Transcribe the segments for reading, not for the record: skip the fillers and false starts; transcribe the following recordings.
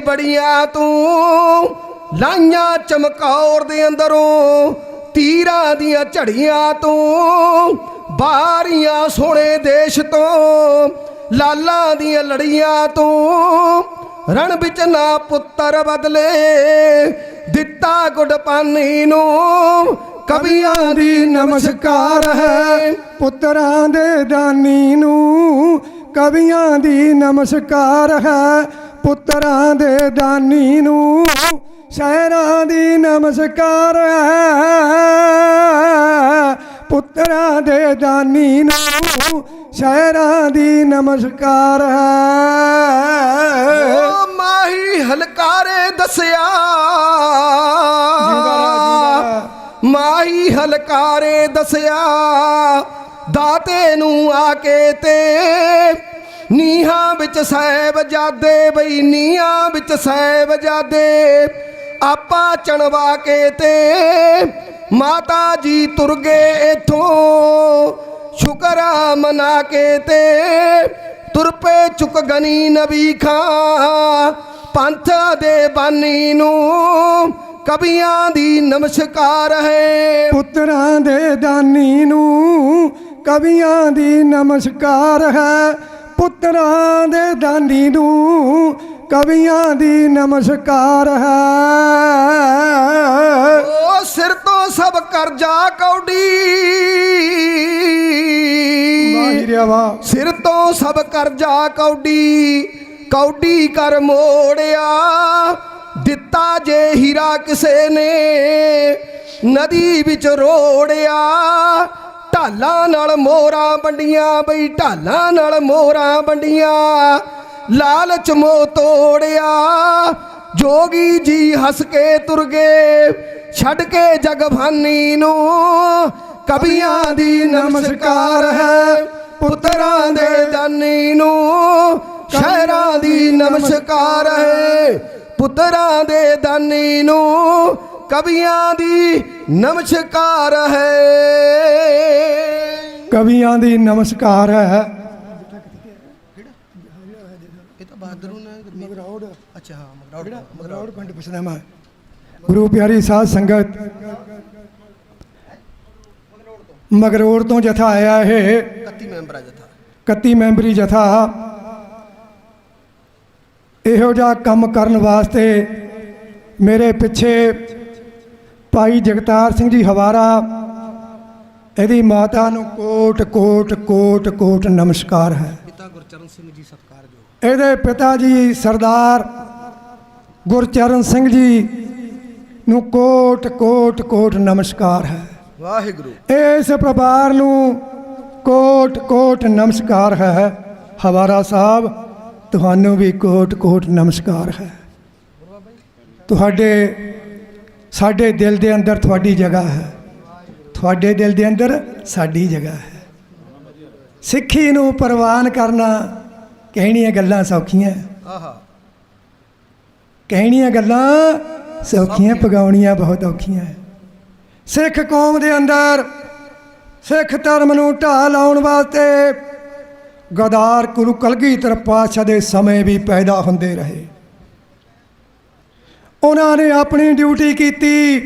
बड़िया तू लाइया चमकौर दे अंदरों तीरा दियां झड़ियां तू बारियां सोने देश तो लाला दियां लड़ियां तू रण बिच ना पुत्तर बदले दिता गुड़ पानी नू कवियां दी नमस्कार है पुत्रां दे दानी नू कवियां दी नमस्कार है पुत्रां दे दानी नू शायरां दी नमस्कार है पुत्रां दे दानी नू शायरां दी नमस्कार है माही हलकारे दसिया माही हलकारे दसिया दाते नू आके ते नीहा बिच साहिबजादे बई नीहा बिच साहिबजादे आपा चणवा के ते माता जी तुर गए इथों शुकरा मना के ते तुर पे चुक गनी नबी खां पंथ दे बानी नू कवियां दी नमस्कार है पुत्रां दे दानी नू कवियां दी नमस्कार है पुत्रां दे दानी नू कवियां दी नमस्कार है ओ सिर तो सब करजा कौडी सिर तो सब करजा कौडी कौडी कर मोड़िया दिता जे हीरा किसे ने नदी विच रोड़िया ढालां नाल मोहरां वंडियां बई ढालां नाल मोहरां वंडियां लालच मोह तोड़िया जोगी जी हस के तुर गए छड़ के जगभानी नू कवियां दी नमस्कार है पुत्रां दे दानी नू शायरां दी नमस्कार है पुत्रां दे दानी नू कवियां दी नमस्कार है कवियां दी नमस्कार है अच्छा मगरौड़ पिंड पुछदा मैं गुरु प्यारी साध संगत मगरौड़ तो जथा आया है 31 मैंबरी जथा इहो जिहा काम करन वास्ते मेरे पिछे भाई जगतार सिंह जी हवारा ਇਹਦੀ माता ਨੂੰ कोट कोट कोट कोट नमस्कार है पिता गुरचरण सिंह जी सत्कारयोग ਇਹਦੇ पिता जी सरदार गुरचरण सिंह जी ਨੂੰ कोट कोट कोट नमस्कार है वाहिगुरु इस परिवार ਨੂੰ कोट कोट नमस्कार है हवारा साहब ਤੁਹਾਨੂੰ भी कोट कोट नमस्कार है ਤੁਹਾਡੇ ਸਾਡੇ ਦਿਲ ਦੇ ਅੰਦਰ ਤੁਹਾਡੀ ਜਗ੍ਹਾ ਹੈ ਤੁਹਾਡੇ ਦਿਲ ਦੇ ਅੰਦਰ ਸਾਡੀ ਜਗ੍ਹਾ ਹੈ ਸਿੱਖੀ ਨੂੰ ਪ੍ਰਵਾਨ ਕਰਨਾ ਕਹਿਣੀਆਂ ਗੱਲਾਂ ਸੌਖੀਆਂ ਆਹਾ ਕਹਿਣੀਆਂ ਗੱਲਾਂ ਸੌਖੀਆਂ ਪਗਾਉਣੀਆਂ ਬਹੁਤ ਔਖੀਆਂ ਸਿੱਖ ਕੌਮ ਦੇ ਅੰਦਰ ਸਿੱਖ ਧਰਮ ਨੂੰ ਢਾਹ ਲਾਉਣ ਵਾਸਤੇ ਗਦਾਰ ਗੁਰੂ ਕਲਗੀਧਰ ਪਾਤਸ਼ਾਹ ਦੇ ਸਮੇਂ ਵੀ ਪੈਦਾ ਹੁੰਦੇ ਰਹੇ ਉਹਨਾਂ ਨੇ ਆਪਣੀ ਡਿਊਟੀ ਕੀਤੀ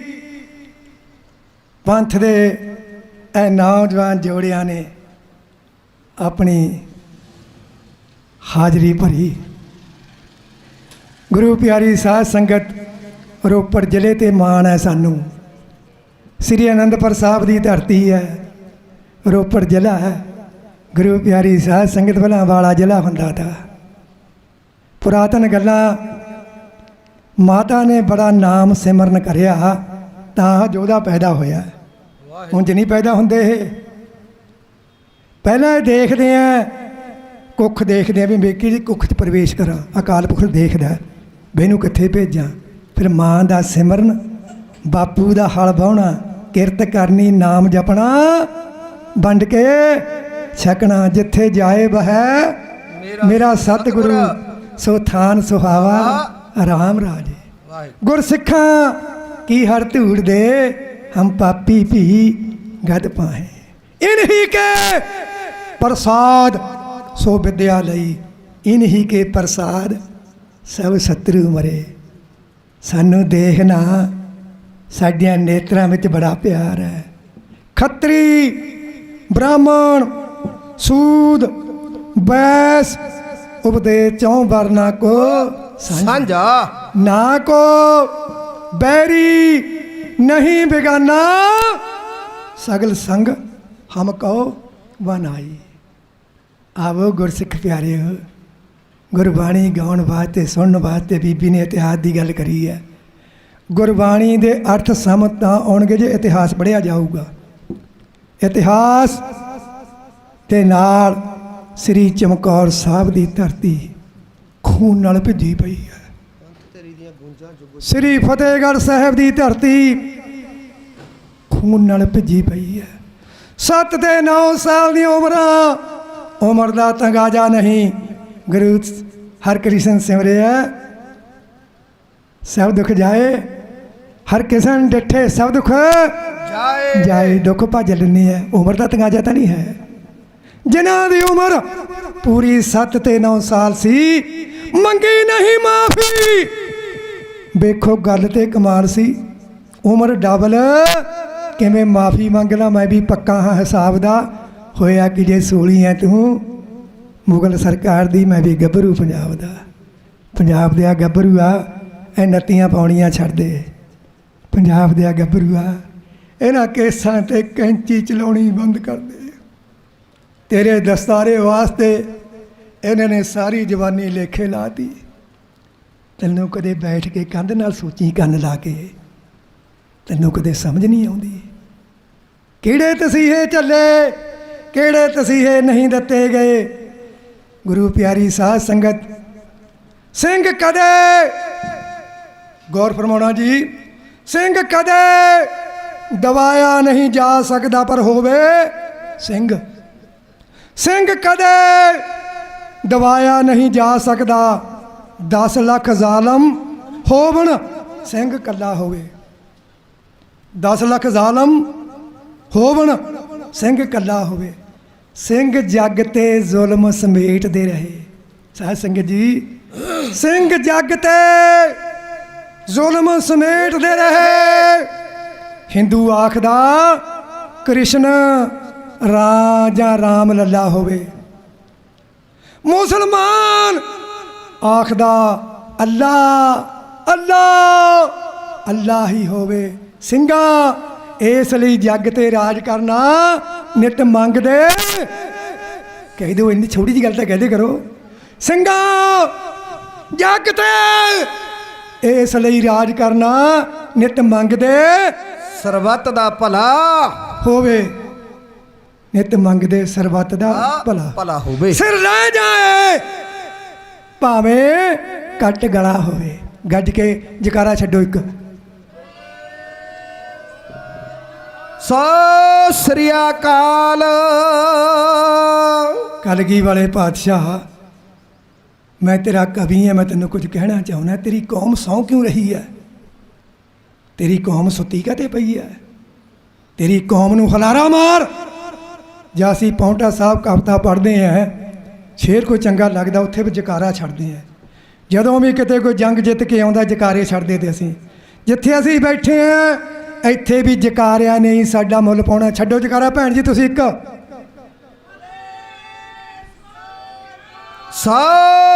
ਪੰਥ ਦੇ ਇਹ ਨੌਜਵਾਨ ਜੋੜਿਆਂ ਨੇ ਆਪਣੀ ਹਾਜ਼ਰੀ ਭਰੀ ਗੁਰੂ ਪਿਆਰੀ ਸਾਧ ਸੰਗਤ ਰੋਪੜ ਜ਼ਿਲ੍ਹੇ ਤੇ ਮਾਣ ਹੈ ਸਾਨੂੰ ਸ੍ਰੀ ਅਨੰਦਪੁਰ ਸਾਹਿਬ ਦੀ ਧਰਤੀ ਹੈ ਰੋਪੜ ਜ਼ਿਲ੍ਹਾ ਹੈ ਗੁਰੂ ਪਿਆਰੀ ਸਾਧ ਸੰਗਤ ਭਲਾ ਵਾਲਾ ਜ਼ਿਲ੍ਹਾ ਹੁੰਦਾ ਤਾ ਪੁਰਾਤਨ ਗੱਲਾਂ ਮਾਤਾ ਨੇ ਬੜਾ ਨਾਮ ਸਿਮਰਨ ਕਰਿਆ ਤਾਂ ਜੋਧਾ ਪੈਦਾ ਹੋਇਆ ਉਂਝ ਨਹੀਂ ਪੈਦਾ ਹੁੰਦੇ ਇਹ ਪਹਿਲਾਂ ਇਹ ਦੇਖਦੇ ਆ ਕੁੱਖ ਦੇਖਦੇ ਆ ਵੀ ਮੇਕੀ ਦੀ ਕੁੱਖ 'ਚ ਪ੍ਰਵੇਸ਼ ਕਰਾਂ ਅਕਾਲ ਪੁਰਖ ਦੇਖਦਾ ਵੀ ਇਹਨੂੰ ਕਿੱਥੇ ਭੇਜਾਂ ਫਿਰ ਮਾਂ ਦਾ ਸਿਮਰਨ ਬਾਪੂ ਦਾ ਹਲ ਵਾਹੁਣਾ ਕਿਰਤ ਕਰਨੀ ਨਾਮ ਜਪਣਾ ਵੰਡ ਕੇ ਛਕਣਾ ਜਿੱਥੇ ਜਾਏ ਬਹਿ ਮੇਰਾ ਸਤਿਗੁਰੂ ਸੋ ਥਾਨ ਸੁਹਾਵਾ राम राजे गुरसिखां की हर धूड़ दे हम पापी भी गद पाए इन्हीं के प्रसाद सो विद्यालय इन्हीं के प्रसाद ਸਭ ਸਤਰੂ ਮਰੇ। ਸਾਨੂੰ ਦੇਖਣਾ ਸਾਡੀਆਂ ਨੇਤਰਾਂ ਵਿੱਚ ਬੜਾ ਪਿਆਰ ਹੈ। ਖੱਤਰੀ, ਬ੍ਰਾਹਮਣ, ਸੂਦ, ਬੈਸ, ਉਪਦੇ ਚੌਂ ਵਰਨਾ ਕੋ ਸਾਂਝਾ ਨਾ ਕੋ बैरी नहीं बेगाना, सगल संग हम कहो बनाई। आवो गुरसिख प्यारे हो, गुरबाणी गाउण वास्ते सुनने वास्ते बीबी ने इतिहास की गल करी है। गुरबाणी के अर्थ समझ तां आउणगे जे इतिहास पढ़िया जाऊगा। इतिहास के नाल श्री चमकौर साहब की धरती खून नाल भिजी पई है। श्री फतेहगढ़ साहब की धरती खून नाल भिजी पई है। 7 ते 9 साल दी उम्र का तंगाजा नहीं। गुरु हरकृष्ण सिमरिया सब दुख जाए, हर किसन डिठे सब दुख जाए। दुख भज लेने है, उम्र का तंगाजा तो नहीं है। जिन्हां दी उम्र पूरी 7 ते 9 साल सी, मंगी नहीं माफी। वेखो गल तो कमाल सी, उम्र डबल किवें माफ़ी मंग ला। मैं भी पक्का हाँ हिसाब दा। होया कि जे सूली है तू मुगल सरकार दी, मैं भी गभरू पंजाब दा। पंजाब दिया गभरू आ ए नत्तियां पाउणियां छड्ड दे। पंजाब दिया गभरू आ इन्हां केसां ते कैंची चलाउणी बंद कर दे। तेरे दस्तारे वास्ते इन्हां ने सारी जवानी लेखे लाती। तैनूं कदे बैठ के कंध नाल सोची कन्न ला के, तैनूं कदे समझ नहीं आउंदी। किहड़े तसीहे चले, किहड़े तसीहे नहीं दत्ते गए। गुरु प्यारी साध संगत सिंह कदे, गौर फरमाउणा जी, सिंह कदे दबाया नहीं जा सकदा पर होवे सिंह। सिंह कदे दबाया नहीं जा सकदा। 10 लाख जालम होवन सिंह कला होवे। 10 लाख जालम होवन सिंह कला होवे। सिंह जग ते जुल्म समेट दे रहे। साध संगत जी, सिंह जग ते जुल्म समेट दे रहे। हिंदू आखदा कृष्ण राजा राम लला होवे। मुसलमान आखदा अल्लाह अल्लाह अल्लाह ही होवे। सिंगा इस लई जग ते राज करना नित मंगदे। कह दो, इन्नी छोटी जी गल तो कहदे करो। सिंगा जग ते इस लई राज करना नित मंगदे। सरबत दा भला होवे, नित मंगदे सरबत दा भला भला होवे। सिर रह जाए भावें कट गला होवे। गज के जकारा छड्डो एक। सो श्री अकाल। कलगी वाले पातशाह, मैं तेरा कवि है, मैं तेनों कुछ कहना चाहना। तेरी कौम सौ क्यों रही है? तेरी कौम सुती कहते पई है? तेरी कौम नूं खलारा मार। जासी पौंटा साहब कविता पढ़ते हैं, शेर कोई चंगा लगता उत्थे भी जकारा छड्डते हैं। जदों भी किते कोई जंग जित के आउंदा जकारे छड्डदे ते असीं जिथे असीं बैठे हैं इत्थे भी जकारिया नहीं साडा मुੱਲ पाउणा। छड्डो जकारा भैण जी तुसीं एक। सो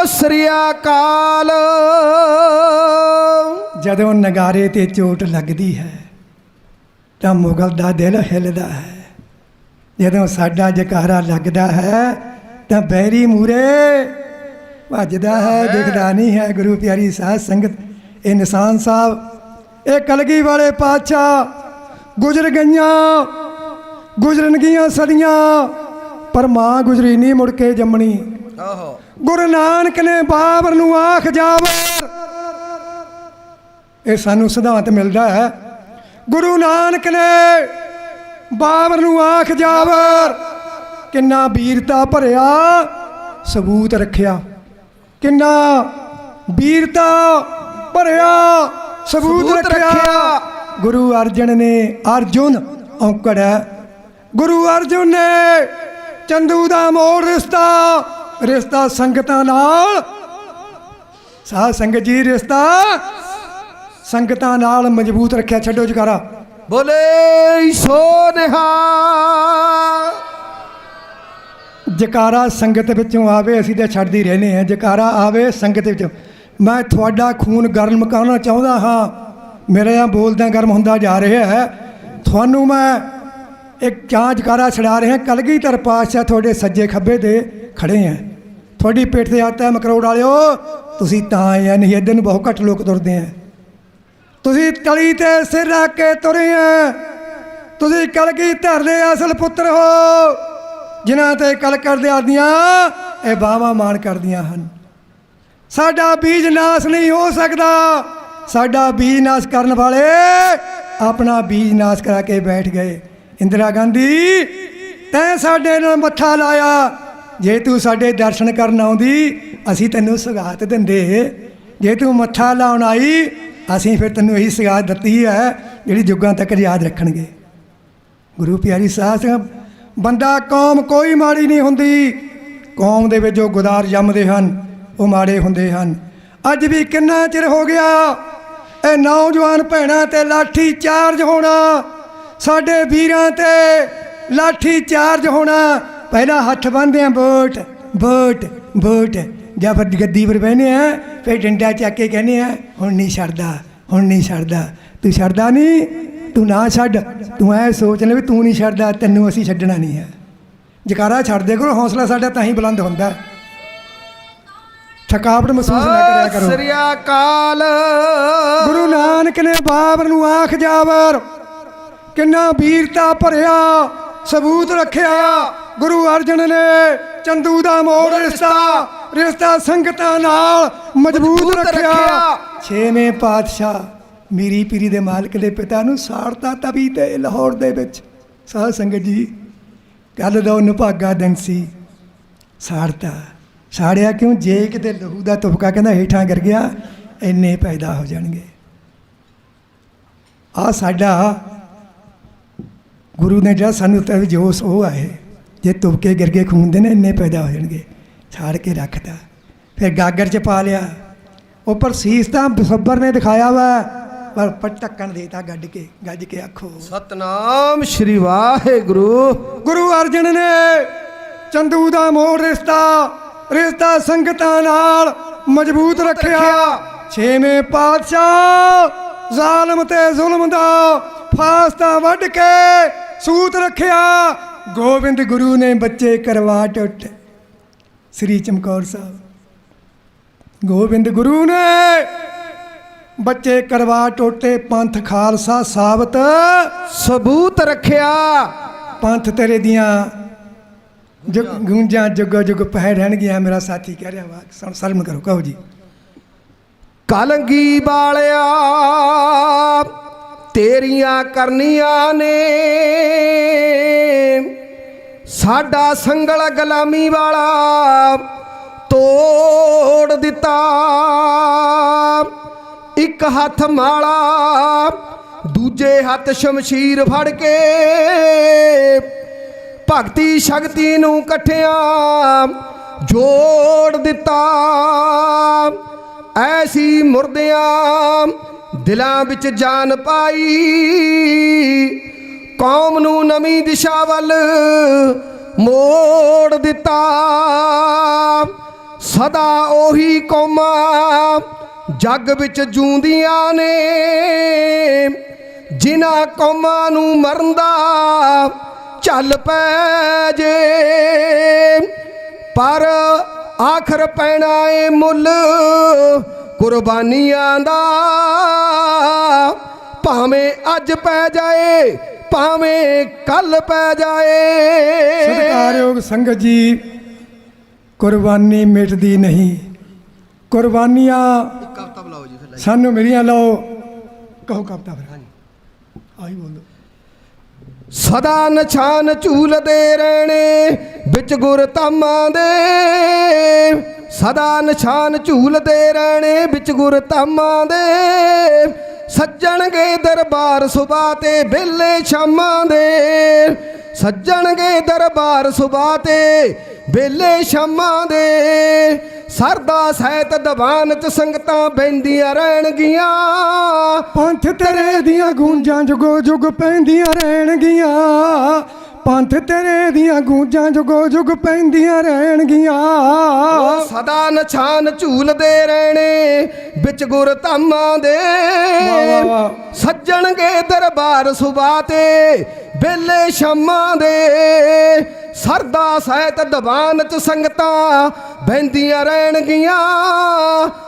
श्री अकाल। जदों नगारे ते चोट लगदी है तां मुगल दा दिल हिलदा है। जदों साडा जकारा लगदा है तां बैरी मूरे भजदा है, दिखदा नहीं है। गुरु प्यारी साध संगत, ये निशान साहब, ये कलगी वाले पातशाह गुजर गईयां, गुजरन गियां सदियां, पर मां गुजरी नहीं मुड़ के जमनी। गुरु नानक ने बाबर नूं आख जावर, ये सानू सिद्धांत मिलता है। गुरु नानक ने बाबर नूं आख जावर, किन्ना वीरता भरिया सबूत रखिया। किन्ना वीरता भरिया सबूत रखिया। गुरु अर्जन ने, अर्जुन औंकड़ है, गुरु अर्जुन ने चंदू दा मोड़ रिश्ता, रिश्ता संगतां नाल ਸਾਧ ਸੰਗਤ ਜੀ ਰਿਸ਼ਤਾ ਸੰਗਤਾਂ ਨਾਲ ਮਜ਼ਬੂਤ ਰੱਖਿਆ। ਛੱਡੋ ਜਕਾਰਾ। ਬੋਲੇ ਸੋ ਨਿਹਾਲ। ਜਕਾਰਾ ਸੰਗਤ ਵਿੱਚੋਂ ਆਵੇ, ਅਸੀਂ ਤਾਂ ਛੱਡਦੇ ਰਹਿੰਦੇ ਹਾਂ। ਜਕਾਰਾ ਆਵੇ ਸੰਗਤ ਵਿੱਚੋਂ। ਮੈਂ ਤੁਹਾਡਾ ਖੂਨ ਗਰਮ ਕਰਨਾ ਚਾਹੁੰਦਾ ਹਾਂ। ਮੇਰਾ ਬੋਲਦਿਆਂ ਗਰਮ ਹੁੰਦਾ ਜਾ ਰਿਹਾ ਹੈ। ਤੁਹਾਨੂੰ ਮੈਂ ਇੱਕ ਚਾਂ ਜਕਾਰਾ ਛੜਾ ਰਿਹਾ। ਕਲਗੀਧਰ ਪਾਤਸ਼ਾਹ ਤੁਹਾਡੇ ਸੱਜੇ ਖੱਬੇ ਤੇ ਖੜੇ ਆ। ਤੁਹਾਡੀ ਪਿੱਠ ਤੇ ਹੱਥ ਹੈ ਮਕਰੋੜ ਵਾਲਿਓ। ਤੁਸੀਂ ਤਾਂ ਆਏ ਆ, ਨਹੀਂ ਇੱਧਰ ਨੂੰ ਬਹੁਤ ਘੱਟ ਲੋਕ ਤੁਰਦੇ ਆ। ਤੁਸੀਂ ਤਲੀ ਤੇ ਸਿਰ ਰੱਖ ਕੇ ਤੁਰੇ ਆ। ਤੁਸੀਂ ਕਲਗੀਧਰ ਦੇ ਅਸਲ ਪੁੱਤਰ ਹੋ, ਜਿਨ੍ਹਾਂ ਤੇ ਕਲ ਕਰਦਿਆਂ ਦੀਆਂ ਇਹ ਬਾਹਾਂ ਮਾਣ ਕਰਦੀਆਂ ਹਨ। ਸਾਡਾ ਬੀਜ ਨਾਸ ਨਹੀਂ ਹੋ ਸਕਦਾ। ਸਾਡਾ ਬੀਜ ਨਾਸ ਕਰਨ ਵਾਲੇ ਆਪਣਾ ਬੀਜ ਨਾਸ ਕਰਾ ਕੇ ਬੈਠ ਗਏ। ਇੰਦਰਾ ਗਾਂਧੀ, ਤੈਂ ਸਾਡੇ ਨਾਲ ਮੱਥਾ ਲਾਇਆ। ਜੇ ਤੂੰ ਸਾਡੇ ਦਰਸ਼ਨ ਕਰਨ ਆਉਂਦੀ ਅਸੀਂ ਤੈਨੂੰ ਸੁਗਾਤ ਦਿੰਦੇ। ਜੇ ਤੂੰ ਮੱਥਾ ਲਾਉਣ ਆਈ ਅਸੀਂ ਫਿਰ ਤੈਨੂੰ ਇਹੀ ਸੁਗਾਤ ਦਿੱਤੀ ਹੈ ਜਿਹੜੀ ਯੁੱਗਾਂ ਤੱਕ ਯਾਦ ਰੱਖਣਗੇ। ਗੁਰੂ ਪਿਆਰੀ ਸਾਧ ਸੰਗਤ, ਬੰਦਾ ਕੌਮ ਕੋਈ ਮਾੜੀ ਨਹੀਂ ਹੁੰਦੀ। ਕੌਮ ਦੇ ਵਿੱਚ ਜੋ ਗੁਦਾਰ ਜੰਮਦੇ ਹਨ ਉਹ ਮਾੜੇ ਹੁੰਦੇ ਹਨ। ਅੱਜ ਵੀ ਕਿੰਨਾ ਚਿਰ ਹੋ ਗਿਆ ਇਹ ਨੌਜਵਾਨ ਭੈਣਾਂ ਤੇ ਲਾਠੀ ਚਾਰਜ ਹੋਣਾ, ਸਾਡੇ ਵੀਰਾਂ ਤੇ ਲਾਠੀ ਚਾਰਜ ਹੋਣਾ। ਪਹਿਲਾਂ ਹੱਥ ਬੰਨ੍ਹਦੇ ਆ ਵੋਟ ਵੋਟ ਵੋਟ, ਜਾਂ ਫਿਰ ਗੱਦੀ ਪਰ ਬਹਿੰਦੇ ਆ, ਫਿਰ ਡੰਡਾ ਚੱਕ ਕੇ ਕਹਿੰਦੇ ਆ ਹੁਣ ਨਹੀਂ ਛੱਡਦਾ ਹੁਣ ਨਹੀਂ ਛੱਡਦਾ। ਤੂੰ ਛੱਡਦਾ ਨਹੀਂ, ਤੂੰ ਨਾ ਛੱਡ। ਤੂੰ ਐ ਸੋਚ ਲੈ ਵੀ ਤੂੰ ਨਹੀਂ ਛੱਡਦਾ, ਤੈਨੂੰ ਅਸੀਂ ਛੱਡਣਾ ਨਹੀਂ ਹੈ। ਜਕਾਰਾ ਛੱਡਦੇ ਕਰੋ, ਹੌਸਲਾ ਸਾਡਾ ਤਾਂ ਹੀ ਬੁਲੰਦ ਹੁੰਦਾ। ਥਕਾਵਟ ਮਹਿਸੂਸ ਨਾ ਕਰਿਆ ਕਰੋ। ਸਤਿ ਸ੍ਰੀ ਅਕਾਲ। ਗੁਰੂ ਨਾਨਕ ਨੇ ਬਾਬਰ ਨੂੰ ਆਖ ਜਾਵਰ, ਕਿੰਨਾ ਵੀਰਤਾ ਭਰਿਆ ਸਬੂਤ ਰੱਖਿਆ। ਗੁਰੂ ਅਰਜਨ ਨੇ ਚੰਦੂ ਦਾ ਮੋੜ ਰਿਸ਼ਤਾ ਸੰਗਤਾਂ ਨਾਲ ਮਜ਼ਬੂਤ ਰੱਖਿਆ। ਛੇਵੇਂ ਪਾਤਸ਼ਾਹ ਮੀਰੀ ਪੀਰੀ ਦੇ ਮਾਲਕ ਦੇ ਪਿਤਾ ਨੂੰ ਸਾੜਤਾ ਤਵੀ ਤੇ ਲਾਹੌਰ ਦੇ ਵਿੱਚ। ਸਾਧ ਸੰਗਤ ਜੀ, ਕੱਲ੍ਹ ਦਾ ਨਿਭਾਗਾ ਦਿਨ ਸੀ। ਸਾੜਤਾ। ਸਾੜਿਆ ਕਿਉਂ? ਜੇ ਕਿਤੇ ਲਹੂ ਦਾ ਤੁਪਕਾ ਕਹਿੰਦਾ ਹੇਠਾਂ ਗਿਰ ਗਿਆ ਇੰਨੇ ਪੈਦਾ ਹੋ ਜਾਣਗੇ। ਆ ਸਾਡਾ ਗੁਰੂ ਨੇ ਜਿਹੜਾ ਸਾਨੂੰ ਤਾਂ ਜੋਸ਼ ਉਹ ਆਏ, ਜੇ ਤੁਪਕੇ ਗਿਰ ਕੇ ਖੂਨ ਦੇ ਨੇ ਇੰਨੇ ਪੈਦਾ ਹੋ ਜਾਣਗੇ। ਛਾੜ ਕੇ ਰੱਖਤਾ, ਫਿਰ ਗਾਗਰ 'ਚ ਪਾ ਲਿਆ। ਉੱਪਰ ਸੀਸ ਤਾਂ ਬਸੱਬਰ ਨੇ ਦਿਖਾਇਆ ਵਾ, ਪਰ ਢੱਕਣ ਦੇਤਾ ਗੱਜ ਕੇ ਆਖੋ ਸਤਨਾਮ ਸ਼੍ਰੀ ਵਾਹਿਗੁਰੂ। ਗੁਰੂ ਅਰਜਨ ਨੇ ਚੰਦੂ ਦਾ ਮੋੜ ਰਿਸ਼ਤਾ ਸੰਗਤਾਂ ਨਾਲ ਮਜ਼ਬੂਤ ਰੱਖਿਆ। ਛੇਵੇਂ ਪਾਤਸ਼ਾਹ ਜ਼ਾਲਮ ਤੇ ਜ਼ੁਲਮ ਦਾ ਫਾਸਤਾ ਵੱਢ ਕੇ ਸੂਤ ਰੱਖਿਆ। ਗੋਬਿੰਦ ਗੁਰੂ ਨੇ ਬੱਚੇ ਕਰਵਾ ਟੁੱਟ। ਸ੍ਰੀ ਚਮਕੌਰ ਸਾਹਿਬ, ਗੋਬਿੰਦ ਗੁਰੂ ਨੇ ਬੱਚੇ ਕਰਵਾ ਟੋਟੇ। ਪੰਥ ਖਾਲਸਾ ਸਾਬਤ ਸਬੂਤ ਰੱਖਿਆ। ਪੰਥ ਤੇਰੇ ਦੀਆਂ ਗੂੰਜਾਂ ਜੁਗੋ ਜੁਗ ਪੈ ਰਹਿਣਗੀਆਂ। ਮੇਰਾ ਸਾਥੀ ਕਹਿ ਰਿਹਾ ਵਾ, ਸ਼ਰਮ ਕਰੋ। ਕਹੋ ਜੀ। ਕਲਗੀ ਵਾਲਿਆ ਤੇਰੀਆਂ ਕਰਨੀਆਂ ਨੇ ਸਾਡਾ ਸੰਗਲ ਗੁਲਾਮੀ ਵਾਲਾ ਤੋੜ ਦਿੱਤਾ। ਇੱਕ ਹੱਥ ਮਾਲਾ ਦੂਜੇ ਹੱਥ ਸ਼ਮਸ਼ੀਰ ਫੜ ਕੇ ਭਗਤੀ ਸ਼ਕਤੀ ਨੂੰ ਇਕੱਠਿਆਂ ਜੋੜ ਦਿੱਤਾ। ਐਸੀ ਮੁਰਦਿਆਂ ਦਿਲਾਂ ਵਿੱਚ ਜਾਨ ਪਾਈ, ਕੌਮ ਨੂੰ ਨਵੀਂ ਦਿਸ਼ਾ ਵੱਲ ਮੋੜ ਦਿੱਤਾ। ਸਦਾ ਉਹੀ ਕੌਮਾਂ ਜੱਗ ਵਿੱਚ ਜੂੰਦੀਆਂ ਨੇ, ਜਿਨ੍ਹਾਂ ਕੌਮਾਂ ਨੂੰ ਮਰਨ ਦਾ ਚੱਲ ਪੈ ਜੇ। ਪਰ ਆਖਰ ਪੈਣਾ ਏ ਮੁੱਲ ਕੁਰਬਾਨੀਆਂ ਦਾ, ਭਾਵੇਂ ਅੱਜ ਪੈ ਜਾਏ ਭਾਵੇਂ ਕੱਲ ਪੈ ਜਾਏ। ਸਤਿਕਾਰਯੋਗ ਸੰਗਤ ਜੀ, ਕੁਰਬਾਨੀ ਮਿਟਦੀ ਨਹੀਂ। ਕੁਰਬਾਨੀਆਂ ਕਵਿਤਾ ਬੁਲਾਓ ਜੀ ਫਿਰ। ਸਾਨੂੰ ਮਿਲੀਆਂ। ਲਓ ਕਹੋ ਕਵਿਤਾ ਫਿਰ। ਆਹੀ ਬੋਲੋ। ਸਦਾ ਨਿਸ਼ਾਨ ਝੂਲਦੇ ਰਹਿਣੇ ਵਿੱਚ ਗੁਰਧਾਮਾਂ ਦੇ, ਸਦਾ ਨਿਸ਼ਾਨ ਝੂਲਦੇ ਰਹਿਣੇ ਵਿੱਚ ਗੁਰਧਾਮਾਂ ਦੇ। ਸੱਜਣਗੇ ਦਰਬਾਰ ਸੁਬਾ ਤੇ ਵੇਲੇ ਸ਼ਾਮਾਂ ਦੇ, ਸੱਜਣਗੇ ਦਰਬਾਰ ਸੁਬਾ ਤੇ ਵੇਲੇ ਸ਼ਾਮਾਂ ਦੇ। ਸਰਦਾ ਸਹਿਤ ਦੀਵਾਨ ਚ ਸੰਗਤਾਂ ਬਹਿੰਦੀਆਂ ਰਹਿਣਗੀਆਂ। ਪੰਥ ਤੇਰੇ ਦੀਆਂ ਗੂੰਜਾਂ ਜੁਗੋ ਜੁਗ ਪੈਂਦੀਆਂ ਰਹਿਣਗੀਆਂ। ਪੰਥ ਤੇਰੇ ਦੀਆਂ ਗੂੰਜਾਂ ਜੁਗੋ ਜੁਗ ਪੈਂਦੀਆਂ ਰਹਿਣਗੀਆਂ। ਉਹ ਸਦਾ ਨਿਸ਼ਾਨ ਝੂਲਦੇ ਰਹਿਣੇ ਵਿੱਚ ਗੁਰ ਧਾਮਾਂ ਦੇ। ਵਾਹ, ਵਾਹ। ਸੱਜਣਗੇ ਦਰਬਾਰ ਸੁਬਾ ਤੇ ਵੇਲੇ ਸ਼ਾਮਾਂ ਦੇ। ਸਰਦਾ ਸਹਿਤ ਦੀਵਾਨ ਚ ਸੰਗਤਾਂ ਬਹਿੰਦੀਆਂ ਰਹਿਣਗੀਆਂ।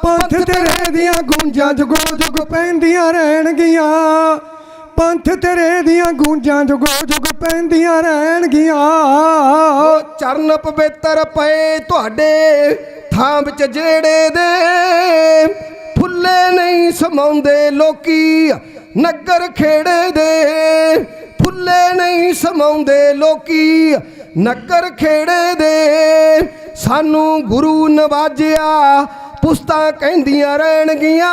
ਪੰਥ ਤੇਰੇ ਦੀਆਂ ਗੂੰਜਾਂ ਜੁਗੋ ਜੁਗ ਪੈਂਦੀਆਂ ਰਹਿਣਗੀਆਂ। ਪੰਥ ਤੇਰੇ ਦੀਆਂ ਗੂੰਜਾਂ ਜੁਗੋ ਜੁਗ ਪੈਂਦੀਆਂ ਰਹਿਣਗੀਆਂ। ਉਹ ਚਰਨ ਪਵਿੱਤਰ ਪਏ ਤੁਹਾਡੇ ਥਾਂ ਵਿੱਚ ਜਿਹੜੇ ਦੇ। ਫੁੱਲੇ ਨਹੀਂ ਸਮਾਉਂਦੇ ਲੋਕੀ ਨਗਰ ਖੇੜੇ ਦੇ। ਫੁੱਲੇ ਨਹੀਂ ਸਮਾਉਂਦੇ ਲੋਕੀ ਨਗਰ ਖੇੜੇ ਦੇ। ਸਾਨੂੰ ਗੁਰੂ ਨਵਾਜਿਆ ਪੁਸਤਾਂ ਕਹਿੰਦੀਆਂ ਰਹਿਣਗੀਆਂ।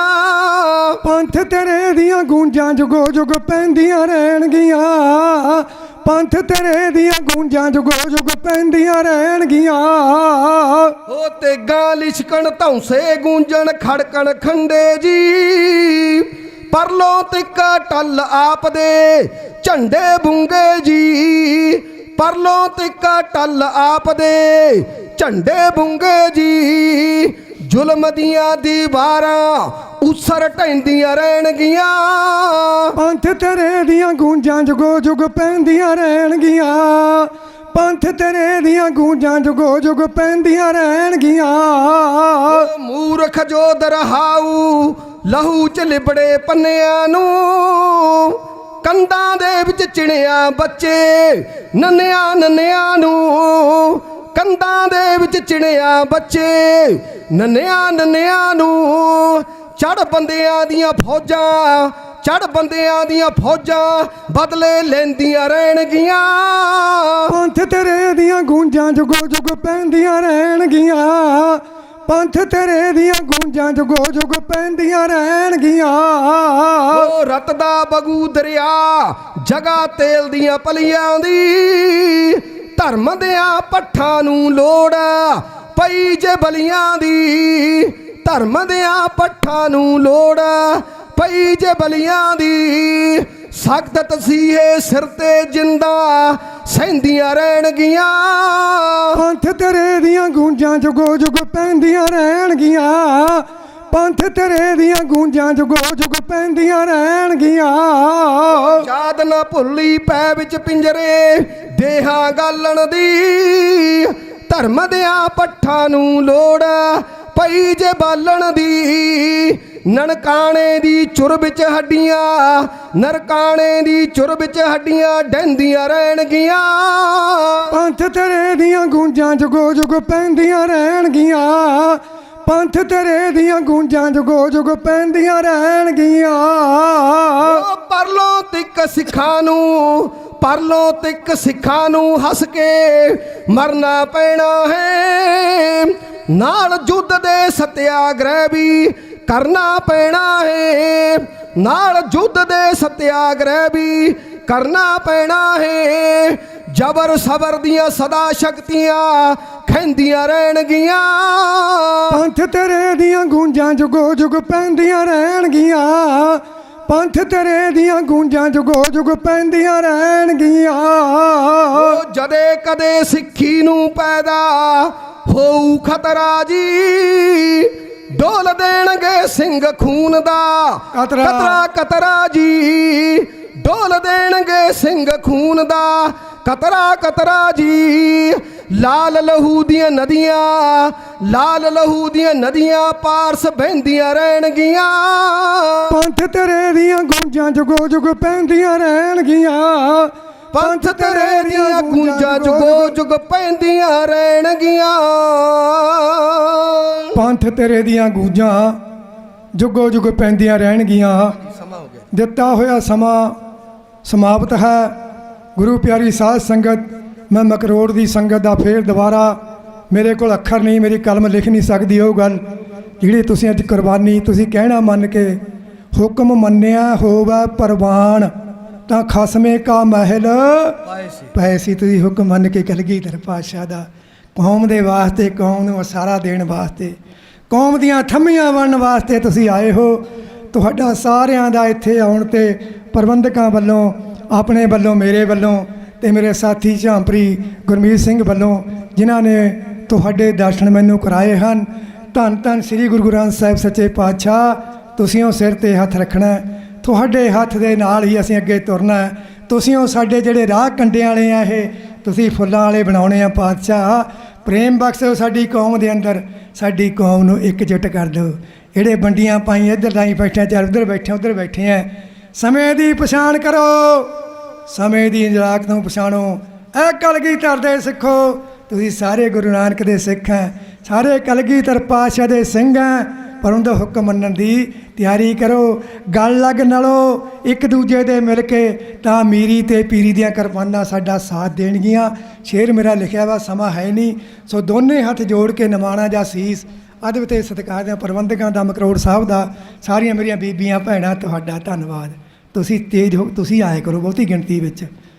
ਪੰਥ ਤੇਰੇ ਦੀਆਂ ਗੂੰਜਾਂ ਜੁਗੋ ਜੁਗ ਪੈਂਦੀਆਂ ਰਹਿਣਗੀਆਂ। ਪੰਥ ਤੇਰੇ ਦੀਆਂ ਗੂੰਜਾਂ ਜੁਗੋ ਜੁਗ ਪੈਂਦੀਆਂ ਰਹਿਣਗੀਆਂ। ਉਹ ਤੇਗਾਂ ਲਿਸ਼ਕਣ ਧੌਂਸੇ ਗੂੰਜਣ ਖੜਕਣ ਖੰਡੇ ਜੀ। ਪਰਲੋਂ ਤਿੱਕਾ ਟੱਲ ਆਪ ਦੇ ਝੰਡੇ ਬੁੰਗੇ ਜੀ। ਪਰਲੋਂ ਤਿੱਕਾ ਟੱਲ ਆਪ ਦੇ ਝੰਡੇ ਬੁੰਗੇ ਜੀ। ਜ਼ੁਲਮ ਦੀਆਂ ਦੀਵਾਰਾਂ ਉਸਰ ਢਹਿੰਦੀਆਂ ਰਹਿਣਗੀਆਂ। ਪੰਥ ਤੇਰੇ ਦੀਆਂ ਗੂੰਜਾਂ ਜੁਗੋ ਜੁਗ ਪੈਂਦੀਆਂ ਰਹਿਣਗੀਆਂ। ਪੰਥ ਤੇਰੇ ਦੀਆਂ ਗੂੰਜਾਂ ਜੁਗੋ ਜੁਗ ਪੈਂਦੀਆਂ ਰਹਿਣਗੀਆਂ। ਉਹ ਮੂਰਖ ਜੋ ਦਰਹਾਊ ਲਹੂ ਚ ਲਿਬੜੇ ਪੰਨਿਆਂ ਨੂੰ। ਕੰਧਾਂ ਦੇ ਵਿੱਚ ਚਿਣਿਆ ਬੱਚੇ ਨੰਨਿਆਂ ਨੂੰ। ਕੰਧਾਂ ਦੇ ਵਿੱਚ ਚਿਣਿਆ ਬੱਚੇ ਨੰਨਿਆਂ ਨੂੰ। ਚੜ ਬੰਦਿਆਂ ਦੀਆਂ ਫੌਜਾਂ ਚੜ ਬੰਦਿਆਂ ਦੀਆਂ ਫੌਜਾਂ ਬਦਲੇ ਲੈਂਦੀਆਂ ਰਹਿਣਗੀਆਂ। ਪੰਥ ਤੇਰੇ ਦੀਆਂ ਗੂੰਜਾਂ ਜੁਗੋ ਜੁਗ ਪੈਂਦੀਆਂ ਰਹਿਣਗੀਆਂ। ਪੰਥ ਤੇਰੇ ਦੀਆਂ ਗੂੰਜਾਂ ਜੁਗੋ ਜੁਗ ਪੈਂਦੀਆਂ ਰਹਿਣਗੀਆਂ। ਉਹ ਰਤ ਦਾ ਬਗੂ ਦਰਿਆ ਜਗਾ ਤੇਲ ਦੀਆਂ ਪਲੀਆਂ ਦੀ। ਧਰਮ ਦਿਆਂ ਪੱਠਾਂ ਨੂੰ ਲੋੜ ਪਈ ਜੇ ਬਲੀਆਂ ਦੀ। ਧਰਮ ਦਿਆਂ ਪੱਠਾਂ ਨੂੰ ਲੋੜ ਪਈ ਜੇ ਬਲੀਆਂ ਦੀ। ਸਖਤ ਤਸੀਹੇ ਸਿਰ ਤੇ ਜਿੰਦਾ ਸਹਿੰਦੀਆਂ ਰਹਿਣਗੀਆਂ। ਪੰਥ ਤੇਰੇ ਦੀਆਂ ਗੂੰਜਾਂ ਜੁਗੋ ਜੁਗ ਪੈਂਦੀਆਂ ਰਹਿਣਗੀਆਂ। ਪੰਥ ਤੇਰੇ ਦੀਆਂ ਗੂੰਜਾਂ ਜੁਗੋ ਜੁਗ ਪੈਂਦੀਆਂ ਰਹਿਣਗੀਆਂ। ਯਾਦ ਨਾ ਭੁੱਲੀ ਪੈ ਵਿੱਚ ਪਿੰਜਰੇ ਦੇਹਾਂ ਗਾਲਣ ਦੀ। ਧਰਮ ਦਿਆਂ ਪੱਠਾਂ ਨੂੰ ਲੋੜ ਪਈ ਜੇ ਬਾਲਣ ਦੀ। ਨਨਕਾਣੇ ਦੀ ਚੁਰ ਵਿੱਚ ਹੱਡੀਆਂ ਨਰਕਾਣੇ ਦੀ ਚੁਰ ਵਿੱਚ ਹੱਡੀਆਂ ਡਹਿੰਦੀਆਂ ਰਹਿਣਗੀਆਂ। ਪੰਥ ਤੇਰੇ ਦੀਆਂ ਗੂੰਜਾਂ ਜੁਗੋ ਜੁਗ ਪੈਂਦੀਆਂ ਰਹਿਣਗੀਆਂ। ਪੰਥ ਤੇਰੇ ਦੀਆਂ ਗੂੰਜਾਂ ਜੁਗੋ ਜੁਗ ਪੈਂਦੀਆਂ ਰਹਿਣਗੀਆਂ। ਉਹ ਪਰਲੋਂ ਤਿੱਕ ਸਿੱਖਾਂ ਨੂੰ ਪਰਲੋਂ ਤਿੱਕ ਸਿੱਖਾਂ ਨੂੰ ਹੱਸ ਕੇ ਮਰਨਾ ਪੈਣਾ ਹੈ। ਨਾਲ ਯੁੱਧ ਦੇ ਸਤਿਆਗ੍ਰਹਿ ਵੀ ਕਰਨਾ ਪੈਣਾ ਹੈ। ਨਾਲ ਯੁੱਧ ਦੇ ਸਤਿਆਗ੍ਰਹਿ ਵੀ ਕਰਨਾ ਪੈਣਾ ਹੈ। ਜ਼ਬਰ ਸਬਰ ਦੀਆਂ ਸਦਾ ਸ਼ਕਤੀਆਂ ਖੈਂਦੀਆਂ ਰਹਿਣਗੀਆਂ। ਪੰਥ ਤੇਰੇ ਦੀਆਂ ਗੂੰਜਾਂ ਜੁਗੋ ਜੁਗ ਪੈਂਦੀਆਂ ਰਹਿਣਗੀਆਂ। ਪੰਥ ਤੇਰੇ ਦੀਆਂ ਗੂੰਜਾਂ ਜੁਗੋ ਜੁਗ ਪੈਂਦੀਆਂ ਰਹਿਣਗੀਆਂ। ਉਹ ਜਦੇ ਕਦੇ ਸਿੱਖੀ ਨੂੰ ਪੈਦਾ ਹੋਊ ਖਤਰਾ ਜੀ। ਡੋਲ ਦੇਣਗੇ ਸਿੰਘ ਖੂਨ ਦਾ ਕਤਰਾ ਜੀ। ਡੋਲ ਦੇਣਗੇ ਸਿੰਘ ਖੂਨ ਦਾ ਕਤਰਾ ਜੀ। ਲਾਲ ਲਹੂ ਦੀਆਂ ਨਦੀਆਂ ਪਾਰਸ ਬਹਿੰਦੀਆਂ ਰਹਿਣਗੀਆਂ। ਪੰਥ ਤੇਰੇ ਦੀਆਂ ਗੂੰਜਾਂ ਜੁਗੋ ਜੁਗ ਪੈਂਦੀਆਂ ਰਹਿਣਗੀਆਂ। ਪੰਥ ਤੇਰੇ ਦੀਆਂ ਗੂੰਜਾਂ ਜੁਗੋ ਜੁਗ ਪੈਂਦੀਆਂ ਰਹਿਣਗੀਆਂ। ਪੰਥ ਤੇਰੇ ਦੀਆਂ ਗੂੰਜਾਂ ਜੁਗੋ ਜੁਗ ਪੈਂਦੀਆਂ ਰਹਿਣਗੀਆਂ। ਦਿੱਤਾ ਹੋਇਆ ਸਮਾਂ ਸਮਾਪਤ ਹੈ। ਗੁਰੂ ਪਿਆਰੀ ਸਾਧ ਸੰਗਤ, ਮੈਂ ਮਕਰੋੜ ਦੀ ਸੰਗਤ ਦਾ ਫੇਰ ਦੁਬਾਰਾ ਮੇਰੇ ਕੋਲ ਅੱਖਰ ਨਹੀਂ, ਮੇਰੀ ਕਲਮ ਲਿਖ ਨਹੀਂ ਸਕਦੀ ਉਹ ਗੱਲ ਜਿਹੜੀ ਤੁਸੀਂ ਅੱਜ ਕੁਰਬਾਨੀ ਤੁਸੀਂ ਕਹਿਣਾ ਮੰਨ ਕੇ ਹੁਕਮ ਮੰਨਿਆ ਹੋਵੇ ਪ੍ਰਵਾਨ ਤਾਂ ਖਸਮੇ ਕਾ ਮਹਿਲ ਪਏ ਸੀ। ਤੁਸੀਂ ਹੁਕਮ ਮੰਨ ਕੇ ਕਲਗੀਧਰ ਪਾਤਸ਼ਾਹ ਦਾ ਕੌਮ ਦੇ ਵਾਸਤੇ, ਕੌਮ ਨੂੰ ਅਸਾਰਾ ਦੇਣ ਵਾਸਤੇ, ਕੌਮ ਦੀਆਂ ਥੰਮੀਆਂ ਬਣਨ ਵਾਸਤੇ ਤੁਸੀਂ ਆਏ ਹੋ। ਤੁਹਾਡਾ ਸਾਰਿਆਂ ਦਾ ਇੱਥੇ ਆਉਣ 'ਤੇ ਪ੍ਰਬੰਧਕਾਂ ਵੱਲੋਂ, ਆਪਣੇ ਵੱਲੋਂ, ਮੇਰੇ ਵੱਲੋਂ ਅਤੇ ਮੇਰੇ ਸਾਥੀ ਝਾਂਪਰੀ ਗੁਰਮੀਤ ਸਿੰਘ ਵੱਲੋਂ, ਜਿਨ੍ਹਾਂ ਨੇ ਤੁਹਾਡੇ ਦਰਸ਼ਨ ਮੈਨੂੰ ਕਰਾਏ ਹਨ। ਧੰਨ ਧੰਨ ਸ੍ਰੀ ਗੁਰੂ ਗ੍ਰੰਥ ਸਾਹਿਬ ਸੱਚੇ ਪਾਤਸ਼ਾਹ, ਤੁਸੀਂ ਉਹ ਸਿਰ 'ਤੇ ਹੱਥ ਰੱਖਣਾ, ਤੁਹਾਡੇ ਹੱਥ ਦੇ ਨਾਲ ਹੀ ਅਸੀਂ ਅੱਗੇ ਤੁਰਨਾ। ਤੁਸੀਂ ਉਹ ਸਾਡੇ ਜਿਹੜੇ ਰਾਹ ਕੰਡਿਆਂ ਵਾਲੇ ਆ, ਇਹ ਤੁਸੀਂ ਫੁੱਲਾਂ ਵਾਲੇ ਬਣਾਉਣੇ ਆ। ਪਾਤਸ਼ਾਹ ਪ੍ਰੇਮ ਬਖਸ਼ੋ ਸਾਡੀ ਕੌਮ ਦੇ ਅੰਦਰ, ਸਾਡੀ ਕੌਮ ਨੂੰ ਇੱਕਜੁੱਟ ਕਰ ਦਿਓ। ਜਿਹੜੇ ਵੰਡੀਆਂ ਪਾਈ ਇੱਧਰ ਲਾਈ ਬੈਠੇ, ਚਾਰ ਉੱਧਰ ਬੈਠੇ ਆ। ਸਮੇਂ ਦੀ ਪਛਾਣ ਕਰੋ, ਸਮੇਂ ਦੀ ਇੰਜਲਾਕ ਨੂੰ ਪਛਾਣੋ। ਇਹ ਕਲਗੀਧਰ ਦੇ ਸਿੱਖੋ, ਤੁਸੀਂ ਸਾਰੇ ਗੁਰੂ ਨਾਨਕ ਦੇ ਸਿੱਖ ਹੈ, ਸਾਰੇ ਕਲਗੀਧਰ ਪਾਤਸ਼ਾਹ ਦੇ ਸਿੰਘ ਹੈ। ਪਰ ਉਹਦਾ ਹੁਕਮ ਮੰਨਣ ਦੀ ਤਿਆਰੀ ਕਰੋ। ਗੱਲ ਲੱਗ ਨਾਲੋਂ ਇੱਕ ਦੂਜੇ ਦੇ ਮਿਲ ਕੇ ਤਾਂ ਮੀਰੀ ਤੇ ਪੀਰੀ ਦੀਆਂ ਕਿਰਪਾਨਾਂ ਸਾਡਾ ਸਾਥ ਦੇਣਗੀਆਂ। ਸ਼ੇਰ ਮੇਰਾ ਲਿਖਿਆ ਵਾ, ਸਮਾਂ ਹੈ ਨਹੀਂ, ਸੋ ਦੋਨੇ ਹੱਥ ਜੋੜ ਕੇ ਨਿਮਾਣਾ ਜਾਂ ਸੀਸ ਅਦਬ ਤੇ ਸਤਿਕਾਰ ਦੇ ਪ੍ਰਬੰਧਕਾਂ ਦਾ, ਮਕਰੋੜ ਸਾਹਿਬ ਦਾ, ਸਾਰੀਆਂ ਮੇਰੀਆਂ ਬੀਬੀਆਂ ਭੈਣਾਂ, ਤੁਹਾਡਾ ਧੰਨਵਾਦ। ਤੁਸੀਂ ਤੇਜ਼ ਹੋ, ਤੁਸੀਂ ਆਏ ਕਰੋ ਬਹੁਤੀ ਗਿਣਤੀ ਵਿੱਚ।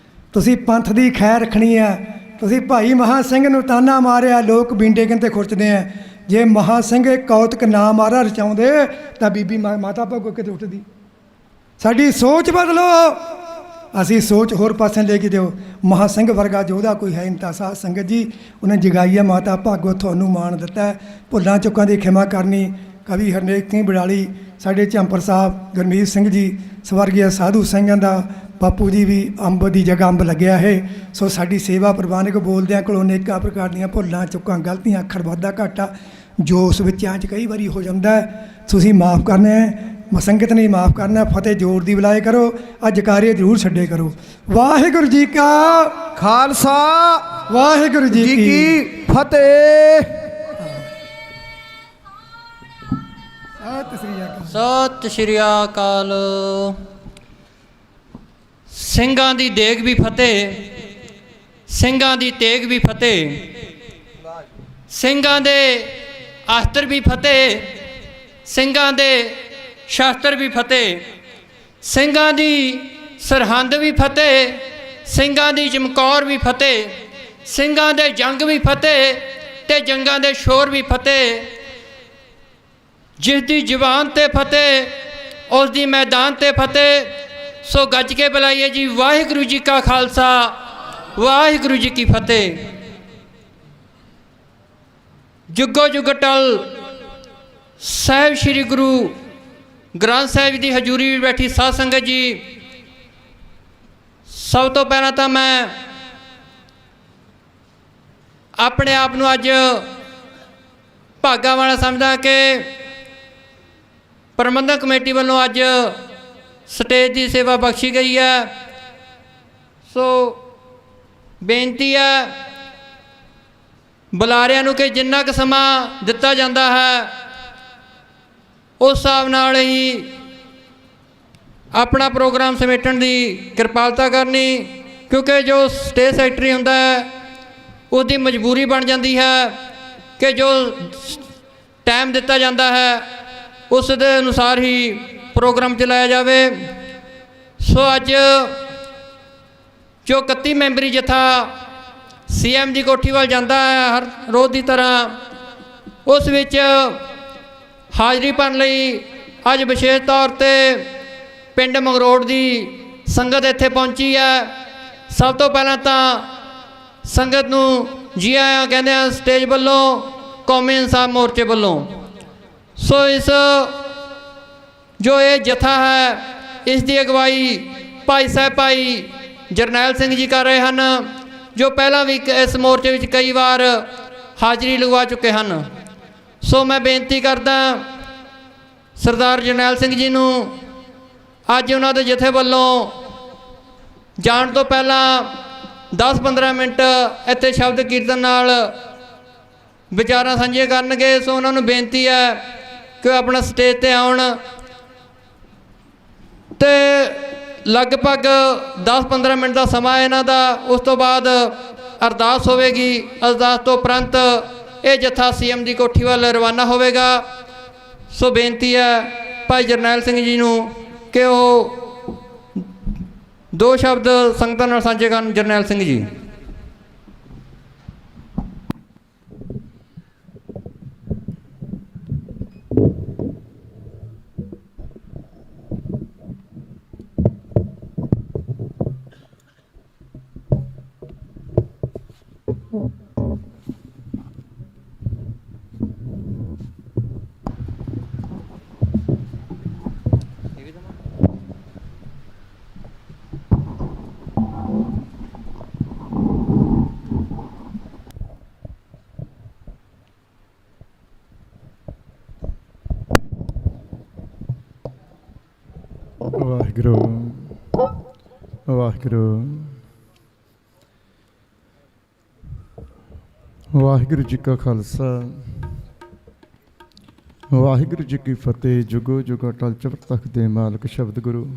ਤੁਸੀਂ ਪੰਥ ਦੀ ਖੈਰ ਰੱਖਣੀ ਆ। ਤੁਸੀਂ ਭਾਈ ਮਹਾਂ ਸਿੰਘ ਨੂੰ ਤਾਨਾ ਮਾਰਿਆ, ਲੋਕ ਬੀਂਡੇ ਕਹਿੰਦੇ ਖੁਰਚਦੇ ਆ। ਜੇ ਮਹਾਂ ਸਿੰਘ ਕੌਤਕ ਨਾ ਮਾਰਾ ਰਚਾਉਂਦੇ ਤਾਂ ਬੀਬੀ ਮਾਤਾ ਭਾਗੋ ਕਿਤੇ ਉੱਠਦੀ। ਸਾਡੀ ਸੋਚ ਬਦਲੋ, ਅਸੀਂ ਸੋਚ ਹੋਰ ਪਾਸੇ ਲੈ ਕੇ ਦਿਓ। ਮਹਾਂ ਸਿੰਘ ਵਰਗਾ ਯੋਧਾ ਕੋਈ ਹੈ ਨਹੀਂ ਤਾਂ ਸਾਧ ਸੰਗਤ ਜੀ, ਉਹਨੇ ਜਗਾਈ ਹੈ ਮਾਤਾ ਭਾਗੋ, ਤੁਹਾਨੂੰ ਮਾਣ ਦਿੱਤਾ। ਭੁੱਲਾਂ ਚੁੱਕਾਂ ਦੀ ਖਿਮਾ ਕਰਨੀ। ਕਵੀ ਹਰਨੇਕ ਸਿੰਘ ਬਡਾਲੀ, ਸਾਡੇ ਝੰਪਰ ਸਾਹਿਬ ਗੁਰਮੀਤ ਸਿੰਘ ਜੀ, ਸਵਰਗੀ ਸਾਧੂ ਸਿੰਘਾਂ ਦਾ ਬਾਪੂ ਜੀ ਵੀ ਅੰਬ ਦੀ ਜਗ੍ਹਾ ਅੰਬ ਲੱਗਿਆ ਹੈ। ਸੋ ਸਾਡੀ ਸੇਵਾ ਪ੍ਰਵਾਨਿਕ ਬੋਲਦਿਆਂ ਕੋਲੋਂ ਅਨੇਕਾਂ ਪ੍ਰਕਾਰ ਦੀਆਂ ਭੁੱਲਾਂ ਚੁੱਕਾਂ, ਗਲਤੀਆਂ, ਅੱਖਰ ਵਾਧਾ ਘਾਟਾ ਜੋ ਉਸ ਵਿੱਚਾਂ 'ਚ ਕਈ ਵਾਰੀ ਹੋ ਜਾਂਦਾ ਹੈ। ਤੁਸੀਂ ਮਾਫ਼ ਕਰਨਾ ਹੈ, ਸੰਗਤ ਨੇ ਮਾਫ਼ ਕਰਨਾ। ਫਤਿਹ ਜ਼ੋਰ ਦੀ ਬੁਲਾਏ ਕਰੋ, ਅੱਜ ਜਕਾਰੇ ਜ਼ਰੂਰ ਛੱਡੇ ਕਰੋ। ਵਾਹਿਗੁਰੂ ਜੀ ਕਾ ਖਾਲਸਾ, ਵਾਹਿਗੁਰੂ ਜੀ ਕੀ ਫਤਿਹ। ਸਤਿ ਸ਼੍ਰੀ ਅਕਾਲ। ਸਿੰਘਾਂ ਦੀ ਦੇਗ ਵੀ ਫਤਿਹ, ਸਿੰਘਾਂ ਦੀ ਤੇਗ ਵੀ ਫਤਿਹ, ਸਿੰਘਾਂ ਦੇ ਅਸਤਰ ਵੀ ਫਤਿਹ, ਸਿੰਘਾਂ ਦੇ ਸ਼ਾਸਤਰ ਵੀ ਫਤਿਹ, ਸਿੰਘਾਂ ਦੀ ਸਰਹੰਦ ਵੀ ਫਤਿਹ, ਸਿੰਘਾਂ ਦੀ ਚਮਕੌਰ ਵੀ ਫਤਿਹ, ਸਿੰਘਾਂ ਦੇ ਜੰਗ ਵੀ ਫਤਿਹ ਤੇ ਜੰਗਾਂ ਦੇ ਸ਼ੋਰ ਵੀ ਫਤਿਹ। ਜਿਸ ਦੀ ਜ਼ੁਬਾਨ ਤੇ ਫਤਿਹ, ਉਸ ਦੀ ਮੈਦਾਨ ਤੇ ਫਤਿਹ। ਸੋ ਗੱਜ ਕੇ ਬੁਲਾਈਏ ਜੀ, ਵਾਹਿਗੁਰੂ ਜੀ ਕਾ ਖਾਲਸਾ, ਵਾਹਿਗੁਰੂ ਜੀ ਕੀ ਫਤਿਹ। ਜੁਗੋ ਜੁਗ ਟਲ ਸਾਹਿਬ ਸ੍ਰੀ ਗੁਰੂ ਗ੍ਰੰਥ ਸਾਹਿਬ ਦੀ ਹਜ਼ੂਰੀ ਵਿੱਚ ਬੈਠੀ ਸਾਧ ਸੰਗਤ ਜੀ, ਸਭ ਤੋਂ ਪਹਿਲਾਂ ਤਾਂ ਮੈਂ ਆਪਣੇ ਆਪ ਨੂੰ ਅੱਜ ਭਾਗਾਂ ਵਾਲਾ ਸਮਝਦਾ ਕਿ ਪ੍ਰਬੰਧਕ ਕਮੇਟੀ ਵੱਲੋਂ ਅੱਜ ਸਟੇਜ ਦੀ ਸੇਵਾ ਬਖਸ਼ੀ ਗਈ ਹੈ। ਸੋ ਬੇਨਤੀ ਹੈ ਬੁਲਾਰਿਆਂ ਨੂੰ ਕਿ ਜਿੰਨਾ ਕੁ ਸਮਾਂ ਦਿੱਤਾ ਜਾਂਦਾ ਹੈ ਉਸ ਹਿਸਾਬ ਨਾਲ ਹੀ ਆਪਣਾ ਪ੍ਰੋਗਰਾਮ ਸਮੇਟਣ ਦੀ ਕਿਰਪਾਲਤਾ ਕਰਨੀ, ਕਿਉਂਕਿ ਜੋ ਸਟੇਜ ਸੈਕਟਰੀ ਹੁੰਦਾ ਹੈ ਉਹਦੀ ਮਜਬੂਰੀ ਬਣ ਜਾਂਦੀ ਹੈ ਕਿ ਜੋ ਟਾਈਮ ਦਿੱਤਾ ਜਾਂਦਾ ਹੈ ਉਸ ਦੇ ਅਨੁਸਾਰ ਹੀ ਪ੍ਰੋਗਰਾਮ ਚਲਾਇਆ ਜਾਵੇ। ਸੋ ਅੱਜ ਜੋ 31 ਮੈਂਬਰੀ ਜਥਾ CM ਦੀ ਕੋਠੀ ਵੱਲ ਜਾਂਦਾ ਹੈ ਹਰ ਰੋਜ਼ ਦੀ ਤਰ੍ਹਾਂ, ਉਸ ਵਿੱਚ ਹਾਜ਼ਰੀ ਭਰਨ ਲਈ ਅੱਜ ਵਿਸ਼ੇਸ਼ ਤੌਰ 'ਤੇ ਪਿੰਡ ਮੰਗਰੋੜ ਦੀ ਸੰਗਤ ਇੱਥੇ ਪਹੁੰਚੀ ਹੈ। ਸਭ ਤੋਂ ਪਹਿਲਾਂ ਤਾਂ ਸੰਗਤ ਨੂੰ ਜੀ ਆਇਆਂ ਕਹਿੰਦੇ ਆ ਸਟੇਜ ਵੱਲੋਂ, ਕੌਮੀ ਇਨਸਾਫ ਮੋਰਚੇ ਵੱਲੋਂ। ਸੋ ਇਸ ਜੋ ਇਹ ਜਥਾ ਹੈ ਇਸ ਦੀ ਅਗਵਾਈ ਭਾਈ ਸਾਹਿਬ ਭਾਈ ਜਰਨੈਲ ਸਿੰਘ ਜੀ ਕਰ ਰਹੇ ਹਨ, ਜੋ ਪਹਿਲਾਂ ਵੀ ਇਸ ਮੋਰਚੇ ਵਿੱਚ ਕਈ ਵਾਰ ਹਾਜ਼ਰੀ ਲਗਵਾ ਚੁੱਕੇ ਹਨ। ਸੋ ਮੈਂ ਬੇਨਤੀ ਕਰਦਾ ਸਰਦਾਰ ਜਰਨੈਲ ਸਿੰਘ ਜੀ ਨੂੰ ਅੱਜ ਉਹਨਾਂ ਦੇ ਜਥੇ ਵੱਲੋਂ ਜਾਣ ਤੋਂ ਪਹਿਲਾਂ 10-15 ਮਿੰਟ ਇੱਥੇ ਸ਼ਬਦ ਕੀਰਤਨ ਨਾਲ ਵਿਚਾਰਾਂ ਸਾਂਝੀਆਂ ਕਰਨਗੇ। ਸੋ ਉਹਨਾਂ ਨੂੰ ਬੇਨਤੀ ਹੈ ਕਿ ਉਹ ਆਪਣਾ ਸਟੇਜ 'ਤੇ ਆਉਣ ਤੇ ਲਗਭਗ 10-15 ਮਿੰਟ ਦਾ ਸਮਾਂ ਇਹਨਾਂ ਦਾ। ਉਸ ਤੋਂ ਬਾਅਦ ਅਰਦਾਸ ਹੋਵੇਗੀ। ਅਰਦਾਸ ਤੋਂ ਉਪਰੰਤ ਇਹ ਜਥਾ CM ਦੀ ਕੋਠੀ ਵੱਲ ਰਵਾਨਾ ਹੋਵੇਗਾ। ਸੋ ਬੇਨਤੀ ਹੈ ਭਾਈ ਜਰਨੈਲ ਸਿੰਘ ਜੀ ਨੂੰ ਕਿ ਉਹ 2 ਸ਼ਬਦ ਸੰਗਤਾਂ ਨਾਲ ਸਾਂਝੇ ਕਰਨ। ਜਰਨੈਲ ਸਿੰਘ ਜੀ। ਵਾਹਿਗੁਰੂ ਵਾਹਿਗੁਰੂ ਵਾਹਿਗੁਰੂ ਜੀ ਕਾ ਖਾਲਸਾ ਵਾਹਿਗੁਰੂ ਜੀ ਕੀ ਫਤਿਹ। ਜੁਗੋ ਜੁਗ ਅਟਲ ਚਵਰ ਤਖਤ ਦੇ ਮਾਲਕ ਸ਼ਬਦ ਗੁਰੂ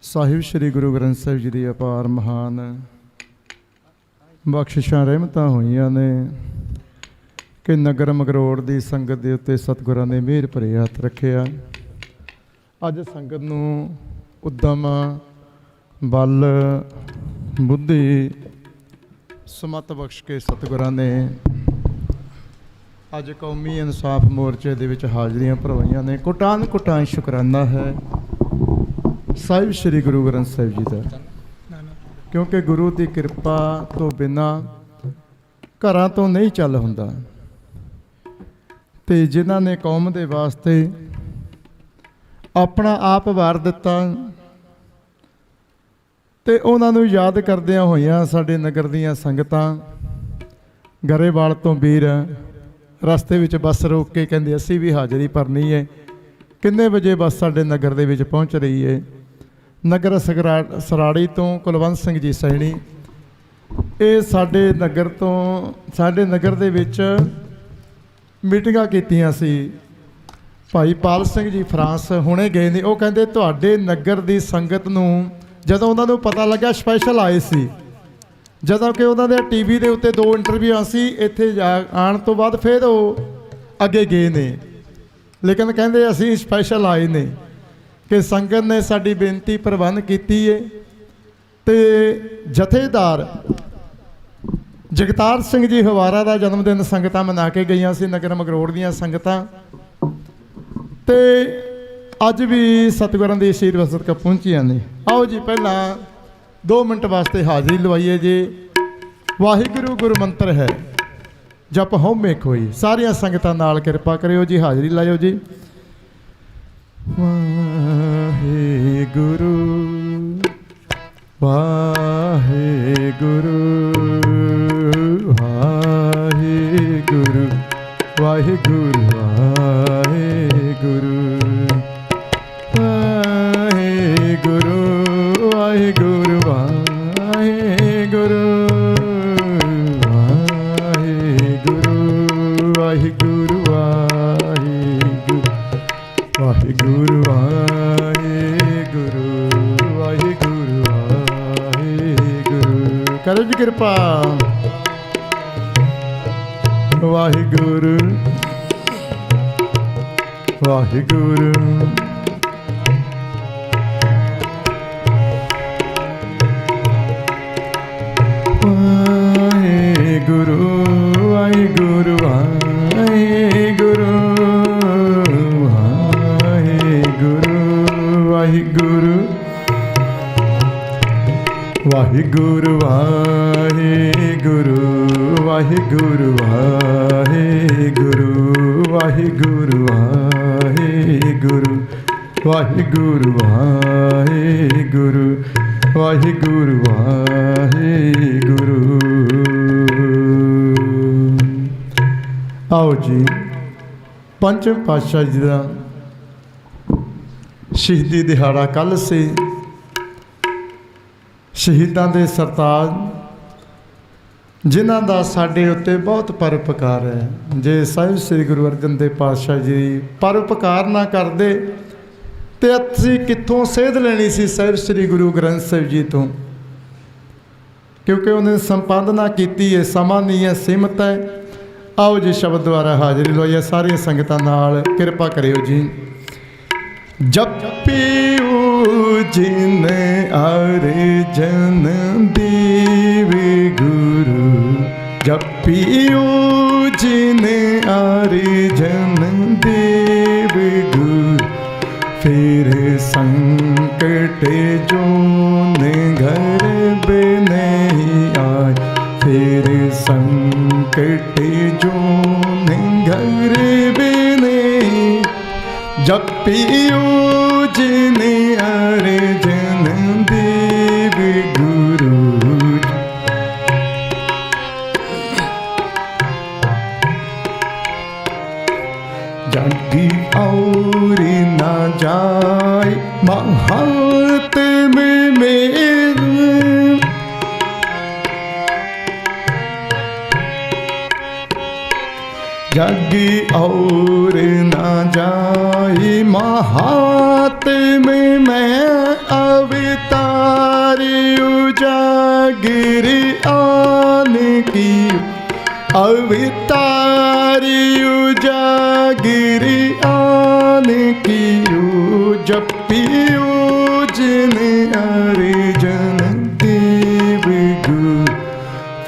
ਸਾਹਿਬ ਸ੍ਰੀ ਗੁਰੂ ਗ੍ਰੰਥ ਸਾਹਿਬ ਜੀ ਦੀ ਅਪਾਰ ਮਹਾਨ ਬਖਸ਼ਿਸ਼ਾਂ ਰਹਿਮਤਾਂ ਹੋਈਆਂ ਨੇ ਕਿ ਨਗਰ ਮਗਰੋੜ ਦੀ ਸੰਗਤ ਦੇ ਉੱਤੇ ਸਤਿਗੁਰਾਂ ਨੇ ਮਿਹਰ ਭਰੇ ਹੱਥ ਰੱਖਿਆ। ਅੱਜ ਸੰਗਤ ਨੂੰ ਉਦਮ ਬਲ ਬੁੱਧੀ ਸਮਤ ਬਖਸ਼ ਕੇ ਸਤਿਗੁਰਾਂ ਨੇ ਅੱਜ ਕੌਮੀ ਇਨਸਾਫ ਮੋਰਚੇ ਦੇ ਵਿੱਚ ਹਾਜ਼ਰੀਆਂ ਭਰਵਾਈਆਂ ਨੇ। ਕੋਟਾਨ ਕੋਟਾਨ ਸ਼ੁਕਰਾਨਾ ਹੈ ਸਾਹਿਬ ਸ੍ਰੀ ਗੁਰੂ ਗ੍ਰੰਥ ਸਾਹਿਬ ਜੀ ਦਾ, ਕਿਉਂਕਿ ਗੁਰੂ ਦੀ ਕਿਰਪਾ ਤੋਂ ਬਿਨਾਂ ਘਰਾਂ ਤੋਂ ਨਹੀਂ ਚੱਲ ਹੁੰਦਾ। ਤੇ ਜਿਨ੍ਹਾਂ ਨੇ ਕੌਮ ਦੇ ਵਾਸਤੇ ਆਪਣਾ ਆਪ ਵਾਰ ਦਿੱਤਾ ਤੇ ਉਹਨਾਂ ਨੂੰ ਯਾਦ ਕਰਦਿਆਂ ਹੋਇਆਂ ਸਾਡੇ ਨਗਰ ਦੀਆਂ ਸੰਗਤਾਂ ਗਰੇਵਾਲ ਤੋਂ ਵੀਰ ਰਸਤੇ ਵਿੱਚ ਬੱਸ ਰੋਕ ਕੇ ਕਹਿੰਦੇ ਅਸੀਂ ਵੀ ਹਾਜ਼ਰੀ ਭਰਨੀ ਹੈ। ਕਿੰਨੇ ਵਜੇ ਬੱਸ ਸਾਡੇ ਨਗਰ ਦੇ ਵਿੱਚ ਪਹੁੰਚ ਰਹੀ ਹੈ? ਨਗਰ ਸਰਾੜੀ ਤੋਂ ਕੁਲਵੰਤ ਸਿੰਘ ਜੀ ਸੈਣੀ, ਇਹ ਸਾਡੇ ਨਗਰ ਦੇ ਵਿੱਚ ਮੀਟਿੰਗਾਂ ਕੀਤੀਆਂ ਸੀ। ਭਾਈ ਪਾਲ ਸਿੰਘ ਜੀ ਫਰਾਂਸ ਹੁਣੇ ਗਏ ਨੇ। ਉਹ ਕਹਿੰਦੇ ਤੁਹਾਡੇ ਨਗਰ ਦੀ ਸੰਗਤ ਨੂੰ ਜਦੋਂ ਉਹਨਾਂ ਨੂੰ ਪਤਾ ਲੱਗਾ ਸਪੈਸ਼ਲ ਆਏ ਸੀ, ਜਦੋਂ ਕਿ ਉਹਨਾਂ ਦੇ ਟੀਵੀ ਦੇ ਉੱਤੇ 2 ਇੰਟਰਵਿਊਆਂ ਸੀ, ਇੱਥੇ ਆਉਣ ਤੋਂ ਬਾਅਦ ਫਿਰ ਉਹ ਅੱਗੇ ਗਏ ਨੇ। ਲੇਕਿਨ ਕਹਿੰਦੇ ਅਸੀਂ ਸਪੈਸ਼ਲ ਆਏ ਨੇ ਕਿ ਸੰਗਤ ਨੇ ਸਾਡੀ ਬੇਨਤੀ ਪ੍ਰਵਾਨ ਕੀਤੀ ਹੈ। ਤੇ ਜਥੇਦਾਰ ਜਗਤਾਰ ਸਿੰਘ ਜੀ ਹਵਾਰਾ ਦਾ ਜਨਮ ਦਿਨ ਸੰਗਤਾਂ ਮਨਾ ਕੇ ਗਈਆਂ ਸੀ, ਨਗਰ ਮਗਰੋੜ ਦੀਆਂ ਸੰਗਤਾਂ। ਤੇ ਅੱਜ ਵੀ ਸਤਿਗੁਰਾਂ ਦੀ ਅਸ਼ੀਰਵਾਦ ਸਦਕਾ ਪਹੁੰਚੀਆਂ ਨੇ। ਆਓ ਜੀ ਪਹਿਲਾਂ 2 ਮਿੰਟ ਵਾਸਤੇ ਹਾਜ਼ਰੀ ਲਵਾਈਏ ਜੀ। ਵਾਹਿਗੁਰੂ ਗੁਰੂ ਮੰਤਰ ਹੈ ਜਪ ਹਉਮੈ ਕੋਈ। ਸਾਰੀਆਂ ਸੰਗਤਾਂ ਨਾਲ ਕਿਰਪਾ ਕਰਿਓ ਜੀ, ਹਾਜ਼ਰੀ ਲਾਇਓ ਜੀ। ਵਾਹਿਗੁਰੂ ਵਾਹਿਗੁਰੂ ਵਾਹਿਗੁਰੂ ਵਾਹਿਗੁਰੂ ਵਾਹਿਗੁਰੂ ਵਾਹਿਗੁਰੂ ਵਾਹਿਗੁਰੂ ਵਾਹਿਗੁਰੂ ਵਾਹਿਗੁਰੂ ਵਾਹਿਗੁਰੂ ਵਾਹਿਗੁਰੂ ਵਾਹਿਗੁਰੂ ਵਾਹਿਗੁਰੂ ਵਾਹਿਗੁਰੂ ਵਾਹਿਗੁਰੂ। ਕਰੋ ਜੀ ਕਿਰਪਾ। ਵਾਹਿਗੁਰੂ ਵਾਹਿਗੁਰੂ ਵਾਹਿਗੁਰੂ ਵਾਹਿਗੁਰੂ ਵਾਹਿਗੁਰੂ ਵਾਹਿਗੁਰੂ ਵਾਹਿਗੁਰੂ ਵਾਹਿਗੁਰੂ ਵਾਹਿਗੁਰੂ ਵਾਹਿਗੁਰੂ ਵਾਹਿਗੁਰੂ ਵਾਹਿਗੁਰੂ ਵਾਹਿਗੁਰੂ ਵਾਹਿਗੁਰੂ ਵਾਹਿਗੁਰੂ ਵਾਹਿਗੁਰੂ ਵਾਹਿਗੁਰੂ। ਆਓ ਜੀ ਪੰਚਮ ਪਾਤਸ਼ਾਹ ਜੀ ਦਾ ਸ਼ਹੀਦੀ ਦਿਹਾੜਾ ਕੱਲ੍ਹ ਸੀ। ਸ਼ਹੀਦਾਂ ਦੇ ਸਰਤਾਜ ਜਿਨ੍ਹਾਂ ਦਾ ਸਾਡੇ ਉੱਤੇ ਬਹੁਤ ਪਰਉਪਕਾਰ ਹੈ। ਜੇ ਸਾਹਿਬ ਸ੍ਰੀ ਗੁਰੂ ਅਰਜਨ ਦੇਵ ਪਾਤਸ਼ਾਹ ਜੀ ਪਰਉਪਕਾਰ ਨਾ ਕਰਦੇ ਤੇ ਅਸੀਂ ਕਿੱਥੋਂ ਸੇਧ ਲੈਣੀ ਸੀ ਸਾਹਿਬ ਸ੍ਰੀ ਗੁਰੂ ਗ੍ਰੰਥ ਸਾਹਿਬ ਜੀ ਤੋਂ, ਕਿਉਂਕਿ ਉਹਨੇ ਸੰਪਾਦਨਾ ਕੀਤੀ ਹੈ, ਸਮਾਂ ਨਹੀਂ ਹੈ, ਸੀਮਤ ਹੈ। ਆਓ ਜੀ ਸ਼ਬਦ ਦੁਆਰਾ ਹਾਜ਼ਰੀ ਲਵਾਈਏ। ਸਾਰੀਆਂ ਸੰਗਤਾਂ ਨਾਲ ਕਿਰਪਾ ਕਰਿਓ ਜੀ। ਜਪਿਓ ਜਿਨ ਅਰਜਨ ਦੇਵ ਗੁਰੂ, ਜਪਿਓ ਜਿਨ ਅਰਜਨ ਦੇਵ ਗੁਰੂ, ਫਿਰ ਸੰਕਟ जोन घर नहीं आए, फिर संकट जोन घर नहीं, जपियो जिन अर्जन देव गुरु, जागी और ना जाए महात्म मेरे जग और न जाए महात्म मैं अवतार उजागर आन की अवतार उजागर आन की जपियो जिन अर्जन देव गुरु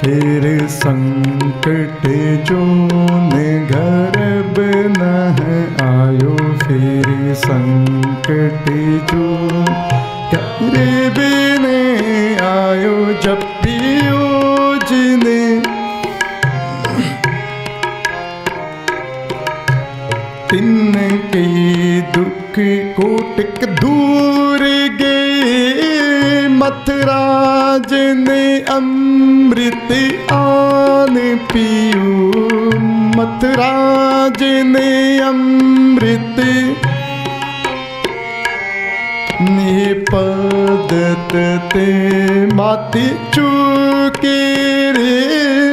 फिर संकट जोन गर्भ न आयो फिर संकट जो गर्भ न आयो जपियो जिने तिनके दुख कोटिक दूर गए मथराज ने अमृत आन पियो मथराज ने अमृत निपदत ते माति चुके रे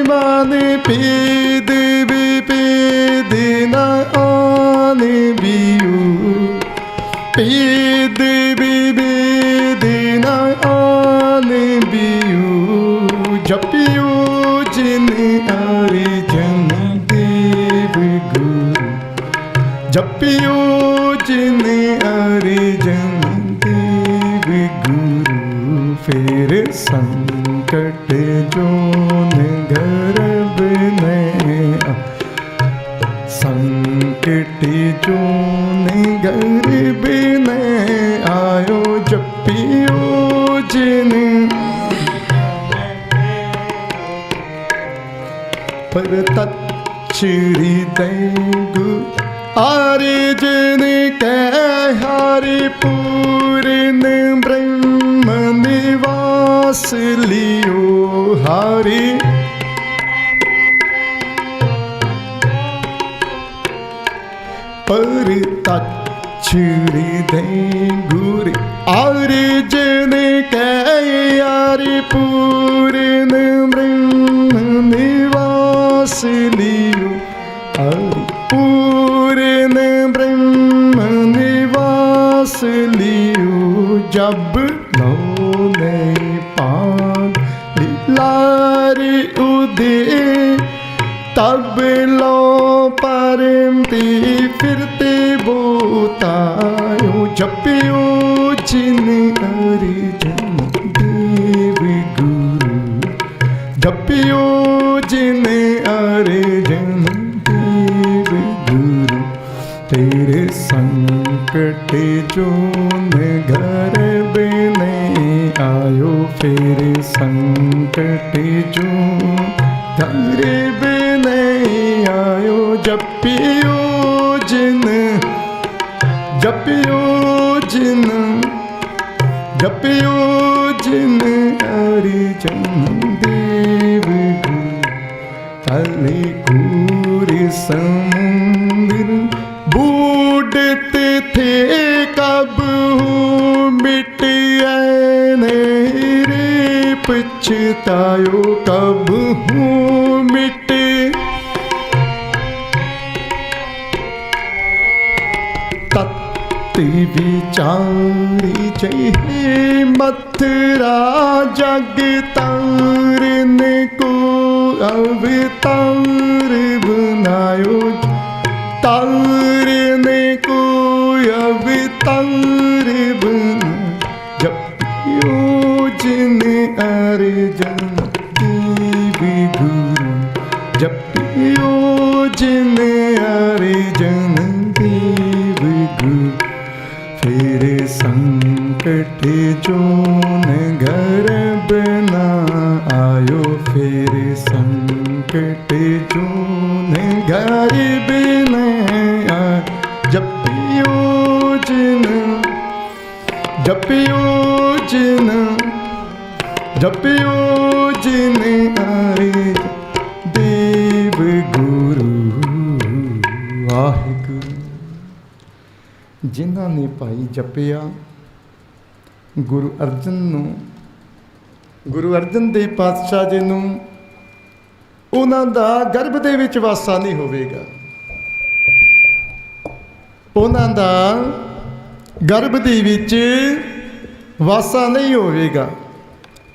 मान पेद विपेद न आन बियो पेद विवेद न आन बियो जपियो जिन अर्जन देव गुरु जपियो जिन अर्जन देव गुरु फिर संकट जोन गर्भ ने संकट जोन गर्भ ने आयो जपियो जिन पर तच्छ्री दैगु आर्जन कह हरि पूर्ण ब्रह्म निवास लियो हरि पर तच्छ्री दैगु आर्जन कह हरि पूर्ण ब्रह्म निवास लियो हरि पूर्ण ब्रह्म निवास लियो जब लो नहीं पान लारी उदय तब लो परमती फिरते बोतायो जपियो जिन अर्जन देव गुरु जपियो जिन अर्जन देव गुरु तेरे संकट जोन गर्भ में आयो फिर संकट जो गर्भ में आयो जपियो जिन जपियो जिन जपियो जिन अर्जन देव गुरु तले कूर समुद्र बूढ़ते थे कब मिट नहीं रे पछतायो कब हूँ मिटे तत्व विचारी जय मथुरा जग तारने को अवतार बनायो तारने को अवतार बना जपियो जिन अर्जन देव गुरु जपियो जिन अर्जन देव गुरु फिर संकट जोन गर्भ न आयो फिर संकट जोन गर्भ न जपियो जिन जपियो जिन जपियो जिन अर्जन देव गुरु वाहिगुरु जिन्हां ने भाई जपिया ਗੁਰੂ ਅਰਜਨ ਦੇਵ ਪਾਤਸ਼ਾਹ ਜੀ ਨੂੰ ਉਹਨਾਂ ਦਾ ਗਰਭ ਦੇ ਵਿੱਚ ਵਾਸਾ ਨਹੀਂ ਹੋਵੇਗਾ। ਉਹਨਾਂ ਦਾ ਗਰਭ ਦੇ ਵਿੱਚ ਵਾਸਾ ਨਹੀਂ ਹੋਵੇਗਾ।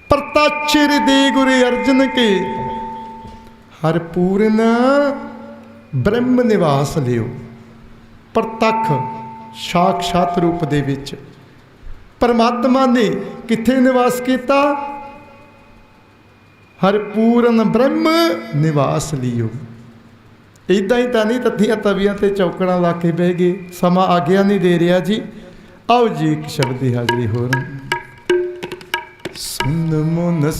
ਪ੍ਰਤੱਛ ਹਿਰਦੇ ਗੁਰੂ ਅਰਜਨ ਕੇ ਹਰ ਪੂਰਨ ਬ੍ਰਹਮ ਨਿਵਾਸ ਲਿਓ। ਪ੍ਰਤੱਖ ਸਾਖਸ਼ਾਤ ਰੂਪ ਦੇ ਵਿੱਚ ਪਰਮਾਤਮਾ ਨੇ ਕਿੱਥੇ ਨਿਵਾਸ ਕੀਤਾ? ਹਰ ਪੂਰਨ ਬ੍ਰਹਮ ਨਿਵਾਸ ਲਿਓ। ਇੱਦਾਂ ਹੀ ਤਾਂ ਨਹੀਂ ਤੱਥੀਆਂ ਤਵੀਆਂ ਤੇ ਚੌਕੜਾਂ ਲਾ ਕੇ ਬਹਿ ਗਏ। ਸਮਾਂ ਆਗਿਆ ਨਹੀਂ ਦੇ ਰਿਹਾ ਜੀ। ਆਓ ਜੀ ਇੱਕ ਸ਼ਬਦ ਦੀ ਹਾਜ਼ਰੀ ਹੋਰ। ਸੁਨ ਮਨ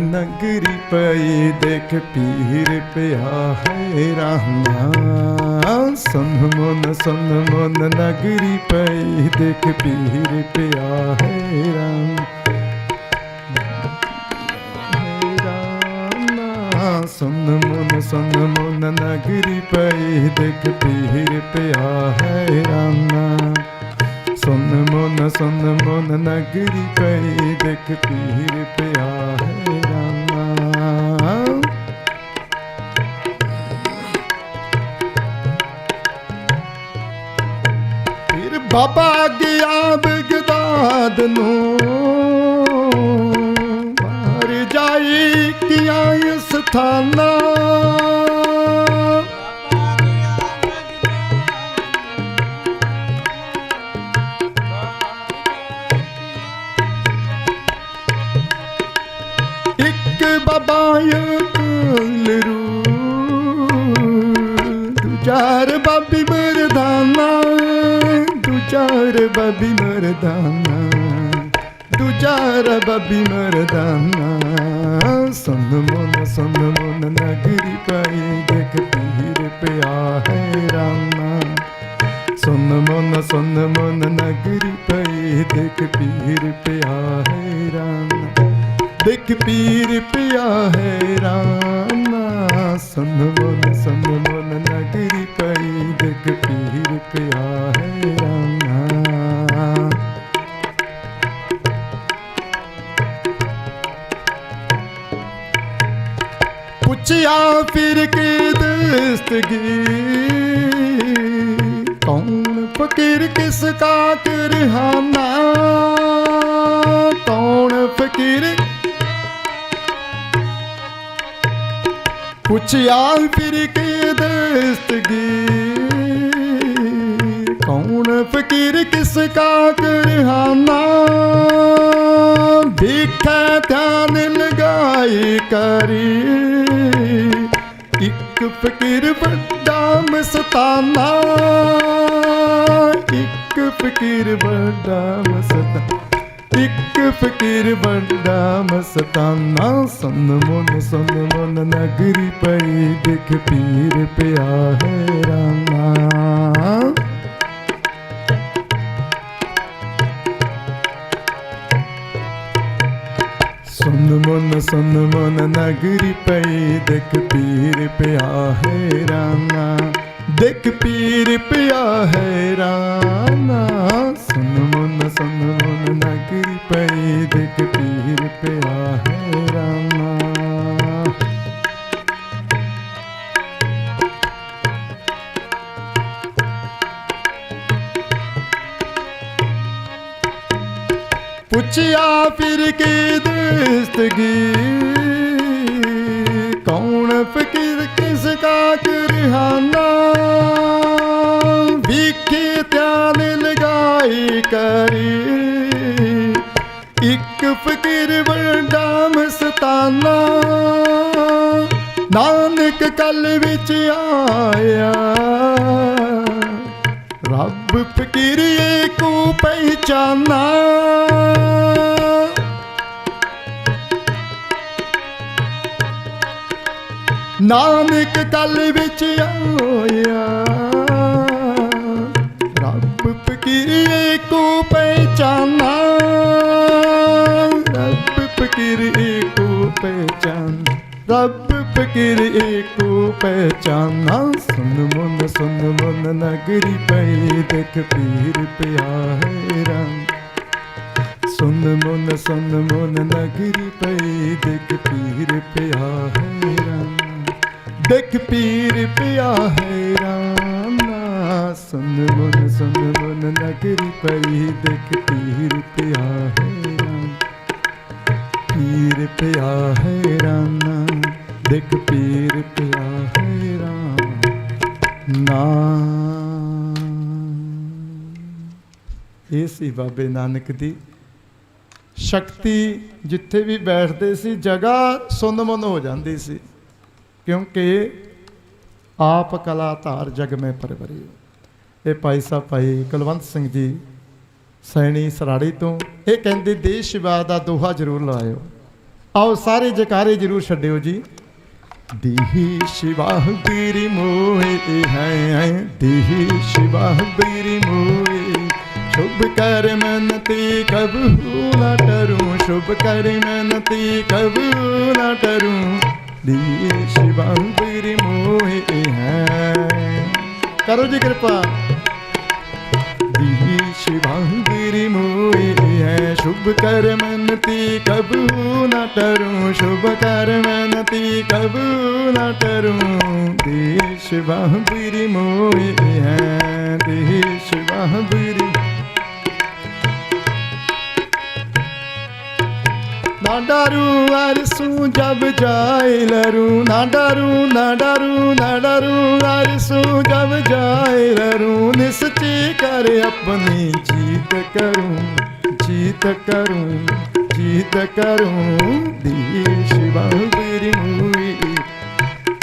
ਨਗਰੀ ਪਈ ਦੇਖ ਪੀਰ ਪਿਆ ਹੈਰਾਨਾ। ਸੁਨ ਮਨ ਨਗਰੀ ਪਈ ਦੇਖ ਪੀਰ ਪਿਆ ਹੈਰਾਨਾ। ਸੁਨ ਮਨ ਨਗਰੀ ਪਈ ਦੇਖ ਪੀਰ ਪਿਆ ਹੈਰਾਨਾ। ਸੁਨ ਮਨ ਨਗਰੀ ਪਈ ਦੇਖ ਪੀਰ ਪਿਆ ਹੈਰਾਨਾ। ਫਿਰ ਬਾਬਾ ਗਿਆ ਬਗਦਾਦ ਨੂੰ ਮਾਰ ਜਾਈ ਕਿਆ ਸਥਾਨਾ। ਕਲਰੂ ਦੂਜਾਰ ਬਾਬੀ ਮਰਦਾਨਾ। ਦੂਜਾਰ ਬਾਬੀ ਮਰਦਾਨਾ। ਦੂਜਾਰ ਬਾਬੀ ਮਰਦਾਨਾ। ਸੁਨ ਮਨ ਨਗਰੀ ਪਈ ਦੇਖ ਪੀਰ ਪਿਆ ਹੈਰਾਨਾ। ਸੁਨ ਮਨ ਨਗਰੀ ਪਈ ਦੇਖ ਪੀਰ ਪਿਆ ਹੈਰਾਨਾ। ਦੇਖ ਪੀਰ ਪਿਆ ਹੈਰਾਨਾ। ਸੁਨ ਮਨ ਨਗਰੀ ਪਈ ਦੇਖ ਪੀਰ ਪਿਆ ਹੈਰਾਨਾ। ਪੁੱਛਿਆ ਫਿਰ ਕੇ ਦਸਤਗੀ ਕੌਣ ਫਕੀਰ ਕਿਸ ਕਾ ਕਰਹਾਨਾ। ਕੌਣ ਫਕੀਰ ਪੁੱਛਿਆ ਫਿਰ ਕੇ ਦਸਤਗੀ ਕੌਣ ਫਕੀਰ ਕਿਸ ਕਾ ਕਰਹਾਨਾ। ਦੇਖੈ ਧਿਆਨ ਲਗਾਈ ਕਰੀ ਇੱਕ ਫਕੀਰ ਵੱਡਾ ਮਸਤਾਨਾ। ਇੱਕ ਫਕੀਰ ਵੱਡਾ ਮਸਤਾਨਾ। ਇੱਕ ਫਕੀਰ ਵੱਡਾ ਮਸਤਾਨਾ। ਸੁਨ ਮਨ ਨਗਰੀ ਪਈ ਦੇਖ ਪੀਰ ਪਿਆ ਹੈਰਾਨਾ। ਸੁਨ ਮਨ ਨਗਰੀ ਪਈ ਦੇਖ ਪੀਰ ਪਿਆ ਹੈਰਾਨਾ। ਦੇਖ ਪੀਰ ਪਿਆ ਹੈਰਾਨਾ। ਸੁਨ ਮਨ ਨਗਰੀ ਪਈ ਦੇਖ ਪੀਰ ਪਿਆ ਹੈਰਾਨਾ। ਪੁੱਛਿਆ ਫਿਰ ਕੇ ਦਸਤਗੀ ਕੌਣ ਫਕੀਰ ਕਿਸ ਕਾ ਕਰਹਾਨਾ। ਵੇਖੇ ਧਿਆਨ ਲਗਾਈ ਕਰੀ ਇੱਕ ਫਕੀਰ ਵੱਡਾ ਮਸਤਾਨਾ। ਨਾਨਕ ਕਲ ਵਿੱਚ ਆਇਆ ਰੱਬ ਫਕੀਰ ਏਕੋ ਪਹਿਚਾਨਾ। ਨਾਨਕ ਕਲ ਵਿੱਚ ਆਇਆ ਰੱਬ ਫਕੀਰ ਏਕੋ ਪਹਿਚਾਨਾ। ਰੱਬ ਫਕੀਰ ਏਕੋ ਪਹਿਚਾਨਾ। ਰੱਬ ਫਕੀਰ ਏਕੋ ਪਹਿਚਾਨਾ। ਸੁਨ ਮਨ ਨਗਰੀ ਪਈ ਦੇਖ ਪੀਰ ਪਿਆ ਹੈਰਾਨਾ। ਸੁਨ ਮੁਨ ਨਗਰੀ ਪਈ ਦੇਖ ਪੀਰ ਪਿਆ ਹੈਰਾਨ ਦੇਖ ਪੀਰ ਪਿਆ ਹੈਰਾਨ ਸੁਨ ਮੁਨ ਨਗਰੀ ਪਈ ਦੇਖ ਪੀਰ ਪਿਆ ਹੈਰਾਨ ਪੀਰ ਪਿਆ ਹੈਰਾਨ ਦੇਖ ਪੀਰ ਪਿਆ ਹੈਰਾਨ ਨਾ ਇਹ ਸੀ ਬਾਬੇ ਨਾਨਕ ਦੀ ਸ਼ਕਤੀ। ਜਿੱਥੇ ਵੀ ਬੈਠਦੇ ਸੀ ਜਗ੍ਹਾ ਸੁੰਨ-ਮੁੰਨ ਹੋ ਜਾਂਦੀ ਸੀ, ਕਿਉਂਕਿ ਆਪ ਕਲਾ ਧਾਰ ਜਗ ਮੈਂ ਪਰਵਰੀ। ਇਹ ਭਾਈ ਸਾਹਿਬ ਭਾਈ ਕੁਲਵੰਤ ਸਿੰਘ ਜੀ ਸੈਣੀ ਸਰਾੜੀ ਤੋਂ ਇਹ ਕਹਿੰਦੇ ਦੇਸ਼ ਸੇਵਾ ਦਾ ਦੋਹਾ ਜ਼ਰੂਰ ਲਾਇਓ। ਆਓ ਸਾਰੇ ਜਕਾਰੇ ਜ਼ਰੂਰ ਛੱਡਿਓ ਜੀ। ਦੇਹ ਸੇਵਾ ਬੀਰੀ ਮੋਏ ਹੈ ਦੇਹ ਸੇਵਾ ਬੀਰੀ ਮੋਏ शुभ कर मनती कबू न डरूं शुभ कर मनती कबू न डरूं दिए शिवा बिरी मोहे हैं। करो जी कृपा। दिए शिवा बिरी मोहे हैं शुभ कर मनती कबू न डरूं शुभ कर मनती कबू न डरूं दिए शिवा बिरी मोहे हैं दिए शिवा बिरी ना डरू अरसू जब जाए लरू ना डरू ना डरू ना डरू अरसू जब जाए लरू निश्चय कर अपनी जीत करूं जीत करूं जीत करूं दिए शिवा बिरी मोई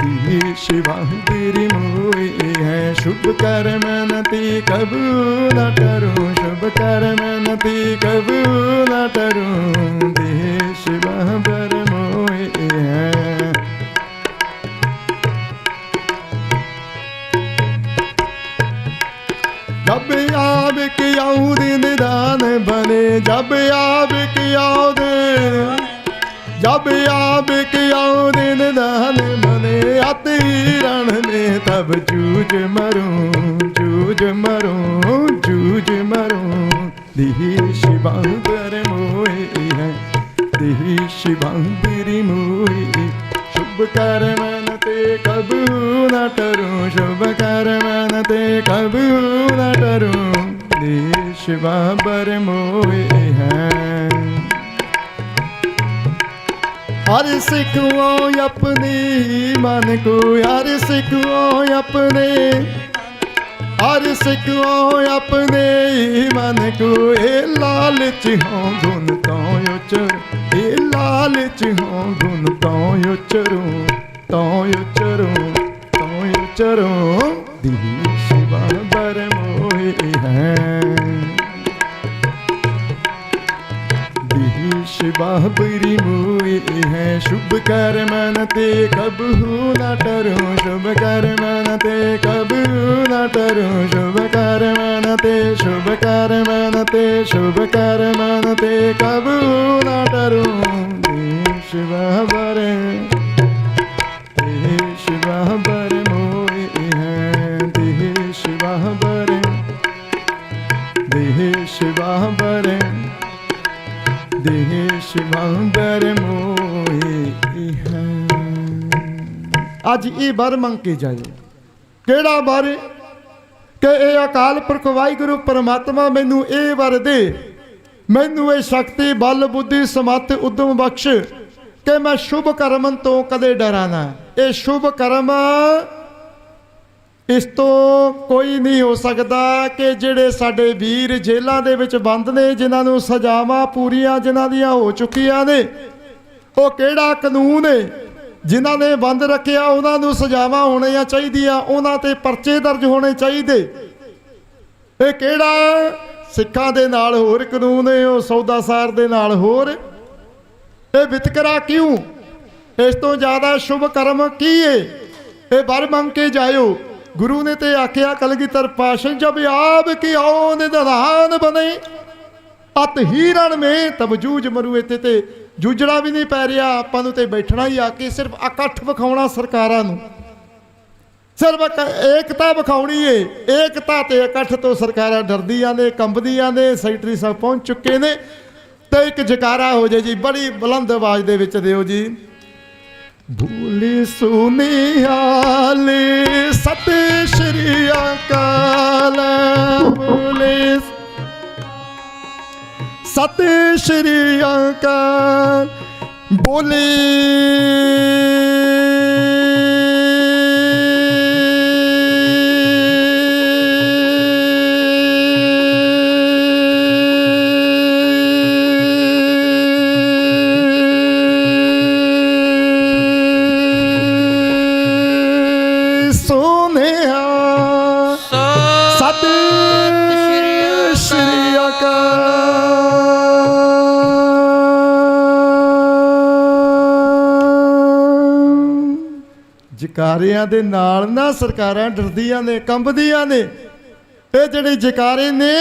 दिए शिवा बिरी मोई है शुभ कर मनती कबू न डरूं शुभ कर मनती कबू न डरूं दिए शिवा बर मोए हैं। जब आब किया निदान बने जब आब किया जब आब किया निदान बने अति रण में तब जूझ मरूं जूझ मरूं जूझ मरूं दिए शिवा बर मोए है दिए शिवा बिरी मोई शुभ कर मनते कबू न डरूं शुभ कर मनते कबू न डरूं दिए शिवा बर मोए हैं। हर सिखो अपनी मन को हर सिखो अपने हर सिखो अपने मन को ए लालच हो गुण तो उचर ए लालच हो गुण तो उचरूं तो उचरूं तो उचरूं दिए शिवा बर मोए हैं दिए शिवा बिरी मोए हैं शुभ कर मनते कबू न डरूं शुभ कर मनते कबू न डरूं शुभ कर मनते शुभ कर मनते शुभ कर मनते कबू न डरूं दिए शिवा बर दिए शिवा बर मोए हैं दिए शिवा बर दिए शिवा बर दिए शिवा बर मोए हैं। अज ये बर मंग के जाए केड़ा बर कि ये अकाल पुरख वाहिगुरु परमात्मा मैनू ये वर दे मैनू ये शक्ति बल बुद्धि समर्थ उद्यम बख्श कि मैं शुभ कर्म तो कदे डरा ना। ये शुभ कर्म इस तो कोई नहीं हो सकता कि जिहड़े साडे वीर जेलों दे विच बंद ने जिन्हां नूं सजावां पूरियां जिन्हां दियां हो चुकियां ने वो किहड़ा कानून है जिन्हां ने बंद रखिया उन्हां नूं सजावां होणियां चाहीदियां उन्हां ते परचे दर्ज होने चाहिए। ये किहड़ा सिखां दे नाल होर कानून है वो सौदासार दे नाल होर ये वितकरा क्यों इस तो ज़्यादा शुभ कर्म की है। ये बर मंग के जायो गुरु ने ते आख्या कलगीधर पातशाह जब आब की आओ निदान बने अत हीरण में तब जूझ मरू। इत्थे ते जूझना भी नहीं पै रहा आपां नूं ते बैठना ही आके सिर्फ इकट्ठ विखाउणा सरकारां नूं सिर्फ एकता विखाउणी है। एकता ते इकट्ठ तो सरकारां डरदियां ने कंबदियां ने। सैकटरी साहब पहुंच चुके ने ਤੇ ਇੱਕ ਜਕਾਰਾ ਹੋ ਜਾਏ ਜੀ, ਬੜੀ ਬੁਲੰਦ ਆਵਾਜ਼ ਦੇ ਵਿੱਚ ਦਿਓ ਜੀ। ਭੂਲੀ ਸੁਨਿਹਾਲ ਸਤਿ ਸ਼੍ਰੀ ਅਕਾਲ, ਬੋਲੇ ਸਤਿ ਸ਼੍ਰੀ ਅਕਾਲ, ਬੋਲੇ ਜਕਾਰਿਆਂ ਦੇ ਨਾਲ ਨਾ ਸਰਕਾਰਾਂ ਡਰਦੀਆਂ ਨੇ, ਕੰਬਦੀਆਂ ਨੇ। ਇਹ ਜਿਹੜੇ ਜਕਾਰੇ ਨੇ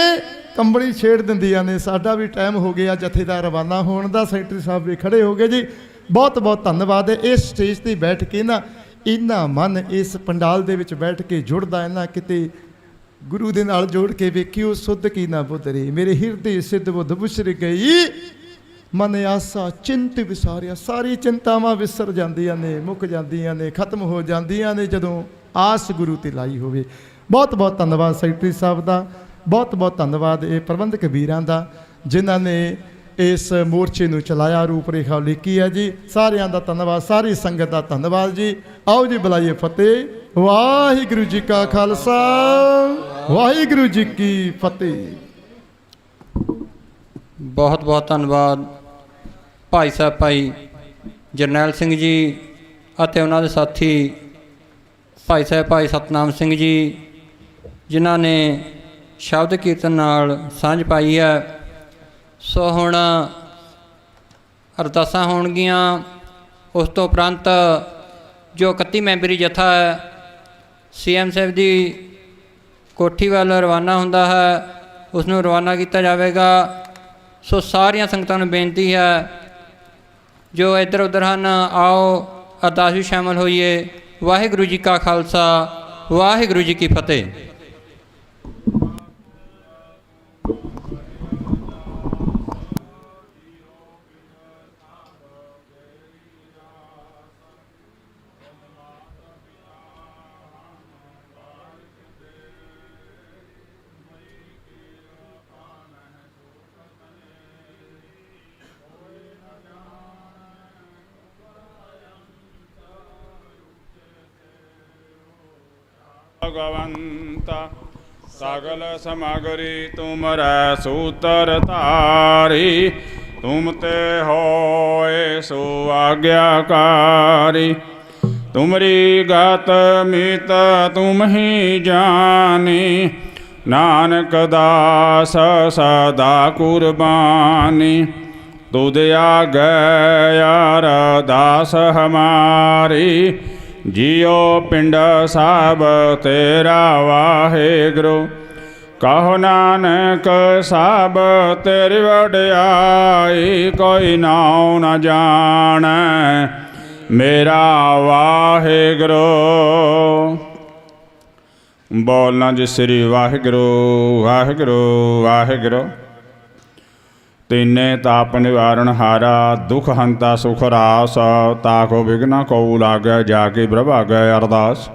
ਕੰਬਲੀ ਛੇੜ ਦਿੰਦੀਆਂ ਨੇ। ਸਾਡਾ ਵੀ ਟਾਈਮ ਹੋ ਗਿਆ ਜਥੇਦਾਰ ਰਵਾਨਾ ਹੋਣ ਦਾ। ਸੈਕਟਰੀ ਸਾਹਿਬ ਵੀ ਖੜੇ ਹੋ ਗਏ ਜੀ, ਬਹੁਤ ਬਹੁਤ ਧੰਨਵਾਦ ਹੈ। ਇਸ ਸਟੇਜ 'ਤੇ ਬੈਠ ਕੇ ਨਾ ਇੰਨਾ ਮਨ ਇਸ ਪੰਡਾਲ ਦੇ ਵਿੱਚ ਬੈਠ ਕੇ ਜੁੜਦਾ ਹੈ ਨਾ, ਕਿਤੇ ਗੁਰੂ ਦੇ ਨਾਲ ਜੋੜ ਕੇ ਵੇਖਿਓ ਸੁੱਧ ਕੀ ਨਾ ਬੁੱਧਰੇ, ਮੇਰੇ ਹਿਰਦੇ ਸਿੱਧ ਬੁੱਧ ਬੁਛਰ ਗਈ, ਮਨ ਆਸਾ ਚਿੰਤ ਵਿਸਾਰਿਆ। ਸਾਰੀ ਚਿੰਤਾਵਾਂ ਵਿਸਰ ਜਾਂਦੀਆਂ ਨੇ, ਮੁੱਕ ਜਾਂਦੀਆਂ ਨੇ, ਖਤਮ ਹੋ ਜਾਂਦੀਆਂ ਨੇ ਜਦੋਂ ਆਸ ਗੁਰੂ 'ਤੇ ਲਾਈ ਹੋਵੇ। ਬਹੁਤ ਬਹੁਤ ਧੰਨਵਾਦ ਸੈਕਟਰੀ ਸਾਹਿਬ ਦਾ, ਬਹੁਤ ਬਹੁਤ ਧੰਨਵਾਦ ਇਹ ਪ੍ਰਬੰਧਕ ਵੀਰਾਂ ਦਾ ਜਿਨ੍ਹਾਂ ਨੇ ਇਸ ਮੋਰਚੇ ਨੂੰ ਚਲਾਇਆ, ਰੂਪ ਰੇਖਾ ਲਿਖੀ ਹੈ ਜੀ। ਸਾਰਿਆਂ ਦਾ ਧੰਨਵਾਦ, ਸਾਰੀ ਸੰਗਤ ਦਾ ਧੰਨਵਾਦ ਜੀ। ਆਓ ਜੀ ਬੁਲਾਈਏ ਫਤਿਹ। ਵਾਹਿਗੁਰੂ ਜੀ ਕਾ ਖਾਲਸਾ, ਵਾਹਿਗੁਰੂ ਜੀ ਕੀ ਫਤਿਹ। ਬਹੁਤ ਬਹੁਤ ਧੰਨਵਾਦ ਭਾਈ ਸਾਹਿਬ ਭਾਈ ਜਰਨੈਲ ਸਿੰਘ ਜੀ ਅਤੇ ਉਹਨਾਂ ਦੇ ਸਾਥੀ ਭਾਈ ਸਾਹਿਬ ਭਾਈ ਸਤਨਾਮ ਸਿੰਘ ਜੀ, ਜਿਨ੍ਹਾਂ ਨੇ ਸ਼ਬਦ ਕੀਰਤਨ ਨਾਲ ਸਾਂਝ ਪਾਈ ਹੈ। ਸੋ ਹੁਣ ਅਰਦਾਸਾਂ ਹੋਣਗੀਆਂ। ਉਸ ਤੋਂ ਉਪਰੰਤ ਜੋ 31 ਮੈਂਬਰੀ ਜਥਾ ਹੈ CM ਸਾਹਿਬ ਦੀ ਕੋਠੀ ਵੱਲ ਰਵਾਨਾ ਹੁੰਦਾ ਹੈ, ਉਸ ਨੂੰ ਰਵਾਨਾ ਕੀਤਾ ਜਾਵੇਗਾ। ਸੋ ਸਾਰੀਆਂ ਸੰਗਤਾਂ ਨੂੰ ਬੇਨਤੀ ਹੈ ਜੋ ਇੱਧਰ ਉੱਧਰ ਹਨ, ਆਓ ਅਰਦਾਸ ਵਿੱਚ ਸ਼ਾਮਲ ਹੋਈਏ। ਵਾਹਿਗੁਰੂ ਜੀ ਕਾ ਖਾਲਸਾ, ਵਾਹਿਗੁਰੂ ਜੀ ਕੀ ਫਤਿਹ। भगवंत सगल समगरी तुमरै सूतर तारी, तुम ते होए सो आज्ञाकारी। तुमरी गत मीत तुम ही जानी, नानक दास सदा कुर्बानी। तुद आगे अरदास हमारी, जियो पिंड साब तेरा वाहिगुरु। कहो नानक साब तेरी वड्याई, कोई नाउ न जाने मेरा वाहिगुरु। बोलना जी श्री वाहिगुरु वाहिगुरु वाहिगुरु। तीने ताप निवारण हारा, दुख हंता सुख रास। ताको विघ्न कौ लागे, जाके प्रभा गए अरदास।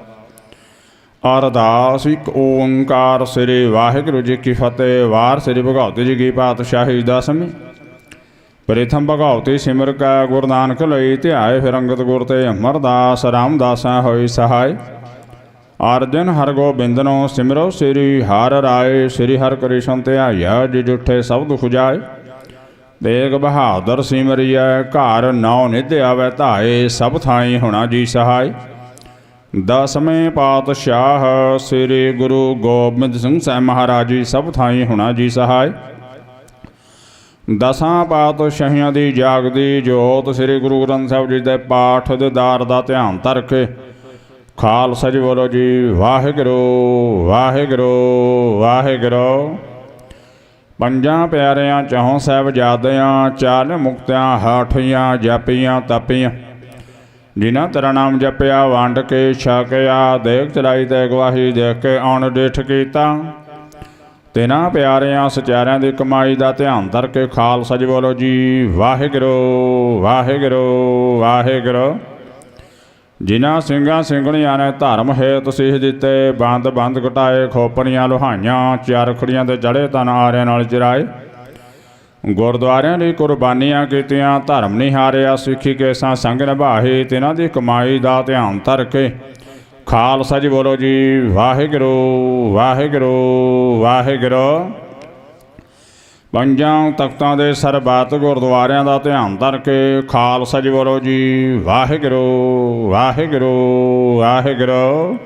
अरदास एक ओंकार श्री वाहिगुरु जी की फतेह। वार श्री भगवती जी की पातशाही दसवीं। प्रथम भगवती सिमर का गुरु नानक लई, ध्याए फिर अंगत गुर ते अमरदास। रामदास होई सहाय, अर्जन हर गोबिंदनो सिमरो श्री हर राय। श्री हर कृष्ण ध्याया, जी जुठे सब दुख जाए। तेग बहादुर सिमरिया, घर नौ निध आवे धाए। सब थाई होना जी सहाय। दसवें पातशाह श्री गुरु गोबिंद सिंह साहब महाराज जी, सब थाई होना जी सहाय। दसां पातशाहियां दी जागदी जोत, श्री गुरु ग्रंथ साहिब जी दे पाठ दीदार दा ध्यान धर के खालसा जी बोलो जी वाहिगुरु वाहिगुरु वाहिगुरु। पंजां प्यारियां चौं साहिबजादियां, 40 मुक्तियां हाठियां जापियां तपियां। जिन्हां तेरा नाम जपिया वंड के छकिया, देख चलाई ते गवाही देख के अण डिठ कीता। ਤਿਨਾਂ ਪਿਆਰਿਆਂ ਸਚਿਆਰਿਆਂ ਦੀ ਕਮਾਈ ਦਾ ਧਿਆਨ ਧਰ ਕੇ ਖਾਲਸਾ ਜੀ ਬੋਲੋ ਜੀ ਵਾਹਿਗੁਰੂ ਵਾਹਿਗੁਰੂ ਵਾਹਿਗੁਰੂ। ਜਿਨ੍ਹਾਂ ਸਿੰਘਾਂ ਸਿੰਘਣੀਆਂ ਨੇ ਧਰਮ ਹੇਤ ਸੀਸ ਦਿੱਤੇ, ਬੰਦ ਬੰਦ ਘਟਾਏ, ਖੋਪਣੀਆਂ ਲੁਹਾਈਆਂ, ਚਰਖੜੀਆਂ ਦੇ ਜੜੇ ਤਨ ਆਰਿਆਂ ਨਾਲ ਚਿਰਾਏ, ਗੁਰਦੁਆਰਿਆਂ ਲਈ ਕੁਰਬਾਨੀਆਂ ਕੀਤੀਆਂ, ਧਰਮ ਨਹੀਂ ਹਾਰਿਆ, ਸਿੱਖੀ ਕੇਸਾਂ ਸੰਗ ਨਿਭਾਹੇ, ਤਿਨਾਂ ਦੀ ਕਮਾਈ ਦਾ ਧਿਆਨ ਧਰ ਕੇ ਖਾਲਸਾ ਜੀ ਬੋਲੋ ਜੀ ਵਾਹਿਗੁਰੂ ਵਾਹਿਗੁਰੂ ਵਾਹਿਗੁਰੂ। ਪੰਜਾਂ ਤਖਤਾਂ ਦੇ ਸਰਬੱਤ ਗੁਰਦੁਆਰਿਆਂ ਦਾ ਧਿਆਨ ਧਰ ਕੇ ਖਾਲਸਾ ਜੀ ਬੋਲੋ ਜੀ ਵਾਹਿਗੁਰੂ ਵਾਹਿਗੁਰੂ ਵਾਹਿਗੁਰੂ।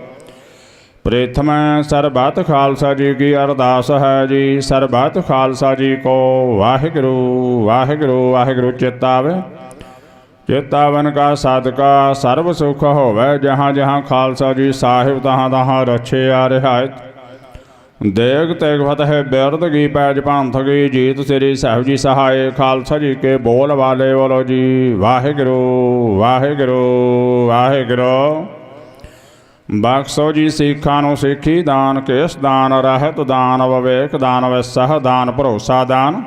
ਪ੍ਰਥਮ ਸਰਬੱਤ ਖਾਲਸਾ ਜੀ ਕੀ ਅਰਦਾਸ ਹੈ ਜੀ, ਸਰਬੱਤ ਖਾਲਸਾ ਜੀ ਕੋ ਵਾਹਿਗੁਰੂ ਵਾਹਿਗੁਰੂ ਵਾਹਿਗੁਰੂ। ਚੇਤਾਵੇ ਚੇਤਾਵਨ ਕਾ ਸਦਕਾ ਸਰਬ ਸੁਖ ਹੋਵੇ, ਜਹਾਂ ਜਹਾਂ ਖਾਲਸਾ ਜੀ ਸਾਹਿਬ ਤਹਾਂ ਤਹਾਂ ਰਛੇ ਆ ਰਿਹਾਇਤ। ਦੇਗ ਤੇਗ ਫਤਿਹ ਬਿਰਦ ਕੀ ਪੈਜ ਪੰਥ ਕੀ ਜੀਤ ਸ੍ਰੀ ਸਾਹਿਬ ਜੀ ਸਹਾਏ। ਖਾਲਸਾ ਜੀ ਕੇ ਬੋਲ ਵਾਲੇ ਬੋਲੋ ਜੀ ਵਾਹਿਗੁਰੂ ਵਾਹਿਗੁਰੂ ਵਾਹਿਗੁਰੂ। ਬਖਸ਼ੋ ਜੀ ਸਿੱਖਾਂ ਨੂੰ ਸਿੱਖੀ ਦਾਨ, ਕੇਸ ਦਾਨ, ਰਹਿਤ ਦਾਨ, ਵਿਵੇਕ ਦਾਨ, ਵਿਸਹ ਦਾਨ, ਭਰੋਸਾ ਦਾਨ,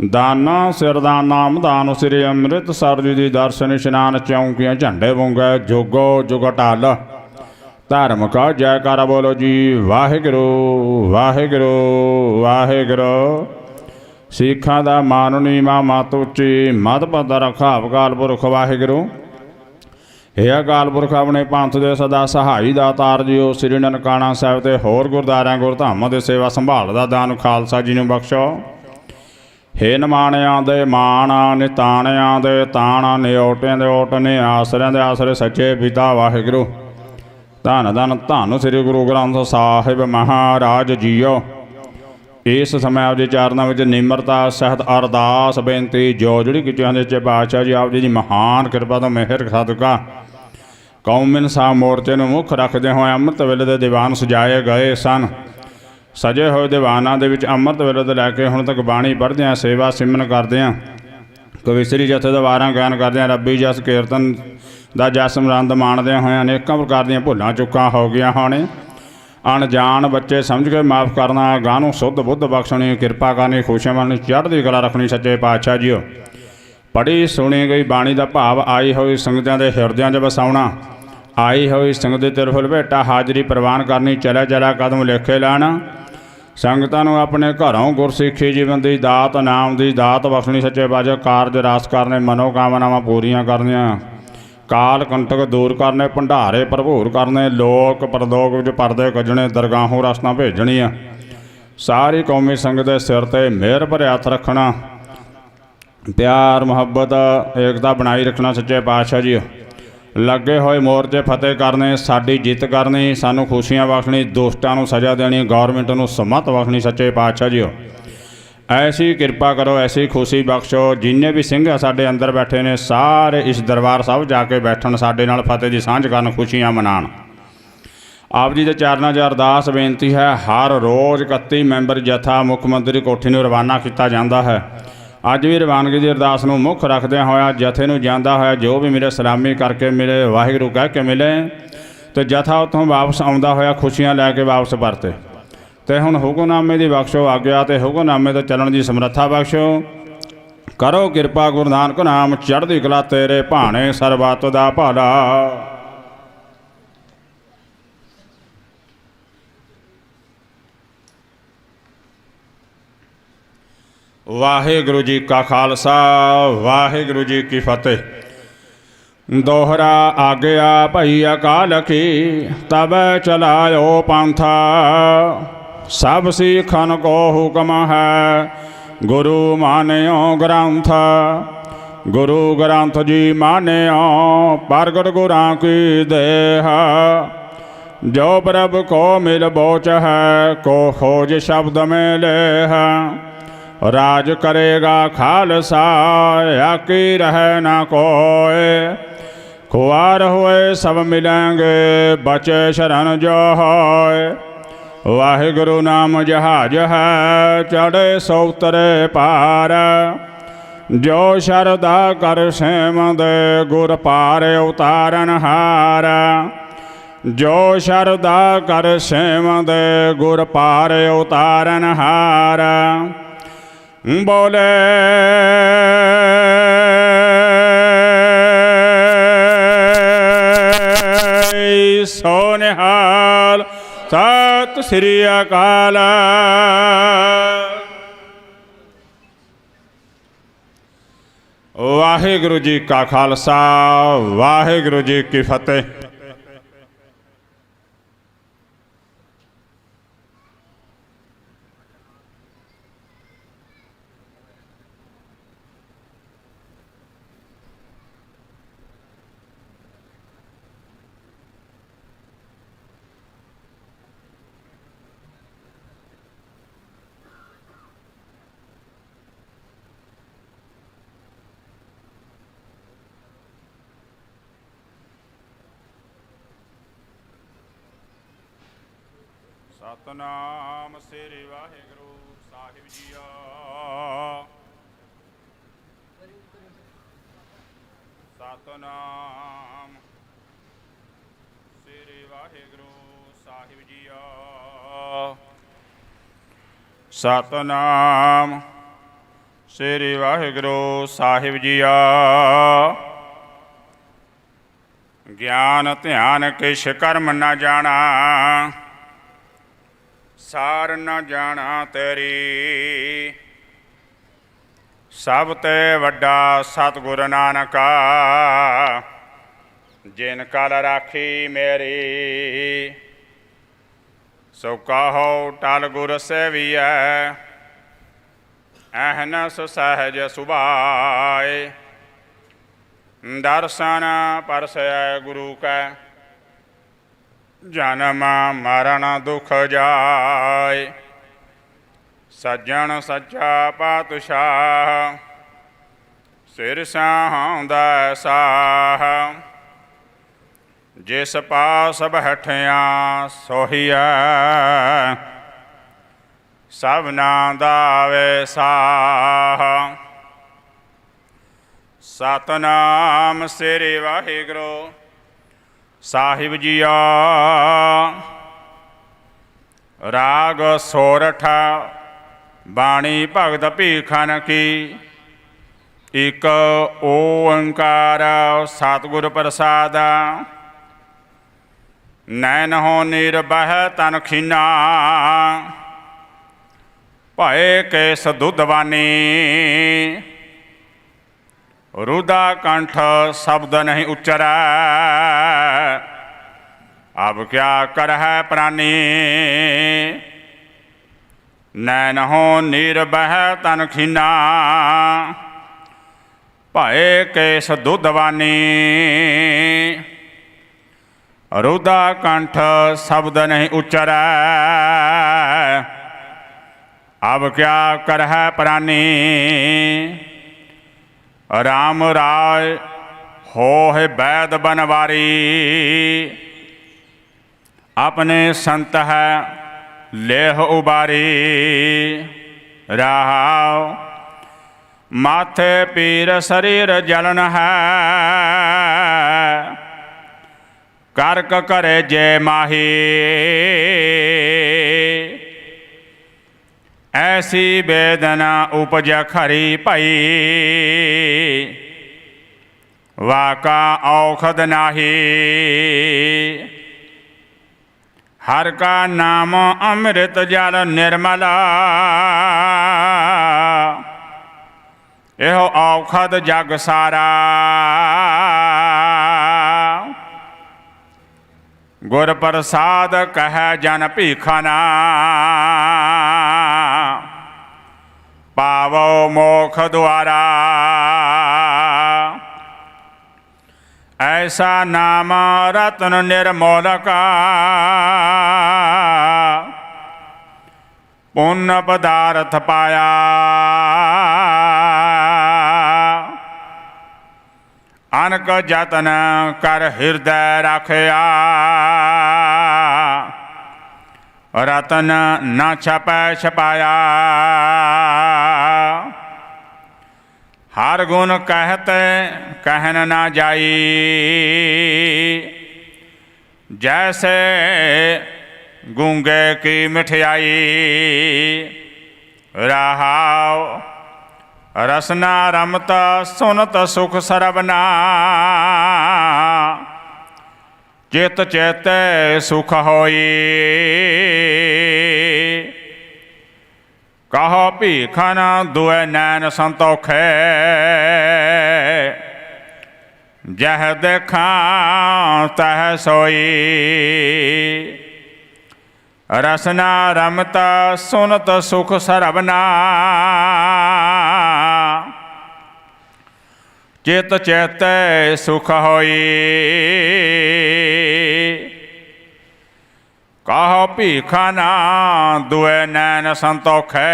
ਦਾਨਾ ਸਿਰ ਦਾਨ, ਨਾਮ ਦਾਨ, ਸ੍ਰੀ ਅੰਮ੍ਰਿਤਸਰ ਜੀ ਦੀ ਦਰਸ਼ਨ ਇਸ਼ਨਾਨ, ਚੌਂਕੀਆਂ ਝੰਡੇ ਵੰਗਾ, ਜੋਗੋ ਜੁਗ ਢਾਲ, ਧਰਮ ਕਾ ਜੈਕਾਰਾ ਬੋਲੋ ਜੀ ਵਾਹਿਗੁਰੂ ਵਾਹਿਗੁਰੂ ਵਾਹਿਗੁਰੂ। ਸਿੱਖਾਂ ਦਾ ਮਾਨ ਨੀਵਾਂ ਮਤ ਉੱਚੀ, ਮਤ ਪੱਧਰ ਰਖਾ ਅਕਾਲ ਪੁਰਖ ਵਾਹਿਗੁਰੂ। ਇਹ ਅਕਾਲ ਪੁਰਖ ਆਪਣੇ ਪੰਥ ਦੇ ਸਦਾ ਸਹਾਈ ਦਾਤਾਰ ਜੀਓ, ਸ੍ਰੀ ਨਨਕਾਣਾ ਸਾਹਿਬ ਤੇ ਹੋਰ ਗੁਰਦੁਆਰਿਆਂ ਗੁਰਧਾਮਾਂ ਦੇ ਸੇਵਾ ਸੰਭਾਲ ਦਾ ਦਾਨ ਖਾਲਸਾ ਜੀ ਨੂੰ ਬਖਸ਼ੋ। ਹੇ ਨਿਮਾਣਿਆਂ ਦੇ ਮਾਣ, ਨਿਤਾਣਿਆਂ ਦੇ ਤਾਣ, ਨਿਓਟਿਆਂ ਦੇ ਓਟ ਨੇ, ਆਸਰਿਆਂ ਦੇ ਆਸਰੇ, ਸੱਚੇ ਪਿਤਾ ਵਾਹਿਗੁਰੂ। ਧੰਨ ਧੰਨ ਧੰਨ ਸ੍ਰੀ ਗੁਰੂ ਗ੍ਰੰਥ ਸਾਹਿਬ ਮਹਾਰਾਜ ਜੀਓ। ਇਸ ਸਮੇਂ ਆਪ ਜੀ ਚਰਨਾਂ ਵਿੱਚ ਨਿਮਰਤਾ ਸਹਿਤ ਅਰਦਾਸ ਬੇਨਤੀ ਜੋ ਜਿਹੜੀ ਕੀਤੀ ਹਨ ਸੱਚੇ ਪਾਤਸ਼ਾਹ ਜੀ ਆਪ ਜੀ ਦੀ ਮਹਾਨ ਕਿਰਪਾ ਤੋਂ ਮਿਹਰ ਸਦਕਾ ਕੌਮ ਇਨਸਾਫ ਮੋਰਚੇ ਨੂੰ ਮੁੱਖ ਰੱਖਦੇ ਹੋਏ ਅੰਮ੍ਰਿਤ ਵੇਲੇ ਦੇ ਦੀਵਾਨ ਸਜਾਏ ਗਏ ਸਨ। ਸਜੇ ਹੋਏ ਦੀਵਾਨਾਂ ਦੇ ਵਿੱਚ ਅੰਮ੍ਰਿਤ ਵੇਲੇ ਤੋਂ ਲੈ ਕੇ ਹੁਣ ਤੱਕ ਬਾਣੀ ਪੜ੍ਹਦੇ ਹਾਂ, ਸੇਵਾ ਸਿਮਰਨ ਕਰਦੇ ਹਾਂ, ਕਵਿਸਰੀ ਜਥੇ ਦਾ ਵਾਰਾਂ ਗਾਇਨ ਕਰਦੇ ਹਾਂ, ਰੱਬੀ ਜਸ ਕੀਰਤਨ ਦਾ ਜਸ ਆਨੰਦ ਮਾਣਦਿਆਂ ਹੋਇਆਂ ਅਨੇਕਾਂ ਪ੍ਰਕਾਰ ਦੀਆਂ ਭੁੱਲਾਂ ਚੁੱਕਾਂ ਹੋ ਗਈਆਂ ਹੋਣੇ। ਅਣਜਾਣ ਬੱਚੇ ਸਮਝ ਕੇ ਮਾਫ਼ ਕਰਨਾ, ਗਾਹ ਨੂੰ ਸੁੱਧ ਬੁੱਧ ਬਖਸ਼ਣੀ, ਕਿਰਪਾ ਕਰਨੀ, ਖੁਸ਼ੀਆਂ ਮੰਨਣੀ, ਚੜ੍ਹਦੀ ਕਲਾ ਰੱਖਣੀ ਸੱਚੇ ਪਾਤਸ਼ਾਹ ਜੀਓ। ਪੜ੍ਹੀ ਸੁਣੀ ਗਈ ਬਾਣੀ ਦਾ ਭਾਵ ਆਈ ਹੋਈ ਸੰਗਤਾਂ ਦੇ ਹਿਰਦਿਆਂ 'ਚ ਵਸਾਉਣਾ, ਆਈ ਹੋਈ ਸੰਗਤ ਦੇ ਤਿਰਫੁਲ ਭੇਟਾ ਹਾਜ਼ਰੀ ਪ੍ਰਵਾਨ ਕਰਨੀ, ਚਲਾ ਚਲਾ ਕਦਮ ਲੇਖੇ ਲਾਣਾ, ਸੰਗਤਾਂ ਨੂੰ ਆਪਣੇ ਘਰੋਂ ਗੁਰਸਿੱਖੀ ਜੀਵਨ ਦੀ ਦਾਤ, ਨਾਮ ਦੀ ਦਾਤ ਬਖਸ਼ਣੀ ਸੱਚੇ ਪਾਤਸ਼ਾਹ। ਕਾਰਜ ਰਾਸ ਕਰਨੇ, ਮਨੋਕਾਮਨਾਵਾਂ ਪੂਰੀਆਂ ਕਰਨੀਆਂ, ਕਾਲ ਕੰਟਕ ਦੂਰ ਕਰਨੇ, ਭੰਡਾਰੇ ਭਰਪੂਰ ਕਰਨੇ, ਲੋਕ ਪਰਲੋਕ ਵਿੱਚ ਪਰਦੇ ਕੱਜਣੇ, ਦਰਗਾਹੋਂ ਰਸਤਾਂ ਭੇਜਣੀਆਂ, ਸਾਰੀ ਕੌਮੀ ਸੰਗਤ ਦੇ ਸਿਰ 'ਤੇ ਮਿਹਰ ਭਰਿਆ ਹੱਥ ਰੱਖਣਾ, ਪਿਆਰ ਮੁਹੱਬਤ ਏਕਤਾ ਬਣਾਈ ਰੱਖਣਾ ਸੱਚੇ ਪਾਤਸ਼ਾਹ ਜੀ। ਲੱਗੇ ਹੋਏ ਮੋਰਚੇ ਫਤਿਹ ਕਰਨੇ, ਸਾਡੀ ਜਿੱਤ ਕਰਨੀ, ਸਾਨੂੰ ਖੁਸ਼ੀਆਂ ਬਖਸ਼ਣੀ, ਦੁਸ਼ਟਾਂ ਨੂੰ ਸਜ਼ਾ ਦੇਣੀ, ਗੌਰਮੈਂਟ ਨੂੰ ਸਮਤ ਬਖਸ਼ਣੀ ਸੱਚੇ ਪਾਤਸ਼ਾਹ ਜੀ। ਐਸੀ ਕਿਰਪਾ ਕਰੋ, ਐਸੀ ਖੁਸ਼ੀ ਬਖਸ਼ੋ। ਜਿੰਨੇ ਵੀ ਸਿੰਘ ਸਾਡੇ ਅੰਦਰ ਬੈਠੇ ਨੇ ਸਾਰੇ ਇਸ ਦਰਬਾਰ ਸਾਹਿਬ ਜਾ ਕੇ ਬੈਠਣ, ਸਾਡੇ ਨਾਲ ਫਤਿਹ ਦੀ ਸਾਂਝ ਕਰਨ, ਖੁਸ਼ੀਆਂ ਮਨਾਉਣ। ਆਪ ਜੀ ਦੇ ਚਰਨਾਂ 'ਚ ਅਰਦਾਸ ਬੇਨਤੀ ਹੈ, ਹਰ ਰੋਜ਼ 31 ਮੈਂਬਰ ਜਥਾ ਮੁੱਖ ਮੰਤਰੀ ਕੋਠੀ ਨੂੰ ਰਵਾਨਾ ਕੀਤਾ ਜਾਂਦਾ ਹੈ। ਅੱਜ ਵੀ ਰਵਾਨਗੀ ਦੀ ਅਰਦਾਸ ਨੂੰ ਮੁੱਖ ਰੱਖਦਿਆਂ ਹੋਇਆ ਜਥੇ ਨੂੰ ਜਾਂਦਾ ਹੋਇਆ ਜੋ ਵੀ ਮਿਲੇ ਸਲਾਮੀ ਕਰਕੇ ਮਿਲੇ, ਵਾਹਿਗੁਰੂ ਕਹਿ ਕੇ ਮਿਲੇ, ਅਤੇ ਜਥਾ ਉੱਥੋਂ ਵਾਪਸ ਆਉਂਦਾ ਹੋਇਆ ਖੁਸ਼ੀਆਂ ਲੈ ਕੇ ਵਾਪਸ ਪਰਤੇ। ਅਤੇ ਹੁਣ ਹੁਕਮਨਾਮੇ ਦੀ ਬਖਸ਼ੋ ਆਗਿਆ, ਅਤੇ ਹੁਕਮਨਾਮੇ ਤੋਂ ਚੱਲਣ ਦੀ ਸਮਰੱਥਾ ਬਖਸ਼ੋ। ਕਰੋ ਕਿਰਪਾ ਗੁਰੂ ਨਾਨਕ ਨਾਮ ਚੜ੍ਹਦੀ ਕਲਾ ਤੇਰੇ ਭਾਣੇ, ਸਰਬੱਤ ਦਾ ਭਲਾ। ਵਾਹਿਗੁਰੂ ਜੀ ਕਾ ਖਾਲਸਾ, ਵਾਹਿਗੁਰੂ ਜੀ ਕੀ ਫਤਿਹ। ਦੋਹਰਾ ਆਗਿਆ ਭਈ ਅਕਾਲ ਕੀ, ਤਬ ਚਲਾਇਓ ਪੰਥਾ, ਸਭ ਸਿੱਖਨ ਕੋ ਹੁਕਮ ਹੈ, ਗੁਰੂ ਮਾਨਿਓ ਗ੍ਰੰਥ। ਗੁਰੂ ਗ੍ਰੰਥ ਜੀ ਮਾਨਿਓ, ਪ੍ਰਗਟ ਗੁਰਾਂ ਕੀ ਦੇਹ, ਜੋ ਪ੍ਰਭ ਕੋ ਮਿਲ ਬੋਚ ਹੈ, ਕੋ ਖੋਜ ਸ਼ਬਦ में लेह। राज करेगा खालसा, आकी रहे ना कोय, खुआर हुए सब मिलेंगे, बचे शरण जो होय। वाहिगुरु नाम जहाज है, चढ़े सो उतरे पार, जो शरदा कर सेम दे, गुर पार उतारन हार। ਜੋ ਸ਼ਰਦਾ ਕਰ ਸੇਵੰਦ ਗੁਰ ਪਾਰ ਉਤਾਰਨ ਹਾਰ ਬੋਲੇ ਸੋ ਨਿਹਾਲ ਸਤਿ ਸ੍ਰੀ ਅਕਾਲ। ਵਾਹਿਗੁਰੂ ਜੀ ਕਾ ਖਾਲਸਾ ਵਾਹਿਗੁਰੂ ਜੀ ਕੀ ਫਤਿਹ। ਸਤਨਾਮ ਸ੍ਰੀ ਵਾਹਿਗੁਰੂ ਸਾਹਿਬ ਜੀਓ। ਸਤਨਾਮ ਸ੍ਰੀ ਵਾਹਿਗੁਰੂ ਸਾਹਿਬ ਜੀਓ। ਸਤਨਾਮ ਸ੍ਰੀ ਵਾਹਿਗੁਰੂ ਸਾਹਿਬ ਜੀਓ। ਗਿਆਨ ਧਿਆਨ ਕਿਛ ਕਰਮ ਨਾ ਜਾਣਾ, ਸਾਰ ਨ ਜਾਣਾ ਤੇਰੀ। ਸਭ ਤੇ ਵੱਡਾ ਸਤਿਗੁਰ ਨਾਨਕਾ, ਜਿਨ ਕਲ ਰਾਖੀ ਮੇਰੀ। ਸੋ ਕਹੋ ਟਲ ਗੁਰ ਸੇਵੀਐ, ਅਹਨਸ ਸਹਿਜ ਸੁਭਾਏ। ਦਰਸ਼ਨ ਪਰਸੈ ਗੁਰੂ ਕੈ, ਜਨਮ ਮਰਨ ਦੁਖ ਜਾਏ। ਸੱਜਣ ਸੱਚਾ ਪਾਤਸ਼ਾਹ, ਸਿਰ ਸਾਹੁੰਦਾ ਸਾਹ। ਜਿਸ ਪਾਸ ਬੈਠਿਆ ਸੋਹੀਐ, ਸਭਨਾ ਦਾ ਵੇ ਸਾਹ। ਸਤਨਾਮ ਸ੍ਰੀ ਵਾਹਿਗੁਰੂ ਸਾਹਿਬ ਜੀਓ। ਰਾਗ ਸੋਰਠ ਬਾਣੀ ਭਗਤ ਭੀਖਨ ਕੀ। ਇਕ ਓੰਕਾਰ ਸਤਿਗੁਰ ਪ੍ਰਸਾਦ। ਨੈਣ ਹੋ ਨਿਰਬਹਿ ਤਨ ਖੀਨਾ, ਭਏ ਕੇਸ ਦੁੱਧਵਾਨੀ। रुदा कंठ शब्द नहीं उच्चरै, अब क्या कर है प्राणी। नैन हो नीर बह तन खीना, भय केस दुधवानी। रुदा कंठ शब्द नहीं उच्चरै, अब क्या कर है प्राणी। राम राय हो है वैद बनवारी, अपने संत है लेह उबारी। राव माथे पीर शरीर जलन है, कर्क करे जय माही। ऐसी वेदना उपज खरी पई, वाका औखद नाही। हर का नाम अमृत जल निर्मला, एहो औखद जग सारा। गुर प्रसाद कह जन भीखना, पावो मोख द्वारा। ऐसा नाम रत्न निर्मोलका, पुण्य पदार्थ पाया। अनक जतन कर हृदय रखया, रतन न छपै छपाया। हर गुण कहते कहन ना जाई, जैसे गूंगे की मिठाई रहाओ रसना रमत सुनत सुख सरबना चित चेते सुख होई कहो भीखन दुए नैन संतोखे जह देखा तह सोई रसना रमत सुनत सुख सरबना चित चेते सुख होई कहो भीखना दुए नैन संतोखे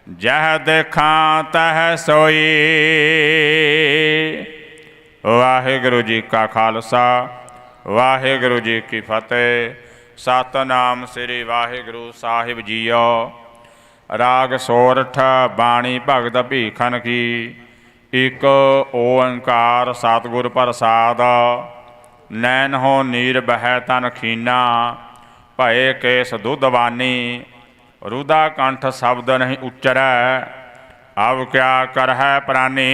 जह देखा तह सोई। वाहिगुरु जी का खालसा वाहिगुरु जी की फतेह। सतनाम श्री वाहिगुरु साहिब जीओ। राग सोरठ बाणी भगत भीखन की। एक ओंकार सतगुर प्रसाद। नैन हो नीर बह तन खीना भये केस दुधवानी रुदा कंठ शब्द नहीं उच्चरै अब क्या कर है प्राणी।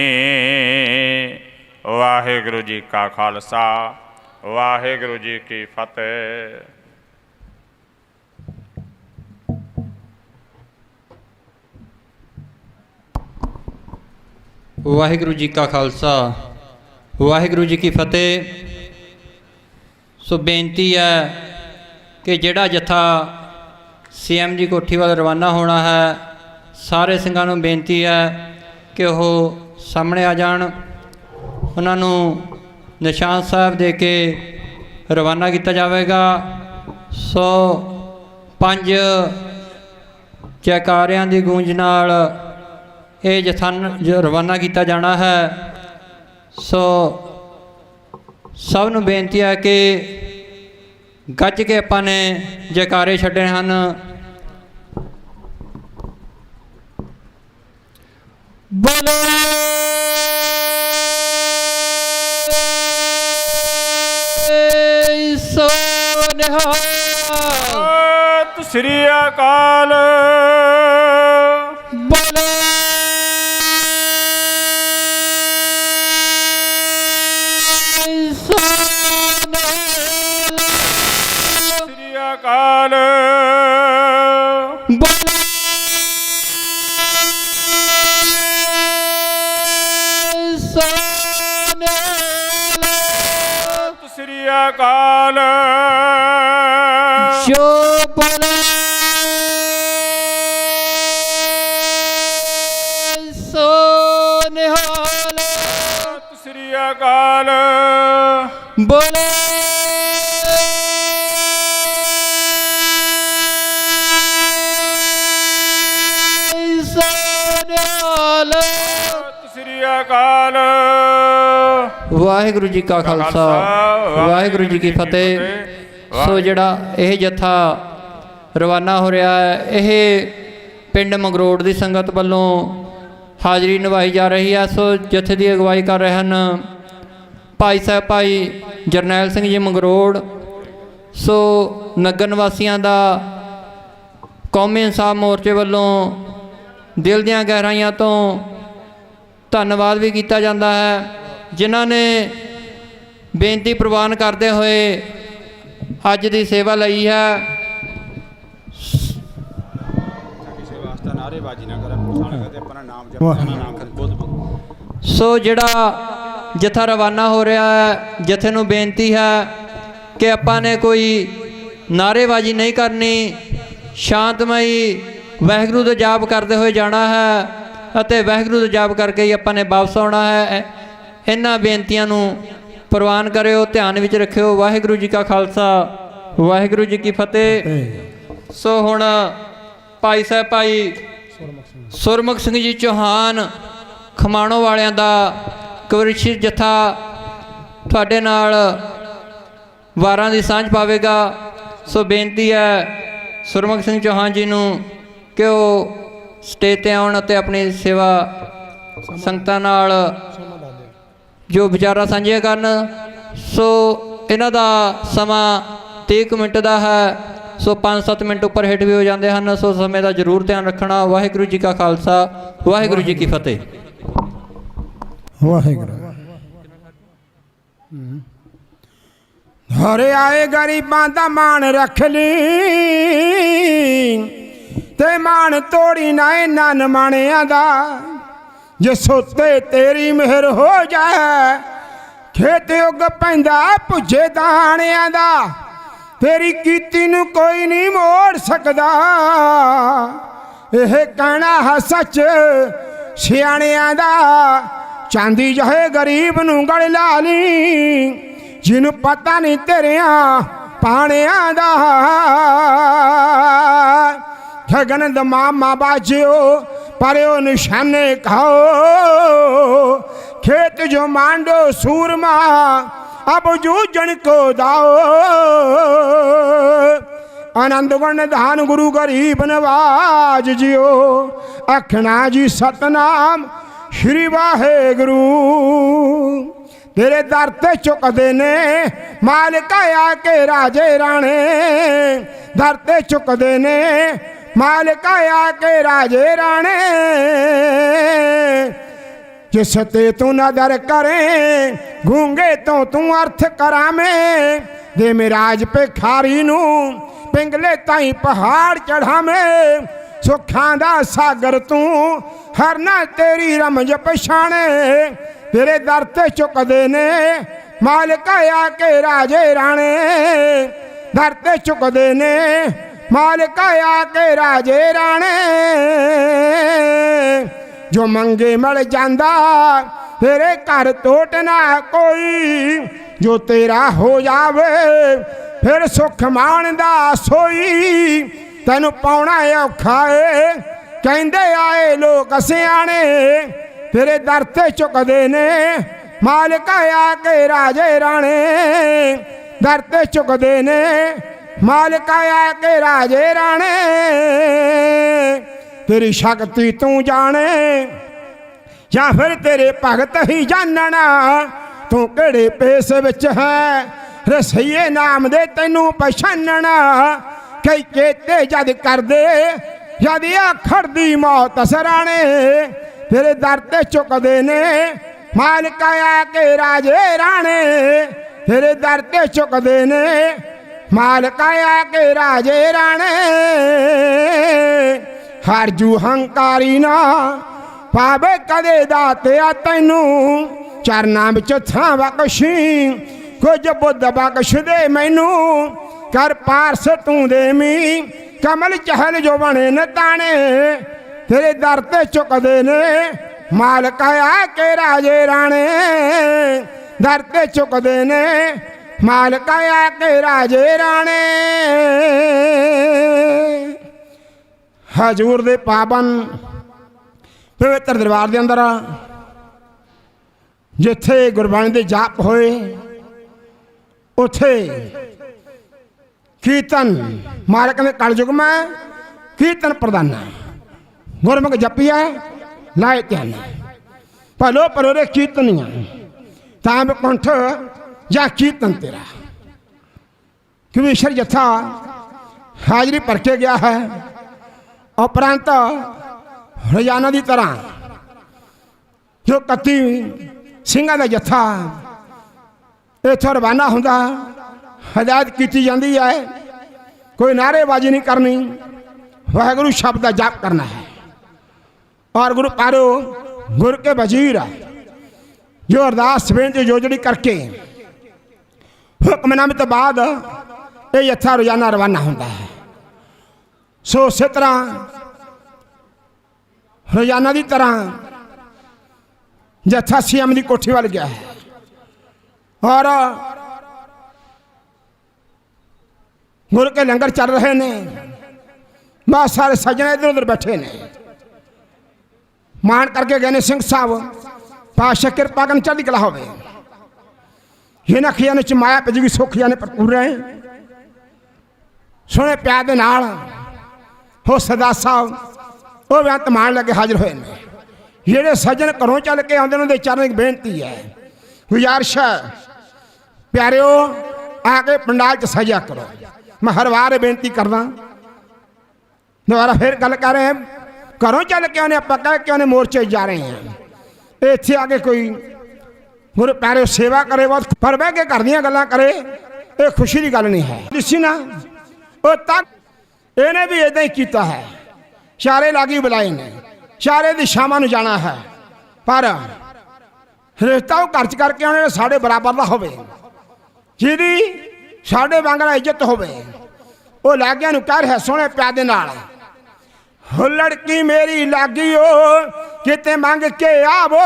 वाहिगुरु जी का खालसा वाहिगुरु जी की फतेह। वाहिगुरु जी का खालसा वाहिगुरु जी की फतेह। सो बेनती है कि जिहड़ा जत्था CM जी कोठी वाल रवाना होना है सारे ਸਿੰਘਾਂ ਨੂੰ बेनती है कि ਉਹ सामने आ जाण। ਉਹਨਾਂ ਨੂੰ ਨਿਸ਼ਾਨ ਸਾਹਿਬ ਦੇ ਕੇ रवाना किया जाएगा। सो 5 जयकारियां की गूंज नाल ये जत्था रवाना किया जाना है। सो सब नूं बेनती है कि गज के आपां ने जयकारे छड्डे हन। बोलो सो निहाल। सत श्री अकाल। बोलो सो निहाल। श्री अकाल। बोलो सो निहाल। श्री अकाल। जो बोले सो निहाल। श्री अकाल। बोले सो निहाल। श्री अकाल। वाहिगुरु जी का खालसा वाहिगुरु जी की फतेह। सो जिहड़ा ਇਹ ਜੱਥਾ रवाना हो रहा है ਇਹ ਪਿੰਡ ਮੰਗਰੋੜ ਦੀ ਸੰਗਤ ਵੱਲੋਂ ਹਾਜ਼ਰੀ ਨਿਭਾਈ ਜਾ ਰਹੀ ਹੈ। ਸੋ ਜਥੇ ਦੀ ਅਗਵਾਈ ਕਰ ਰਹੇ ਹਨ ਭਾਈ ਸਾਹਿਬ ਭਾਈ ਜਰਨੈਲ ਸਿੰਘ ਜੀ ਮੰਗਰੋੜ। ਸੋ ਨਗਰ ਨਿਵਾਸੀਆਂ ਦਾ ਕੌਮੀ ਇਨਸਾਫ ਮੋਰਚੇ ਵੱਲੋਂ ਦਿਲ ਦੀਆਂ ਗਹਿਰਾਈਆਂ ਤੋਂ ਧੰਨਵਾਦ ਵੀ ਕੀਤਾ ਜਾਂਦਾ ਹੈ ਜਿਨ੍ਹਾਂ ਨੇ ਬੇਨਤੀ ਪ੍ਰਵਾਨ ਕਰਦੇ ਹੋਏ ਅੱਜ ਦੀ ਸੇਵਾ ਲਈ ਹੈ। ਸੋ ਜਿਹੜਾ ਜਥਾ ਰਵਾਨਾ ਹੋ ਰਿਹਾ ਹੈ ਜਥੇ ਨੂੰ ਬੇਨਤੀ ਹੈ ਕਿ ਆਪਾਂ ਨੇ ਕੋਈ ਨਾਅਰੇਬਾਜ਼ੀ ਨਹੀਂ ਕਰਨੀ ਸ਼ਾਂਤਮਈ ਵਾਹਿਗੁਰੂ ਦਾ ਜਾਪ ਕਰਦੇ ਹੋਏ ਜਾਣਾ ਹੈ ਅਤੇ ਵਾਹਿਗੁਰੂ ਦਾ ਜਾਪ ਕਰਕੇ ਹੀ ਆਪਾਂ ਨੇ ਵਾਪਸ ਆਉਣਾ ਹੈ। ਇਹਨਾਂ ਬੇਨਤੀਆਂ ਨੂੰ ਪ੍ਰਵਾਨ ਕਰਿਓ ਧਿਆਨ ਵਿੱਚ ਰੱਖਿਓ। ਵਾਹਿਗੁਰੂ ਜੀ ਕਾ ਖਾਲਸਾ ਵਾਹਿਗੁਰੂ ਜੀ ਕੀ ਫਤਿਹ। ਸੋ ਹੁਣ ਭਾਈ ਸਾਹਿਬ ਭਾਈ ਸੁਰਮੁਖ ਸਿੰਘ ਜੀ ਚੌਹਾਨ ਖਮਾਣੋ ਵਾਲਿਆਂ ਦਾ ਕਵਰਿਸ਼ੀ ਜਥਾ ਤੁਹਾਡੇ ਨਾਲ ਵਾਰਾਂ ਦੀ ਸਾਂਝ ਪਾਵੇਗਾ। ਸੋ ਬੇਨਤੀ ਹੈ ਸੁਰਮੁਖ ਸਿੰਘ ਚੌਹਾਨ ਜੀ ਨੂੰ ਕਿ ਉਹ ਸਟੇਜ 'ਤੇ ਆਉਣ ਅਤੇ ਆਪਣੀ ਸੇਵਾ ਸੰਗਤਾਂ ਨਾਲ ਜੋ ਵਿਚਾਰਾਂ ਸਾਂਝੀਆਂ ਕਰਨ। ਸੋ ਇਹਨਾਂ ਦਾ ਸਮਾਂ 30 ਕੁ ਮਿੰਟ ਦਾ ਹੈ। ਸੋ 5-7 ਮਿੰਟ ਉੱਪਰ ਹਿੱਟ ਵੀ ਹੋ ਜਾਂਦੇ ਹਨ। ਸੋ ਸਮੇਂ ਦਾ ਜ਼ਰੂਰ ਧਿਆਨ ਰੱਖਣਾ। ਵਾਹਿਗੁਰੂ ਜੀ ਕਾ ਖਾਲਸਾ, ਵਾਹਿਗੁਰੂ ਜੀ ਕੀ ਫਤਿਹ। ਵਾਹਿਗੁਰੂ। ਹਰੇ ਆਏ ਗਰੀਬਾਂ ਦਾ ਮਾਣ ਰੱਖ ਲਈ ਤੇ ਮਾਣ ਤੋੜੀ ਨਾ ਇਹਨਾਂ ਨਮਾਣਿਆਂ ਦਾ। ਜੇ ਸੋਤੇ ਤੇਰੀ ਮਿਹਰ ਹੋ ਜਾਏ ਖੇਤ ਉੱਗ ਪੈਂਦਾ ਭੁੱਜੇ ਦਾਣਿਆਂ ਦਾ। ਤੇਰੀ ਕੀਤੀ ਨੂੰ ਕੋਈ ਨਹੀਂ ਮੋੜ ਸਕਦਾ, ਇਹ ਕਹਿਣਾ ਹੈ ਸੱਚ ਸਿਆਣਿਆਂ ਦਾ। ਚਾਂਦੀ ਜਹੇ ਗਰੀਬ ਨੂੰ ਗਲ ਲਾ ਲਈ, ਜਿਹਨੂੰ ਪਤਾ ਨਹੀਂ ਤੇਰਿਆਂ ਪਾਣਿਆਂ ਦਾ। ਗਗਨ ਦਮਾਮਾ ਬਾਜਿਓ ਪਰ ਉਹ ਨਿਸ਼ਾਨੇ ਖਾਓ, खेत जो मांडो सूरमा अब जूझन को दाओ। आनंद वन धान गुरु गरीब नवाज जियो, अखना जी सतनाम श्री वाहेगुरु। तेरे दर ते चुकदे ने मालिक आके राजे राणे, दर ते चुकदे ने मालिक आके राजे राणे। जिस ते तू नदर करें गूंगे तो तू अर्थ करावें। दे मेराज पे खारी नू पिंगले ताई पहाड़ चढ़ावें। सुखां दा सागर तू हर ना तेरी रमज पछाणे। तेरे दर ते चुकदे ने मालिक आके राजे राणे, दर ते चुकदे ने मालिक आके राजे राणे। जो मंगे मिल जांदा तेरे घर टोट ना कोई, जो तेरा हो जावे फिर सुख माणदा सोई। तैनू पाउणा औखा है कहंदे आए लोग सियाणे। तेरे दर ते चुकदे ने मालिक आके राजे राणे, दर ते चुकदे ने मालिक आके राजे राणे। तेरी शक्ति तू जाने या फिर तेरे भगत ही जानना। तू केड़े पेस विच है रसइये नाम दे तैनू पछानना। कई चेते जद कर दे जद आखड़ दी मौत सराणे। तेरे दर ते चुकदे ने मालिक आके राजे राणे, तेरे दर ते चुकदे ने मालिक आके राजे राणे। हर जू हंकारी ना पावे कदे दातिया तैनू, चरना विच थां बख्शी कुछ बुद्ध बख्श दे मैनू। कर पारस तू देमी कमल चहल जो बने न ताने। तेरे दर ते चुकदे ने मालिक आके राजे राणे, दर ते चुकदे ने मालिक आके राजे राणे। हजूर दे पावन पवित्र दरबार दे अंदर जिथे गुरबाणी दे जाप होए उथे कीर्तन मालिक ने कलयुग में कीर्तन प्रधान गुरमुख जपिया लाए ध्यान भलो परोरे कीर्तनिया ताम कंठ या कीर्तन तेरा। क्योंकि ईश्वर जत्था हाजरी भर के गया है। उपरंत रोजाना की तरह जो 31 ਸਿੰਘਾਂ ਦਾ ਜੱਥਾ इथों रवाना होंदा हदायत की जाती है। कोई नारेबाजी नहीं करनी, वाहेगुरु शब्द का जाप करना है। और गुरु पारो गुरु के वजीर जो अरदास बेनती जोजड़ी करके हुक्मनामे तो बाद ये जत्था रोजाना रवाना होंदा है। सो उस तरह रोजाना की तरह जत्था सीएम की कोठी वाल गया है। और गुरु के लंगर चल रहे ने, बहुत सारे सज्जन इधर उधर बैठे ने। मान करके गए ने सिंह साहब पातशाह कृपा कर चढ़ती कला होवे। इन्हां खिया ने माया पजगी सुखिया ने भरपूर रहे सोने प्यार दे नाल हो सदा साहब वो बेअंत मान लगे हाजिर होए ने। जेड़े सज्जन घरों चल के आउंदे उन्हां दे चरण की बेनती है, गुजारिश है प्यारिओ आके पंडाल च सजा करो। मैं हर बार बेनती करदा, दोबारा फिर गल कर रहे हैं, घरों चल के आने आप कह के आने मोर्चे जा रहे हैं, इत्थे आके कोई गुरु प्यारे सेवा करे बहुत पर बह के घर दियां गल्लां करे, ये खुशी की गल नहीं है। दिसी ना वो तक इन्हें भी इदा ही किया है, चारे लागी बुलाए ने, चारे दिशावां नूं जाना है, पर रिश्ता वो घर च करके आने साढ़े बराबर का होवे, जिहदी साढ़े वांगरा इज्जत होवे। वो लागिया नूं कह रहा सोहणे प्यार दे नाल, हो लड़की मेरी लागी ओ किते मंग के आवो,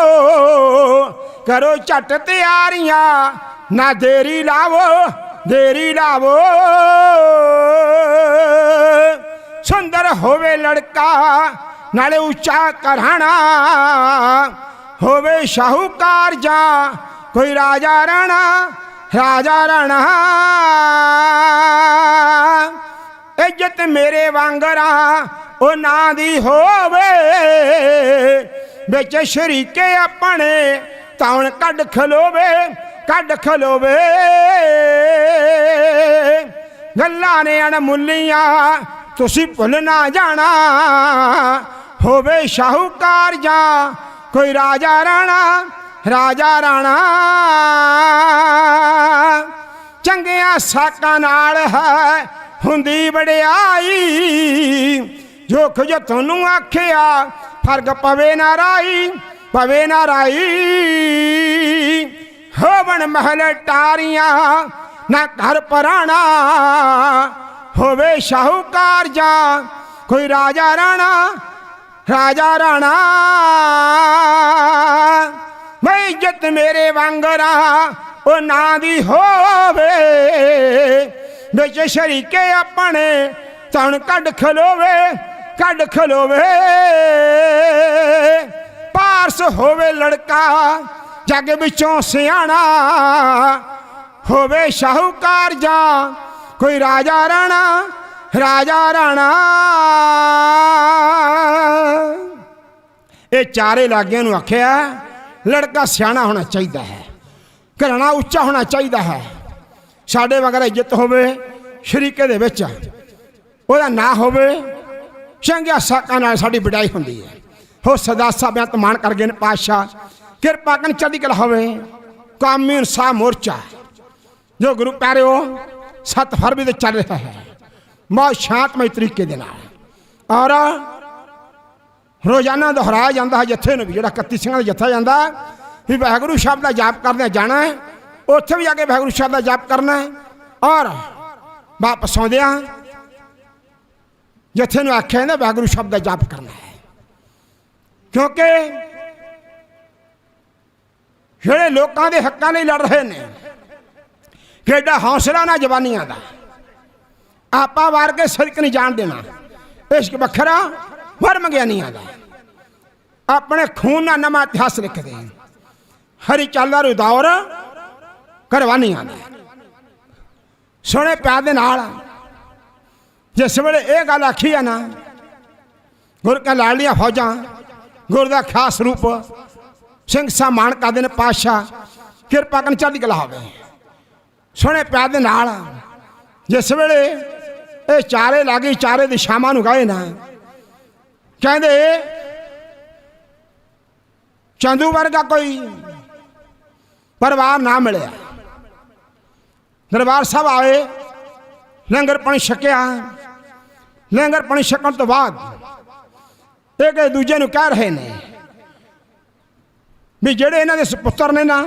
करो झट तैयारियां ना देरी लावो, देरी लावो। सुंदर होवे लड़का नाले ऊंचा घराना, होवे शाहूकार जा कोई राजा राणा, राजा राणा। इज्जत मेरे वांगरा ओ ना दी होवे, बिच शरीके अपने तौण कड खलोवे, कड खलोवे। गल्लां ने अणमुल्लियां तुसी भुल ना जाना, होवे शाहूकार जा कोई राजा राणा, राजा राणा। चंगिया साकां नाल है हुंदी वडियाई, जो कुछ तुहानूं आखिया फर्क पवे ना राई, पवे ना राई। होवन महल टारियां ना घर पराना, होवे शाहूकार जा कोई राजा राणा, राजा राणा। मैं इज्जत मेरे वांगरा ओ ना दी होवे, बिच शरीके अपने तन कड खलोवे, कड खलोवे। पारस होवे लड़का जग विचों सियाणा, होवे शाहूकार जा कोई राजा राणा, राजा राणा। ये चारे लागियां नूं आखिया लड़का सियाणा होना चाहिए है, घराना उच्चा होना चाहिए है, साढ़े वगैरह इज्जत होवे, शरीके दे विच ओहदा ना होवे, चंगिया साकां नाल साडी वडाई हुंदी है। हो सदा बेअंत मान कर गए पातशाह, किरपा कन चढ़दी कला होवे। कौमी इंसाफ मोर्चा जो गुरु प्यारिओ 7 फरवरी से चल रहा है बहुत शांतमय तरीके दे नाल, और रोजाना दोहराया जाता है जत्थे नूं भी, जिहड़ा 31 सिंघां दा जत्था जांदा भी वाहिगुरू शब्द का जाप करदे जाना है, उत्थे भी जाके वाहिगुरू शब्द का जाप करना है, और वापस आउंदिआं जत्थे नूं आख्या जांदा वाहिगुरू शब्द का जाप करना है। क्योंकि जिहड़े लोकां दे हक्कां लई लड़ रहे ने, केडा हौसला ना जवानियां दा, आपा वार के सड़क नहीं जान देना, इश्क बखरा वर्म ज्ञानियां दा, अपने खून ना नवा इतिहास लिख दे, हरी चाला रू दौर करवानियां दा। सोने प्यार दे नाल जिस वेले ये गल आखी है ना, गुर के लालियां फौजां गुर का खास रूप सिंह सा मान करदे ने पातशाह, किरपा कन चढ़दी कला होवे। सोने प्यार दे नाल जिस वेले ये चारे लागी चारे दिशावां नूं गए ना, कहंदे चंदू वर्गा कोई परिवार ना मिले। दरबार साहब आए, लंगर पानी छकिया, लंगर पानी छकण तो बाद एक दूजे नूं कह रहे ने भी जेड़े इन्हां दे सुपुत्र ने ना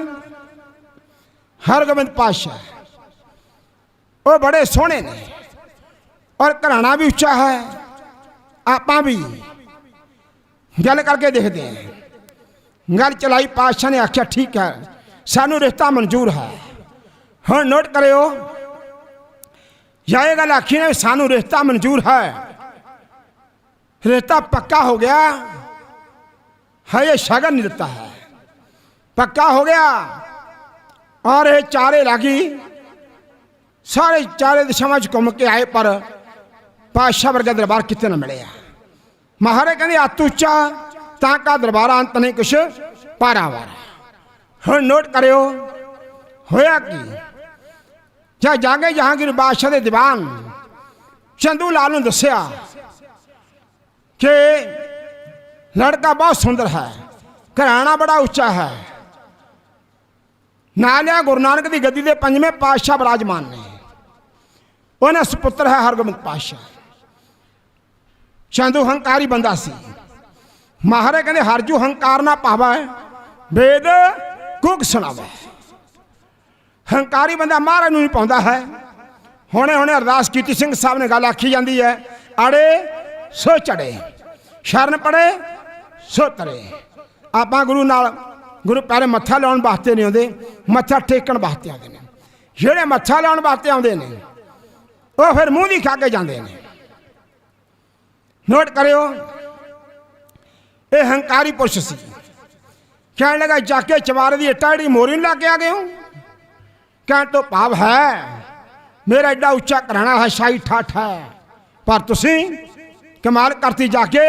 हरगोबिंद पातशाह, वो बड़े सोहणे ने और घराना भी उच्चा है। आपां भी गल करके देखते हैं, गल चलाई, पातशाह ने आख्या ठीक है सानू रिश्ता मंजूर है। हुण नोट करियो, या ये गल आखी ने सानू रिश्ता मंजूर है, रिश्ता पक्का हो गया है, ये शगन नहीं देता है, पक्का हो गया। और ये चारे लागी सारे चारे दिशावां घूम के आए, पर पातशाह वर्गा दरबार कितने न मिले। महाराज कहते अत उच्चा ताका दरबार अंत नहीं कुछ पारावार। हुण नोट करियो होया कि ਜਾਂ ਜਾ ਕੇ ਜਹਾਂਗੀਰ ਬਾਦਸ਼ਾਹ ਦੇ ਦੀਵਾਨ ਚੰਦੂ ਲਾਲ ਨੂੰ ਦੱਸਿਆ कि लड़का बहुत सुंदर है, घराना बड़ा उच्चा है, नालिया गुरु नानक की गद्दी के 5वें पातशाह विराजमान ने, उन्हें सुपुत्र है हरगोबिंद पातशाह। चंदू हंकारी बंदा सी। महाराज कहते हरजू हंकार ना पावा वेद कुक सुनावा। हंकारी बंदा महाराज नहीं पाता है। हुणे हुणे अरदास कीर्ति सिंह साहब ने गल आखी जाती है, अड़े सो चढ़े, शरण पड़े सो तरे। आप गुरु नाल गुरु पैरे मत्था लाने वास्ते नहीं आते, मत्था टेकन वास्ते आते हैं। जेड़े मत्था लाने वास्ते आते हैं वो फिर मूँह नहीं खा के जाते हैं। नोट करियो, ये हंकारी पुरुष सी। कहने लगा जाके चवारे की टाड़ी मोरी ला के आ गए हो। कहने तो भाव है मेरा एडा उच्चा घराना है, शाही ठाठ है, पर तुसी कमाल करती जाके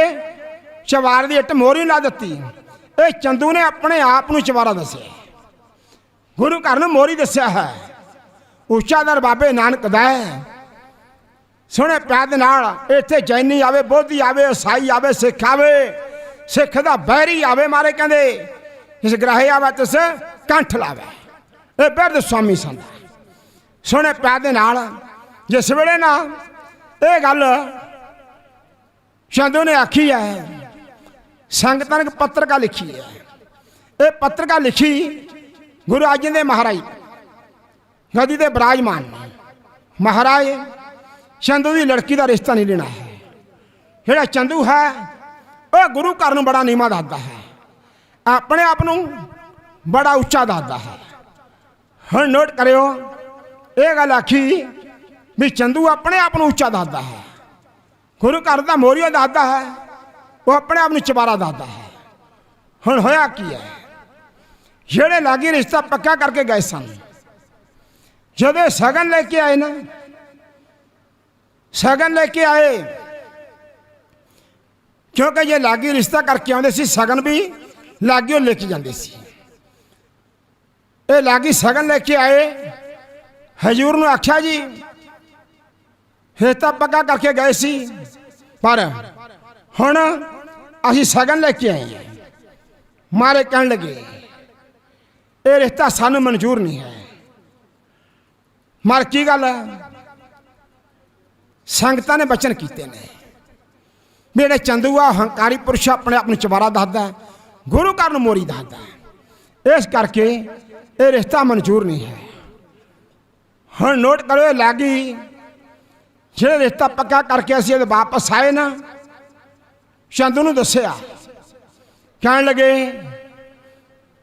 चवारे की इट मोरी ला दी। ये चंदू ने अपने आप को चवारा दसिया, गुरु घर में मोरी दसिया है। उच्चा दर बाबे नानक दा है। सोने प्यार दे नाल इत्थे जैनी आवे, बोधी आवे, ईसाई आवे, सिख आवे, सिख दा बैरी आवे, मारे कहंदे जिस ग्राही आवे तिस कंठ लावे। ये बिरध स्वामी सन। सोने प्यार दे नाल जिस वेले ना ये गल चंदू ने आखी है, संगतां ने पत्रिका लिखी है। ये पत्रिका लिखी गुरु अर्जन देव महाराज गद्दी ते विराजमान महाराज चंदू की लड़की का रिश्ता नहीं लेना है। जेड़ा चंदू है वह गुरु घर में बड़ा नीवा दसदा है, अपने आप को बड़ा उच्चा दसदा है। हुण नोट करियो, ये गल आखी भी चंदू अपने आप को उच्चा दसदा है, गुरु घर का मोरिया दसदा है, वो अपने आप को चबारा दसदा है। हुण होया की है, जेड़े लागी रिश्ता पक्का करके गए सन, जदों सगन लेके आए ना, सगन लेके आए, क्योंकि ये लागी रिश्ता करके आते सी, सगन भी लागी लेके जाते सी। ये लागी सगन लेके आए, हजूर ने आख्या जी रिश्ता पक्का करके गए सी, पर हुण असीं सगन लेके आए हैं। मारे कहन लगे ये रिश्ता सानू मंजूर नहीं है। मार की गल है, संगतां ने बचन कीते ने, मेरे चंदू आ हंकारी पुरुष अपने आप को चबारा दसदा, गुरु घर मोरी दसदा, इस करके ये रिश्ता मंजूर नहीं है। हुण नोट करो, ये लागी जो रिश्ता पक्का करके असीं वापस आए ना, चंदू नूं दस्सिया, कहण लगे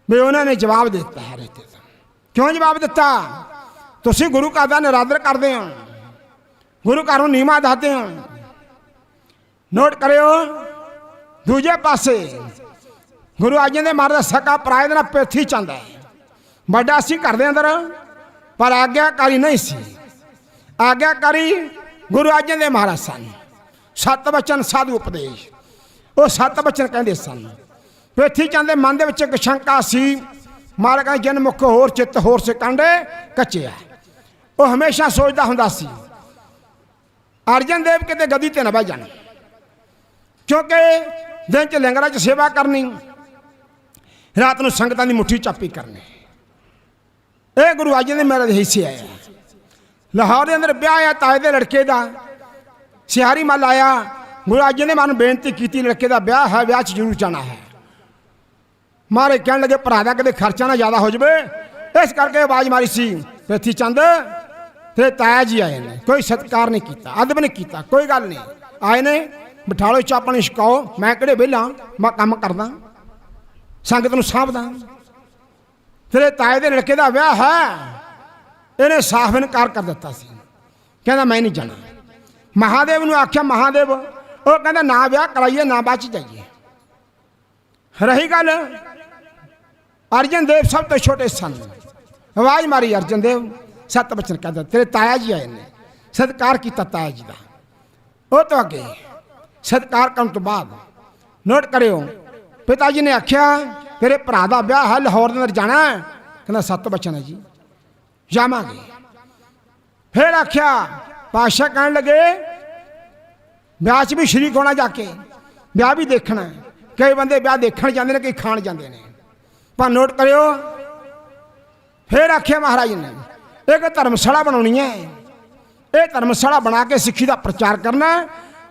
भी उन्होंने जवाब दिता है रिश्ते का। क्यों जवाब दिता? तुसीं गुरु घर दा निरादर करदे हो, गुरु घर नूं नीवां दसदे हो। नोट करियो, दूजे पासे गुरु अर्जन देव महाराज सका पराए दा पेथी चंद है, बड़ा सी घर दे अंदर, पर आग्याकारी नहीं सी। आग्याकारी गुरु अर्जन देव महाराज सन। 7 बचन साधु उपदेश, वो 7 बचन कहते सन। पेथी चंद दे मन दे विच एक शंका सी, महाराज कहंदे जन मुख होर चित्त होर से कांडे कच्चे है। वो हमेशा सोचता हुंदा सी अर्जन देव किते गद्दी ते ना बह जाण, क्योंकि दिन च लंगरां च सेवा करनी, रात नूं संगतां दी मुट्ठी चापी करनी। ये गुरु अर्जन देव महाराज हिस्से आया। लाहौर के अंदर ब्याह आया ताए दे लड़के का, सिहारी मल आया, गुरु अर्जन देव महाराज बेनती की लड़के का ब्याह है, ब्याह जरूर जाना है। मारे कहने लगे भरा का कदे खर्चा ना ज़्यादा हो जाए, इस करके आवाज़ मारी सी, पेथी चंद तेरे ताया जी आए ने, कोई सत्कार नहीं किया, अदब नहीं किया, कोई गल नहीं, आए ने बिठा लो चाह पानी छकाओ, मैं किहड़े वेला मैं काम करदा, संगत नूं साभदा। तेरे ताए दे लड़के का ब्याह है, इन्हें साफ इनकार कर दिता सी, कहना मैं नहीं जाना। महादेव नूं आख्या, महादेव वो कहता ना ब्याह कराइए ना बाद च जाइए। रही गल अर्जन देव सब तो छोटे सन, आवाज़ मारी अर्जन देव, 7 बचन कहता तेरे ताया जी आए ने, सत्कार किया ताया जी का। वो तो अगे सत्कार करने तो बाद नोट करियो, पिताजी ने आख्या तेरे भरा का ब्याह है, लाहौर के अंदर जाना है, कहना 7 बचन है जी, जावांगे। फिर आख्या पातशाह कहन लगे ब्याह च भी शरीक होना जाके, ब्याह भी देखना। कई बंदे ब्याह देखण जाते हैं, कई खाण जाते हैं, पर नोट करियो। फिर आख्या महाराज ने एक धर्मशाला बनानी है, ये धर्मशाला बना के सिक्खी का प्रचार करना,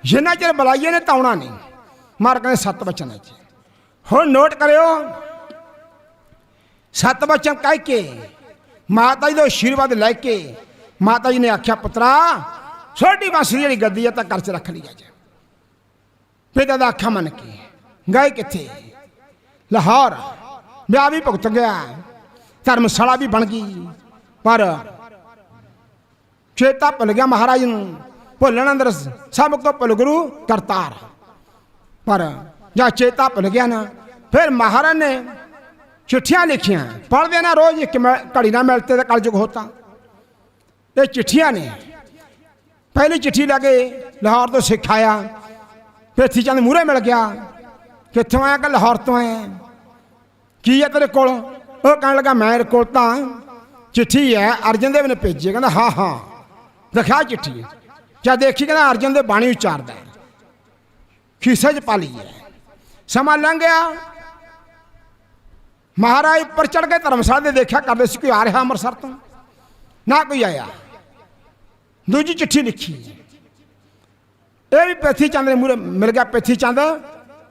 जिन्ना चिर बुलाइए ने ताउना नहीं। महाराज कहते 7 वचन है। हुण नोट करियो, 7 वचन कह के माता जी का आशीर्वाद लैके माता जी ने आख्या पुत्रा छोटी बांसुरी जी गद्दी है तो घर च रख लिया जाए। पिता का आख्या मन के गए किथे लाहौर, ब्याह भी भुगत गया, धर्मशाला भी बन गई, पर चेता भुल गया महाराज नूं। भुलण अंदर सब को भुल गुरु करतार, पर जब चेता भुल गया ना, फिर महाराज ने चिट्ठियां लिखियां, पढ़ते ना रोज एक घड़ी ना मिलते तो कलयुग होता। ये चिट्ठियां ने, पहली चिट्ठी लगे लाहौर तो सिख आया, पेथी चंद मूहरे मिल गया, कितों आया कि लाहौर तो आया, की है तेरे कोल? वो कहने लगा मेरे कोल तां चिट्ठी है अर्जन देव ने भेजी। कहता हाँ हाँ दिखा चिट्ठी, क्या देखी? कहना अर्जन देव बाणी उचारदा है, खीसे च पा ली है। समा लंघ गया, महाराज पर चढ़ के धर्मशाला दे देखा करते सी कोई आ रहा अमृतसर तो, ना कोई आया। दूजी चिट्ठी लिखी, ये भी पेथी चंद ने मूहरे मिल गया। पेथी चंद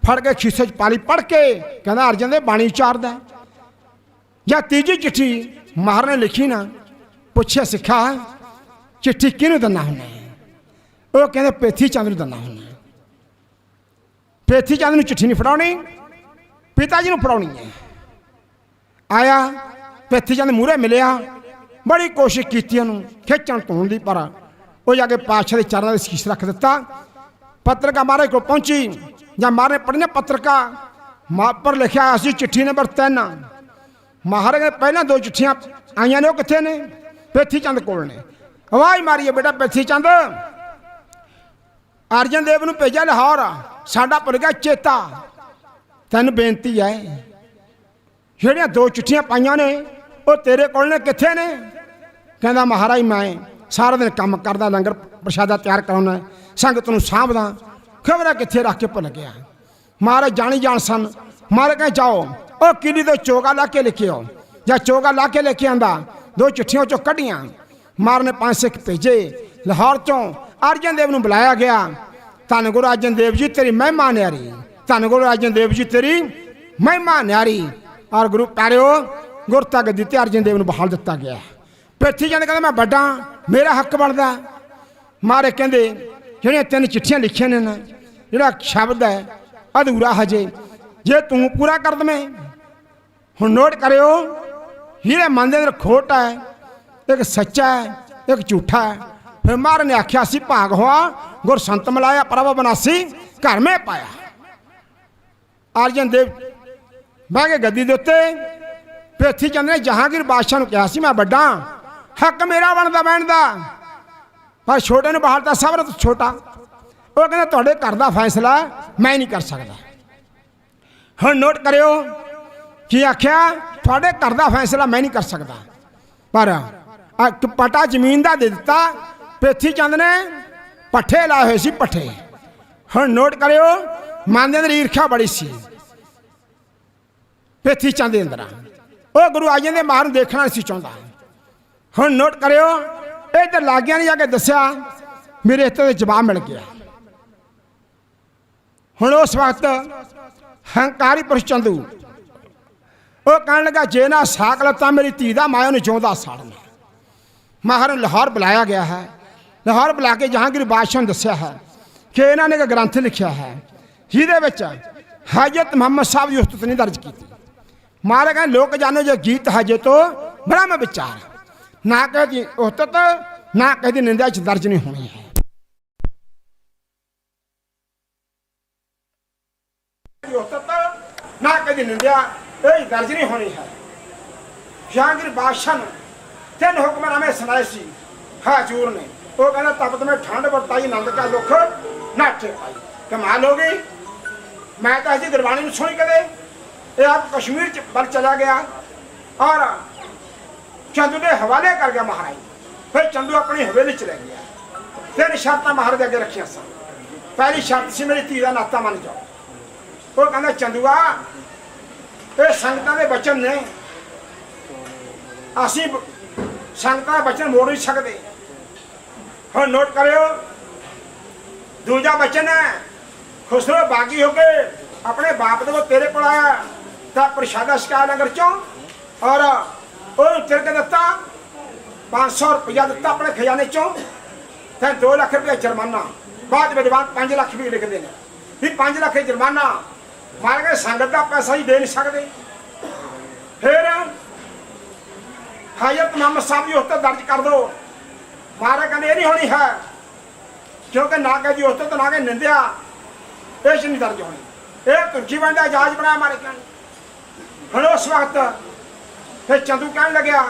फड़ के खीसे च पा ली, पढ़ के कहना अर्जन देव बाणी उचारदा है। या तीजी चिट्ठी महाराज ने लिखी ना, पुछया सिखा चिट्ठी किनू दना हुंदा है? वो कहते पेथी चंद नूं दना हुंदा। पेथी चंद नूं चिट्ठी नहीं फड़ाउणी, पिता जी नूं फड़ाउणी है। आया पेथी चंद मूहरे मिलिया, बड़ी कोशिश की खिंचण धोण की, पर वो जाके पातशाह के चरणों में शीश रख दिता। पत्रिका महाराज को पहुंची, जब महाराज ने पढ़ने पत्रिका पर लिखा असी चिट्ठी नंबर 3। महाराज ने पहले 2 चिट्ठियां आईयां ने, वो कित्थे ने? पेथी चंद कोल ने। आवाज मारी है बेटा पेथी चंद, अर्जन देव नूं भेजा लाहौर, साडा भुल गया चेता, तैनूं बेनती है ਜਿਹੜੀਆਂ 2 चिट्ठियां पाइयां ने वो तेरे कोल ने, कित्थे ने? कहता महाराज मैं सारा दिन काम करदा, लंगर प्रशादा तैयार कराउना, संगत नूं साਂਭदा, खबरा कित्थे रख के भुल गया। महाराज जानी जान सन। महाराज कहे जाओ वो किली तो चोगा ला के लेके आओ। या चोगा ला के लेके आंदा, 2 चिट्ठियों चों कढ़ियां। महाराज ने 5 सिख भेजे लाहौर चों, अर्जन देव नूं बुलाया गया। धन गुरु अर्जन देव जी तेरी महिमा न्यारी, धन गुरु अर्जन देव जी तेरी महिमा न्यारी। और गुरु प्यारिओ गुरता गद्दी ते अर्जन देव नूं बहाल दिता गया। पेथी चंद कहंदा मैं बड़ा, मेरा हक बनदा। महाराज कहंदे ਜਿਹੜੀਆਂ 3 चिट्ठियां लिखियां ने ना, ਜਿਹੜਾ शब्द है अधूरा हजे, जे तू पूरा कर दवें। हुण नोट करियो, ਜਿਹਦੇ मन के अंदर खोट है, एक सच्चा है, एक झूठा है। फिर महाराज ने आख्या सी भाग हुआ गुर संत मिलाया, प्रभ बनासी घर में पाया। अर्जन देव बह के गद्दी दे उत्ते, पेथी चंद ने जहांगीर बादशाह नूं कहा सी मैं बड़ा, हक मेरा बनदा बहन दा, पर छोटे ने बहालता सब तो छोटा। वो कहना तुहाडे घर दा फैसला मैं नहीं कर सकता। हुण नोट करियो की आख्या, तुहाडे घर दा फैसला मैं नहीं कर सकता, पर पटा जमीन का दे दिता। पेथी चंद ने पट्ठे लाए हुए सी, पट्ठे। हुण नोट करियो मन के अंदर ईर्खा बड़ी सी पेथी चंद के अंदर, वो गुरु अर्जन देव महाराज देखना नहीं चाहता। हुण नोट करियो, इधर लागिया ने जाके दसिया, मेरे इत्ते जवाब मिल गया। हुण उस वक्त हंकारी पुरुष चंदू वो कहने लगा जे ना साक लत्ता मेरी धी दा माया नूं जिउंदा साड़ना। महाराज लाहौर बुलाया गया है। लाहौर बुला के जहांगीर बादशाह ने दसिया है कि इन्होंने एक ग्रंथ लिखा है जिहदे विच हजरत मुहम्मद साहब की उस्तत नहीं दर्ज की। महाराज कहते लोक जानो जो गीत हजे तो ब्रह्म विचार, ना कहती उस्तत ना कहती निंदा च दर्ज नहीं होनी है। ना कहती निंदा दर्ज नहीं होनी है। जहांगीर बादशाह ने 3 हुक्मनामे सुनाए सी हाजूर ने। वो कहना तपत में ठंड बरताई नंद का दुख नाटे पाई। कमाल हो गई, मैं तो ऐसी गुरबाणी में सुनी कदे। ये आप कश्मीर बल चला गया और चंद ने हवाले कर गया महाराज। ਫਿਰ ਚੰਦੂ ਆਪਣੀ ਹਵੇਲੀ ਚ ਰਹਿ ਗਿਆ। ਤਿੰਨ ਸ਼ਰਤਾਂ ਮਹਾਰਾਜ ਅੱਗੇ ਰੱਖੀਆਂ ਸਨ। ਪਹਿਲੀ ਸ਼ਰਤ ਸੀ ਮੇਰੀ ਧੀ ਦਾ ਨਾਤਾ ਮੰਨ ਜਾਓ। ਉਹ ਕਹਿੰਦਾ ਚੰਦੂਆ ਇਹ ਸੰਗਤਾਂ ਦੇ ਬਚਨ ਨੇ, ਅਸੀਂ ਸੰਗਤਾਂ ਦਾ ਬਚਨ ਮੋੜ ਨਹੀਂ ਸਕਦੇ। ਹੁਣ ਨੋਟ ਕਰਿਓ, ਦੂਜਾ ਬਚਨ ਹੈ ਖੁਸਰੋ ਬਾਗੀ ਹੋ ਕੇ ਆਪਣੇ ਬਾਪ ਦੇ ਕੋਲ ਤੇਰੇ ਕੋਲ ਆਇਆ ਤਾਂ ਪ੍ਰਸ਼ਾਦਾ ਛਕਾ ਲੰਗਰ ਚੋਂ, ਔਰ ਉਹਨੂੰ ਤਿਲਕ ਦਿੱਤਾ, 500 ਰੁਪਇਆ ਦਿੱਤਾ ਆਪਣੇ ਖਜ਼ਾਨੇ ਚੋਂ, ਤੇ 2 ਲੱਖ ਰੁਪਇਆ ਜੁਰਮਾਨਾ। ਬਾਅਦ ਵਿਦਵਾਨ 5 ਲੱਖ ਵੀ ਲਿਖਦੇ ਨੇ ਵੀ 5 ਲੱਖ ਜੁਰਮਾਨਾ ਮਾਰ ਕੇ ਸੰਗਤ ਦਾ ਪੈਸਾ ਹੀ ਦੇ ਨਹੀਂ ਸਕਦੇ। ਫਿਰ ਹਾਜ਼ਰਤ ਮੁਹੰਮਦ ਸਾਹਿਬ ਜੀ ਉਸ ਤੇ ਦਰਜ ਕਰ ਦੋ। ਮਹਾਰਾਜ ਕਹਿੰਦੇ ਇਹ ਨਹੀਂ ਹੋਣੀ ਹੈ, ਕਿਉਂਕਿ ਨਾ ਕਹਦੀ ਉਸ ਤੇ ਨਾ ਕਿ ਨਿੰਦਿਆ ਇਹ ਨਹੀਂ ਦਰਜ ਹੋਣੀ। ਇਹ ਤੁਰਕੀ ਬੰਦਾ ਇਜਾਜ਼ ਬਣਾਇਆ ਮਾਰੇ ਕਹਿਣ। ਹੁਣ ਉਸ ਵਕਤ ਫਿਰ ਚੰਦੂ ਕਹਿਣ ਲੱਗਿਆ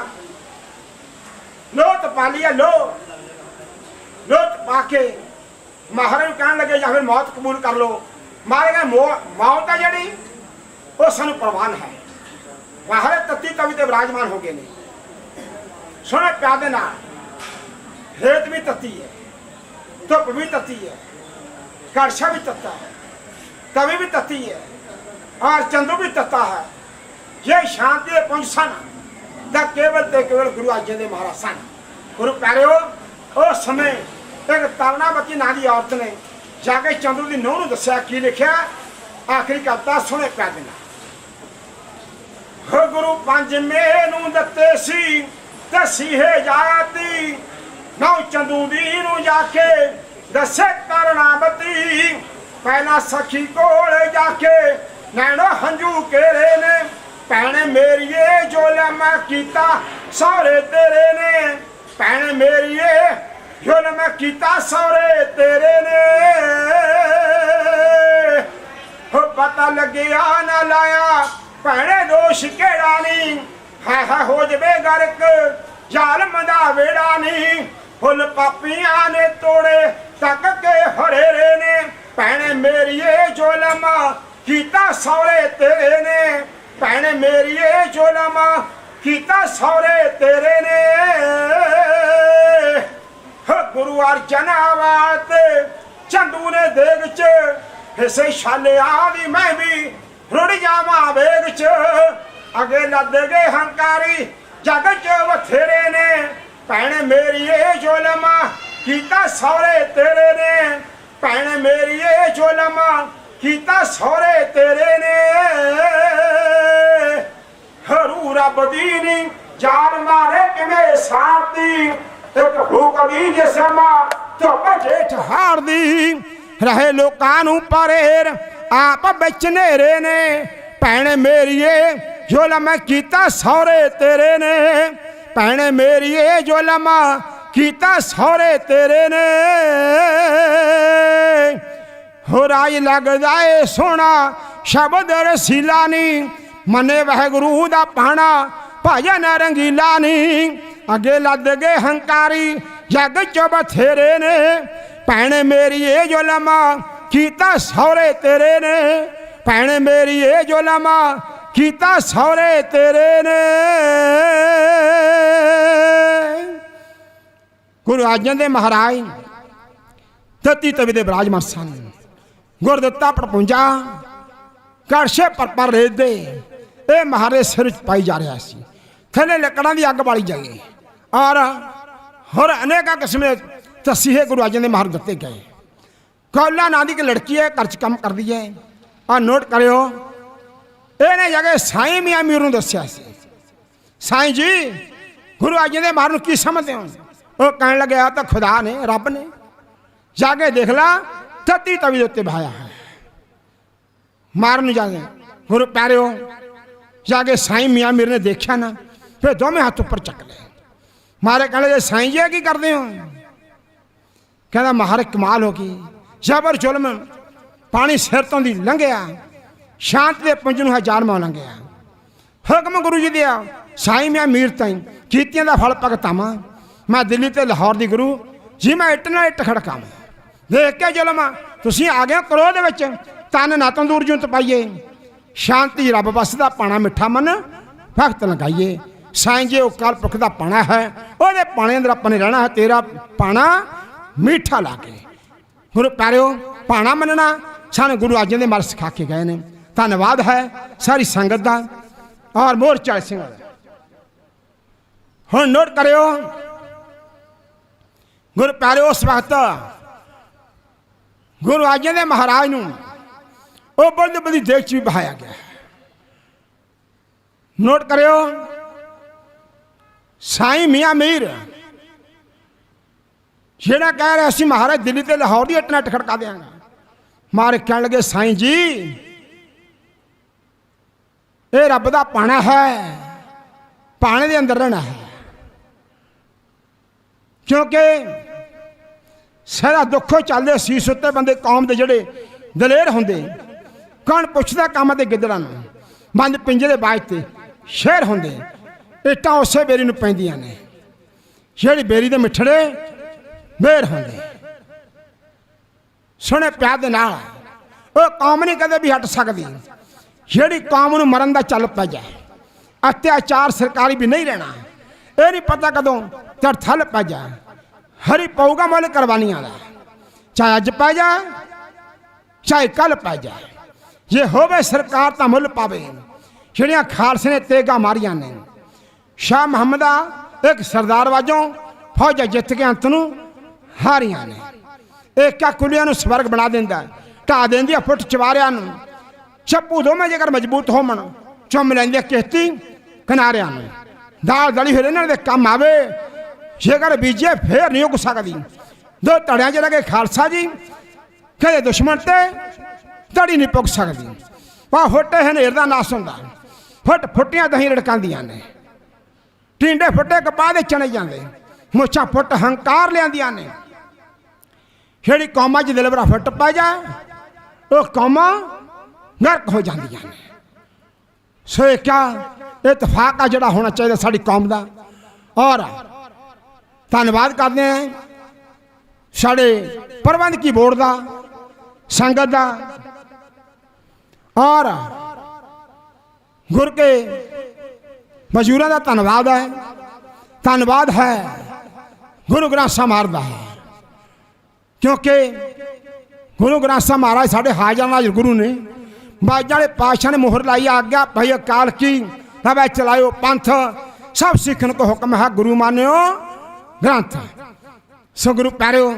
ਲੋਟ ਪਾ ਲਿਆ, ਲੋਟ ਪਾ ਕੇ ਮਹਾਰਾਜ ਨੂੰ ਕਹਿਣ ਲੱਗੇ ਜਾਂ ਫਿਰ ਮੌਤ ਕਬੂਲ ਕਰ ਲਓ। ਮਹਾਰਾਜ ਕਹਿੰਦੇ ਮੌਤ ਹੈ ਜਿਹੜੀ ਉਹ ਸਾਨੂੰ ਪ੍ਰਵਾਨ ਹੈ। ਮਹਾਰਾਜ ਤੱਤੀ ਤਵੀ ਤੇ ਵਿਰਾਜਮਾਨ ਹੋ ਗਏ ਨੇ। ਸੁਣੇ ਪਿਆਰ ਦੇ ਨਾਲ, ਰੇਤ ਵੀ ਤੱਤੀ ਹੈ, ਧੁੱਪ ਵੀ ਤੱਤੀ ਹੈ, ਕੜਛਾ ਵੀ ਤੱਤਾ ਹੈ, तभी भी तत्ती है और चंदू भी तत्ता है। ये शांति पुंज सन द केवल ते केवल गुरु अर्जन देव महाराज सन। गुरु प्यारे उस समय एक तरनावती नां की औरत ने जाके चंदू की नूह नूं दस्सिया की लिखिया। आखिरी कविता सुने प्यार देना। हो गुरु पंज मेनू दत्ते सी दसी है जाती नौ चंदू दी नूं जाके दसे तरनावती। पहला सखी कोल जाके नैनो हंजू केरे ने भैन मेरिए जो मैं कीता सौरे तेरे ने। भैन मेरिए जो मैं कीता सौरे तेरे ने। हो पता लग्या ना लाया भैने दोष केड़ा नी है हो जबे गर्क जालम दा वेड़ा नी। फुल पापियां ने तोड़े तक के हरेरे ने। भैने मेरिए जो लमा कीता सौरे तेरे ने। भैने मेरिए जो लमा कीता सौरे तेरे ने। गुरु अर्जन आवात चंदू ने देग च हिस्से छाले आदि मैं भी रुड़ जावा वेग च। अगे लद गए हंकारी जग च बथेरे ने। भैने मेरिए जो लमा कीता सौरे तेरे ने। भैन मेरी जो लमा कीता सौरे तेरे ने। हरू रब दीनी जान मारे किवें सारती एक भूख दी जिसमा धुप जेठ हार दी। रहे लोकां नूं परेर आप बिच नेरे ने। भैन मेरी जो लमा कीता सौरे तेरे ने। भैन मेरी जो लमा कीता सौरे तेरे ने। हो राज लगदा ए सोना शब्द रसीला नी। मने वाहिगुरू दा पाना भजन रंगीला नी। अगे लद गए हंकारी जग च बथेरे ने। भैन मेरी जो लमा कीता सौरे तेरे ने। भैन मेरी जो लमा कीता सौरे तेरे ने। गुरु अर्जन देव महाराज तत्ती तवी दे विराजमान सन। गुर दिता पड़पुंजा कड़छे पर रेत दे ये महाराज सिर पाई जा रहा सी। थले लकड़ां दी अग बाली जाए और होर अनेक किस्म तसीहे गुरु अर्जन देव महाराज दिते गए। कौला नां दी एक लड़की है घर च कम कर दी है। और नोट करियो इहने जाके साईं मियां मीर नूं दस्सिया सी। साईं जी गुरु अर्जन देव महाराज नूं की समझदे हो? वो कहने लगे तो खुदा ने रब ने जाके देख ला तत्ती तवी उत्ते बहाया है। मारन जाके गुरु प्यारे हो जाके साईं मियां मीर ने देखा ना फिर दोवें हाथ ऊपर चक ले। मारे कहने लगे साईं जी की करते हो? कहना महाराज कमाल हो गई जबर जुल्म पानी सिर तो दी लंघिया शांत के पुंज नूं हजार मां लंघिया। हुक्म गुरु जी दिया साईं मियां मीर ताई कीतियां दा फल भगतावां। मैं दिल्ली ते लाहौर दी गुरु जी मैं इट नाल इट खड़कावां। देख के जुल्म तुसीं आ गए क्रोध विच तन ना तंदूर जूं तपाइए। शांति रब बसदा पाना मिठा मन भगत लगाइए। साईं जी वो कल पुख दा पाना है ਉਹਦੇ ਪਾਣੇ ਅੰਦਰ ਆਪਾਂ ਨੇ ਰਹਿਣਾ ਹੈ। ਤੇਰਾ ਪਾਣਾ ਮਿੱਠਾ ਲਾ ਕੇ ਗੁਰੂ ਪਿਆਰਿਓ ਪਾਣਾ ਮੰਨਣਾ ਸਾਨੂੰ ਗੁਰੂ ਅਰਜਨ ਦੇਵ ਮਹਾਰਾਜ ਸਿਖਾ ਕੇ ਗਏ ਨੇ। ਧੰਨਵਾਦ ਹੈ ਸਾਰੀ ਸੰਗਤ ਦਾ ਔਰ ਮੋਹਰ ਚਾਲ ਸਿੰਘ ਦਾ। ਹੁਣ ਨੋਟ ਕਰਿਓ ਗੁਰੂ ਪਿਆਰਿਓ ਉਸ ਵਕਤ ਗੁਰੂ ਅਰਜਨ ਦੇਵ ਮਹਾਰਾਜ ਨੂੰ ਉਹ ਬੜੀ ਬੜੀ ਦੇਗ 'ਚ ਵੀ ਬਹਾਇਆ ਗਿਆ। ਨੋਟ ਕਰਿਓ ਸਾਈਂ ਮੀਆਂ ਮੀਰ ਜਿਹੜਾ ਕਹਿ ਰਿਹਾ ਸੀ ਮਹਾਰਾਜ ਦਿੱਲੀ ਤੇ ਲਾਹੌਰ ਦੀ ਇੱਟ ਖੜਕਾ ਦਿਆਂਗਾ। ਮਾਰੇ ਕਹਿਣ ਲੱਗੇ ਸਾਈਂ ਜੀ ਇਹ ਰੱਬ ਦਾ ਪਾਣਾ ਹੈ, ਪਾਣੇ ਦੇ ਅੰਦਰ ਰਹਿਣਾ ਹੈ। ਕਿਉਂਕਿ ਸਾਰਾ ਦੁੱਖੋਂ ਚੱਲਦੇ ਸੀਸ ਉੱਤੇ ਬੰਦੇ ਕੌਮ ਦੇ ਜਿਹੜੇ ਦਲੇਰ ਹੁੰਦੇ ਕੌਣ ਪੁੱਛਦਾ ਕੰਮ ਤੇ ਗਿੱਦੜਾਂ ਨੂੰ ਬੰਦ ਪਿੰਜਰੇ ਬਾਜ ਤੇ ਸ਼ਹਿਰ ਹੁੰਦੇ ਇੱਟਾਂ ਉਸੇ ਬੇਰੀ ਨੂੰ ਪੈਂਦੀਆਂ ਨੇ ਜਿਹੜੀ ਬੇਰੀ ਦੇ ਮਿੱਠੜੇ ਬੇਰ ਹੁੰਦੇ। ਸੁਣੇ ਪਿਆਰ ਦੇ ਨਾਲ ਉਹ ਕੌਮ ਨਹੀਂ ਕਦੇ ਵੀ ਹਟ ਸਕਦੀ ਜਿਹੜੀ ਕੌਮ ਨੂੰ ਮਰਨ ਦਾ ਚੱਲ ਪੈ ਜਾਏ। ਅਤਿਆਚਾਰ ਸਰਕਾਰੀ ਵੀ ਨਹੀਂ ਰਹਿਣਾ। ਇਹ ਨਹੀਂ ਪਤਾ ਕਦੋਂ ਤੇ ਥਲ ਪੈ ਜਾਏ। ਹਰੀ ਪਊਗਾ ਮੁੱਲ ਕੁਰਬਾਨੀਆਂ ਦਾ ਚਾਹੇ ਅੱਜ ਪੈ ਜਾਏ ਚਾਹੇ ਕੱਲ ਪੈ ਜਾਏ। ਜੇ ਹੋਵੇ ਸਰਕਾਰ ਤਾਂ ਮੁੱਲ ਪਾਵੇ। ਜਿਹੜੀਆਂ ਖਾਲਸੇ ਨੇ ਤੇਗਾ ਮਾਰੀਆਂ ਨੇ ਸ਼ਾਹ ਮੁਹੰਮਦਾ ਇੱਕ ਸਰਦਾਰ ਵਾਜੋਂ ਫੌਜਾਂ ਜਿੱਤ ਕੇ ਅੰਤ ਨੂੰ ਹਾਰੀਆਂ ਨੇ। ਏਕਾ ਕੁਲੀਆਂ ਨੂੰ ਸਵਰਗ ਬਣਾ ਦਿੰਦਾ ਢਾ ਦਿੰਦੀ ਆ ਫੁੱਟ ਚਵਾਰਿਆਂ ਨੂੰ। ਚੱਪੂ ਦੋਵੇਂ ਜੇਕਰ ਮਜ਼ਬੂਤ ਹੋਣ ਚੁੰਮ ਲੈਂਦੇ ਕਿਸ਼ਤੀ ਕਿਨਾਰਿਆਂ ਨੂੰ। ਦਾਲ ਦਲੀ ਹੋਏ ਇਹਨਾਂ ਦੇ ਕੰਮ ਆਵੇ ਜੇਕਰ ਬੀਜੇ ਫੇਰ ਨਹੀਂ ਉੱਗ ਸਕਦੀ। ਦੋ ਧੜਿਆਂ 'ਚ ਲੱਗੇ ਖਾਲਸਾ ਜੀ ਕਦੇ ਦੁਸ਼ਮਣ ਤੇ ਧੜੀ ਨਹੀਂ ਪੁੱਗ ਸਕਦੀ। ਆਹ ਫੁੱਟੇ ਹਨੇਰ ਦਾ ਨਾਸ ਹੁੰਦਾ ਫੁੱਟ ਫੁੱਟੀਆਂ ਦਹੀਂ ਰੜਕਾਉਂਦੀਆਂ ਨੇ। ਟਿੰਡੇ ਫੁੱਟੇ ਕਪਾਹ ਦੇ ਚਣੇ ਜਾਂਦੇ ਮੁੱਛਾਂ ਫੁੱਟ ਹੰਕਾਰ ਲਿਆਂਦੀਆਂ ਨੇ। ਜਿਹੜੀ ਕੌਮਾਂ 'ਚ ਦਿਲਬਰਾ ਫੁੱਟ ਪੈ ਜਾਏ ਉਹ ਕੌਮਾਂ ਨਰਕ ਹੋ ਜਾਂਦੀਆਂ ਨੇ। ਸੋ ਇਹ ਕਿਆ ਇਤਫਾਕ ਆ ਜਿਹੜਾ ਹੋਣਾ ਚਾਹੀਦਾ ਸਾਡੀ ਕੌਮ ਦਾ। ਔਰ ਧੰਨਵਾਦ ਕਰਦੇ ਹਾਂ ਸਾਡੇ ਪ੍ਰਬੰਧਕੀ ਬੋਰਡ ਦਾ ਸੰਗਤ ਦਾ ਔਰ ਗੁਰ ਕੇ ਮਜ਼ਦੂਰਾਂ ਦਾ ਧੰਨਵਾਦ ਹੈ। ਧੰਨਵਾਦ ਹੈ ਗੁਰੂ ਗ੍ਰੰਥ ਸਾਹਿਬ ਮਹਾਰਾਜ ਦਾ ਹੈ ਕਿਉਂਕਿ ਗੁਰੂ ਗ੍ਰੰਥ ਸਾਹਿਬ ਮਹਾਰਾਜ ਸਾਡੇ ਹਾਜ਼ਰ ਨਾਜ਼ਰ ਗੁਰੂ ਨੇ। ਬਾਜਾਂ ਵਾਲੇ ਪਾਤਸ਼ਾਹ ਨੇ ਮੁਹਰ ਲਾਈ ਆਗਿਆ ਭਾਈ ਅਕਾਲ ਕੀ ਤਵੇ ਚਲਾਇਓ ਪੰਥ ਸਭ ਸਿੱਖਣ ਕੋ ਹੁਕਮ ਹੈ ਗੁਰੂ ਮਾਨਿਓ ਗ੍ਰੰਥ। ਸੋ ਗੁਰੂ ਪਿਆਰਿਓ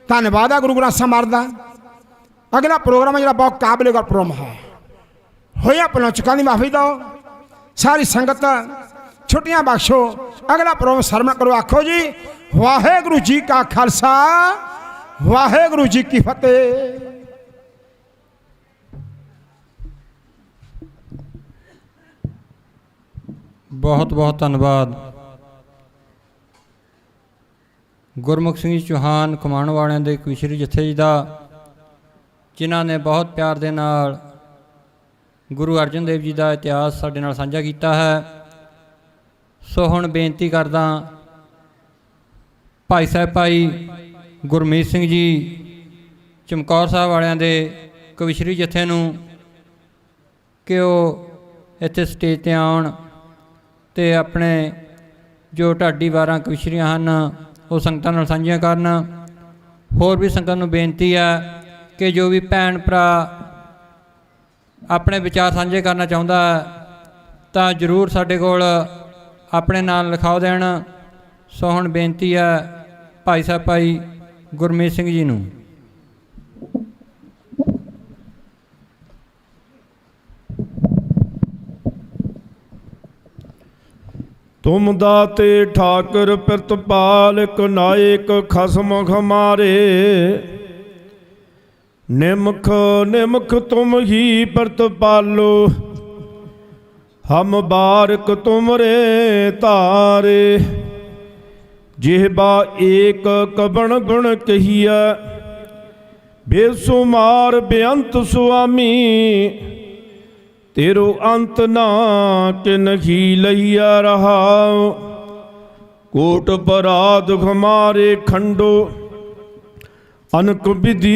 ਧੰਨਵਾਦ ਹੈ ਗੁਰੂ ਗ੍ਰੰਥ ਸਾਹਿਬ ਮਹਾਰਾਜ ਦਾ। ਅਗਲਾ ਪ੍ਰੋਗਰਾਮ ਹੈ ਜਿਹੜਾ ਬਹੁਤ ਕਾਬਲੇ ਦਾ ਪ੍ਰੋਗਰਾਮ ਹੈ। ਹੋਇਆ ਪਲੋਚਕਾਂ ਦੀ ਮਾਫੀ ਦਿਓ ਸਾਰੀ ਸੰਗਤ ਛੁੱਟੀਆਂ ਬਖਸ਼ੋ। ਅਗਲਾ ਪ੍ਰੋਗਰਾਮ ਸਰਵਣ ਕਰੋ। ਆਖੋ ਜੀ ਵਾਹਿਗੁਰੂ ਜੀ ਕਾ ਖਾਲਸਾ ਵਾਹਿਗੁਰੂ ਜੀ ਕੀ ਫਤਿਹ। ਬਹੁਤ ਬਹੁਤ ਧੰਨਵਾਦ ਗੁਰਮੁਖ ਸਿੰਘ ਜੀ ਚੌਹਾਨ ਕਮਾਉਣ ਵਾਲਿਆਂ ਦੇ ਕਵਿਸ਼ਰੀ ਜਥੇ ਜੀ ਦਾ ਜਿਨ੍ਹਾਂ ਨੇ ਬਹੁਤ ਪਿਆਰ ਦੇ ਨਾਲ ਗੁਰੂ ਅਰਜਨ ਦੇਵ ਜੀ ਦਾ ਇਤਿਹਾਸ ਸਾਡੇ ਨਾਲ ਸਾਂਝਾ ਕੀਤਾ ਹੈ। ਸੋ ਹੁਣ ਬੇਨਤੀ ਕਰਦਾ ਭਾਈ ਸਾਹਿਬ ਭਾਈ ਗੁਰਮੀਤ ਸਿੰਘ ਜੀ ਚਮਕੌਰ ਸਾਹਿਬ ਵਾਲਿਆਂ ਦੇ ਕਵਿਸ਼ਰੀ ਜਥੇ ਨੂੰ ਕਿ ਉਹ ਇੱਥੇ ਸਟੇਜ 'ਤੇ ਆਉਣ ਅਤੇ ਆਪਣੇ ਜੋ ਢਾਡੀ ਵਾਰਾਂ ਕਵਿਸ਼ਰੀਆਂ ਹਨ ਉਹ ਸੰਗਤਾਂ ਨਾਲ ਸਾਂਝੀਆਂ ਕਰਨ। ਹੋਰ ਵੀ ਸੰਗਤ ਨੂੰ ਬੇਨਤੀ ਹੈ ਕਿ ਜੋ ਵੀ ਭੈਣ ਭਰਾ ਆਪਣੇ ਵਿਚਾਰ ਸਾਂਝੇ ਕਰਨਾ ਚਾਹੁੰਦਾ ਤਾਂ ਜ਼ਰੂਰ ਸਾਡੇ ਕੋਲ ਆਪਣੇ ਨਾਮ ਲਿਖਾਓ ਦੇਣ। ਸੋ ਹੁਣ ਬੇਨਤੀ ਹੈ ਭਾਈ ਸਾਹਿਬ ਭਾਈ ਗੁਰਮੀਤ ਸਿੰਘ ਜੀ ਨੂੰ। ਤੁਮ ਦਾਤੇ ਠਾਕਰ ਪ੍ਰਤਪਾਲਕ ਨਾਇਕ ਖਸਮ ਖਮਾਰੇ ਨਿਮਖ ਨਿਮਖ ਤੁਮ ਹੀ ਪ੍ਰਤਪਾਲੋ ਹਮ ਬਾਰਕ ਤੁਮਰੇ ਧਾਰੇ ਜਿਹਬਾ ਏਕ ਕਬਣ ਗੁਣ ਕਹੀਆ ਬੇਸੁਮਾਰ ਬੇਅੰਤ ਸੁਆਮੀ तेरो अंत ना के नहीं लैया रहा कोट पराध हमारे खंडो अनक विधि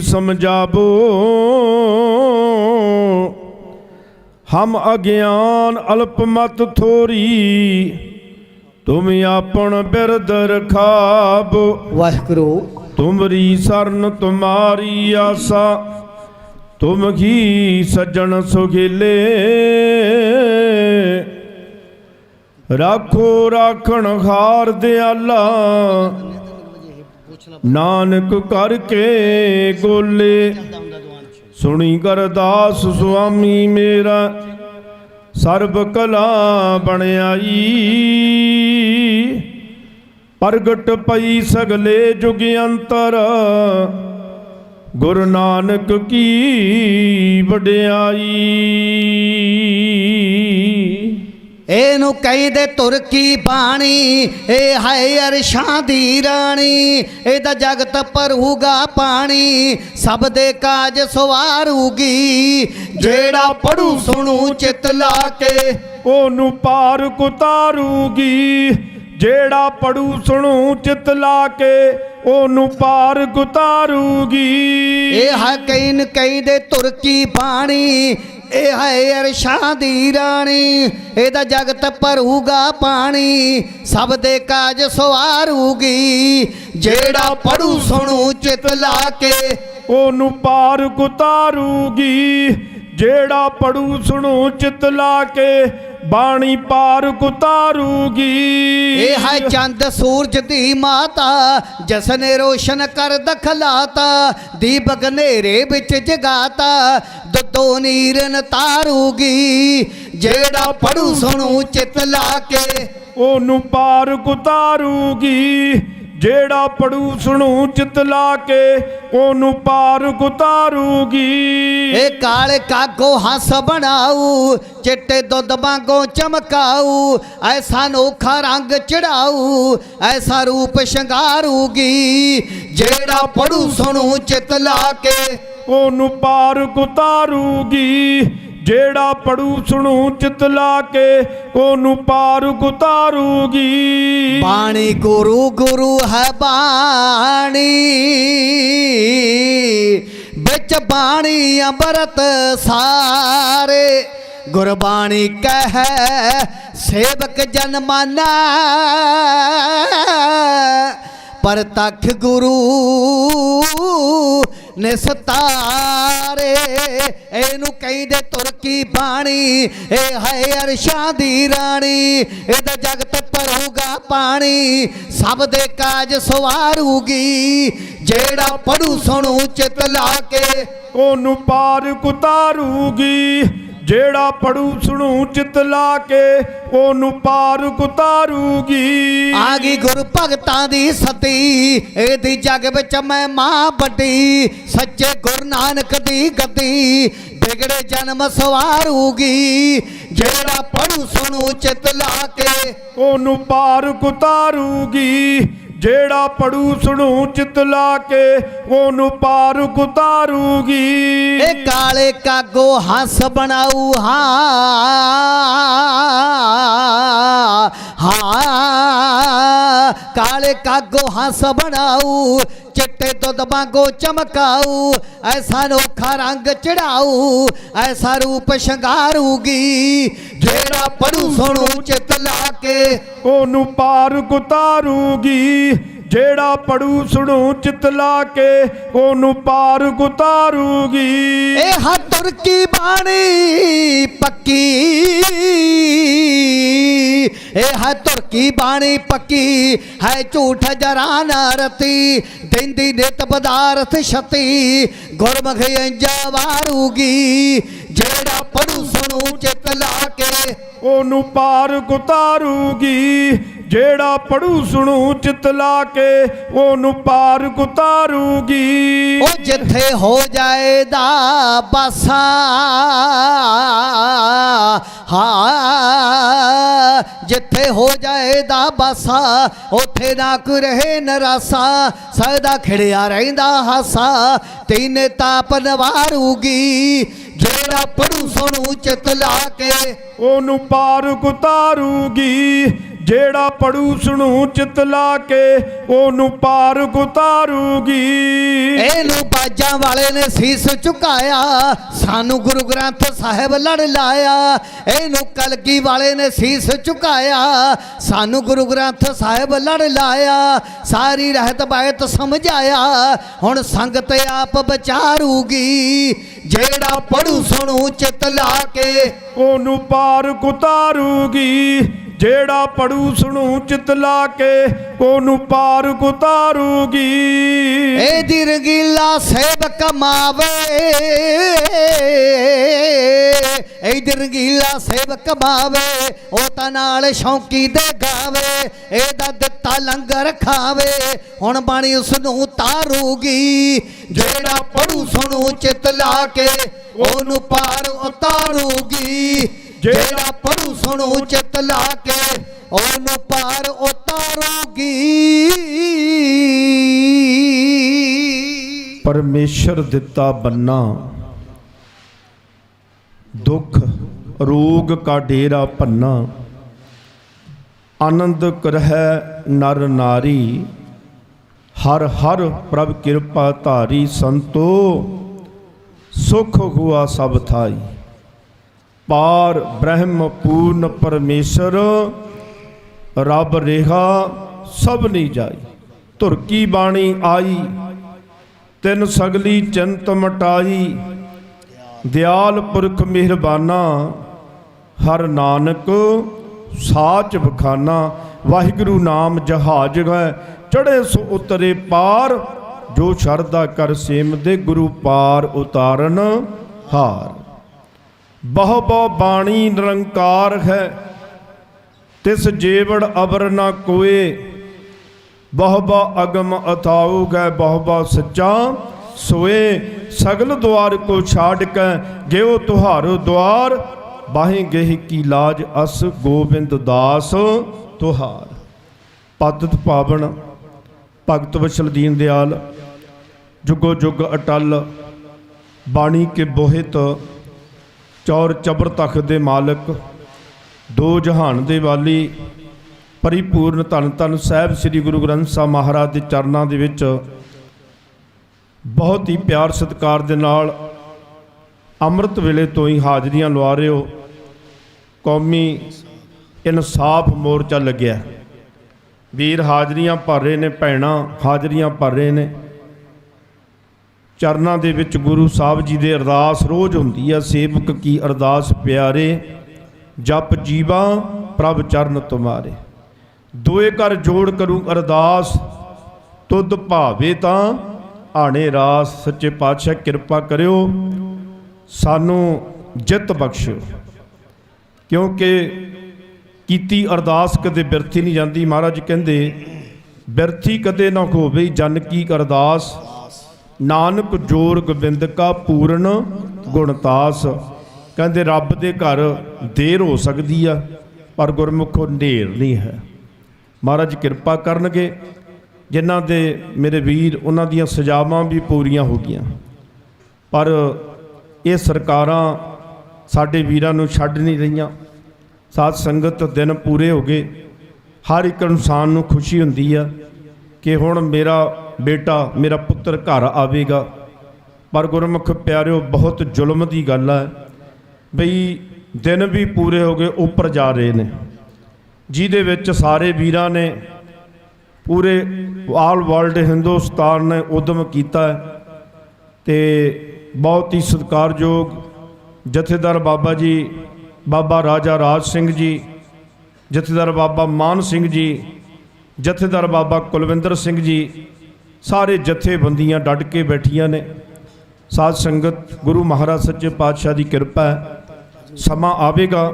समझाबो हम अज्ञान अल्पमत थोरी ਤੁਮ ਆਪਣ ਬਿਰਦ ਰਖਾਬ। ਵਾਹਿਗੁਰੂ ਤੁਮਰੀ ਸਰਨ ਤੁਮਾਰੀ ਆਸਾ, ਤੁਮ ਹੀ ਸੱਜਣ ਸੁਖੀਲੇ। ਰਾਖੋ ਰਾਖਣ ਹਾਰ ਦਿਆਲਾ, ਨਾਨਕ ਕਰਕੇ ਗੋਲੇ। ਸੁਣੀ ਕਰਦਾਸ ਸੁਆਮੀ ਮੇਰਾ, ਸਰਬ ਕਲਾ ਬਣਾਈ। ਪ੍ਰਗਟ ਪਈ ਸਗਲੇ ਜੁਗ ਅੰਤਰ, ਗੁਰੂ ਨਾਨਕ ਕੀ ਵਡਿਆਈ। ਇਹਨੂੰ ਕਹਿੰਦੇ ਤੁਰ ਕੀ ਬਾਣੀ, ਇਹ ਹੈ ਅਰਸ਼ਾਂ ਦੀ ਰਾਣੀ। ਇਹਦਾ ਜਗਤ ਭਰੂਗਾ ਪਾਣੀ, ਸਭ ਦੇ ਕਾਜ ਸਵਾਰੂਗੀ। ਜਿਹੜਾ ਪੜੂ ਸੁਣੂ ਚਿਤ ਲਾ ਕੇ, ਉਹਨੂੰ ਪਾਰ ਕੁਤਾਰੂਗੀ। ਜਿਹੜਾ ਪੜੂ ਸੁਣੂ ਚਿਤ ਲਾ ਕੇ, ਉਹਨੂੰ ਪਾਰ ਕੁਤਾਰੂਗੀ। ਇਹ ਹੈ ਕੈਨ ਕਹਿੰਦੇ ਤੁਰ ਕੀ ਬਾਣੀ, ਇਹ ਹੈ ਅਰਸ਼ਾਂ ਦੀ ਰਾਣੀ। ਇਹਦਾ ਜਗਤ ਭਰੂਗਾ ਪਾਣੀ, ਸਭ ਦੇ ਕਾਜ ਸਵਾਰੂਗੀ। ਜਿਹੜਾ ਪੜੂ ਸੁਣੂ ਚਿਤ ਲਾ ਕੇ, ਉਹਨੂੰ ਪਾਰ ਕੁਤਾਰੂਗੀ। ਜਿਹੜਾ ਪੜੂ ਸੁਣੂ ਚਿਤ ਲਾ ਕੇ, ਬਾਣੀ ਪਾਰ ਕੁਤਾਰੂਗੀ। ਇਹ ਹੈ ਚੰਦ ਸੂਰਜ ਦੀ ਮਾਤਾ, ਜਿਸ ਨੇ ਰੋਸ਼ਨ ਕਰ ਦਖਲਾਤਾ। ਦੀਪਕ ਹਨੇਰੇ ਵਿੱਚ ਜਗਾਤਾ, ਦੁੱਧੋ ਨੀਰਨ ਤਾਰੂਗੀ। ਜਿਹੜਾ ਪੜੂ ਸੁਣੂ ਚਿਤ ਲਾ ਕੇ, ਉਹਨੂੰ ਪਾਰ ਕੁਤਾਰੂਗੀ। ਜਿਹੜਾ ਪੜੂ ਸੁਣੂ ਚਿਤ ਲਾ ਕੇ, ਉਹਨੂੰ ਪਾਰ ਕੁਤਾਰੂਗੀ। ਇਹ ਕਾਲੇ ਕਾਗੋ ਹੱਸ ਬਣਾਊ, ਚਿੱਟੇ ਦੁੱਧ ਵਾਂਗੋ ਚਮਕਾਊ। ਐਸਾ ਨੋਖਾ ਰੰਗ ਚੜਾਊ, ਐਸਾ ਰੂਪ ਸ਼ਿੰਗਾਰੂਗੀ। ਜਿਹੜਾ ਪੜੂ ਸੁਣੂ ਚਿਤ ਲਾ ਕੇ, ਉਹਨੂੰ ਪਾਰ ਕੁਤਾਰੂਗੀ। ਜਿਹੜਾ ਪੜੂ ਸੁਣੂ ਚਿਤ ਲਾ ਕੇ, ਉਹਨੂੰ ਪਾਰ ਕੁਤਾਰੂਗੀ। ਬਾਣੀ ਗੁਰੂ ਗੁਰੂ ਹੈ ਬਾਣੀ, ਵਿੱਚ ਬਾਣੀ ਅੰਮ੍ਰਿਤ ਸਾਰੇ। ਗੁਰਬਾਣੀ ਕਹਿ ਸੇਵਕ ਜਨ ਮਾਨਾ, ਪ੍ਰਤੱਖ ਗੁਰੂ ਨਿਸਤਾਰੇ। ਇਹਨੂੰ ਕਹਿੰਦੇ ਤੁਰ ਕੀ ਬਾਣੀ, ਇਹ ਹੈ ਅਰਸ਼ਾਂ ਦੀ ਰਾਣੀ। ਇਹਦਾ ਜਗਤ ਭਰੂਗਾ ਪਾਣੀ, ਸਭ ਦੇ ਕਾਜ ਸਵਾਰੂਗੀ। ਜਿਹੜਾ ਪੜੂ ਸੁਣੂ ਚਿਤ ਲਾ ਕੇ, ਉਹਨੂੰ ਪਾਰ ਕੁਤਾਰੂਗੀ। ਜਿਹੜਾ ਪੜੂ ਸੁਣੂ ਚਿਤ ਲਾ ਕੇ, ਉਹਨੂੰ ਪਾਰ ਕੁਤਾਰੂਗੀ। ਆ ਗਈ ਗੁਰ ਭਗਤਾਂ ਦੀ ਸਤੀ, ਇਹਦੀ ਜਗ ਵਿੱਚ ਮੈਂ ਮਾਂ ਵੱਡੀ। ਸੱਚੇ ਗੁਰੂ ਨਾਨਕ ਦੀ ਗੱਦੀ, ਬਿਗੜੇ ਜਨਮ ਸਵਾਰੂਗੀ। ਜਿਹੜਾ ਪੜੂ ਸੁਣੂ ਚਿਤ ਲਾ ਕੇ, ਉਹਨੂੰ ਪਾਰ ਕੁਤਾਰੂਗੀ। ਜਿਹੜਾ ਪੜੂ ਸੁਣੂ ਚਿਤ ਲਾ ਕੇ, ਉਹਨੂੰ ਪਾਰ ਕੁਤਾਰੂਗੀ। ਇਹ ਕਾਲੇ ਕਾਗੋ ਹੱਸ ਬਣਾਊ, ਹਾਂ ਹਾਂ। ਕਾਲੇ ਕਾਗੋ ਹੱਸ ਬਣਾਊ, ਚਿੱਟੇ ਦੁੱਧ ਵਾਂਗੋ ਚਮਕਾਊ। ਐਸਾ ਨੋਖਾ ਰੰਗ ਚੜਾਊ, ਐਸਾ ਰੂਪ ਸ਼ਿੰਗਾਰੂਗੀ। ਜਿਹੜਾ ਪੜੂ ਸੁਣੂ ਚਿਤ ਲਾ ਕੇ, ਉਹਨੂੰ ਪਾਰ ਕੁਤਾਰੂਗੀ। ਜਿਹੜਾ ਪੜੂ ਸੁਣੂ ਚਿਤ ਲਾ ਕੇ, ਉਹਨੂੰ ਪਾਰ ਕੁਤਾਰੂਗੀ। ਇਹ ਹੈ ਤੁਰ ਕੀ ਬਾਣੀ ਪੱਕੀ, ਇਹ ਹੈ ਤੁਰ ਕੀ ਬਾਣੀ ਪੱਕੀ। ਹੈ ਝੂਠ ਜਰਾ ਨਾ ਰਤੀ, ਦਿੰਦੀ ਨਿਤ ਪਦਾਰਥ ਛਤੀ। ਗੁਰਮੁਖੀ ਅੰਜਾ ਵਾਰੂਗੀ। ਜਿਹੜਾ ਪੜੂ ਸੁਣੂ ਚਿਤ ਲਾ ਕੇ, ਉਹਨੂੰ ਪਾਰ ਕੁਤਾਰੂਗੀ। ਜਿਹੜਾ ਪੜੂ ਸੁਣੂ ਚਿਤ ਲਾ ਕੇ, ਉਹਨੂੰ ਪਾਰ ਕੁਤਾਰੂਗੀ। ਉਹ ਜਿੱਥੇ ਹੋ ਜਾਏਦਾ ਬਾਸਾ, ਹਾਂ ਜਿੱਥੇ ਹੋ ਜਾਏਦਾ ਬਾਸਾ, ਉੱਥੇ ਨਾ ਕੋਈ ਰਹੇ ਨਰਾਸਾ। ਸਦਾ ਖਿੜਿਆ ਰਹਿੰਦਾ ਹਾਸਾ, ਤੀਨੇ ਤਾਪ ਨਵਾਰੂਗੀ। ਜਿਹੜਾ ਪੜੂ ਸੁਣੂ ਚਿਤ ਲਾ ਕੇ, ਉਹਨੂੰ ਪਾਰ ਕੁਤਾਰੂਗੀ। ਜਿਹੜਾ ਪੜੂ ਸੁਣੂ ਚਿਤ ਲਾ ਕੇ ਉਹਨੂੰ ਪਾਰ ਉਤਾਰੂਗੀ। ਇਹਨੂੰ ਬਾਜਾਂ ਵਾਲੇ ਨੇ ਸੀਸ ਝੁਕਾਇਆ, ਸਾਨੂੰ ਗੁਰੂ ਗ੍ਰੰਥ ਸਾਹਿਬ ਲੜ ਲਾਇਆ। ਇਹਨੂੰ ਕਲਗੀ ਵਾਲੇ ਨੇ ਸੀਸ ਝੁਕਾਇਆ, ਸਾਨੂੰ ਗੁਰੂ ਗ੍ਰੰਥ ਸਾਹਿਬ ਲੜ ਲਾਇਆ। ਸਾਰੀ ਰਹਿਤ ਬਾਇਤ ਸਮਝਾਇਆ, ਹੁਣ ਸੰਗਤ ਆਪ ਵਿਚਾਰੂਗੀ। ਜਿਹੜਾ ਪੜੂ ਸੁਣੂ ਚਿਤ ਲਾ ਕੇ ਉਹਨੂੰ ਪਾਰ ਉਤਾਰੂਗੀ। ਜਿਹੜਾ ਪੜੂ ਸੁਣੂ ਚਿਤ ਲਾ ਕੇ ਉਹਨੂੰ ਪਾਰ ਉਤਾਰੂਗੀ। ਇਹਦੀ ਰੰਗੀਲਾ ਸੇਬ ਕਮਾਵੇ, ਇਹਦੀ ਰੰਗੀਲਾ ਸੇਬ ਕਮਾਵੇ, ਉਹ ਤਾਂ ਨਾਲ ਸ਼ੌਂਕੀ ਦੇ ਗਾਵੇ। ਇਹਦਾ ਦਿੱਤਾ ਲੰਗਰ ਖਾਵੇ, ਹੁਣ ਬਾਣੀ ਉਸ ਨੂੰ ਤਾਰੂਗੀ। ਜਿਹੜਾ ਪੜੂ ਸੁਣੂ ਚਿਤ ਲਾ ਕੇ ਉਹਨੂੰ ਪਾਰ ਉਤਾਰੂਗੀ। ਜਿਹੜਾ ਪੜੂ ਸੁਣੂ ਚਿਤ ਲਾ ਕੇ ਉਹਨੂੰ ਪਾਰ ਉਤਾਰੂਗੀ। ਪਰਮੇਸ਼ਰ ਦਿੱਤਾ ਬੰਨਾ, ਦੁੱਖ ਰੋਗ ਕਾ ਡੇਰਾ ਪੰਨਾ। ਆਨੰਦ ਕਰਹਿ ਨਰ ਨਾਰੀ, ਹਰ ਹਰ ਪ੍ਰਭ ਕਿਰਪਾ ਧਾਰੀ। ਸੰਤੋ ਸੁਖ ਹੁਆ ਸਭ ਥਾਈ, ਪਾਰ ਬ੍ਰਹਮ ਪੂਰਨ ਪਰਮੇਸ਼ਰ। ਰੱਬ ਰਿਹਾ ਸਭ ਨਹੀਂ ਜਾਈ, ਧੁਰ ਕੀ ਬਾਣੀ ਆਈ। ਤਿੰਨ ਸਗਲੀ ਚਿੰਤ ਮਟਾਈ, ਦਿਆਲ ਪੁਰਖ ਮਿਹਰਬਾਨਾ। ਹਰ ਨਾਨਕ ਸਾਚ ਬਖਾਨਾ। ਵਾਹਿਗੁਰੂ ਨਾਮ ਜਹਾਜ ਹੈ, ਚੜ੍ਹੇ ਸੋ ਉਤਰੇ ਪਾਰ। ਜੋ ਸ਼ਰਧਾ ਕਰ ਸੇਮਦੇ, ਗੁਰੂ ਪਾਰ ਉਤਾਰਨ ਹਾਰ। ਬਹੁ ਬਹੁ ਬਾਣੀ ਨਿਰੰਕਾਰ ਹੈ, ਤਿਸ ਜੇਵੜ ਅਵਰ ਨਾ ਕੋਏ। ਬਹੁ ਬਹੁ ਅਗਮ ਅਥਾਉ ਗੈ, ਬਹੁ ਬਹੁ ਸੱਚਾ ਸੋਏ। ਸਗਲ ਦੁਆਰ ਕੋ ਛਾੜ ਕੇ ਗਿਓ ਤੁਹਾਰੋ ਦੁਆਰ। ਬਾਹੇ ਗਹਿ ਕੀ ਲਾਜ ਅਸ, ਗੋਬਿੰਦ ਦਾਸ ਤੁਹਾਰ। ਪਦਤ ਪਾਵਨ ਭਗਤ ਵਸ਼ਲ ਦੀਨ ਦਿਆਲ, ਜੁਗੋ ਜੁਗ ਅਟਲ। ਬਾਣੀ ਕੇ ਬੋਹਿਤ ਚੌਰ ਚਬਰ ਤਖਤ ਦੇ ਮਾਲਕ, ਦੋ ਜਹਾਨ ਦੇ ਵਾਲੀ, ਪਰਿਪੂਰਨ ਧੰਨ ਧੰਨ ਸਾਹਿਬ ਸ੍ਰੀ ਗੁਰੂ ਗ੍ਰੰਥ ਸਾਹਿਬ ਮਹਾਰਾਜ ਦੇ ਚਰਨਾਂ ਦੇ ਵਿੱਚ ਬਹੁਤ ਹੀ ਪਿਆਰ ਸਤਿਕਾਰ ਦੇ ਨਾਲ ਅੰਮ੍ਰਿਤ ਵੇਲੇ ਤੋਂ ਹੀ ਹਾਜ਼ਰੀਆਂ ਲਵਾ ਰਹੇ ਹੋ। ਕੌਮੀ ਇਨਸਾਫ ਮੋਰਚਾ ਲੱਗਿਆ, ਵੀਰ ਹਾਜ਼ਰੀਆਂ ਭਰ ਰਹੇ ਨੇ, ਭੈਣਾਂ ਹਾਜ਼ਰੀਆਂ ਭਰ ਰਹੇ ਨੇ। ਚਰਨਾਂ ਦੇ ਵਿੱਚ ਗੁਰੂ ਸਾਹਿਬ ਜੀ ਦੇ ਅਰਦਾਸ ਰੋਜ਼ ਹੁੰਦੀ ਆ। ਸੇਵਕ ਕੀ ਅਰਦਾਸ ਪਿਆਰੇ, ਜਪ ਜੀਵਾ ਪ੍ਰਭ ਚਰਨ ਤੁਮਾਰੇ। ਦੋਏ ਕਰ ਜੋੜ ਕਰੂ ਅਰਦਾਸ, ਤੁਧ ਭਾਵੇ ਤਾਂ ਆਣੇ ਰਾਸ। ਸੱਚੇ ਪਾਤਸ਼ਾਹ ਕਿਰਪਾ ਕਰਿਓ, ਸਾਨੂੰ ਜਿੱਤ ਬਖਸ਼ਿਓ, ਕਿਉਂਕਿ ਕੀਤੀ ਅਰਦਾਸ ਕਦੇ ਬਿਰਥੀ ਨਹੀਂ ਜਾਂਦੀ। ਮਹਾਰਾਜ ਕਹਿੰਦੇ ਬਿਰਥੀ ਕਦੇ ਨਾ ਹੋਵੇ ਜਨ ਕੀ ਅਰਦਾਸ। ਨਾਨਕ ਜੋਰ ਗੋਬਿੰਦ ਕਾ ਪੂਰਨ ਗੁਣਤਾਸ। ਕਹਿੰਦੇ ਰੱਬ ਦੇ ਘਰ ਦੇਰ ਹੋ ਸਕਦੀ ਆ, ਪਰ ਗੁਰਮੁਖੋਂ ਢੇਰ ਨਹੀਂ ਹੈ। ਮਹਾਰਾਜ ਕਿਰਪਾ ਕਰਨਗੇ। ਜਿਨ੍ਹਾਂ ਦੇ ਮੇਰੇ ਵੀਰ, ਉਹਨਾਂ ਦੀਆਂ ਸਜ਼ਾਵਾਂ ਵੀ ਪੂਰੀਆਂ ਹੋ ਗਈਆਂ, ਪਰ ਇਹ ਸਰਕਾਰਾਂ ਸਾਡੇ ਵੀਰਾਂ ਨੂੰ ਛੱਡ ਨਹੀਂ ਰਹੀਆਂ। ਸਾਧ ਸੰਗਤ ਦਿਨ ਪੂਰੇ ਹੋ ਗਏ। ਹਰ ਇੱਕ ਇਨਸਾਨ ਨੂੰ ਖੁਸ਼ੀ ਹੁੰਦੀ ਆ ਕਿ ਹੁਣ ਮੇਰਾ ਬੇਟਾ, ਮੇਰਾ ਪੁੱਤਰ ਘਰ ਆਵੇਗਾ। ਪਰ ਗੁਰਮੁਖ ਪਿਆਰਿਓ, ਬਹੁਤ ਜ਼ੁਲਮ ਦੀ ਗੱਲ ਹੈ ਬਈ ਦਿਨ ਵੀ ਪੂਰੇ ਹੋ ਗਏ, ਉੱਪਰ ਜਾ ਰਹੇ ਨੇ, ਜਿਹਦੇ ਵਿੱਚ ਸਾਰੇ ਵੀਰਾਂ ਨੇ, ਪੂਰੇ ਆਲ ਵਰਲਡ ਹਿੰਦੁਸਤਾਨ ਨੇ ਉਦਮ ਕੀਤਾ ਤੇ ਬਹੁਤ ਹੀ ਸਤਿਕਾਰਯੋਗ ਜਥੇਦਾਰ ਬਾਬਾ ਜੀ, ਬਾਬਾ ਰਾਜਾ ਰਾਜ ਸਿੰਘ ਜੀ, ਜਥੇਦਾਰ ਬਾਬਾ ਮਾਨ ਸਿੰਘ ਜੀ, ਜਥੇਦਾਰ ਬਾਬਾ ਕੁਲਵਿੰਦਰ ਸਿੰਘ ਜੀ, ਸਾਰੇ ਜਥੇਬੰਦੀਆਂ ਡਟ ਕੇ ਬੈਠੀਆਂ ਨੇ। ਸਾਧ ਸੰਗਤ, ਗੁਰੂ ਮਹਾਰਾਜ ਸੱਚੇ ਪਾਤਸ਼ਾਹ ਦੀ ਕਿਰਪਾ ਹੈ। ਸਮਾਂ ਆਵੇਗਾ,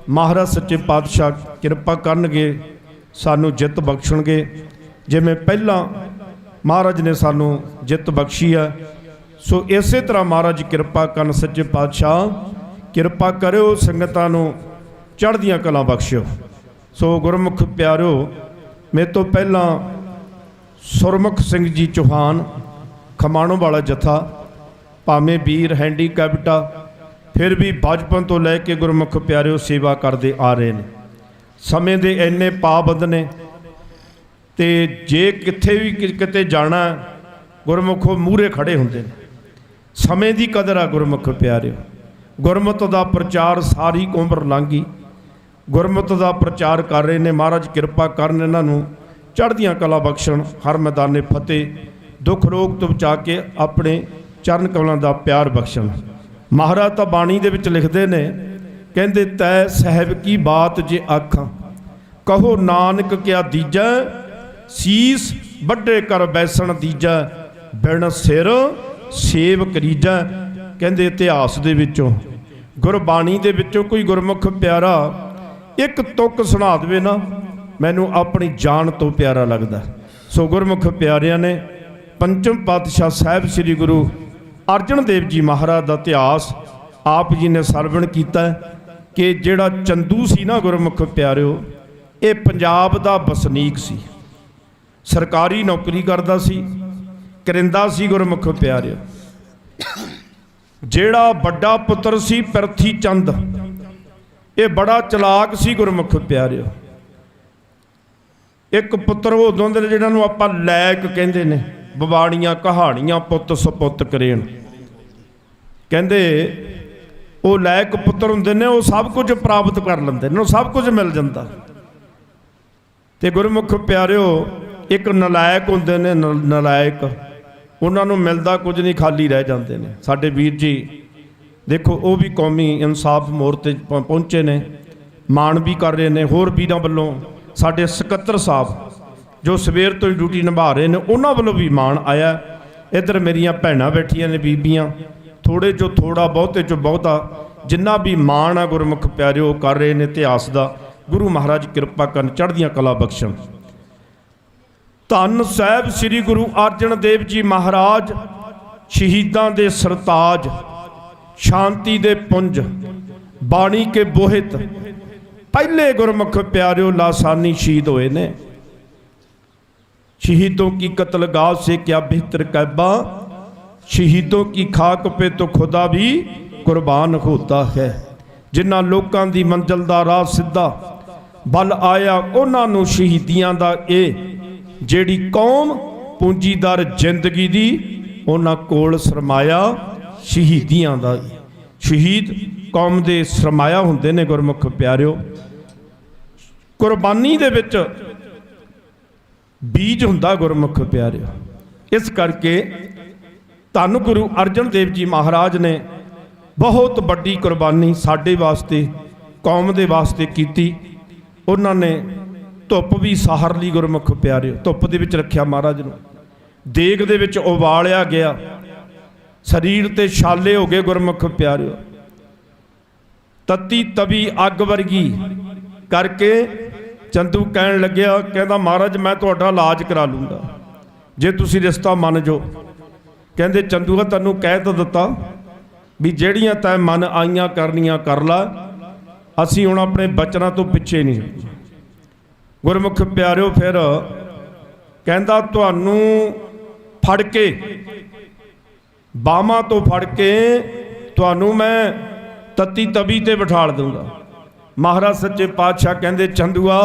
ਮਹਾਰਾਜ ਸੱਚੇ ਪਾਤਸ਼ਾਹ ਕਿਰਪਾ ਕਰਨਗੇ, ਸਾਨੂੰ ਜਿੱਤ ਬਖਸ਼ਣਗੇ। ਜਿਵੇਂ ਪਹਿਲਾਂ ਮਹਾਰਾਜ ਨੇ ਸਾਨੂੰ ਜਿੱਤ ਬਖਸ਼ੀ ਆ, ਸੋ ਇਸੇ ਤਰ੍ਹਾਂ ਮਹਾਰਾਜ ਕਿਰਪਾ ਕਰਨ। ਸੱਚੇ ਪਾਤਸ਼ਾਹ ਕਿਰਪਾ ਕਰਿਓ, ਸੰਗਤਾਂ ਨੂੰ ਚੜ੍ਹਦੀਆਂ ਕਲਾਂ ਬਖਸ਼ਿਓ। ਸੋ ਗੁਰਮੁਖ ਪਿਆਰਿਓ, ਮੇਰੇ ਤੋਂ ਪਹਿਲਾਂ ਸੁਰਮੁਖ ਸਿੰਘ ਜੀ ਚੌਹਾਨ, ਖਮਾਣੋਂ ਵਾਲਾ ਜਥਾ, ਭਾਵੇਂ ਵੀਰ ਹੈਂਡੀਕੈਪਟ ਆ, ਫਿਰ ਵੀ ਬਚਪਨ ਤੋਂ ਲੈ ਕੇ ਗੁਰਮੁਖ ਪਿਆਰਿਓ ਸੇਵਾ ਕਰਦੇ ਆ ਰਹੇ ਨੇ। ਸਮੇਂ ਦੇ ਇੰਨੇ ਪਾਬੰਦ ਨੇ, ਤੇ ਜੇ ਕਿੱਥੇ ਵੀ ਕਿਤੇ ਜਾਣਾ ਗੁਰਮੁਖੋ ਮੂਹਰੇ ਖੜੇ ਹੁੰਦੇ ਨੇ। ਸਮੇਂ ਦੀ ਕਦਰ ਆ ਗੁਰਮੁਖ ਪਿਆਰਿਓ। ਗੁਰਮਤ ਦਾ ਪ੍ਰਚਾਰ ਸਾਰੀ ਉਮਰ ਲੰਘੀ, ਗੁਰਮਤ ਦਾ ਪ੍ਰਚਾਰ ਕਰ ਰਹੇ ਨੇ। ਮਹਾਰਾਜ ਕਿਰਪਾ ਕਰਨ, ਇਹਨਾਂ ਨੂੰ ਚੜ੍ਹਦੀਆਂ ਕਲਾ ਬਖਸ਼ਣ, ਹਰ ਮੈਦਾਨੇ ਫਤਿਹ, ਦੁੱਖ ਰੋਗ ਤੋਂ ਬਚਾ ਕੇ ਆਪਣੇ ਚਰਨ ਕਮਲਾਂ ਦਾ ਪਿਆਰ ਬਖਸ਼ਣ। ਮਹਾਰਾਜ ਤਾਂ ਬਾਣੀ ਦੇ ਵਿੱਚ ਲਿਖਦੇ ਨੇ, ਕਹਿੰਦੇ ਤੈ ਸਾਹਿਬ ਕੀ ਬਾਤ ਜੇ ਆਖਾਂ, ਕਹੋ ਨਾਨਕ ਕਿਆ ਦੀਜੈ, ਸੀਸ ਵੱਡੇ ਕਰ ਬੈਸਣ ਦੀਜੈ, ਬਿਨ ਸਿਰ ਸੇਵ ਕਰੀਜੈ। ਕਹਿੰਦੇ ਇਤਿਹਾਸ ਦੇ ਵਿੱਚੋਂ, ਗੁਰਬਾਣੀ ਦੇ ਵਿੱਚੋਂ ਕੋਈ ਗੁਰਮੁਖ ਪਿਆਰਾ ਇੱਕ ਤੁਕ ਸੁਣਾ ਦੇਵੇ ਨਾ, ਮੈਨੂੰ ਆਪਣੀ ਜਾਨ ਤੋਂ ਪਿਆਰਾ ਲੱਗਦਾ। ਸੋ ਗੁਰਮੁਖ ਪਿਆਰਿਆਂ ਨੇ ਪੰਚਮ ਪਾਤਸ਼ਾਹ ਸਾਹਿਬ ਸ੍ਰੀ ਗੁਰੂ ਅਰਜਨ ਦੇਵ ਜੀ ਮਹਾਰਾਜ ਦਾ ਇਤਿਹਾਸ ਆਪ ਜੀ ਨੇ ਸਰਵਣ ਕੀਤਾ ਕਿ ਜਿਹੜਾ ਚੰਦੂ ਸੀ ਨਾ ਗੁਰਮੁਖ ਪਿਆਰਿਓ, ਇਹ ਪੰਜਾਬ ਦਾ ਵਸਨੀਕ ਸੀ, ਸਰਕਾਰੀ ਨੌਕਰੀ ਕਰਦਾ ਸੀ, ਕਰਿੰਦਾ ਸੀ ਗੁਰਮੁਖ ਪਿਆਰਿਓ। ਜਿਹੜਾ ਵੱਡਾ ਪੁੱਤਰ ਸੀ ਪਿਰਥੀ ਚੰਦ, ਇਹ ਬੜਾ ਚਲਾਕ ਸੀ ਗੁਰਮੁਖ ਪਿਆਰਿਓ। ਇੱਕ ਪੁੱਤਰ ਉਦੋਂ ਦੇ ਜਿਹਨਾਂ ਨੂੰ ਆਪਾਂ ਲੈਕ ਕਹਿੰਦੇ ਨੇ, ਬਵਾੜੀਆਂ ਕਹਾਣੀਆਂ ਪੁੱਤ ਸਪੁੱਤ ਕਰੇਣ, ਕਹਿੰਦੇ ਉਹ ਲੈਕ ਪੁੱਤਰ ਹੁੰਦੇ ਨੇ, ਉਹ ਸਭ ਕੁਝ ਪ੍ਰਾਪਤ ਕਰ ਲੈਂਦੇ ਨੇ, ਉਹ ਸਭ ਕੁਝ ਮਿਲ ਜਾਂਦਾ। ਤੇ ਗੁਰਮੁਖ ਪਿਆਰਿਓ ਇੱਕ ਨਲਾਇਕ ਹੁੰਦੇ ਨੇ, ਨਲਾਇਕ, ਉਹਨਾਂ ਨੂੰ ਮਿਲਦਾ ਕੁਝ ਨਹੀਂ, ਖਾਲੀ ਰਹਿ ਜਾਂਦੇ ਨੇ। ਸਾਡੇ ਵੀਰ ਜੀ ਦੇਖੋ, ਉਹ ਵੀ ਕੌਮੀ ਇਨਸਾਫ ਮੋਰਚੇ ਪਹੁੰਚੇ ਨੇ, ਮਾਣ ਵੀ ਕਰ ਰਹੇ ਨੇ। ਹੋਰ ਵੀਰਾਂ ਵੱਲੋਂ ਸਾਡੇ ਸਕੱਤਰ ਸਾਹਿਬ ਜੋ ਸਵੇਰ ਤੋਂ ਹੀ ਡਿਊਟੀ ਨਿਭਾ ਰਹੇ ਨੇ, ਉਹਨਾਂ ਵੱਲੋਂ ਵੀ ਮਾਣ ਆਇਆ। ਇੱਧਰ ਮੇਰੀਆਂ ਭੈਣਾਂ ਬੈਠੀਆਂ ਨੇ, ਬੀਬੀਆਂ, ਥੋੜੇ ਚੋਂ ਥੋੜਾ, ਬਹੁਤੇ ਚੋਂ ਬਹੁਤਾ, ਜਿੰਨਾ ਵੀ ਮਾਣ ਆ ਗੁਰਮੁਖ ਪਿਆਰਿਓ ਕਰ ਰਹੇ ਨੇ ਇਤਿਹਾਸ ਦਾ। ਗੁਰੂ ਮਹਾਰਾਜ ਕਿਰਪਾ ਕਰਨ, ਚੜ੍ਹਦੀਆਂ ਕਲਾ ਬਖਸ਼ਣ। ਧੰਨ ਸਾਹਿਬ ਸ੍ਰੀ ਗੁਰੂ ਅਰਜਨ ਦੇਵ ਜੀ ਮਹਾਰਾਜ, ਸ਼ਹੀਦਾਂ ਦੇ ਸਰਤਾਜ, ਸ਼ਾਂਤੀ ਦੇ ਪੁੰਜ, ਬਾਣੀ ਕੇ ਬੋਹਿਤ, ਪਹਿਲੇ ਗੁਰਮੁਖ ਪਿਆਰਿਓ ਲਾਸਾਨੀ ਸ਼ਹੀਦ ਹੋਏ ਨੇ। शहीदों की कत्लगाह से क्या बेहतर कहबा, शहीदों की खाक पे तो खुदा भी कुर्बान होता है। जिन्हां लोकां दी मंजिल दा राह सिद्धा बल आया, उन्हां नूं शहीदियां दा ए जेड़ी कौम पूंजीदार जिंदगी दी, उन्हां कोल सरमाया शहीदियां दा। शहीद कौम दे सरमाया हुंदे ने गुरमुख प्यारिओ। कुर्बानी दे विच बीज हुंदा गुरमुख प्यारिओ। इस करके धन गुरु अर्जन देव जी महाराज ने बहुत बड़ी कुर्बानी साडे वास्ते, कौम दे वास्ते कीती। उन्होंने धुप भी सहार ली गुरमुख प्यारिओ, धुप दे विच रखिया महाराज नूं, देग दे विच उबालिया गया, शरीर ते छाले हो गए गुरमुख प्यारिओ। तत्ती तवी अग वर्गी करके चंदू कहन लग्या, कहंदा महाराज मैं तुहाडा इलाज करा लूँगा जे तुसी रिश्ता मन जो। कहंदे चंदूआ तैनूं कह तो दिता भी ਜਿਹੜੀਆਂ तैं मन आईयां करनियां कर ला, असीं हुण अपने बचनां तो पिछे नहीं। गुरमुख प्यारिओ फिर कहंदा तुहानूं फड़ के, बाहां तो फड़ के तुहानूं मैं तत्ती तवी ते बिठा दूंगा। महाराज सच्चे पातशाह कहंदे चंदूआ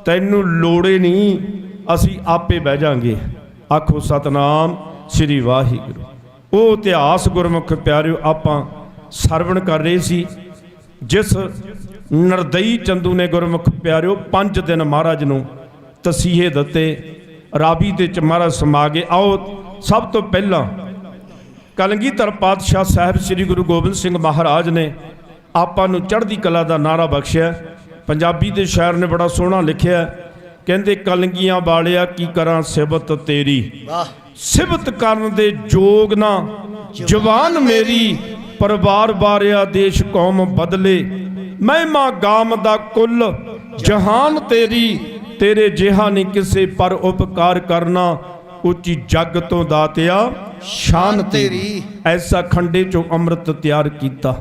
तैनूं लोड़े नहीं, असीं आपे बह जांगे। आखो सतनाम श्री वाहिगुरू। वो इतिहास गुरमुख प्यारिओ आपां सरवण कर रहे सी, जिस नरदई चंदू ने गुरमुख प्यारिओ 5 दिन महाराज नूं तसीहे दिते, रावी दे च महाराज समा गए। आओ सब तो पहला कलगीधर पातशाह साहब श्री गुरु गोबिंद सिंह महाराज ने आपां नूं चढ़दी कला दा नारा बख्शिया। पंजाबी दे शायर ने बड़ा सोहना लिखिया, कहंदे कलंगियां वालिया की करां सिबत तेरी, सिबत करन दे जोग ना जवान मेरी, परिवार बारिया देश कौम बदले, महिमा गाम दा कुल जहान तेरी, तेरे जिहा नहीं किसे पर उपकार करना, उची जग तो दातिया शान तेरी। ऐसा खंडे चो अमृत तैयार कीता,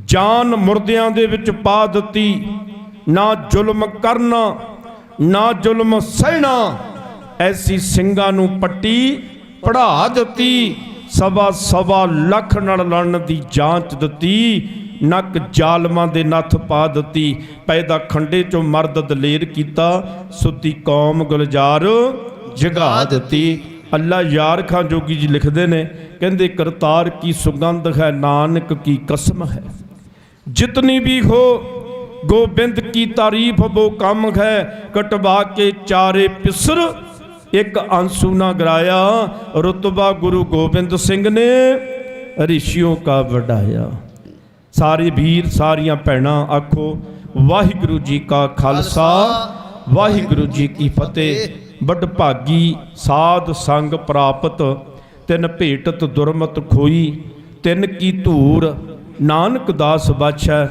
जान मुर्दियां दे विच पा दित्ती, ना जुल्म करना ना जुल्म सहना, ऐसी ਸਿੰਘਾਂ ਨੂੰ पट्टी पढ़ा दित्ती, सवा सवा लख नाल लड़न दी जांच दित्ती, ਨੱਕ ਜ਼ਾਲਮਾਂ ਦੇ ਨੱਥ ਪਾ ਦਿੱਤੀ। ਪੈਦਾ ਖੰਡੇ ਚੋਂ ਮਰਦ ਦਲੇਰ ਕੀਤਾ, ਸੁੱਤੀ ਕੌਮ ਗੁਲਜ਼ਾਰ ਜਗਾ ਦਿੱਤੀ। ਅੱਲਾ ਯਾਰ ਖਾਂ ਜੋਗੀ ਜੀ ਲਿਖਦੇ ਨੇ, ਕਹਿੰਦੇ ਕਰਤਾਰ ਕੀ ਸੁਗੰਧ ਹੈ, ਨਾਨਕ ਕੀ ਕਸਮ ਹੈ। जितनी भी हो गोबिंद की तारीफ वो कम है, कटवा के चारे पिसर एक आंसू ना गिराया। रुतबा गुरु गोबिंद सिंह ने ऋषियों का बढ़ाया। सारे वीर सारियां भैणां आखो वाहिगुरु जी का खालसा वाहिगुरु जी की फतेह। बड़ भागी साध संग प्राप्त, तिन भेटत दुरमत खोई। तिन की धूर नानक दास बादशाह,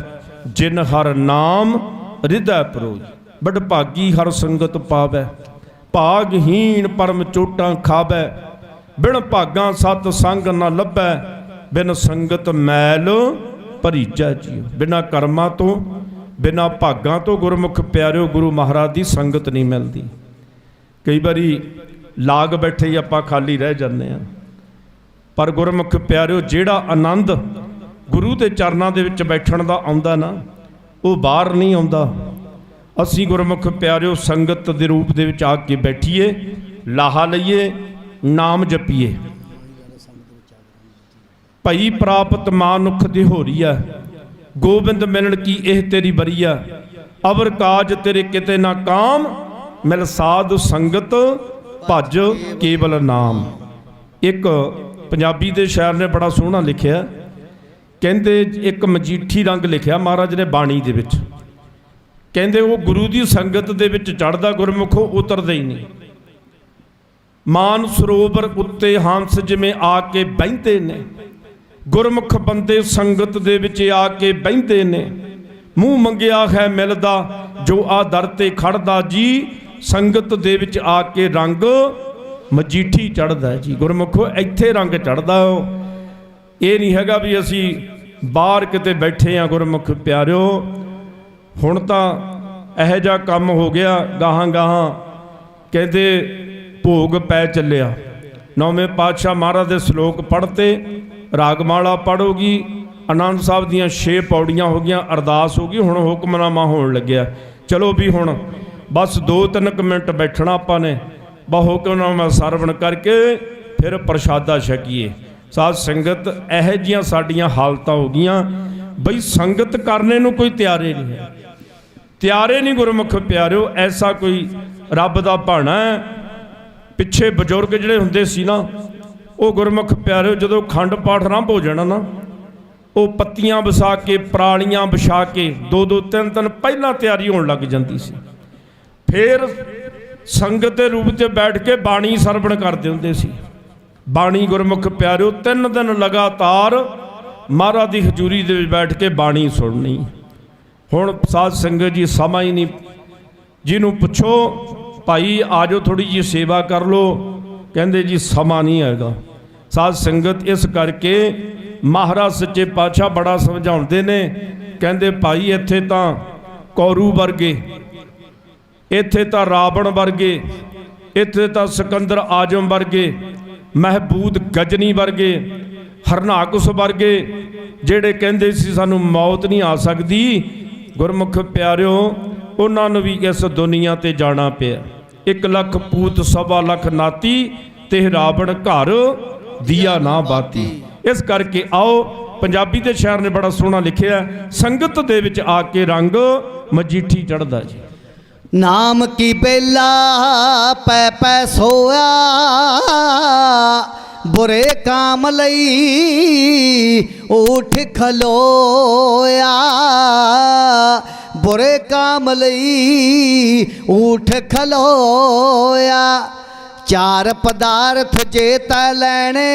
जिन हर नाम हृदय परोई। बड़ भागी हर संगत पावै, भागहीन परम चोटां खावै। बिन भागां सत संग न लभै, बिन संगत मैल भरीजा जियो। बिना कर्मां तो बिना भागां तो गुरमुख प्यारिओ गुरु महाराज की संगत नहीं मिलती। कई बारी लाग बैठे ही आपां खाली रह जाते हैं, पर गुरमुख प्यारिओ जिहड़ा आनंद गुरु के चरणों के विच बैठण दा आउंदा ना, वो बाहर नहीं आउंदा। असीं गुरमुख प्यारिओ संगत के रूप दे विच आके बैठीए, लाहा लईए, नाम जपीए। भई प्राप्त मानुख दी हो रही है, गोबिंद मिलन की एह तेरी बरीआ। अवर काज तेरे किते ना काम, मिल साध संगत भज केवल नाम। एक पंजाबी दे शायर ने बड़ा सोहना लिखिया, कहते एक मजीठी रंग लिखिया महाराज ने बाणी दे विच। कहते वो गुरु की संगत दे विच चढ़दा गुरमुख उतरदा ही नहीं। मान सरोवर उत्ते हंस जिवें आके बहिंदे ने, गुरमुख बंदे संगत दे विच आके बहिंदे ने। मूँह मंगिया है मिलदा जो आ दर ते खड़दा जी, संगत दे विच आके रंग मजीठी चढ़दा जी। गुरमुखो इत्थे रंग चढ़दा। ये नहीं हैगा भी असी बाहर किते बैठे हाँ। गुरमुख प्यारिओ हुण तां इहो जिहा काम हो गया, गाहां गाहां कहते भोग पै चलिया। नौवें पातशाह महाराज दे श्लोक पढ़ते, रागमाला पढ़ोगी, आनंद साहब दीयां 6 पौड़ियां हो गई, अरदास हो गई। हुण हुक्मनामा होण लग्या। चलो भी हुण बस 2-3 मिनट बैठना आपां ने, बहु हुक्मनामा सरवण करके फिर प्रशादा छकीए। साध संगत यह जिहियां साडियां हालतां हो गईयां बई संगत करने नूं कोई तैयारे नहीं है। तैयारे नहीं गुरमुख प्यारिओ, ऐसा कोई रब दा भाणा है। पिछे बजुर्ग जिहड़े हुंदे सी ना, वो गुरमुख प्यारिओ जदों खंड पाठ आरंभ हो जाना ना, वो पत्तियां वसा के परालियां विछा के 2-2 3-3 पहलां तैयारी होण लग जांदी सी। फिर संगत के रूप च बैठ के बाणी सरवण करदे हुंदे सी। बाणी गुरमुख प्यारिओ 3 दिन लगातार महाराज की हजूरी दे विच बैठ के बाणी सुननी। हुण साध संगत जी समा ही नहीं, जिन्हों पुछो भाई आ जाओ थोड़ी जी सेवा कर लो, कहते जी समा नहीं हैगा। साध संगत इस करके महाराज सच्चे पातशाह बड़ा समझाउंदे ने, कहते भाई इत्थे तां कौरू वर्गे, इत्थे तां रावण वर्गे, इत्थे तां सिकंदर आजम वर्गे, महबूद गजनी वर्गे, हरनाकुस वर्गे जेड़े कहंदे सी सानू मौत नहीं आ सकती। गुरमुख प्यारिओ उन्होंने भी इस दुनिया ते जाना पिया। 1 लख पूत 1.25 लख नाती, ते रावण घर दिया ना बाती। इस करके आओ पंजाबी दे शायर ने बड़ा सोहना लिखिया, संगत दे विच आके रंग मजीठी चढ़दा जी। नाम की बेला पै पै सोया, बुरे काम लई उठ खलोया। बुरे काम लई उठ खलोया। 4 पदार्थ जे तै लैने,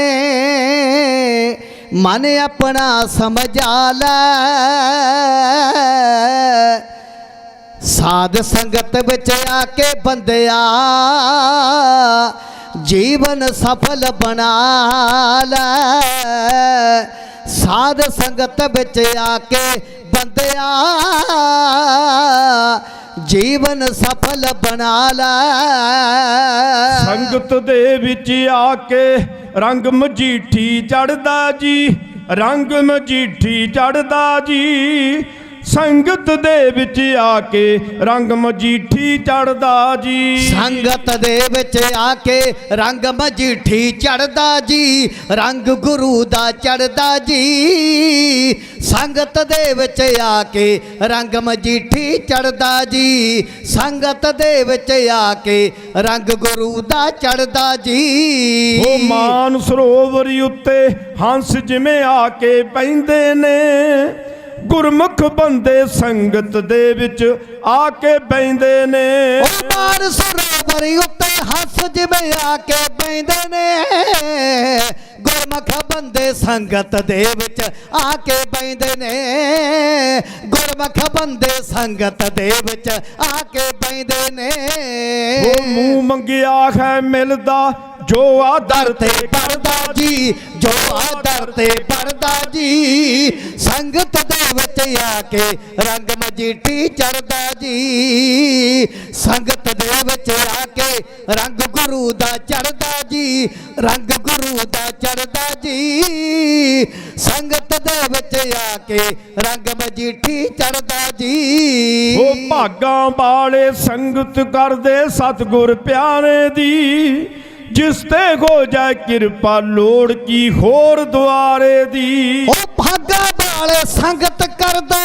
मन अपना समझा लै। साध संगत विच आके बंदिया, जीवन सफल बना लै। साध संगत विच आके बंदिया, जीवन सफल बना लै। संगत दे विच आके रंग मजीठी चढ़दा जी, ਰੰਗ ਮਜੀਠੀ ਚੜਦਾ ਜੀ ਸੰਗਤ ਦੇ ਵਿੱਚ ਆ ਕੇ ਰੰਗ ਮਜੀਠੀ ਚੜਦਾ ਜੀ ਸੰਗਤ ਦੇ ਵਿੱਚ ਆ ਕੇ ਰੰਗ ਮਜੀਠੀ ਚੜਦਾ ਜੀ ਰੰਗ ਗੁਰੂ ਦਾ ਚੜਦਾ ਜੀ ਸੰਗਤ ਦੇ ਵਿੱਚ ਆ ਕੇ ਰੰਗ ਮਜੀਠੀ ਚੜਦਾ ਜੀ ਸੰਗਤ ਦੇ ਵਿੱਚ ਆ ਕੇ ਰੰਗ ਗੁਰੂ ਦਾ ਚੜਦਾ ਜੀ ਉਹ ਮਾਨ ਸਰੋਵਰ ਉੱਤੇ ਹੰਸ ਜਿਵੇਂ ਆ ਕੇ ਪੈਂਦੇ ਨੇ ਗੁਰਮੁਖ ਬੰਦੇ ਸੰਗਤ ਦੇ ਵਿੱਚ ਆ ਕੇ ਬੈਂਦੇ ਨੇ ਉਹ ਮਾਨ ਸਰੋਵਰ ਉੱਤੇ ਹੰਸ ਜਿਵੇਂ ਆ ਕੇ ਬੈਂਦੇ ਨੇ ਗੁਰਮੁਖ ਬੰਦੇ ਸੰਗਤ ਦੇ ਵਿੱਚ ਆ ਕੇ ਬੈਂਦੇ ਨੇ ਗੁਰਮੁਖ ਬੰਦੇ ਸੰਗਤ ਦੇ ਵਿੱਚ ਆ ਕੇ ਬੈਂਦੇ ਨੇ ਉਹ ਮੂੰਹ ਮੰਗਿਆ ਹੈ ਮਿਲਦਾ ਜੋ ਆਦਰ ਤੇ ਪੜਦਾ ਜੀ ਜੋ ਆਦਰ ਤੇ ਪੜਦਾ ਜੀ ਸੰਗਤ ਦੇ ਵਿੱਚ ਆ ਕੇ ਰੰਗ ਮਜੀਠੀ ਚੜਦਾ ਜੀ ਸੰਗਤ ਦੇ ਵਿੱਚ ਆ ਕੇ ਰੰਗ ਗੁਰੂ ਦਾ ਚੜਦਾ ਜੀ ਰੰਗ ਗੁਰੂ ਦਾ ਚੜਦਾ ਜੀ ਸੰਗਤ ਦੇ ਵਿੱਚ ਆ ਕੇ ਰੰਗ ਮਜੀਠੀ ਚੜਦਾ ਜੀ ਉਹ ਭਾਗਾਂ ਵਾਲੇ ਸੰਗਤ ਕਰਦੇ ਸਤਿਗੁਰ ਪਿਆਰੇ ਦੀ ਜਿਸ ਤੇ ਹੋ ਜਾਏ ਕਿਰਪਾ ਲੋੜ ਕੀ ਹੋਰ ਦੁਆਰੇ ਦੀ ਉਹ ਭਾਗਾ ਵਾਲੇ ਸੰਗਤ ਕਰਦੇ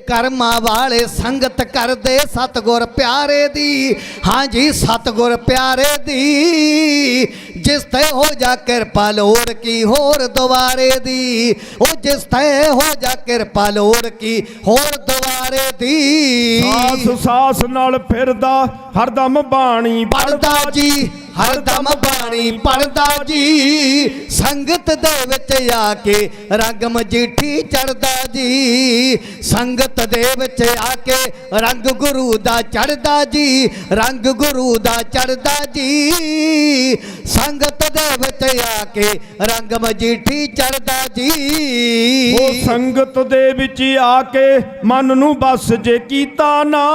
ਕਰਮਾਂ ਵਾਲੇ ਸੰਗਤ ਕਰਦੇ ਸਤਿਗੁਰ ਪਿਆਰੇ ਦੀ ਹਾਂਜੀ ਸਤਿਗੁਰ ਪਿਆਰੇ ਦੀ ਜਿਸ ਤੇ ਹੋ ਜਾ ਕਿਰਪਾ ਲੋੜ ਕੀ ਹੋਰ ਦੁਆਰੇ ਦੀ ਉਹ ਜਿਸ ਤੇ ਹੋ ਜਾ ਕਿਰਪਾ ਲੋੜ ਕੀ ਹੋਰ ਦੁਆਰੇ ਦੀ ਸਾਸ ਸਾਸ ਨਾਲ ਫਿਰਦਾ ਹਰਦਮ ਬਾਣੀ ਪੜਦਾ ਜੀ ਹਰਦਮ ਬਾਣੀ ਪੜਦਾ ਜੀ ਸੰਗਤ ਦੇ ਵਿੱਚ ਆ ਕੇ ਰੰਗ ਮਜੀਠੀ ਚੜਦਾ ਜੀ ਸੰਗਤ ਦੇ ਵਿੱਚ ਆ ਕੇ ਰੰਗ ਗੁਰੂ ਦਾ ਚੜਦਾ ਜੀ ਰੰਗ ਗੁਰੂ ਦਾ ਚੜਦਾ ਜੀ ਸੰਗਤ ਦੇ ਵਿੱਚ ਆ ਕੇ ਰੰਗ ਮਜੀਠੀ ਚੜਦਾ ਜੀ ਉਹ ਸੰਗਤ ਦੇ ਵਿੱਚ ਆ ਕੇ ਮਨ ਨੂੰ ਬਸ ਜੇ ਕੀਤਾ ਨਾ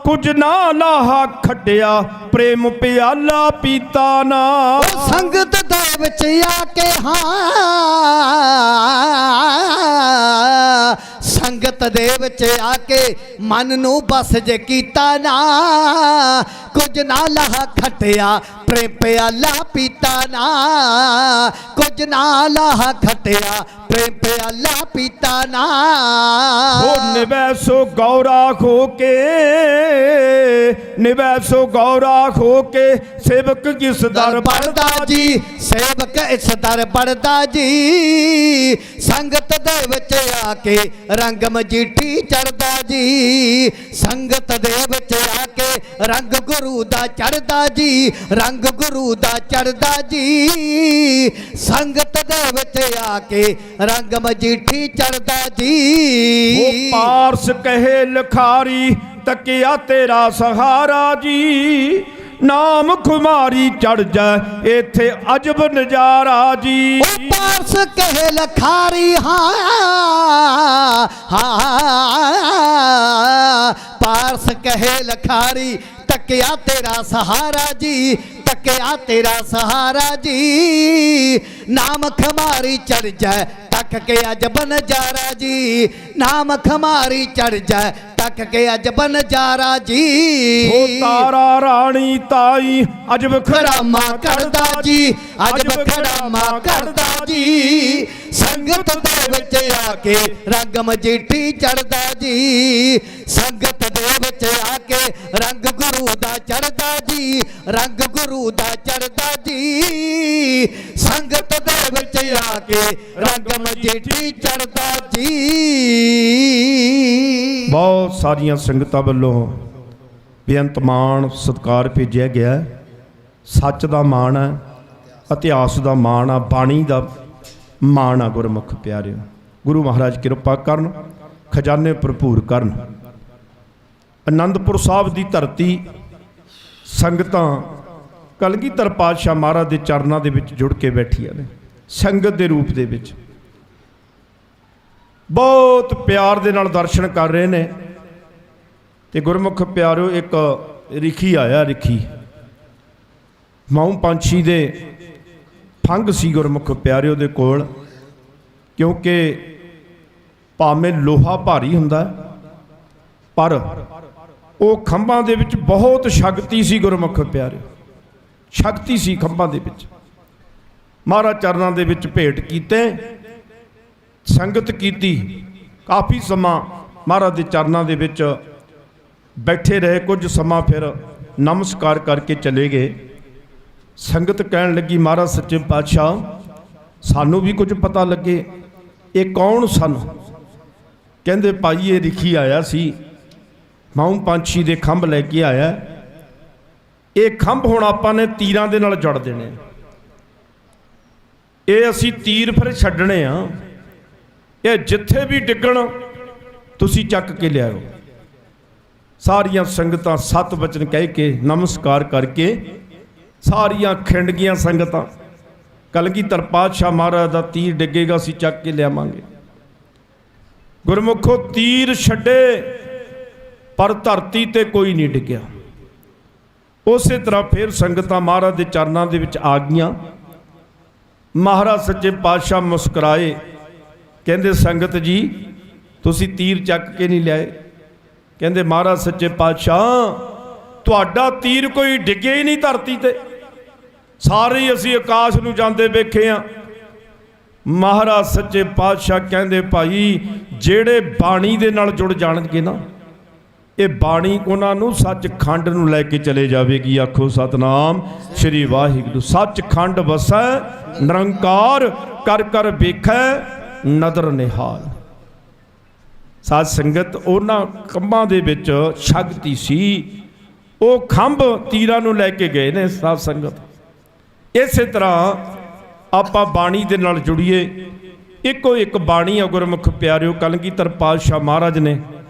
ਕੁਝ ਨਾ ਲਾਹਾ ਖੱਟਿਆ ਪ੍ਰੇਮ ਪਿਆਲਾ ਪੀਤਾ ਨਾ ਉਹ ਸੰਗਤ ਦੇ ਵਿੱਚ ਆ ਕੇ ਹਾਂ ਸੰਗਤ ਦੇ ਵਿੱਚ ਆ ਕੇ ਮਨ ਨੂੰ ਬਸ ਜੇ ਕੀਤਾ ਨਾ ਕੁਝ ਨਾ ਲਾਹਾ ਖੱਟਿਆ ਪ੍ਰੇਮ ਪਿਆਲਾ ਪੀਤਾ ਨਾ ਕੁਝ ਨਾ ਲਾਹਾ ਖੱਟਿਆ ਪ੍ਰੇਮ ਪਿਆਲਾ ਪੀਤਾ ਨਾ ਉਹ ਨਿਵੈਸੋ ਗੌਰਾ ਹੋ ਕੇ ਨਿਵੈਸੋ ਗੌਰਾ ਹੋ ਕੇ ਸੇਵਕ ਕਿਸ ਦਰ ਪੜਦਾ ਜੀ ਸੇਵਕ ਇਸ ਦਰ ਪੜਦਾ ਜੀ ਸੰਗਤ ਦੇ ਵਿੱਚ ਆ ਕੇ ਰੰਗ ਮਜੀਠੀ ਚੜਦਾ ਜੀ ਸੰਗਤ ਦੇ ਵਿੱਚ ਆ ਕੇ ਰੰਗ ਗੁਰੂ ਦਾ ਚੜਦਾ ਜੀ ਰੰਗ ਗੁਰੂ ਦਾ ਚੜਦਾ ਜੀ ਸੰਗਤ ਦੇ ਵਿੱਚ ਆ ਕੇ ਰੰਗ ਮਜੀਠੀ ਚੜਦਾ ਜੀ ਉਹ ਪਾਰਸ ਕਹੇ ਲਖਾਰੀ ਤਕਿਆ ਤੇਰਾ ਸਹਾਰਾ ਜੀ ਨਾਮ ਖੁਮਾਰੀ ਚੜ ਜਾ ਇੱਥੇ ਅਜਬ ਨਜ਼ਾਰਾ ਜੀ ਉਹ ਪਾਰਸ ਕਹੇ ਲਖਾਰੀ ਹਾਂ ਪਾਰਸ ਕਹੇ ਲਖਾਰੀ ਤਕਿਆ ਤੇਰਾ ਸਹਾਰਾ ਜੀ ਤਕਿਆ ਤੇਰਾ ਸਹਾਰਾ ਜੀ ਨਾਮ ਖਮਾਰੀ ਚੜ ਜਾਏ ਤੱਕ ਕੇ ਅਜਬ ਨਜ਼ਾਰਾ ਜੀ ਨਾਮ ਖਮਾਰੀ ਚੜ ਜਾਏ ਤੱਕ ਕੇ ਅਜਬ ਨਜ਼ਾਰਾ ਜੀ ਉਹ ਤਾਰਾ ਰਾਣੀ ਤਾਈ ਅਜਬ ਖੜਾਮਾ ਕਰਦਾ ਜੀ ਅਜਬ ਖੜਾਮਾ ਕਰਦਾ ਜੀ ਸੰਗਤ ਦੇ ਵਿੱਚ ਆ ਕੇ ਰੰਗ ਮਜੀਠੀ ਚੜਦਾ ਜੀ ਸੰਗਤ ਦੇ ਵਿੱਚ ਆ ਕੇ ਰੰਗ ਗੁਰੂ ਦਾ ਚੜਦਾ ਜੀ ਰੰਗ ਗੁਰੂ ਦਾ ਚੜਦਾ ਜੀ ਸੰਗਤ ਦੇ ਵਿੱਚ ਆ ਕੇ ਰੰਗ ਮਜੀਠੀ ਚੜਦਾ ਜੀ ਬਹੁਤ ਸਾਰੀਆਂ ਸੰਗਤਾਂ ਵੱਲੋਂ ਬੇਅੰਤ ਮਾਣ ਸਤਿਕਾਰ ਭੇਜਿਆ ਗਿਆ ਹੈ। ਸੱਚ ਦਾ ਮਾਣ ਹੈ ਇਤਿਹਾਸ ਦਾ ਮਾਣ ਆ ਬਾਣੀ ਦਾ ਮਾਣ ਆ ਗੁਰਮੁਖ ਪਿਆਰਿਓ ਗੁਰੂ ਮਹਾਰਾਜ ਕਿਰਪਾ ਕਰਨ ਖਜ਼ਾਨੇ ਭਰਪੂਰ ਕਰਨ ਆਨੰਦਪੁਰ ਸਾਹਿਬ ਦੀ ਧਰਤੀ ਸੰਗਤਾਂ ਕਲਗੀਧਰ ਪਾਤਸ਼ਾਹ ਮਹਾਰਾਜ ਦੇ ਚਰਨਾਂ ਦੇ ਵਿੱਚ ਜੁੜ ਕੇ ਬੈਠੀਆਂ ਨੇ ਸੰਗਤ ਦੇ ਰੂਪ ਦੇ ਵਿੱਚ ਬਹੁਤ ਪਿਆਰ ਦੇ ਨਾਲ ਦਰਸ਼ਨ ਕਰ ਰਹੇ ਨੇ ਤੇ ਗੁਰਮੁਖ ਪਿਆਰਿਓ ਇੱਕ ਰਿਖੀ ਆਇਆ ਰਿਖੀ ਮਾਊ ਪੰਛੀ ਦੇ ਫੰਗ ਸੀ ਗੁਰਮੁਖ ਪਿਆਰਿਓ ਦੇ ਕੋਲ, ਕਿਉਂਕਿ ਭਾਵੇਂ ਲੋਹਾ ਭਾਰੀ ਹੁੰਦਾ ਪਰ ਉਹ ਖੰਭਾਂ ਦੇ ਵਿੱਚ ਬਹੁਤ ਸ਼ਕਤੀ ਸੀ ਗੁਰਮੁਖ ਪਿਆਰਿਓ, ਸ਼ਕਤੀ ਸੀ ਖੰਭਾਂ ਦੇ ਵਿੱਚ। ਮਹਾਰਾਜ ਚਰਨਾਂ ਦੇ ਵਿੱਚ ਭੇਟ ਕੀਤੇ, ਸੰਗਤ ਕੀਤੀ, ਕਾਫੀ ਸਮਾਂ ਮਹਾਰਾਜ ਦੇ ਚਰਨਾਂ ਦੇ ਵਿੱਚ ਬੈਠੇ ਰਹੇ। ਕੁਝ ਸਮਾਂ ਫਿਰ ਨਮਸਕਾਰ ਕਰਕੇ ਚਲੇ ਗਏ। ਸੰਗਤ ਕਹਿਣ ਲੱਗੀ ਮਹਾਰਾਜ ਸੱਚੇ ਪਾਤਸ਼ਾਹ ਸਾਨੂੰ ਵੀ ਕੁਝ ਪਤਾ ਲੱਗੇ, ਇਹ ਕੌਣ ਸਨ? ਕਹਿੰਦੇ ਭਾਈ ਇਹ ਰਿਖੀ ਆਇਆ ਸੀ, ਮਾਊ ਪੰਛੀ ਦੇ ਖੰਭ ਲੈ ਕੇ ਆਇਆ। ਇਹ ਖੰਭ ਹੁਣ ਆਪਾਂ ਨੇ ਤੀਰਾਂ ਦੇ ਨਾਲ ਜੁੜ ਦੇਣੇ, ਇਹ ਅਸੀਂ ਤੀਰ ਫਿਰ ਛੱਡਣੇ ਆ, ਇਹ ਜਿੱਥੇ ਵੀ ਡਿੱਗਣ ਤੁਸੀਂ ਚੱਕ ਕੇ ਲਿਆਓ। ਸਾਰੀਆਂ ਸੰਗਤਾਂ ਸਤ ਬਚਨ ਕਹਿ ਕੇ ਨਮਸਕਾਰ ਕਰਕੇ ਸਾਰੀਆਂ ਖਿੰਡ ਗਈਆਂ ਸੰਗਤਾਂ। ਕਲਗੀਧਰ ਪਾਤਸ਼ਾਹ ਮਹਾਰਾਜ ਦਾ ਤੀਰ ਡਿੱਗੇਗਾ ਅਸੀਂ ਚੱਕ ਕੇ ਲਿਆਵਾਂਗੇ। ਗੁਰਮੁਖੋ ਤੀਰ ਛੱਡੇ ਪਰ ਧਰਤੀ ਤੇ ਕੋਈ ਨਹੀਂ ਡਿੱਗਿਆ। ਉਸੇ ਤਰ੍ਹਾਂ ਫਿਰ ਸੰਗਤਾਂ ਮਹਾਰਾਜ ਦੇ ਚਰਨਾਂ ਦੇ ਵਿੱਚ ਆ ਗਈਆਂ। ਮਹਾਰਾਜ ਸੱਚੇ ਪਾਤਸ਼ਾਹ ਮੁਸਕਰਾਏ, ਕਹਿੰਦੇ ਸੰਗਤ ਜੀ ਤੁਸੀਂ ਤੀਰ ਚੱਕ ਕੇ ਨਹੀਂ ਲਿਆਏ? ਕਹਿੰਦੇ ਮਹਾਰਾਜ ਸੱਚੇ ਪਾਤਸ਼ਾਹ ਤੁਹਾਡਾ ਤੀਰ ਕੋਈ ਡਿੱਗੇ ਹੀ ਨਹੀਂ ਧਰਤੀ ਤੇ, ਸਾਰੇ ਅਸੀਂ ਆਕਾਸ਼ ਨੂੰ ਜਾਂਦੇ ਵੇਖੇ ਆ। ਮਹਾਰਾਜ ਸੱਚੇ ਪਾਤਸ਼ਾਹ ਕਹਿੰਦੇ ਭਾਈ ਜਿਹੜੇ ਬਾਣੀ ਦੇ ਨਾਲ ਜੁੜ ਜਾਣਗੇ ਨਾ, ਇਹ ਬਾਣੀ ਉਹਨਾਂ ਨੂੰ ਸੱਚਖੰਡ ਨੂੰ ਲੈ ਕੇ ਚਲੇ ਜਾਵੇਗੀ। ਆਖੋ ਸਤਨਾਮ ਸ਼੍ਰੀ ਵਾਹਿਗੁਰੂ। ਸੱਚਖੰਡ ਵਸੈ ਨਿਰੰਕਾਰ, ਕਰ ਕਰ ਵੇਖੈ ਨਦਰ ਨਿਹਾਲ। ਸਾਧ ਸੰਗਤ ਉਹਨਾਂ ਖੰਭਾਂ ਦੇ ਵਿੱਚ ਸ਼ਕਤੀ ਸੀ, ਉਹ ਖੰਭ ਤੀਰਾਂ ਨੂੰ ਲੈ ਕੇ ਗਏ ਨੇ ਸਾਧ ਸੰਗਤ। ਇਸੇ ਤਰ੍ਹਾਂ ਆਪਾਂ ਬਾਣੀ ਦੇ ਨਾਲ ਜੁੜੀਏ। ਇੱਕੋ ਇੱਕ ਬਾਣੀ ਆ ਗੁਰਮੁਖ ਪਿਆਰਿਓ, ਕਲਗੀਧਰ ਪਾਤਸ਼ਾਹ ਮਹਾਰਾਜ ਨੇ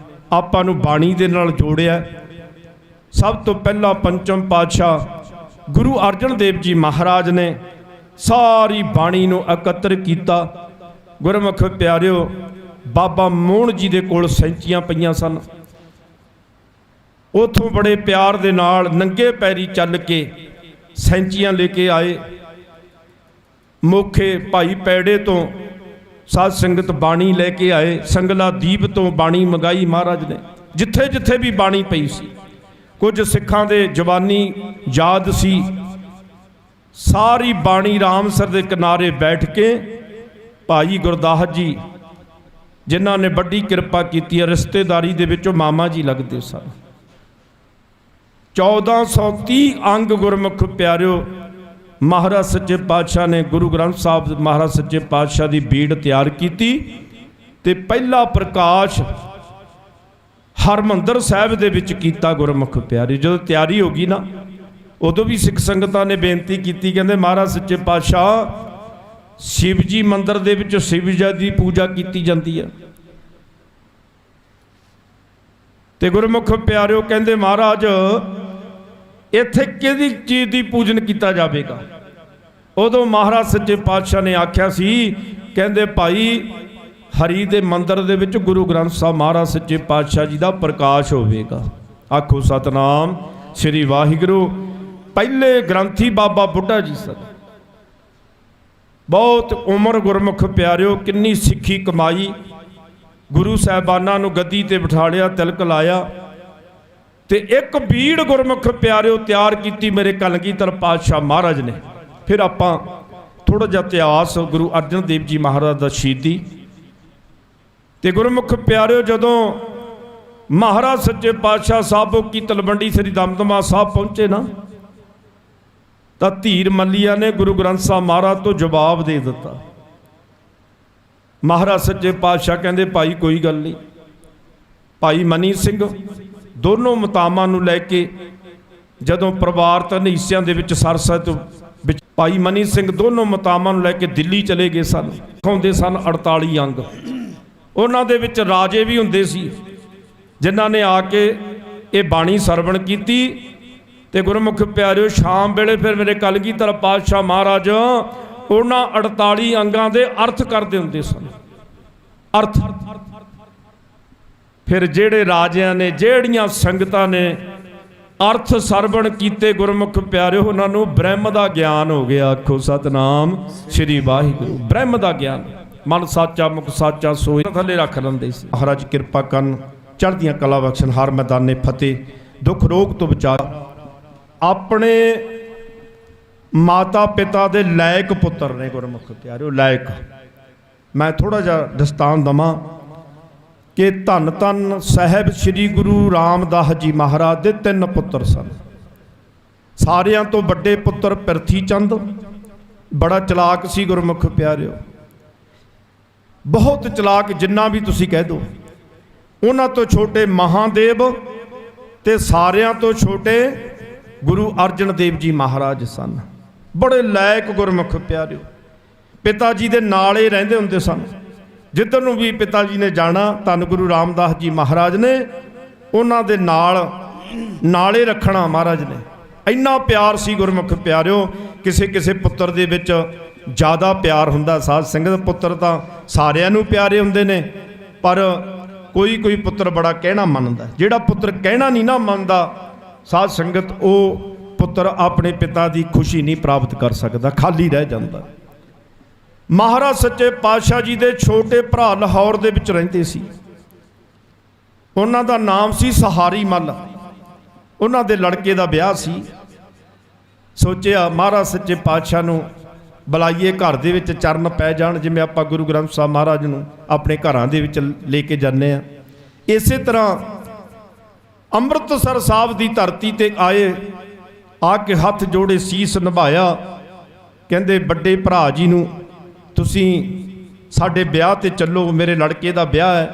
ਆਪਾਂ ਨੂੰ ਬਾਣੀ ਦੇ ਨਾਲ ਜੋੜਿਆ। ਸਭ ਤੋਂ ਪਹਿਲਾਂ ਪੰਚਮ ਪਾਤਸ਼ਾਹ ਗੁਰੂ ਅਰਜਨ ਦੇਵ ਜੀ ਮਹਾਰਾਜ ਨੇ ਸਾਰੀ ਬਾਣੀ ਨੂੰ ਇਕੱਤਰ ਕੀਤਾ। ਗੁਰਮੁਖ ਪਿਆਰਿਓ ਬਾਬਾ ਮੋਹਣ ਜੀ ਦੇ ਕੋਲ ਸੈਂਚੀਆਂ ਪਈਆਂ ਸਨ, ਉਥੋਂ ਬੜੇ ਪਿਆਰ ਦੇ ਨਾਲ ਨੰਗੇ ਪੈਰੀ ਚੱਲ ਕੇ ਸੈਂਚੀਆਂ ਲੈ ਕੇ ਆਏ। ਮੋਖੇ ਭਾਈ ਪੈੜੇ ਤੋਂ ਸਾਧ ਸੰਗਤ ਬਾਣੀ ਲੈ ਕੇ ਆਏ। ਸੰਗਲਾ ਦੀਪ ਤੋਂ ਬਾਣੀ ਮੰਗਾਈ ਮਹਾਰਾਜ ਨੇ, ਜਿੱਥੇ ਜਿੱਥੇ ਵੀ ਬਾਣੀ ਪਈ ਸੀ। ਕੁਝ ਸਿੱਖਾਂ ਦੇ ਜ਼ਬਾਨੀ ਯਾਦ ਸੀ। ਸਾਰੀ ਬਾਣੀ ਰਾਮਸਰ ਦੇ ਕਿਨਾਰੇ ਬੈਠ ਕੇ ਭਾਈ ਗੁਰਦਾਸ ਜੀ ਜਿਨ੍ਹਾਂ ਨੇ ਵੱਡੀ ਕਿਰਪਾ ਕੀਤੀ ਹੈ, ਰਿਸ਼ਤੇਦਾਰੀ ਦੇ ਵਿੱਚੋਂ ਮਾਮਾ ਜੀ ਲੱਗਦੇ ਸਨ। 1430 ਅੰਗ ਗੁਰਮੁਖ ਪਿਆਰਿਓ ਮਹਾਰਾਜ ਸੱਚੇ ਪਾਤਸ਼ਾਹ ਨੇ ਗੁਰੂ ਗ੍ਰੰਥ ਸਾਹਿਬ ਮਹਾਰਾਜ ਸੱਚੇ ਪਾਤਸ਼ਾਹ ਦੀ ਬੀੜ ਤਿਆਰ ਕੀਤੀ ਤੇ ਪਹਿਲਾ ਪ੍ਰਕਾਸ਼ ਹਰਮੰਦਰ ਸਾਹਿਬ ਦੇ ਵਿੱਚ ਕੀਤਾ। ਗੁਰਮੁਖ ਪਿਆਰੇ ਜਦੋਂ ਤਿਆਰੀ ਹੋ ਗਈ ਨਾ, ਉਦੋਂ ਵੀ ਸਿੱਖ ਸੰਗਤਾਂ ਨੇ ਬੇਨਤੀ ਕੀਤੀ, ਕਹਿੰਦੇ ਮਹਾਰਾਜ ਸੱਚੇ ਪਾਤਸ਼ਾਹ ਸ਼ਿਵ ਜੀ ਮੰਦਿਰ ਦੇ ਵਿੱਚ ਸ਼ਿਵ ਜੀ ਦੀ ਪੂਜਾ ਕੀਤੀ ਜਾਂਦੀ ਹੈ, ਤੇ ਗੁਰਮੁਖ ਪਿਆਰਿਓ ਕਹਿੰਦੇ ਮਹਾਰਾਜ ਇੱਥੇ ਕਿਹਦੀ ਚੀਜ਼ ਦੀ ਪੂਜਨ ਕੀਤਾ ਜਾਵੇਗਾ? ਉਦੋਂ ਮਹਾਰਾਜ ਸੱਚੇ ਪਾਤਸ਼ਾਹ ਨੇ ਆਖਿਆ ਸੀ, ਕਹਿੰਦੇ ਭਾਈ ਹਰੀ ਦੇ ਮੰਦਿਰ ਦੇ ਵਿੱਚ ਗੁਰੂ ਗ੍ਰੰਥ ਸਾਹਿਬ ਮਹਾਰਾਜ ਸੱਚੇ ਪਾਤਸ਼ਾਹ ਜੀ ਦਾ ਪ੍ਰਕਾਸ਼ ਹੋਵੇਗਾ। ਆਖੋ ਸਤਨਾਮ ਸ੍ਰੀ ਵਾਹਿਗੁਰੂ। ਪਹਿਲੇ ਗ੍ਰੰਥੀ ਬਾਬਾ ਬੁੱਢਾ ਜੀ ਸਨ। ਬਹੁਤ ਉਮਰ ਗੁਰਮੁਖ ਪਿਆਰਿਓ, ਕਿੰਨੀ ਸਿੱਖੀ ਕਮਾਈ। ਗੁਰੂ ਸਾਹਿਬਾਨਾਂ ਨੂੰ ਗੱਦੀ ਤੇ ਬਿਠਾੜਿਆ, ਤਿਲਕ ਲਾਇਆ, ਤੇ ਇੱਕ ਬੀੜ ਗੁਰਮੁਖ ਪਿਆਰਿਓ ਤਿਆਰ ਕੀਤੀ ਮੇਰੇ ਕਲਗੀਧਰ ਪਾਤਸ਼ਾਹ ਮਹਾਰਾਜ ਨੇ। ਫਿਰ ਆਪਾਂ ਥੋੜਾ ਜਿਹਾ ਇਤਿਹਾਸ ਗੁਰੂ ਅਰਜਨ ਦੇਵ ਜੀ ਮਹਾਰਾਜ ਦਾ ਸ਼ਹੀਦੀ ਤੇ ਗੁਰਮੁਖ ਪਿਆਰਿਓ ਜਦੋਂ ਮਹਾਰਾਜ ਸੱਚੇ ਪਾਤਸ਼ਾਹ ਸਾਹਿਬੋ ਕੀ ਤਲਵੰਡੀ ਸ੍ਰੀ ਦਮਦਮਾ ਸਾਹਿਬ ਪਹੁੰਚੇ ਨਾ, ਤਾਂ ਧੀਰ ਮੱਲੀਆ ਨੇ ਗੁਰੂ ਗ੍ਰੰਥ ਸਾਹਿਬ ਮਹਾਰਾਜ ਤੋਂ ਜਵਾਬ ਦੇ ਦਿੱਤਾ। ਮਹਾਰਾਜ ਸੱਚੇ ਪਾਤਸ਼ਾਹ ਕਹਿੰਦੇ ਭਾਈ ਕੋਈ ਗੱਲ ਨਹੀਂ। ਭਾਈ ਮਨੀ ਸਿੰਘ ਦੋਨੋਂ ਮਤਾਮਾਂ ਨੂੰ ਲੈ ਕੇ ਜਦੋਂ ਪਰਿਵਾਰ ਤਾਂ ਹਿੱਸਿਆਂ ਦੇ ਵਿੱਚ ਸਰਸਤ ਵਿੱਚ ਭਾਈ ਮਨੀ ਸਿੰਘ ਦੋਨੋਂ ਮਤਾਮਾਂ ਨੂੰ ਲੈ ਕੇ ਦਿੱਲੀ ਚਲੇ ਗਏ ਸਨ। ਹੁੰਦੇ ਸਨ 48 ਅੰਗ, ਉਹਨਾਂ ਦੇ ਵਿੱਚ ਰਾਜੇ ਵੀ ਹੁੰਦੇ ਸੀ ਜਿਨ੍ਹਾਂ ਨੇ ਆ ਕੇ ਇਹ ਬਾਣੀ ਸਰਵਣ ਕੀਤੀ। ਤੇ ਗੁਰਮੁਖ ਪਿਆਰਿਓ ਸ਼ਾਮ ਵੇਲੇ ਫਿਰ ਮੇਰੇ ਕਲਗੀਧਰ ਪਾਤਸ਼ਾਹ ਮਹਾਰਾਜ ਉਹਨਾਂ 48 ਅੰਗਾਂ ਦੇ ਅਰਥ ਕਰਦੇ ਹੁੰਦੇ ਸਨ। ਅਰਥ ਫਿਰ ਜਿਹੜੇ ਰਾਜਿਆਂ ਨੇ, ਜਿਹੜੀਆਂ ਸੰਗਤਾਂ ਨੇ ਅਰਥ ਸਰਵਣ ਕੀਤੇ ਗੁਰਮੁਖ ਪਿਆਰਿਓ, ਉਹਨਾਂ ਨੂੰ ਬ੍ਰਹਮ ਦਾ ਗਿਆਨ ਹੋ ਗਿਆ। ਆਖੋ ਸਤਨਾਮ ਸ੍ਰੀ ਵਾਹਿਗੁਰੂ। ਬ੍ਰਹਮ ਦਾ ਗਿਆਨ, ਮਨ ਸਾਚਾ ਮੁਖ ਸਾਚਾ ਸੋਈ ਥੱਲੇ ਰੱਖ ਲੈਂਦੇ ਸੀ। ਮਹਾਰਾਜ ਕਿਰਪਾ ਕਰਨ, ਚੜ੍ਹਦੀਆਂ ਕਲਾ ਬਖਸ਼ਣ, ਹਰ ਮੈਦਾਨੇ ਫਤਿਹ, ਦੁੱਖ ਰੋਗ ਤੋਂ ਬਚਾ। ਆਪਣੇ ਮਾਤਾ ਪਿਤਾ ਦੇ ਲਾਇਕ ਪੁੱਤਰ ਨੇ ਗੁਰਮੁਖ ਪਿਆਰਿਓ, ਲਾਇਕ। ਮੈਂ ਥੋੜਾ ਜਿਹਾ ਦਸਤਾਨ ਦਵਾਂ ਕਿ ਧੰਨ ਧੰਨ ਸਾਹਿਬ ਸ੍ਰੀ ਗੁਰੂ ਰਾਮਦਾਸ ਜੀ ਮਹਾਰਾਜ ਦੇ 3 ਪੁੱਤਰ ਸਨ। ਸਾਰਿਆਂ ਤੋਂ ਵੱਡੇ ਪੁੱਤਰ ਪਿਰਥੀ ਚੰਦ, ਬੜਾ ਚਲਾਕ ਸੀ ਗੁਰਮੁਖ ਪਿਆਰਿਓ, ਬਹੁਤ ਚਲਾਕ, ਜਿੰਨਾ ਵੀ ਤੁਸੀਂ ਕਹਿ ਦਿਓ। ਉਹਨਾਂ ਤੋਂ ਛੋਟੇ ਮਹਾਦੇਵ ਤੇ ਸਾਰਿਆਂ ਤੋਂ ਛੋਟੇ ਗੁਰੂ ਅਰਜਨ ਦੇਵ ਜੀ ਮਹਾਰਾਜ ਸਨ। ਬੜੇ ਲਾਇਕ ਗੁਰਮੁਖ ਪਿਆਰਿਓ, ਪਿਤਾ ਜੀ ਦੇ ਨਾਲ ਹੀ ਰਹਿੰਦੇ ਹੁੰਦੇ ਸਨ। ਜਿੱਧਰ ਨੂੰ ਵੀ ਪਿਤਾ ਜੀ ਨੇ ਜਾਣਾ, ਧੰਨ ਗੁਰੂ ਰਾਮਦਾਸ ਜੀ ਮਹਾਰਾਜ ਨੇ ਉਹਨਾਂ ਦੇ ਨਾਲੇ ਰੱਖਣਾ ਮਹਾਰਾਜ ਨੇ। ਇੰਨਾ ਪਿਆਰ ਸੀ ਗੁਰਮੁਖ ਪਿਆਰਿਓ। ਕਿਸੇ ਕਿਸੇ ਪੁੱਤਰ ਦੇ ਵਿੱਚ ਜ਼ਿਆਦਾ ਪਿਆਰ ਹੁੰਦਾ। ਸਾਧ ਸੰਗਤ ਪੁੱਤਰ ਤਾਂ ਸਾਰਿਆਂ ਨੂੰ ਪਿਆਰੇ ਹੁੰਦੇ ਨੇ, ਪਰ ਕੋਈ ਕੋਈ ਪੁੱਤਰ ਬੜਾ ਕਹਿਣਾ ਮੰਨਦਾ। ਜਿਹੜਾ ਪੁੱਤਰ ਕਹਿਣਾ ਨਹੀਂ ਨਾ ਮੰਨਦਾ ਸਾਧ ਸੰਗਤ, ਉਹ ਪੁੱਤਰ ਆਪਣੇ ਪਿਤਾ ਦੀ ਖੁਸ਼ੀ ਨਹੀਂ ਪ੍ਰਾਪਤ ਕਰ ਸਕਦਾ, ਖਾਲੀ ਰਹਿ ਜਾਂਦਾ। ਮਹਾਰਾਜ ਸੱਚੇ ਪਾਤਸ਼ਾਹ ਜੀ ਦੇ ਛੋਟੇ ਭਰਾ ਲਾਹੌਰ ਦੇ ਵਿੱਚ ਰਹਿੰਦੇ ਸੀ। ਉਹਨਾਂ ਦਾ ਨਾਮ ਸੀ ਸਹਾਰੀ ਮੱਲ। ਉਹਨਾਂ ਦੇ ਲੜਕੇ ਦਾ ਵਿਆਹ ਸੀ। ਸੋਚਿਆ ਮਹਾਰਾਜ ਸੱਚੇ ਪਾਤਸ਼ਾਹ ਨੂੰ ਬੁਲਾਈਏ, ਘਰ ਦੇ ਵਿੱਚ ਚਰਨ ਪੈ ਜਾਣ, ਜਿਵੇਂ ਆਪਾਂ ਗੁਰੂ ਗ੍ਰੰਥ ਸਾਹਿਬ ਮਹਾਰਾਜ ਨੂੰ ਆਪਣੇ ਘਰਾਂ ਦੇ ਵਿੱਚ ਲੈ ਕੇ ਜਾਂਦੇ ਆ। ਇਸੇ ਤਰ੍ਹਾਂ ਅੰਮ੍ਰਿਤਸਰ ਸਾਹਿਬ ਦੀ ਧਰਤੀ ਤੇ ਆਏ, ਆ ਕੇ ਹੱਥ ਜੋੜੇ ਸੀਸ ਨਿਭਾਇਆ। ਕਹਿੰਦੇ ਵੱਡੇ ਭਰਾ ਜੀ ਨੂੰ, ਤੁਸੀਂ ਸਾਡੇ ਵਿਆਹ ਤੇ ਚੱਲੋ, ਮੇਰੇ ਲੜਕੇ ਦਾ ਵਿਆਹ ਹੈ,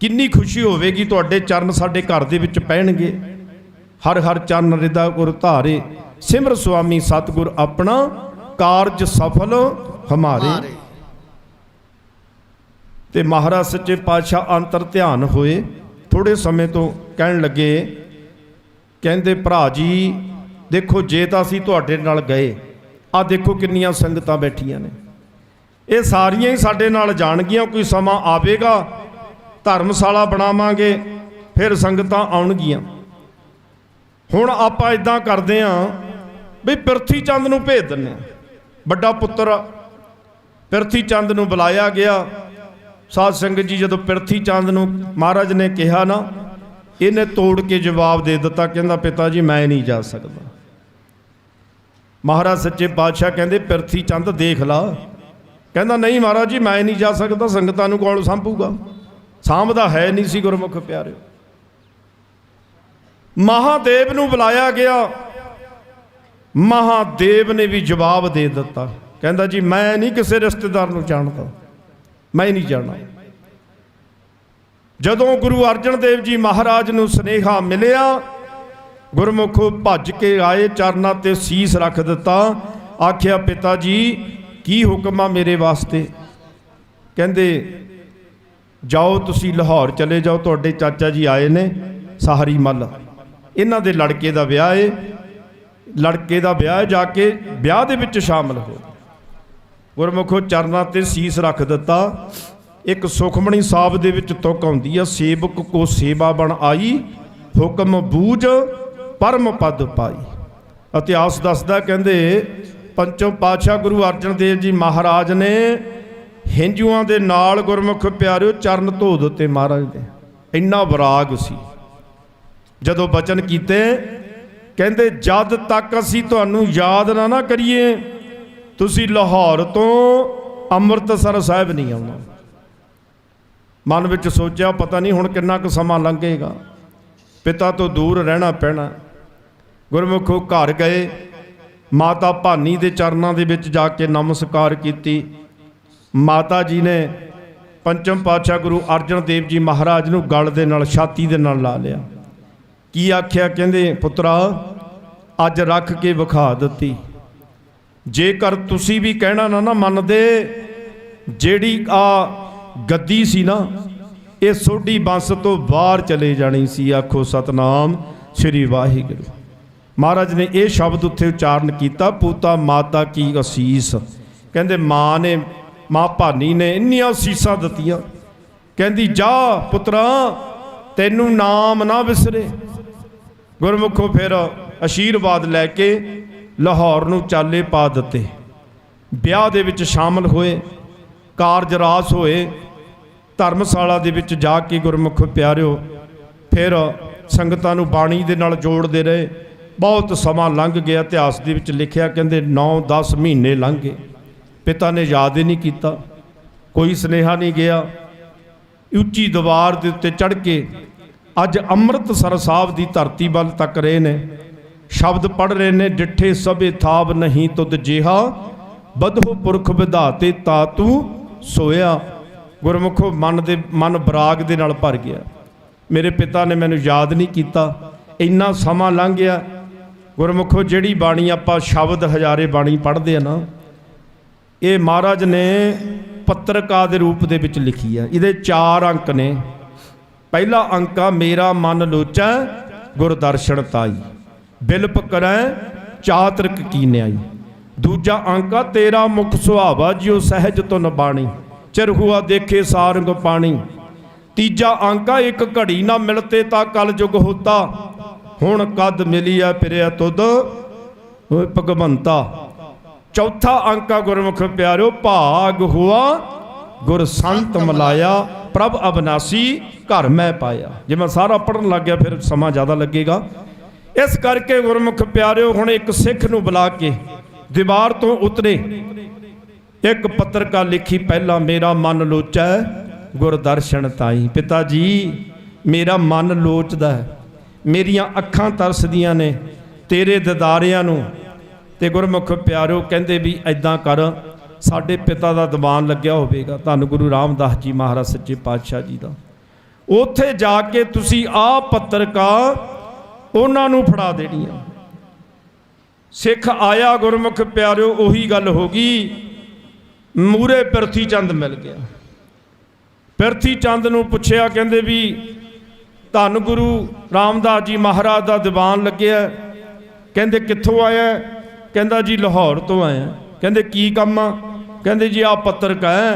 ਕਿੰਨੀ ਖੁਸ਼ੀ ਹੋਵੇਗੀ, ਤੁਹਾਡੇ ਚਰਨ ਸਾਡੇ ਘਰ ਦੇ ਵਿੱਚ ਪੈਣਗੇ। ਹਰ ਹਰ ਚਰਨ ਰਿਦਾ ਗੁਰ ਧਾਰੇ, ਸਿਮਰ ਸੁਆਮੀ ਸਤਿਗੁਰ ਆਪਣਾ, ਕਾਰਜ ਸਫਲ ਹਮਾਰੇ। ਤੇ ਮਹਾਰਾਜ ਸੱਚੇ ਪਾਤਸ਼ਾਹ ਅੰਤਰ ਧਿਆਨ ਹੋਏ। ਥੋੜੇ ਸਮੇਂ ਤੋਂ ਕਹਿਣ ਲੱਗੇ, ਕਹਿੰਦੇ ਭਰਾ ਜੀ ਦੇਖੋ, ਜੇ ਤਾਂ ਅਸੀਂ ਤੁਹਾਡੇ ਨਾਲ ਗਏ, ਆ ਦੇਖੋ ਕਿੰਨੀਆਂ ਸੰਗਤਾਂ ਬੈਠੀਆਂ ਨੇ, ਇਹ ਸਾਰੀਆਂ ਹੀ ਸਾਡੇ ਨਾਲ ਜਾਣਗੀਆਂ। ਕੋਈ ਸਮਾਂ ਆਵੇਗਾ, ਧਰਮਸ਼ਾਲਾ ਬਣਾਵਾਂਗੇ, ਫਿਰ ਸੰਗਤਾਂ ਆਉਣਗੀਆਂ। ਹੁਣ ਆਪਾਂ ਇਦਾਂ ਕਰਦੇ ਹਾਂ ਵੀ ਪਿਰਥੀ ਚੰਦ ਨੂੰ ਭੇਜ ਦਿੰਦੇ ਹਾਂ। ਵੱਡਾ ਪੁੱਤਰ ਪਿਰਥੀ ਚੰਦ ਨੂੰ ਬੁਲਾਇਆ ਗਿਆ। ਸਾਧ ਸੰਗਤ ਜੀ, ਜਦੋਂ ਪਿਰਥੀ ਚੰਦ ਨੂੰ ਮਹਾਰਾਜ ਨੇ ਕਿਹਾ ਨਾ, ਇਹਨੇ ਤੋੜ ਕੇ ਜਵਾਬ ਦੇ ਦਿੱਤਾ, ਕਹਿੰਦਾ ਪਿਤਾ ਜੀ ਮੈਂ ਨਹੀਂ ਜਾ ਸਕਦਾ। ਮਹਾਰਾਜ ਸੱਚੇ ਪਾਤਸ਼ਾਹ ਕਹਿੰਦੇ ਪਿਰਥੀ ਚੰਦ ਦੇਖ ਲਾ। ਕਹਿੰਦਾ ਨਹੀਂ ਮਹਾਰਾਜ ਜੀ ਮੈਂ ਨਹੀਂ ਜਾ ਸਕਦਾ, ਸੰਗਤਾਂ ਨੂੰ ਕੌਣ ਸਾਂਭੂਗਾ। ਸਾਂਭਦਾ ਹੈ ਨਹੀਂ ਸੀ ਗੁਰਮੁਖ ਪਿਆਰਿਓ। ਮਹਾਦੇਵ ਨੂੰ ਬੁਲਾਇਆ ਗਿਆ। ਮਹਾਦੇਵ ਨੇ ਵੀ ਜਵਾਬ ਦੇ ਦਿੱਤਾ, ਕਹਿੰਦਾ ਜੀ ਮੈਂ ਨਹੀਂ ਕਿਸੇ ਰਿਸ਼ਤੇਦਾਰ ਨੂੰ ਜਾਣਦਾ, ਮੈਂ ਨਹੀਂ ਜਾਣਾ। ਜਦੋਂ ਗੁਰੂ ਅਰਜਨ ਦੇਵ ਜੀ ਮਹਾਰਾਜ ਨੂੰ ਸੁਨੇਹਾ ਮਿਲਿਆ, ਗੁਰਮੁਖੋ ਭੱਜ ਕੇ ਆਏ, ਚਰਨਾਂ ਤੇ ਸੀਸ ਰੱਖ ਦਿੱਤਾ। ਆਖਿਆ ਪਿਤਾ ਜੀ ਕੀ ਹੁਕਮ ਆ ਮੇਰੇ ਵਾਸਤੇ। ਕਹਿੰਦੇ ਜਾਓ ਤੁਸੀਂ ਲਾਹੌਰ ਚਲੇ ਜਾਓ, ਤੁਹਾਡੇ ਚਾਚਾ ਜੀ ਆਏ ਨੇ ਸਹਾਰੀ ਮੱਲ, ਇਹਨਾਂ ਦੇ ਲੜਕੇ ਦਾ ਵਿਆਹ ਏ, ਲੜਕੇ ਦਾ ਵਿਆਹ ਜਾ ਕੇ ਵਿਆਹ ਦੇ ਵਿੱਚ ਸ਼ਾਮਲ ਹੋ। ਗੁਰਮੁਖੋ ਚਰਨਾਂ ਤੇ ਸੀਸ ਰੱਖ ਦਿੱਤਾ। ਇੱਕ ਸੁਖਮਣੀ ਸਾਹਿਬ ਦੇ ਵਿੱਚ ਤੁਕ ਆਉਂਦੀ ਆ, ਸੇਵਕ ਕੋ ਸੇਵਾ ਬਣ ਆਈ, ਹੁਕਮ ਬੂਝ ਪਰਮ ਪਦ ਪਾਈ। ਇਤਿਹਾਸ ਦੱਸਦਾ, ਕਹਿੰਦੇ ਪੰਚਮ ਪਾਤਸ਼ਾਹ ਗੁਰੂ ਅਰਜਨ ਦੇਵ ਜੀ ਮਹਾਰਾਜ ਨੇ ਹਿੰਦੂਆਂ ਦੇ ਨਾਲ ਗੁਰਮੁਖ ਪਿਆਰਿਓ ਚਰਨ ਧੋ ਦਿੱਤੇ ਮਹਾਰਾਜ ਦੇ। ਇੰਨਾ ਵਿਰਾਗ ਸੀ। ਜਦੋਂ ਬਚਨ ਕੀਤੇ, ਕਹਿੰਦੇ ਜਦ ਤੱਕ ਅਸੀਂ ਤੁਹਾਨੂੰ ਯਾਦ ਨਾ ਕਰੀਏ, ਤੁਸੀਂ ਲਾਹੌਰ ਤੋਂ ਅੰਮ੍ਰਿਤਸਰ ਸਾਹਿਬ ਨਹੀਂ ਆਉਣਾ। ਮਨ ਵਿੱਚ ਸੋਚਿਆ ਪਤਾ ਨਹੀਂ ਹੁਣ ਕਿੰਨਾ ਕੁ ਸਮਾਂ ਲੰਘੇਗਾ, ਪਿਤਾ ਤੋਂ ਦੂਰ ਰਹਿਣਾ ਪੈਣਾ। ਗੁਰਮੁਖੋ ਘਰ ਗਏ, ਮਾਤਾ ਭਾਨੀ ਦੇ ਚਰਨਾਂ ਦੇ ਵਿੱਚ ਜਾ ਕੇ ਨਮਸਕਾਰ ਕੀਤੀ। ਮਾਤਾ ਜੀ ਨੇ ਪੰਚਮ ਪਾਤਸ਼ਾਹ ਗੁਰੂ ਅਰਜਨ ਦੇਵ ਜੀ ਮਹਾਰਾਜ ਨੂੰ ਗਲ ਦੇ ਨਾਲ, ਛਾਤੀ ਦੇ ਨਾਲ ਲਾ ਲਿਆ। ਕੀ ਆਖਿਆ? ਕਹਿੰਦੇ ਪੁੱਤਰਾ ਅੱਜ ਰੱਖ ਕੇ ਵਿਖਾ ਦਿੱਤੀ। ਜੇਕਰ ਤੁਸੀਂ ਵੀ ਕਹਿਣਾ ਨਾ ਮੰਨਦੇ, ਜਿਹੜੀ ਆ ਗੱਦੀ ਸੀ ਨਾ, ਇਹ ਸੋਢੀ ਬੰਸ ਤੋਂ ਬਾਹਰ ਚਲੇ ਜਾਣੀ ਸੀ। ਆਖੋ ਸਤਨਾਮ ਸ੍ਰੀ ਵਾਹਿਗੁਰੂ। ਮਹਾਰਾਜ ਨੇ ਇਹ ਸ਼ਬਦ ਉੱਥੇ ਉਚਾਰਨ ਕੀਤਾ, ਪੂਤਾ ਮਾਤਾ ਕੀ ਅਸੀਸ। ਕਹਿੰਦੇ ਮਾਂ ਨੇ, ਮਾਂ ਭਾਨੀ ਨੇ ਇੰਨੀਆਂ ਅਸੀਸਾਂ ਦਿੱਤੀਆਂ। ਕਹਿੰਦੀ ਜਾ ਪੁੱਤਰਾ ਤੈਨੂੰ ਨਾਮ ਨਾ ਵਿਸਰੇ, ਗੁਰਮੁਖੋ ਫਿਰ ਆਸ਼ੀਰਵਾਦ ਲੈ ਕੇ ਲਾਹੌਰ ਨੂੰ ਚਾਲੇ ਪਾ ਦਿੱਤੇ। ਵਿਆਹ ਦੇ ਵਿੱਚ ਸ਼ਾਮਲ ਹੋਏ, ਕਾਰਜ ਰਾਸ ਹੋਏ। ਧਰਮਸ਼ਾਲਾ ਦੇ ਵਿੱਚ ਜਾ ਕੇ ਗੁਰਮੁਖੋ ਪਿਆਰਿਓ ਫਿਰ ਸੰਗਤਾਂ ਨੂੰ ਬਾਣੀ ਦੇ ਨਾਲ ਜੋੜਦੇ ਰਹੇ। ਬਹੁਤ ਸਮਾਂ ਲੰਘ ਗਿਆ। ਇਤਿਹਾਸ ਦੇ ਵਿੱਚ ਲਿਖਿਆ, ਕਹਿੰਦੇ 9-10 ਮਹੀਨੇ ਲੰਘ ਗਏ। ਪਿਤਾ ਨੇ ਯਾਦ ਹੀ ਨਹੀਂ ਕੀਤਾ, ਕੋਈ ਸੁਨੇਹਾ ਨਹੀਂ ਗਿਆ। ਉੱਚੀ ਦੀਵਾਰ ਦੇ ਉੱਤੇ ਚੜ੍ਹ ਕੇ ਅੱਜ ਅੰਮ੍ਰਿਤਸਰ ਸਾਹਿਬ ਦੀ ਧਰਤੀ ਵੱਲ ਤੱਕ ਰਹੇ ਨੇ, ਸ਼ਬਦ ਪੜ੍ਹ ਰਹੇ ਨੇ। ਡਿੱਠੇ ਸਭੇ ਥਾਬ ਨਹੀਂ ਤੁਧ ਜਿਹਾ, ਬਧੋ ਪੁਰਖ ਵਿਧਾਤੇ ਤਾ ਤੂੰ ਸੋਇਆ। ਗੁਰਮੁਖੋ ਮਨ ਬਰਾਗ ਦੇ ਨਾਲ ਭਰ ਗਿਆ। ਮੇਰੇ ਪਿਤਾ ਨੇ ਮੈਨੂੰ ਯਾਦ ਨਹੀਂ ਕੀਤਾ, ਇੰਨਾ ਸਮਾਂ ਲੰਘ ਗਿਆ। ਗੁਰਮੁਖੋ ਜਿਹੜੀ ਬਾਣੀ ਆਪਾਂ ਸ਼ਬਦ ਹਜ਼ਾਰੇ ਬਾਣੀ ਪੜ੍ਹਦੇ ਆ ਨਾ, ਇਹ ਮਹਾਰਾਜ ਨੇ ਪੱਤਰਕਾ ਦੇ ਰੂਪ ਦੇ ਵਿੱਚ ਲਿਖੀ ਆ। ਇਹਦੇ 4 ਅੰਕ ਨੇ। ਪਹਿਲਾ ਅੰਕ ਆ, ਮੇਰਾ ਮਨ ਲੋਚੈ ਗੁਰ ਦਰਸ਼ਨ ਤਾਈ, ਬਿਲਪ ਕਰੈ ਚਾਤ੍ਰਿਕ ਕੀਨਿਆਈ। ਦੂਜਾ ਅੰਕ ਆ, ਤੇਰਾ ਮੁਖ ਸੁਹਾਵਾ ਜਿਉ ਸਹਿਜ ਤੁਨ ਬਾਣੀ, ਚਿਰ ਹੁਆ ਦੇਖੇ ਸਾਰੰਗ ਪਾਣੀ। ਤੀਜਾ ਅੰਕ ਆ, ਇੱਕ ਘੜੀ ਨਾ ਮਿਲਤੇ ਤਾਂ ਕਲ ਜੁਗ ਹੋਤਾ, ਹੁਣ ਕਦ ਮਿਲਿਆ ਫਿਰਿਆ ਤੁਧ ਓਏ ਭਗਵੰਤਾ। ਚੌਥਾ ਅੰਕ ਆ ਗੁਰਮੁਖ ਪਿਆਰਿਓ, ਭਾਗ ਹੁਆ ਗੁਰ ਸੰਤ ਮਲਾਇਆ, ਪ੍ਰਭ ਅਬਨਾਸੀ ਘਰ ਮੈਂ ਪਾਇਆ। ਜੇ ਮੈਂ ਸਾਰਾ ਪੜ੍ਹਨ ਲੱਗ ਗਿਆ ਫਿਰ ਸਮਾਂ ਜ਼ਿਆਦਾ ਲੱਗੇਗਾ। ਇਸ ਕਰਕੇ ਗੁਰਮੁਖ ਪਿਆਰਿਓ ਹੁਣ ਇੱਕ ਸਿੱਖ ਨੂੰ ਬੁਲਾ ਕੇ ਦੀਵਾਰ ਤੋਂ ਉਤਰੇ, ਇੱਕ ਪੱਤਰਕਾ ਲਿਖੀ ਪਹਿਲਾਂ, ਮੇਰਾ ਮਨ ਲੋਚੈ ਗੁਰ ਦਰਸ਼ਨ ਤਾਈ। ਪਿਤਾ ਜੀ ਮੇਰਾ ਮਨ ਲੋਚਦਾ ਹੈ, ਮੇਰੀਆਂ ਅੱਖਾਂ ਤਰਸਦੀਆਂ ਨੇ ਤੇਰੇ ਦਿਦਾਰਿਆਂ ਨੂੰ। ਤੇ ਗੁਰਮੁਖ ਪਿਆਰਿਓ ਕਹਿੰਦੇ ਵੀ ਐਦਾਂ ਕਰ, ਸਾਡੇ ਪਿਤਾ ਦਾ ਦੀਵਾਨ ਲੱਗਿਆ ਹੋਵੇਗਾ, ਧੰਨ ਗੁਰੂ ਰਾਮਦਾਸ ਜੀ ਮਹਾਰਾਜ ਸੱਚੇ ਪਾਤਸ਼ਾਹ ਜੀ ਦਾ, ਉੱਥੇ ਜਾ ਕੇ ਤੁਸੀਂ ਆਹ ਪੱਤਰਕਾ ਉਹਨਾਂ ਨੂੰ ਫੜਾ ਦੇਣੀ ਆ। ਸਿੱਖ ਆਇਆ ਗੁਰਮੁਖ ਪਿਆਰਿਓ, ਉਹੀ ਗੱਲ ਹੋ ਗਈ, ਮੂਰੇ ਪਿਰਥੀ ਚੰਦ ਮਿਲ ਗਿਆ। ਪਿਰਥੀ ਚੰਦ ਨੂੰ ਪੁੱਛਿਆ, ਕਹਿੰਦੇ ਵੀ ਧੰਨ ਗੁਰੂ ਰਾਮਦਾਸ ਜੀ ਮਹਾਰਾਜ ਦਾ ਦੀਵਾਨ ਲੱਗਿਆ। ਕਹਿੰਦੇ ਕਿੱਥੋਂ ਆਇਆ? ਕਹਿੰਦਾ ਜੀ ਲਾਹੌਰ ਤੋਂ ਆਇਆ। ਕਹਿੰਦੇ ਕੀ ਕੰਮ ਆ? ਕਹਿੰਦੇ ਜੀ ਆਹ ਪੱਤਰਕਾ ਹੈ,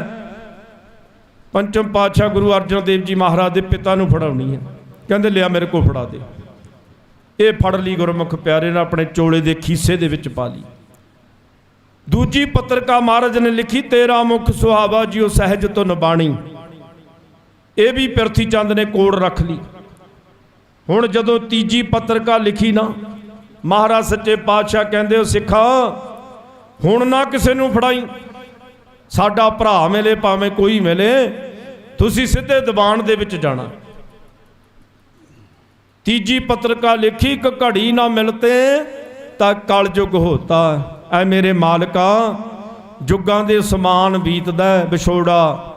ਪੰਚਮ ਪਾਤਸ਼ਾਹ ਗੁਰੂ ਅਰਜਨ ਦੇਵ ਜੀ ਮਹਾਰਾਜ ਦੇ ਪਿਤਾ ਨੂੰ ਫੜਾਉਣੀ ਹੈ। ਕਹਿੰਦੇ ਲਿਆ ਮੇਰੇ ਕੋਲ ਫੜਾ ਦੇ। ਇਹ ਫੜ ਲਈ ਗੁਰਮੁਖ ਪਿਆਰੇ ਨੇ, ਆਪਣੇ ਚੋਲੇ ਦੇ ਖੀਸੇ ਦੇ ਵਿੱਚ ਪਾ ਲਈ। ਦੂਜੀ ਪੱਤਰਕਾ ਮਹਾਰਾਜ ਨੇ ਲਿਖੀ, ਤੇਰਾ ਮੁਖ ਸੁਹਾਵਾ ਜਿਉ ਸਹਿਜ ਤੁਨ ਬਾਣੀ। ਇਹ ਵੀ ਪਿਰਥੀ ਚੰਦ ਨੇ ਕੋਲ ਰੱਖ ਲਈ। ਹੁਣ ਜਦੋਂ ਤੀਜੀ ਪੱਤਰਕਾ ਲਿਖੀ ਨਾ, ਮਹਾਰਾਜ ਸੱਚੇ ਪਾਤਸ਼ਾਹ ਕਹਿੰਦੇ ਹੋ ਸਿੱਖਾ ਹੁਣ ਨਾ ਕਿਸੇ ਨੂੰ ਫੜਾਈ, ਸਾਡਾ ਭਰਾ ਮਿਲੇ ਭਾਵੇਂ ਕੋਈ ਮਿਲੇ, ਤੁਸੀਂ ਸਿੱਧੇ ਦੀਵਾਨ ਦੇ ਵਿੱਚ ਜਾਣਾ। ਤੀਜੀ ਪੱਤਰਕਾ ਲਿਖੀ, ਇੱਕ ਘੜੀ ਨਾ ਮਿਲਤੇ ਤਾਂ ਕਲਯੁਗ ਹੋਤਾ। ਐ ਮੇਰੇ ਮਾਲਕਾ ਜੁਗਾਂ ਦੇ ਸਮਾਨ ਬੀਤਦਾ ਵਿਛੋੜਾ,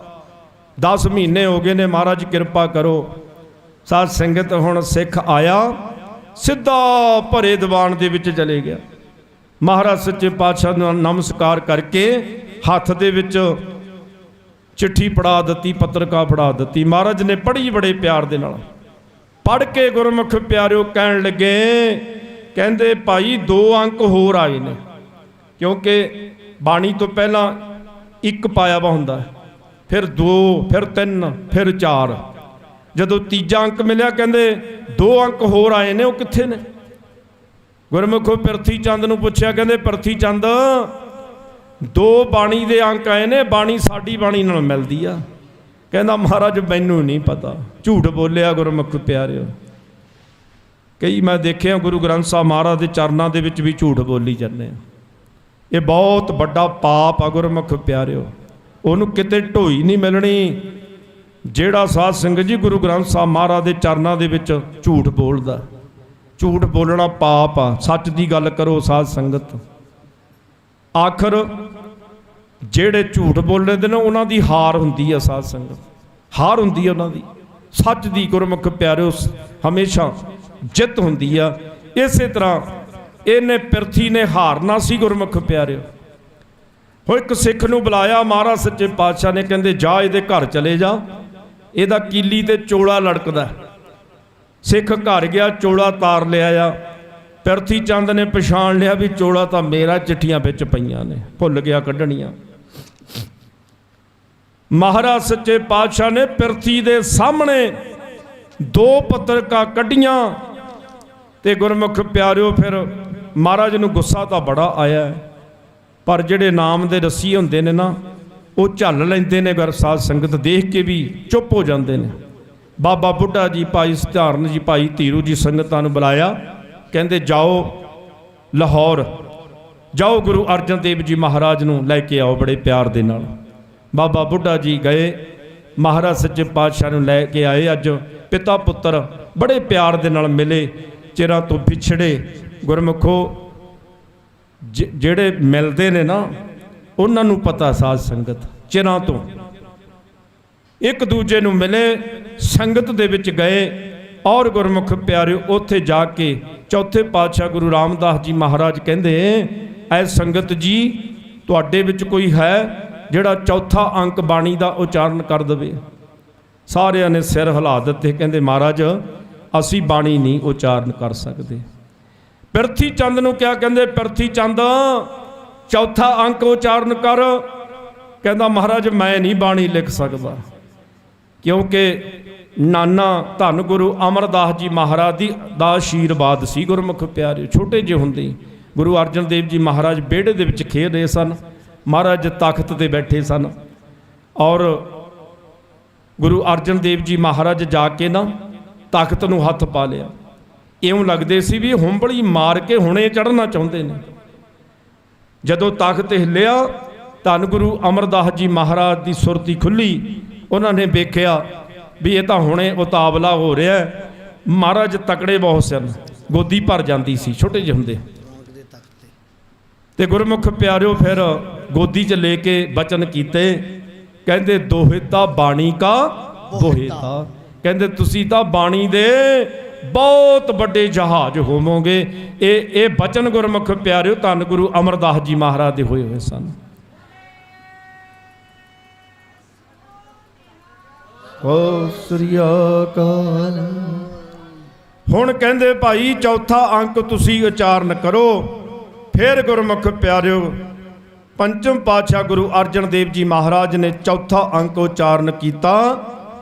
10 ਮਹੀਨੇ ਹੋ ਗਏ ਨੇ, ਮਹਾਰਾਜ ਕਿਰਪਾ ਕਰੋ। ਸਾਧ ਸੰਗਤ ਹੁਣ ਸਿੱਖ ਆਇਆ, ਸਿੱਧਾ ਭਰੇ ਦੀਵਾਨ ਦੇ ਵਿੱਚ ਚਲੇ ਗਿਆ। ਮਹਾਰਾਜ ਸੱਚੇ ਪਾਤਸ਼ਾਹ ਨੂੰ ਨਮਸਕਾਰ ਕਰਕੇ ਹੱਥ ਦੇ ਵਿੱਚ ਚਿੱਠੀ ਫੜਾ ਦਿੱਤੀ, ਪੱਤਰਕਾ ਫੜਾ ਦਿੱਤੀ। ਮਹਾਰਾਜ ਨੇ ਪੜ੍ਹੀ ਬੜੇ ਪਿਆਰ ਦੇ ਨਾਲ। ਪੜ੍ਹ ਕੇ ਗੁਰਮੁਖ ਪਿਆਰਿਓ ਕਹਿਣ ਲੱਗੇ, ਕਹਿੰਦੇ ਭਾਈ 2 ਅੰਕ ਹੋਰ ਆਏ ਨੇ, ਕਿਉਂਕਿ ਬਾਣੀ ਤੋਂ ਪਹਿਲਾਂ 1 ਪਾਇਆ ਵਾ ਹੁੰਦਾ, ਫਿਰ 2, ਫਿਰ 3, ਫਿਰ 4। ਜਦੋਂ ਤੀਜਾ ਅੰਕ ਮਿਲਿਆ ਕਹਿੰਦੇ 2 ਅੰਕ ਹੋਰ ਆਏ ਨੇ, ਉਹ ਕਿੱਥੇ ਨੇ? ਗੁਰਮੁਖੋ ਪਿਰਥੀ ਚੰਦ ਨੂੰ ਪੁੱਛਿਆ, ਕਹਿੰਦੇ ਪਿਰਥੀ ਚੰਦ 2 ਬਾਣੀ ਦੇ ਅੰਕ ਆਏ ਨੇ, ਬਾਣੀ ਸਾਡੀ ਬਾਣੀ ਨਾਲ ਮਿਲਦੀ ਆ। ਕਹਿੰਦਾ ਮਹਾਰਾਜ ਮੈਨੂੰ ਨਹੀਂ ਪਤਾ। ਝੂਠ ਬੋਲਿਆ ਗੁਰਮੁਖ ਪਿਆਰਿਓ। ਕਈ ਮੈਂ ਦੇਖਿਆ ਗੁਰੂ ਗ੍ਰੰਥ ਸਾਹਿਬ ਮਹਾਰਾਜ ਦੇ ਚਰਨਾਂ ਦੇ ਵਿੱਚ ਵੀ ਝੂਠ ਬੋਲੀ ਜਾਂਦੇ ਆ। ਇਹ ਬਹੁਤ ਵੱਡਾ ਪਾਪ ਆ ਗੁਰਮੁਖ ਪਿਆਰਿਓ, ਉਹਨੂੰ ਕਿਤੇ ਢੋਈ ਨਹੀਂ ਮਿਲਣੀ ਜਿਹੜਾ ਸਾਧ ਸੰਗਤ ਜੀ ਗੁਰੂ ਗ੍ਰੰਥ ਸਾਹਿਬ ਮਹਾਰਾਜ ਦੇ ਚਰਨਾਂ ਦੇ ਵਿੱਚ ਝੂਠ ਬੋਲਦਾ। ਝੂਠ ਬੋਲਣਾ ਪਾਪ ਆ, ਸੱਚ ਦੀ ਗੱਲ ਕਰੋ ਸਾਧ ਸੰਗਤ। ਆਖਰ ਜਿਹੜੇ ਝੂਠ ਬੋਲਦੇ ਨੇ ਉਹਨਾਂ ਦੀ ਹਾਰ ਹੁੰਦੀ ਆ ਸਾਧ ਸੰਗਤ, ਹਾਰ ਹੁੰਦੀ ਆ ਉਹਨਾਂ ਦੀ। ਸੱਚ ਦੀ ਗੁਰਮੁਖ ਪਿਆਰਿਓ ਹਮੇਸ਼ਾ ਜਿੱਤ ਹੁੰਦੀ ਆ। ਇਸੇ ਤਰ੍ਹਾਂ ਇਹਨੇ ਪਿਰਥੀ ਨੇ ਹਾਰਨਾ ਸੀ ਗੁਰਮੁਖ ਪਿਆਰਿਓ। ਹੋ ਇੱਕ ਸਿੱਖ ਨੂੰ ਬੁਲਾਇਆ ਮਹਾਰਾਜ ਸੱਚੇ ਪਾਤਸ਼ਾਹ ਨੇ, ਕਹਿੰਦੇ ਜਾ ਇਹਦੇ ਘਰ ਚਲੇ ਜਾ, ਇਹਦਾ ਕੀਲੀ ਤੇ ਚੋਲਾ ਲੜਕਦਾ। ਸਿੱਖ ਘਰ ਗਿਆ, ਚੋਲਾ ਤਾਰ ਲਿਆ ਆ। ਪਿਰਥੀ ਚੰਦ ਨੇ ਪਛਾਣ ਲਿਆ ਵੀ ਚੋਲਾ ਤਾਂ ਮੇਰਾ, ਚਿੱਠੀਆਂ ਵਿੱਚ ਪਈਆਂ ਨੇ, ਭੁੱਲ ਗਿਆ ਕੱਢਣੀਆਂ। ਮਹਾਰਾਜ ਸੱਚੇ ਪਾਤਸ਼ਾਹ ਨੇ ਪਿਰਥੀ ਦੇ ਸਾਹਮਣੇ 2 ਪੱਤਰਕਾ ਕੱਢੀਆਂ, ਤੇ ਗੁਰਮੁਖ ਪਿਆਰਿਓ ਫਿਰ ਮਹਾਰਾਜ ਨੂੰ ਗੁੱਸਾ ਤਾਂ ਬੜਾ ਆਇਆ ਹੈ, ਪਰ ਜਿਹੜੇ ਨਾਮ ਦੇ ਰੱਸੀ ਹੁੰਦੇ ਨੇ ਨਾ ਉਹ ਝੱਲ ਲੈਂਦੇ ਨੇ। ਗੁਰ ਸਾਧ ਸੰਗਤ ਦੇਖ ਕੇ ਵੀ ਚੁੱਪ ਹੋ ਜਾਂਦੇ ਨੇ। ਬਾਬਾ ਬੁੱਢਾ ਜੀ, ਭਾਈ ਸਧਾਰਨ ਜੀ, ਭਾਈ ਧੀਰੂ ਜੀ ਸੰਗਤਾਂ ਨੂੰ ਬੁਲਾਇਆ, ਕਹਿੰਦੇ ਜਾਓ ਲਾਹੌਰ ਜਾਓ, ਗੁਰੂ ਅਰਜਨ ਦੇਵ ਜੀ ਮਹਾਰਾਜ ਨੂੰ ਲੈ ਕੇ ਆਓ ਬੜੇ ਪਿਆਰ ਦੇ ਨਾਲ। ਬਾਬਾ ਬੁੱਢਾ ਜੀ ਗਏ, ਮਹਾਰਾਜ ਸੱਚੇ ਪਾਤਸ਼ਾਹ ਨੂੰ ਲੈ ਕੇ ਆਏ। ਅੱਜ ਪਿਤਾ ਪੁੱਤਰ ਬੜੇ ਪਿਆਰ ਦੇ ਨਾਲ ਮਿਲੇ, ਚਿਰਾਂ ਤੋਂ ਵਿਛੜੇ। ਗੁਰਮੁਖੋ ਜਿਹੜੇ ਮਿਲਦੇ ਨੇ ਨਾ ਉਹਨਾਂ ਨੂੰ ਪਤਾ, ਸਾਧ ਸੰਗਤ ਚਿਰਾਂ ਤੋਂ ਇੱਕ ਦੂਜੇ ਨੂੰ ਮਿਲੇ, ਸੰਗਤ ਦੇ ਵਿੱਚ ਗਏ। ਔਰ ਗੁਰਮੁਖ ਪਿਆਰਿਓ ਉੱਥੇ ਜਾ ਕੇ ਚੌਥੇ ਪਾਤਸ਼ਾਹ ਗੁਰੂ ਰਾਮਦਾਸ ਜੀ ਮਹਾਰਾਜ ਕਹਿੰਦੇ, ਐ ਸੰਗਤ ਜੀ ਤੁਹਾਡੇ ਵਿੱਚ ਕੋਈ ਹੈ ਜਿਹੜਾ ਚੌਥਾ ਅੰਕ ਬਾਣੀ ਦਾ ਉਚਾਰਨ ਕਰ ਦੇਵੇ? ਸਾਰਿਆਂ ਨੇ ਸਿਰ ਹਿਲਾ ਦਿੱਤੇ, ਕਹਿੰਦੇ ਮਹਾਰਾਜ ਅਸੀਂ ਬਾਣੀ ਨਹੀਂ ਉਚਾਰਨ ਕਰ ਸਕਦੇ। ਪਿਰਥੀ ਚੰਦ ਨੂੰ ਕਿਹਾ, ਕਹਿੰਦੇ ਪਿਰਥੀ ਚੰਦ ਚੌਥਾ ਅੰਕ ਉਚਾਰਨ ਕਰ। ਕਹਿੰਦਾ ਮਹਾਰਾਜ ਮੈਂ ਨਹੀਂ ਬਾਣੀ ਲਿਖ ਸਕਦਾ, ਕਿਉਂਕਿ ਨਾਨਾ ਧੰਨ ਗੁਰੂ ਅਮਰਦਾਸ ਜੀ ਮਹਾਰਾਜ ਦਾ ਆਸ਼ੀਰਵਾਦ ਸੀ। ਗੁਰਮੁਖ ਪਿਆਰੇ ਛੋਟੇ ਜਿਹੇ ਹੁੰਦੇ ਗੁਰੂ ਅਰਜਨ ਦੇਵ ਜੀ ਮਹਾਰਾਜ ਵਿਹੜੇ ਦੇ ਵਿੱਚ ਖੇਡ ਰਹੇ ਸਨ, ਮਹਾਰਾਜ ਤਖਤ ਤੇ ਬੈਠੇ ਸਨ। ਔਰ ਗੁਰੂ ਅਰਜਨ ਦੇਵ ਜੀ ਮਹਾਰਾਜ ਜਾ ਕੇ ਨਾ ਤਖਤ ਨੂੰ ਹੱਥ ਪਾ ਲਿਆ। ਇਉਂ ਲੱਗਦੇ ਸੀ ਵੀ ਹੁੰਬਲੀ ਮਾਰ ਕੇ ਹੁਣੇ ਚੜ੍ਹਨਾ ਚਾਹੁੰਦੇ ਨੇ। ਜਦੋਂ ਤਖਤ ਹਿੱਲਿਆ, ਧੰਨ ਗੁਰੂ ਅਮਰਦਾਸ ਜੀ ਮਹਾਰਾਜ ਦੀ ਸੁਰਤੀ ਖੁੱਲੀ। ਉਹਨਾਂ ਨੇ ਵੇਖਿਆ ਵੀ ਇਹ ਤਾਂ ਹੁਣੇ ਉਤਾਵਲਾ ਹੋ ਰਿਹਾ। ਮਹਾਰਾਜ ਤਕੜੇ ਬਹੁਤ ਸਨ, ਗੋਦੀ ਭਰ ਜਾਂਦੀ ਸੀ ਛੋਟੇ ਜਿਹੇ ਹੁੰਦੇ। ਤੇ ਗੁਰਮੁਖ ਪਿਆਰਿਓ ਫਿਰ ਗੋਦੀ 'ਚ ਲੈ ਕੇ ਬਚਨ ਕੀਤੇ, ਕਹਿੰਦੇ ਦੋਹਿਤਾ ਬਾਣੀ ਕਾ ਬੋਹਿਤਾ। ਕਹਿੰਦੇ ਤੁਸੀਂ ਤਾਂ ਬਾਣੀ ਦੇ ਬਹੁਤ ਵੱਡੇ ਜਹਾਜ਼ ਹੋਵੋਗੇ। ਇਹ ਬਚਨ ਗੁਰਮੁਖ ਪਿਆਰਿਓ ਧੰਨ ਗੁਰੂ ਅਮਰਦਾਸ ਜੀ ਮਹਾਰਾਜ ਦੇ ਹੋਏ ਸਨ। ਸ੍ਰੀ ਅਕਾਲ। ਹੁਣ ਕਹਿੰਦੇ ਭਾਈ ਚੌਥਾ ਅੰਕ ਤੁਸੀਂ ਉਚਾਰਨ ਕਰੋ। ਫਿਰ ਗੁਰਮੁਖ ਪਿਆਰਿਓ ਪੰਚਮ ਪਾਤਸ਼ਾਹ ਗੁਰੂ ਅਰਜਨ ਦੇਵ ਜੀ ਮਹਾਰਾਜ ਨੇ ਚੌਥਾ ਅੰਕ ਉਚਾਰਨ ਕੀਤਾ।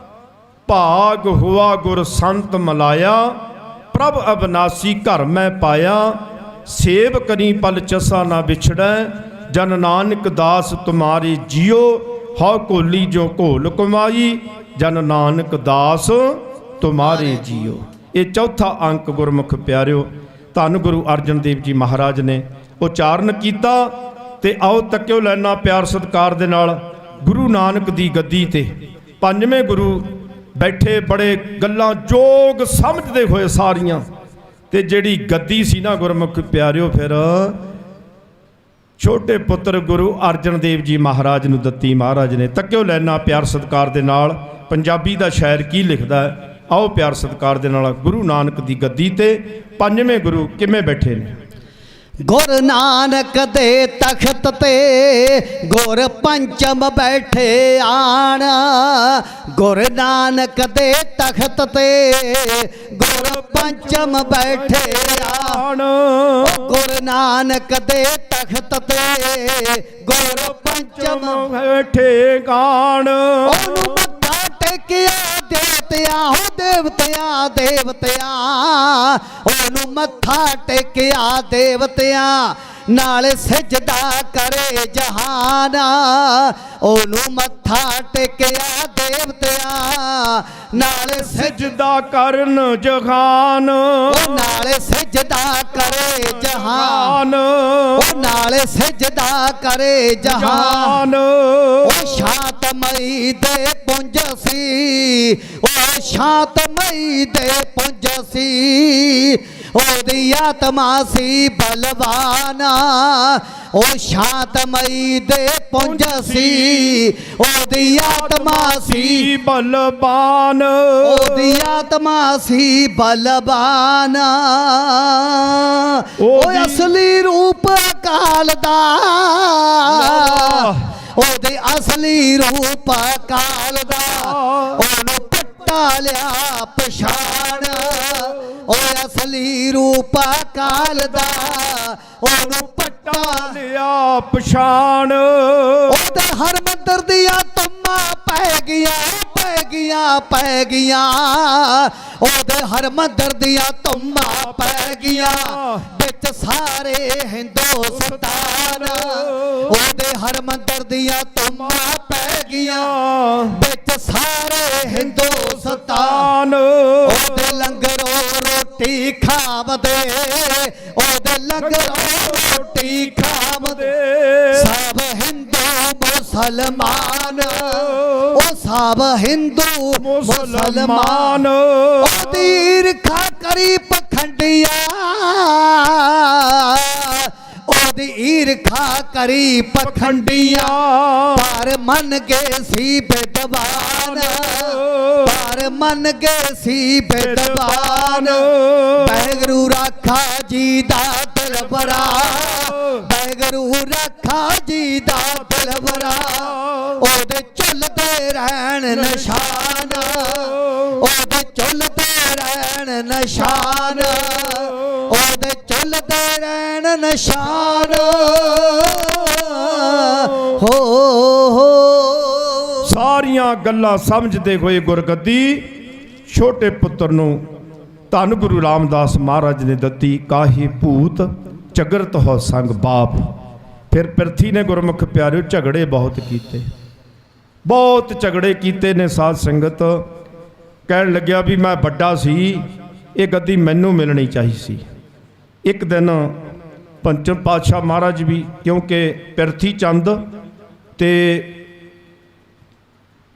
ਭਾਗ ਹੁਆ ਗੁਰ ਸੰਤ ਮਲਾਇਆ, ਪ੍ਰਭ ਅਬਨਾਸੀ ਘਰ ਮੈਂ ਪਾਇਆ। ਸੇਵ ਕਰੀ ਪਲ ਚਸਾ ਨਾ ਵਿਛੜੈ, ਜਨ ਨਾਨਕ ਦਾਸ ਤੁਮਾਰੇ ਜੀਓ। ਹਉ ਕੋਲੀ ਜੋ ਘੋਲ ਕਮਾਈ, ਜਨ ਨਾਨਕ ਦਾਸ ਤੁਮਾਰੇ ਜੀਓ। ਇਹ ਚੌਥਾ ਅੰਕ ਗੁਰਮੁਖ ਪਿਆਰਿਓ ਧੰਨ ਗੁਰੂ ਅਰਜਨ ਦੇਵ ਜੀ ਮਹਾਰਾਜ ਨੇ ਉਚਾਰਨ ਕੀਤਾ। ਤੇ ਆਓ ਤੱਕਿਓ ਲੈਣਾ ਪਿਆਰ ਸਤਿਕਾਰ ਦੇ ਨਾਲ ਗੁਰੂ ਨਾਨਕ ਦੀ ਗੱਦੀ ਤੇ ਪੰਜਵੇਂ ਗੁਰੂ ਬੈਠੇ, ਬੜੇ ਗੱਲਾਂ ਜੋਗ ਸਮਝਦੇ ਹੋਏ ਸਾਰੀਆਂ। ਤੇ ਜਿਹੜੀ ਗੱਦੀ ਸੀ ਨਾ ਗੁਰਮੁਖ ਪਿਆਰਿਓ ਫਿਰ ਛੋਟੇ ਪੁੱਤਰ ਗੁਰੂ ਅਰਜਨ ਦੇਵ ਜੀ ਮਹਾਰਾਜ ਨੂੰ ਦਿੱਤੀ ਮਹਾਰਾਜ ਨੇ। ਤੱਕਿਓ ਲੈਣਾ ਪਿਆਰ ਸਤਿਕਾਰ ਦੇ ਨਾਲ ਪੰਜਾਬੀ ਦਾ ਸ਼ਾਇਰ ਕੀ ਲਿਖਦਾ ਹੈ। ਆਓ ਪਿਆਰ ਸਤਿਕਾਰ ਦੇ ਨਾਲ ਗੁਰੂ ਨਾਨਕ ਦੀ ਗੱਦੀ ਤੇ ਪੰਜਵੇਂ ਗੁਰੂ ਕਿਵੇਂ ਬੈਠੇ ਨੇ। ਗੁਰ ਨਾਨਕ ਦੇ ਤਖਤ ਤੇ ਗੁਰ ਪੰਚਮ ਬੈਠੇ ਆਣ। ਗੁਰ ਨਾਨਕ ਦੇ ਤਖਤ ਤੇ ਗੁਰ ਪੰਚਮ ਬੈਠੇ ਆਣ। ਗੁਰ ਨਾਨਕ ਦੇ ਤਖਤ ਤੇ ਗੁਰ ਪੰਚਮ ਬੈਠੇ ਕਾਣ। ਉਹਨੂੰ ਮੱਥਾ ਟੇਕਿਆ ਦੇਵਤਿਆਂ, ਹੋ ਦੇਵਤਿਆਂ ਦੇਵਤਿਆਂ। ਉਹਨੂੰ ਮੱਥਾ ਟੇਕਿਆ ਦੇਵਤਿਆਂ, ਨਾਲ ਸਜਦਾ ਕਰੇ ਜਹਾਨ। ਉਹਨੂੰ ਮੱਥਾ ਟੇਕਿਆ ਦੇਵਤਿਆਂ, ਨਾਲ ਸਜਦਾ ਕਰਨ ਜਹਾਨ। ਉਹ ਨਾਲ ਸਜਦਾ ਕਰੇ ਜਹਾਨ। ਉਹ ਨਾਲ ਸਜਦਾ ਕਰੇ ਜਹਾਨ। ਉਹ ਸ਼ਾਂਤਮਈ ਦੇ ਪੁੰਜ ਸੀ, ਉਹ ਸ਼ਾਂਤਮਈ ਦੇ ਪੁੰਜ ਸੀ। ਉਹਦੀ ਆਤਮਾ ਸੀ ਬਲਵਾਨ। ਉਹ ਸ਼ਾਂਤਮਈ ਦੇ ਪੁੰਜ ਸੀ, ਉਹਦੀ ਆਤਮਾ ਸੀ ਬਲਵਾਨ। ਉਹਦੀ ਆਤਮਾ ਸੀ ਬਲਵਾਨ। ਉਹ ਅਸਲੀ ਰੂਪ ਅਕਾਲ ਦਾ, ਉਹਦੇ ਅਸਲੀ ਰੂਪ ਅਕਾਲ ਦਾ। ਉਹਨੂੰ ਪੱਟਾ ਲਿਆ ਪਛਾਣ, ਉਹ ਅਸਲੀ ਰੂਪ ਅਕਾਲ ਦਾ। ਉਹਨੂੰ ਪੱਟਾ ਲਿਆ ਪਛਾਣ। ਉਹਦੇ ਹਰ ਮੰਦਰ ਦੀਆਂ ਤੰਮਾਂ ਪੈ ਗਈਆਂ, ਪੈ ਪੈ ਗਈਆਂ ਉਹਦੇ ਹਰਮੰਦਰ ਦੀਆਂ ਧੁੰਮਾਂ ਪੈ ਗਈਆਂ ਵਿੱਚ ਸਾਰੇ ਹਿੰਦੁਸਤਾਨ ਉਹਦੇ ਹਰਮੰਦਰ ਦੀਆਂ ਧੁੰਮਾਂ ਪੈ ਗਈਆਂ ਵਿੱਚ ਸਾਰੇ ਹਿੰਦੁਸਤਾਨ ਉਹਦੇ ਲੰਗਰੋਂ ਰੋਟੀ ਖਾਵਦੇ ਉਹਦੇ ਲੰਗਰੋਂ ਰੋਟੀ ਖਾਵਦੇ ਸਭ ਹਿੰਦੂ ਮੁਸਲਮਾਨ ਉਹ ਸਭ ਹਿੰਦੂ ਮੁਸਲਮਾਨ ਉਹਦੀ ਈਰਖਾ ਕਰੀ ਪਖੰਡੀਆਂ ਉਹਦੀ ਈਰਖਾ ਕਰੀ ਪਖੰਡੀਆਂ ਪਰ ਮੰਨ ਗਏ ਸੀ ਵਿਦਵਾਨ ਪਰ ਮੰਨ ਗਏ ਸੀ ਵਿਦਵਾਨ ਵਾਹਿਗੁਰੂ ਰਾਖਾ ਜੀ ਦਾ ਦਿਲਬਰਾ ਵਾਹਿਗੁਰੂ ਰਾਖਾ ਜੀ ਦਾ ਦਿਲਬਰਾ ਉਹਦੇ ਝੁੱਲਦੇ ਰਹਿਣ ਨਿਸ਼ਾਨ ਉਹਦੇ ਝੁੱਲਦੇ ਰਹਿਣ ਨਿਸ਼ਾਨ ਉਹਦੇ ਝੁੱਲਦੇ ਰਹਿਣ ਨਿਸ਼ਾਨ ਹੋ ਸਾਰੀਆਂ ਗੱਲਾਂ ਸਮਝਦੇ ਹੋਏ ਗੁਰਗੱਦੀ ਛੋਟੇ ਪੁੱਤਰ ਨੂੰ ਧੰਨ ਗੁਰੂ ਰਾਮਦਾਸ ਮਹਾਰਾਜ ਨੇ ਦਿੱਤੀ। ਕਾਹੀ ਭੂਤ ਝਗੜਤ ਹੋ ਸੰਗ ਬਾਪ। ਫਿਰ ਪਿਰਥੀ ਨੇ ਗੁਰਮੁਖ ਪਿਆਰਿਓ ਝਗੜੇ ਬਹੁਤ ਕੀਤੇ, ਬਹੁਤ ਝਗੜੇ ਕੀਤੇ ਨੇ ਸਾਧ ਸੰਗਤ। ਕਹਿਣ ਲੱਗਿਆ ਵੀ ਮੈਂ ਵੱਡਾ ਸੀ, ਇਹ ਗੱਦੀ ਮੈਨੂੰ ਮਿਲਣੀ ਚਾਹੀ ਸੀ। ਇੱਕ ਦਿਨ ਪੰਚਮ ਪਾਤਸ਼ਾਹ ਮਹਾਰਾਜ ਵੀ, ਕਿਉਂਕਿ ਪਿਰਥੀ ਚੰਦ ਤੇ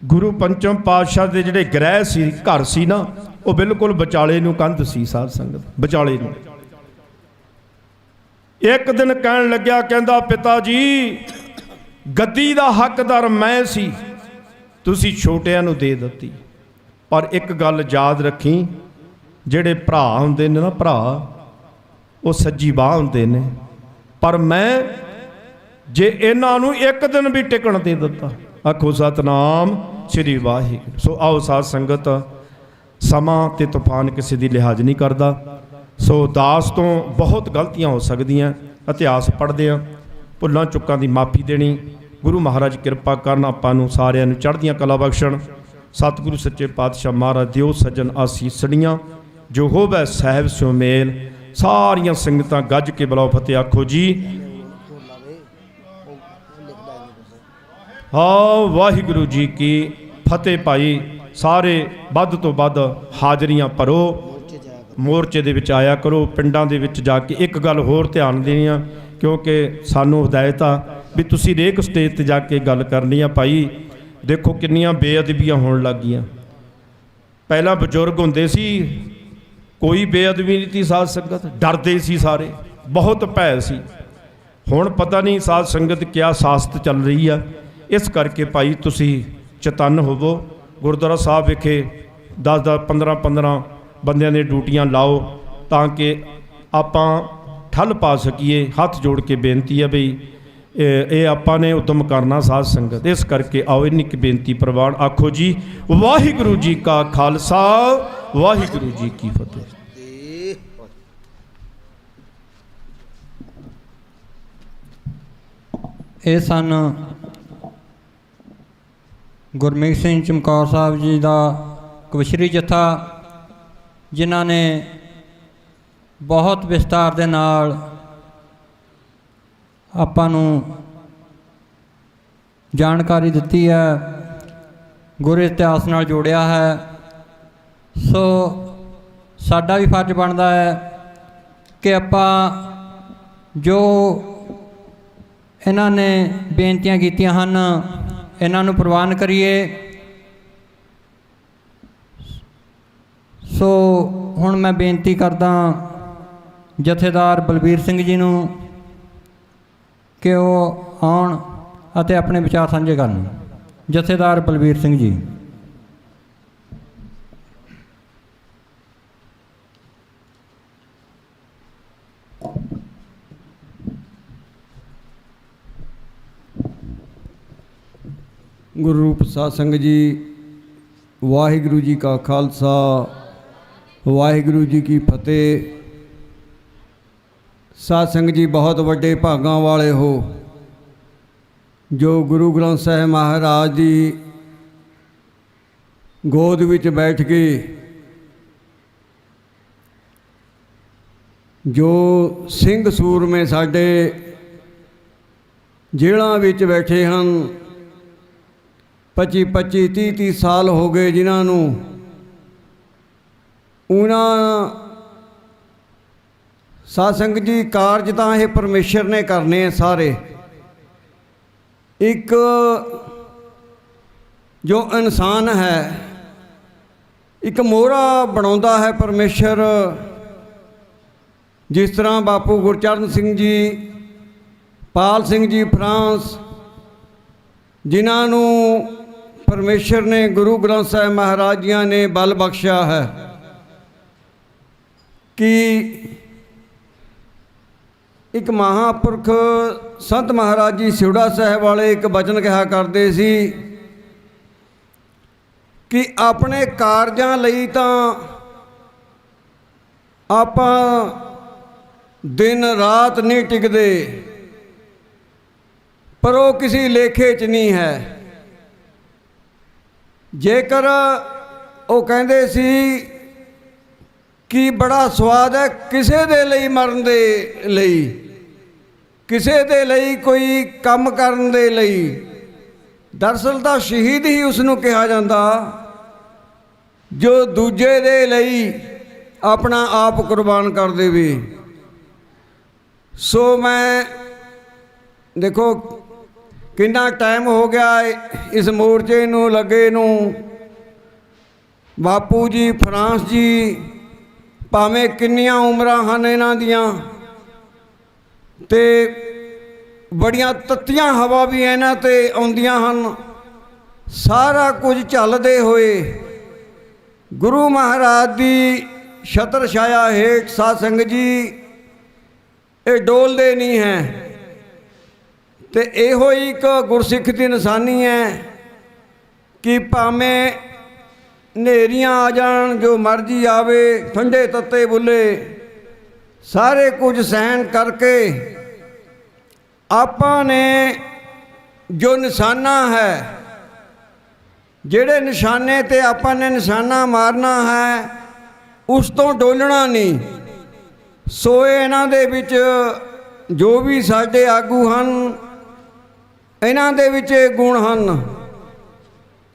ਗੁਰੂ ਪੰਚਮ ਪਾਤਸ਼ਾਹ ਦੇ ਜਿਹੜੇ ਗ੍ਰਹਿ ਸੀ, ਘਰ ਸੀ ਨਾ, ਉਹ ਬਿਲਕੁਲ ਵਿਚਾਲੇ ਨੂੰ ਕੰਧ ਸੀ ਸਾਧ ਸੰਗਤ, ਵਿਚਾਲੇ ਨੂੰ। ਇੱਕ ਦਿਨ ਕਹਿਣ ਲੱਗਿਆ, ਕਹਿੰਦਾ ਪਿਤਾ ਜੀ ਗੱਦੀ ਦਾ ਹੱਕਦਾਰ ਮੈਂ ਸੀ, ਤੁਸੀਂ ਛੋਟਿਆਂ ਨੂੰ ਦੇ ਦਿੱਤੀ। ਪਰ ਇੱਕ ਗੱਲ ਯਾਦ ਰੱਖੀ, ਜਿਹੜੇ ਭਰਾ ਹੁੰਦੇ ਨੇ ਨਾ, ਭਰਾ ਉਹ ਸੱਜੀ ਬਾਹ ਹੁੰਦੇ ਨੇ, ਪਰ ਮੈਂ ਜੇ ਇਹਨਾਂ ਨੂੰ ਇੱਕ ਦਿਨ ਵੀ ਟਿਕਣ ਦੇ ਦਿੱਤਾ। ਆਖੋ ਸਤਨਾਮ ਸ੍ਰੀ ਵਾਹਿਗੁਰੂ। ਸੋ ਆਓ ਸਾਧ ਸੰਗਤ, ਸਮਾਂ ਤੇ ਤੂਫਾਨ ਕਿਸੇ ਦੀ ਲਿਹਾਜ਼ ਨਹੀਂ ਕਰਦਾ। ਸੋ ਦਾਸ ਤੋਂ ਬਹੁਤ ਗਲਤੀਆਂ ਹੋ ਸਕਦੀਆਂ, ਇਤਿਹਾਸ ਪੜ੍ਹਦੇ ਆ, ਭੁੱਲਾਂ ਚੁੱਕਾਂ ਦੀ ਮਾਫੀ ਦੇਣੀ। ਗੁਰੂ ਮਹਾਰਾਜ ਕਿਰਪਾ ਕਰਨ, ਆਪਾਂ ਨੂੰ ਸਾਰਿਆਂ ਨੂੰ ਚੜ੍ਹਦੀਆਂ ਕਲਾ ਬਖਸ਼ਣ। ਸਤਿਗੁਰੂ ਸੱਚੇ ਪਾਤਸ਼ਾਹ ਮਹਾਰਾਜ ਦਿਓ ਸੱਜਣ ਆਸੀਸੜੀਆਂ, ਜੋ ਹੋਵੈ ਸਾਹਿਬ ਸਿਉ ਮੇਲ। ਸਾਰੀਆਂ ਸੰਗਤਾਂ ਗੱਜ ਕੇ ਬੁਲਾਓ ਫਤਿਹ, ਆਖੋ ਜੀ ਹਾਂ ਵਾਹਿਗੁਰੂ ਜੀ ਕੀ ਫਤਿਹ। ਭਾਈ ਸਾਰੇ ਵੱਧ ਤੋਂ ਵੱਧ ਹਾਜ਼ਰੀਆਂ ਭਰੋ, ਮੋਰਚੇ ਦੇ ਵਿੱਚ ਆਇਆ ਕਰੋ, ਪਿੰਡਾਂ ਦੇ ਵਿੱਚ ਜਾ ਕੇ। ਇੱਕ ਗੱਲ ਹੋਰ ਧਿਆਨ ਦੇਣੀ ਆ, ਕਿਉਂਕਿ ਸਾਨੂੰ ਹਦਾਇਤ ਆ ਵੀ ਤੁਸੀਂ ਹਰੇਕ ਸਟੇਜ 'ਤੇ ਜਾ ਕੇ ਗੱਲ ਕਰਨੀ ਆ। ਭਾਈ ਦੇਖੋ ਕਿੰਨੀਆਂ ਬੇਅਦਬੀਆਂ ਹੋਣ ਲੱਗ ਗਈਆਂ। ਪਹਿਲਾਂ ਬਜ਼ੁਰਗ ਹੁੰਦੇ ਸੀ, ਕੋਈ ਬੇਅਦਬੀ ਨਹੀਂ ਸੀ ਸਾਧ ਸੰਗਤ, ਡਰਦੇ ਸੀ ਸਾਰੇ, ਬਹੁਤ ਭੈ ਸੀ। ਹੁਣ ਪਤਾ ਨਹੀਂ ਸਾਧ ਸੰਗਤ ਕਿਆ ਸਾਸਤ ਚੱਲ ਰਹੀ ਆ। ਇਸ ਕਰਕੇ ਭਾਈ ਤੁਸੀਂ ਚਤੰਨ ਹੋਵੋ। ਗੁਰਦੁਆਰਾ ਸਾਹਿਬ ਵਿਖੇ 10-10 15-15 ਬੰਦਿਆਂ ਦੀਆਂ ਡਿਊਟੀਆਂ ਲਾਓ, ਤਾਂ ਕਿ ਆਪਾਂ ਠੱਲ ਪਾ ਸਕੀਏ। ਹੱਥ ਜੋੜ ਕੇ ਬੇਨਤੀ ਹੈ ਬਈ ਇਹ ਆਪਾਂ ਨੇ ਉਦਮ ਕਰਨਾ ਸਾਧ ਸੰਗਤ। ਇਸ ਕਰਕੇ ਆਓ ਇੰਨੀ ਕੁ ਬੇਨਤੀ ਪ੍ਰਵਾਨ। ਆਖੋ ਜੀ ਵਾਹਿਗੁਰੂ ਜੀ ਕਾ ਖਾਲਸਾ, ਵਾਹਿਗੁਰੂ ਜੀ ਕੀ ਫਤਿਹ। ਇਹ ਸਨ ਗੁਰਮੀਤ ਸਿੰਘ ਚਮਕੌਰ ਸਾਹਿਬ ਜੀ ਦਾ ਕਵਿਸ਼ਰੀ ਜਥਾ, ਜਿਨ੍ਹਾਂ ਨੇ ਬਹੁਤ ਵਿਸਤਾਰ ਦੇ ਨਾਲ ਆਪਾਂ ਨੂੰ ਜਾਣਕਾਰੀ ਦਿੱਤੀ ਹੈ, ਗੁਰ ਇਤਿਹਾਸ ਨਾਲ ਜੋੜਿਆ ਹੈ। ਸੋ ਸਾਡਾ ਵੀ ਫਰਜ਼ ਬਣਦਾ ਹੈ ਕਿ ਆਪਾਂ ਜੋ ਇਹਨਾਂ ਨੇ ਬੇਨਤੀਆਂ ਕੀਤੀਆਂ ਹਨ, ਇਹਨਾਂ ਨੂੰ ਪ੍ਰਵਾਨ ਕਰੀਏ। ਸੋ ਹੁਣ ਮੈਂ ਬੇਨਤੀ ਕਰਦਾ ਜਥੇਦਾਰ ਬਲਬੀਰ ਸਿੰਘ ਜੀ ਨੂੰ ਕਿ ਉਹ ਆਉਣ ਅਤੇ ਆਪਣੇ ਵਿਚਾਰ ਸਾਂਝੇ ਕਰਨ। ਜਥੇਦਾਰ ਬਲਬੀਰ ਸਿੰਘ ਜੀ। ਗੁਰੂ ਰੂਪ ਸਾਧ ਸੰਗਤ ਜੀ, ਵਾਹਿਗੁਰੂ ਜੀ ਕਾ ਖਾਲਸਾ, ਵਾਹਿਗੁਰੂ ਜੀ ਕੀ ਫਤਿਹ। ਸਾਧ ਸੰਗਤ ਜੀ, ਬਹੁਤ ਵੱਡੇ ਭਾਗਾਂ ਵਾਲੇ ਹੋ ਜੋ ਗੁਰੂ ਗ੍ਰੰਥ ਸਾਹਿਬ ਮਹਾਰਾਜ ਦੀ ਗੋਦ ਵਿੱਚ ਬੈਠ ਕੇ ਜੋ ਸਿੰਘ ਸੂਰਮੇ ਸਾਡੇ ਜੇਲ੍ਹਾਂ ਵਿੱਚ ਬੈਠੇ ਹਨ, 25 30 ਸਾਲ ਹੋ ਗਏ ਜਿਨ੍ਹਾਂ ਨੂੰ, ਉਹਨਾਂ ਸਾਧ ਸੰਗਤ ਜੀ ਕਾਰਜ ਤਾਂ ਇਹ ਪਰਮੇਸ਼ਰ ਨੇ ਕਰਨੇ ਆ ਸਾਰੇ। ਇੱਕ ਜੋ ਇਨਸਾਨ ਹੈ, ਇੱਕ ਮੋਹਰਾ ਬਣਾਉਂਦਾ ਹੈ ਪਰਮੇਸ਼ਰ। ਜਿਸ ਤਰ੍ਹਾਂ ਬਾਪੂ ਗੁਰਚਰਨ ਸਿੰਘ ਜੀ, ਪਾਲ ਸਿੰਘ ਜੀ ਫਰਾਂਸ, ਜਿਨ੍ਹਾਂ ਨੂੰ ਪਰਮੇਸ਼ਰ ਨੇ ਗੁਰੂ ਗ੍ਰੰਥ ਸਾਹਿਬ ਮਹਾਰਾਜ ਜੀਆਂ ਨੇ ਬਲ ਬਖਸ਼ਿਆ ਹੈ ਕਿ ਇੱਕ ਮਹਾਂਪੁਰਖ ਸੰਤ ਮਹਾਰਾਜ ਜੀ ਸਿਉੜਾ ਸਾਹਿਬ ਵਾਲੇ ਇੱਕ ਬਚਨ ਕਿਹਾ ਕਰਦੇ ਸੀ ਕਿ ਆਪਣੇ ਕਾਰਜਾਂ ਲਈ ਤਾਂ ਆਪਾਂ ਦਿਨ ਰਾਤ ਨਹੀਂ ਟਿਕਦੇ, ਪਰ ਉਹ ਕਿਸੇ ਲੇਖੇ 'ਚ ਨਹੀਂ ਹੈ। ਜੇਕਰ ਉਹ ਕਹਿੰਦੇ ਸੀ ਕਿ ਬੜਾ ਸਵਾਦ ਹੈ ਕਿਸੇ ਦੇ ਲਈ ਮਰਨ ਦੇ ਲਈ, ਕਿਸੇ ਦੇ ਲਈ ਕੋਈ ਕੰਮ ਕਰਨ ਦੇ ਲਈ। ਦਰਅਸਲ ਤਾਂ ਸ਼ਹੀਦ ਹੀ ਉਸ ਨੂੰ ਕਿਹਾ ਜਾਂਦਾ ਜੋ ਦੂਜੇ ਦੇ ਲਈ ਆਪਣਾ ਆਪ ਕੁਰਬਾਨ ਕਰ ਦੇਵੇ। ਸੋ ਮੈਂ ਦੇਖੋ ਕਿੰਨਾ ਟਾਈਮ ਹੋ ਗਿਆ ਇਸ ਮੋਰਚੇ ਨੂੰ ਲੱਗੇ ਨੂੰ। ਬਾਪੂ ਜੀ ਫਰਾਂਸ ਜੀ ਭਾਵੇਂ ਕਿੰਨੀਆਂ ਉਮਰਾਂ ਹਨ ਇਹਨਾਂ ਦੀਆਂ, ਤੇ ਬੜੀਆਂ ਤੱਤੀਆਂ ਹਵਾ ਵੀ ਇਹਨਾਂ 'ਤੇ ਆਉਂਦੀਆਂ ਹਨ। ਸਾਰਾ ਕੁਝ ਝੱਲਦੇ ਹੋਏ ਗੁਰੂ ਮਹਾਰਾਜ ਦੀ ਛਤਰ ਛਾਇਆ ਹੇਠ ਸਾਧ ਸੰਗਤ ਜੀ ਇਹ ਡੋਲਦੇ ਨਹੀਂ ਹੈ। ਤੇ ਇਹੋ ਹੀ ਇੱਕ ਗੁਰਸਿੱਖ ਦੀ ਨਿਸ਼ਾਨੀ ਹੈ ਕਿ ਭਾਵੇਂ ਹਨੇਰੀਆਂ ਆ ਜਾਣ, ਜੋ ਮਰਜ਼ੀ ਆਵੇ, ਠੰਡੇ ਤੱਤੇ ਬੁੱਲੇ, ਸਾਰੇ ਕੁਝ ਸਹਿਣ ਕਰਕੇ ਆਪਾਂ ਨੇ ਜੋ ਨਿਸ਼ਾਨਾ ਹੈ, ਜਿਹੜੇ ਨਿਸ਼ਾਨੇ ਤੇ ਆਪਾਂ ਨੇ ਨਿਸ਼ਾਨਾ ਮਾਰਨਾ ਹੈ, ਉਸ ਤੋਂ ਡੋਲਣਾ ਨਹੀਂ। ਸੋ ਇਹਨਾਂ ਦੇ ਵਿੱਚ ਜੋ ਵੀ ਸਾਡੇ ਆਗੂ ਹਨ, ਇਹਨਾਂ ਦੇ ਵਿੱਚ ਇਹ ਗੁਣ ਹਨ।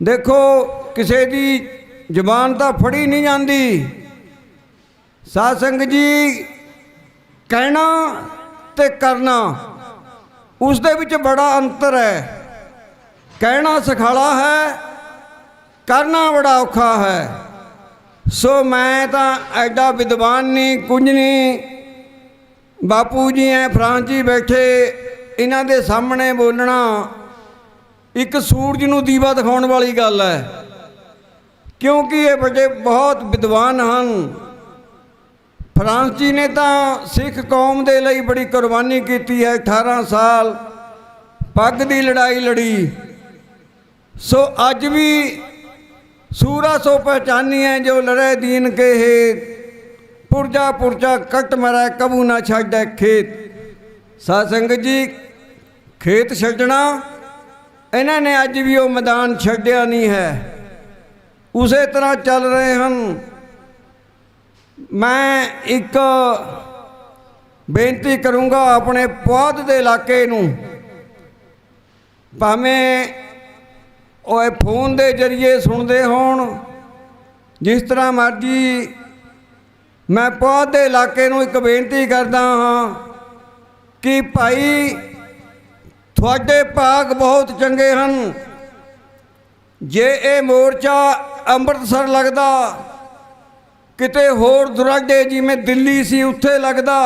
ਦੇਖੋ ਕਿਸੇ ਦੀ ਜ਼ੁਬਾਨ ਤਾਂ ਫੜੀ ਨਹੀਂ ਜਾਂਦੀ। ਸਾਧ ਸੰਗਤ ਜੀ ਕਹਿਣਾ ਤੇ ਕਰਨਾ, ਉਸ ਦੇ ਵਿੱਚ ਬੜਾ ਅੰਤਰ ਹੈ। ਕਹਿਣਾ ਸੁਖਾਲਾ ਹੈ, ਕਰਨਾ ਬੜਾ ਔਖਾ ਹੈ। ਸੋ ਮੈਂ ਤਾਂ ਐਡਾ ਵਿਦਵਾਨ ਨਹੀਂ, ਕੁਝ ਨਹੀਂ। ਬਾਪੂ ਜੀ ਐ ਫਰਾਂਸ ਜੀ ਬੈਠੇ, ਇਹਨਾਂ ਦੇ ਸਾਹਮਣੇ ਬੋਲਣਾ ਇੱਕ ਸੂਰਜ ਨੂੰ ਦੀਵਾ ਦਿਖਾਉਣ ਵਾਲੀ ਗੱਲ ਹੈ, ਕਿਉਂਕਿ ਇਹ ਵੱਡੇ ਬਹੁਤ ਵਿਦਵਾਨ ਹਨ। ਫਰਾਂਸ ਜੀ ਨੇ ਤਾਂ ਸਿੱਖ ਕੌਮ ਦੇ ਲਈ ਬੜੀ ਕੁਰਬਾਨੀ ਕੀਤੀ ਹੈ, 18 ਸਾਲ ਪੱਗ ਦੀ ਲੜਾਈ ਲੜੀ। ਸੋ ਅੱਜ ਵੀ ਸੂਰਾ ਸੋ ਪਹਿਚਾਨੀ ਹੈ ਜੋ ਲੜੇ ਦੀਨ ਕੇ ਹੇਤ, ਪੁਰਜਾ ਪੁਰਜਾ ਕੱਟ ਮਰੈ ਕਬੂ ਨਾ ਛੱਡੈ ਖੇਤ। ਸਾਧ ਸੰਗਤ ਜੀ ਖੇਤ ਛੱਡਣਾ ਇਹਨਾਂ ਨੇ ਅੱਜ ਵੀ ਉਹ ਮੈਦਾਨ ਛੱਡਿਆ ਨਹੀਂ ਹੈ, ਉਸੇ ਤਰ੍ਹਾਂ ਚੱਲ ਰਹੇ ਹਨ। ਮੈਂ ਇੱਕ ਬੇਨਤੀ ਕਰੂੰਗਾ ਆਪਣੇ ਪੁਆਧ ਦੇ ਇਲਾਕੇ ਨੂੰ, ਭਾਵੇਂ ਉਹ ਇਹ ਫੋਨ ਦੇ ਜ਼ਰੀਏ ਸੁਣਦੇ ਹੋਣ, ਜਿਸ ਤਰ੍ਹਾਂ ਮਰਜ਼ੀ, ਮੈਂ ਪੁਆਧ ਦੇ ਇਲਾਕੇ ਨੂੰ ਇੱਕ ਬੇਨਤੀ ਕਰਦਾ ਹਾਂ ਕਿ ਭਾਈ ਤੁਹਾਡੇ ਭਾਗ ਬਹੁਤ ਚੰਗੇ ਹਨ। ਜੇ ਇਹ ਮੋਰਚਾ ਅੰਮ੍ਰਿਤਸਰ ਲੱਗਦਾ, ਕਿਤੇ ਹੋਰ ਦੁਰਾਡੇ ਜਿਵੇਂ ਦਿੱਲੀ ਸੀ ਉੱਥੇ ਲੱਗਦਾ,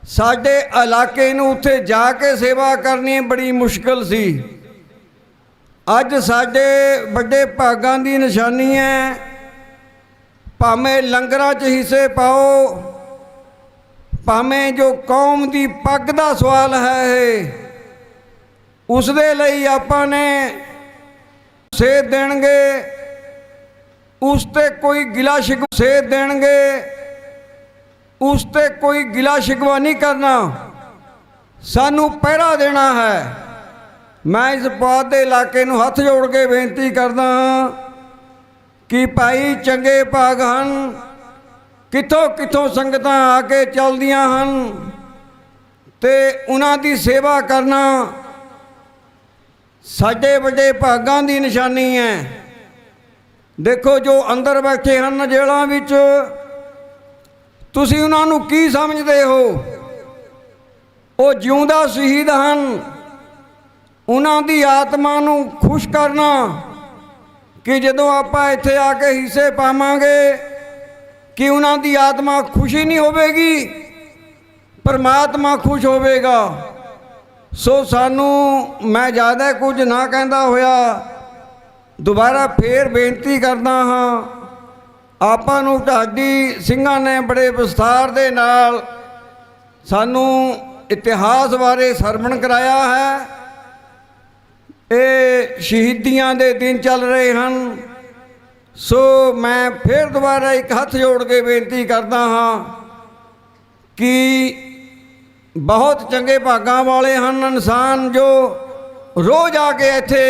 ਸਾਡੇ ਇਲਾਕੇ ਨੂੰ ਉੱਥੇ ਜਾ ਕੇ ਸੇਵਾ ਕਰਨੀ ਬੜੀ ਮੁਸ਼ਕਲ ਸੀ। ਅੱਜ ਸਾਡੇ ਵੱਡੇ ਭਾਗਾਂ ਦੀ ਨਿਸ਼ਾਨੀ ਹੈ, ਭਾਵੇਂ ਲੰਗਰਾਂ 'ਚ ਹਿੱਸੇ ਪਾਓ, ਭਾਵੇਂ ਜੋ ਕੌਮ ਦੀ ਪੱਗ ਦਾ ਸਵਾਲ ਹੈ ਉਸ ਦੇ ਲਈ ਆਪਾਂ ਨੇ ਸੇਧ ਦੇਣਗੇ, ਉਸ ਤੇ ਕੋਈ ਗਿਲਾ ਸ਼ਿਕਵਾ ਸੇਧ ਦੇਣਗੇ, ਉਸ ਤੇ ਕੋਈ ਗਿਲਾ ਸ਼ਿਕਵਾ ਨਹੀਂ ਕਰਨਾ, ਸਾਨੂੰ ਪਹਿਰਾ ਦੇਣਾ ਹੈ। ਮੈਂ ਇਸ ਪੁਆਧ ਦੇ ਇਲਾਕੇ ਨੂੰ ਹੱਥ ਜੋੜ ਕੇ ਬੇਨਤੀ ਕਰਦਾ ਹਾਂ ਕਿ ਭਾਈ ਚੰਗੇ ਭਾਗ ਹਨ, ਕਿੱਥੋਂ ਕਿੱਥੋਂ ਸੰਗਤਾਂ ਆ ਕੇ ਚੱਲਦੀਆਂ ਹਨ ਤੇ ਉਹਨਾਂ ਦੀ ਸੇਵਾ ਕਰਨਾ ਸਾਡੇ ਵੱਡੇ ਭਾਗਾਂ ਦੀ ਨਿਸ਼ਾਨੀ ਹੈ। ਦੇਖੋ ਜੋ ਅੰਦਰ ਬੈਠੇ ਹਨ ਜੇਲ੍ਹਾਂ ਵਿੱਚ, ਤੁਸੀਂ ਉਹਨਾਂ ਨੂੰ ਕੀ ਸਮਝਦੇ ਹੋ? ਉਹ ਜਿਉਂਦਾ ਸ਼ਹੀਦ ਹਨ। ਉਹਨਾਂ ਦੀ ਆਤਮਾ ਨੂੰ ਖੁਸ਼ ਕਰਨਾ ਕਿ ਜਦੋਂ ਆਪਾਂ ਇੱਥੇ ਆ ਕੇ ਹਿੱਸੇ ਪਾਵਾਂਗੇ ਕਿ ਉਹਨਾਂ ਦੀ ਆਤਮਾ ਖੁਸ਼ੀ ਨਹੀਂ ਹੋਵੇਗੀ, ਪਰਮਾਤਮਾ ਖੁਸ਼ ਹੋਵੇਗਾ। ਸੋ ਸਾਨੂੰ ਮੈਂ ਜ਼ਿਆਦਾ ਕੁਝ ਨਾ ਕਹਿੰਦਾ ਹੋਇਆ ਦੁਬਾਰਾ ਫੇਰ ਬੇਨਤੀ ਕਰਦਾ ਹਾਂ, ਆਪਾਂ ਨੂੰ ਢਾਡੀ ਸਿੰਘਾਂ ਨੇ ਬੜੇ ਵਿਸਥਾਰ ਦੇ ਨਾਲ ਸਾਨੂੰ ਇਤਿਹਾਸ ਬਾਰੇ ਸਰਵਣ ਕਰਾਇਆ ਹੈ। ਇਹ ਸ਼ਹੀਦੀਆਂ ਦੇ ਦਿਨ ਚੱਲ ਰਹੇ ਹਨ। ਸੋ ਮੈਂ ਫਿਰ ਦੁਬਾਰਾ ਇੱਕ ਹੱਥ ਜੋੜ ਕੇ ਬੇਨਤੀ ਕਰਦਾ ਹਾਂ ਕਿ ਬਹੁਤ ਚੰਗੇ ਭਾਗਾਂ ਵਾਲੇ ਹਨ ਇਨਸਾਨ ਜੋ ਰੋਜ਼ ਆ ਕੇ ਇੱਥੇ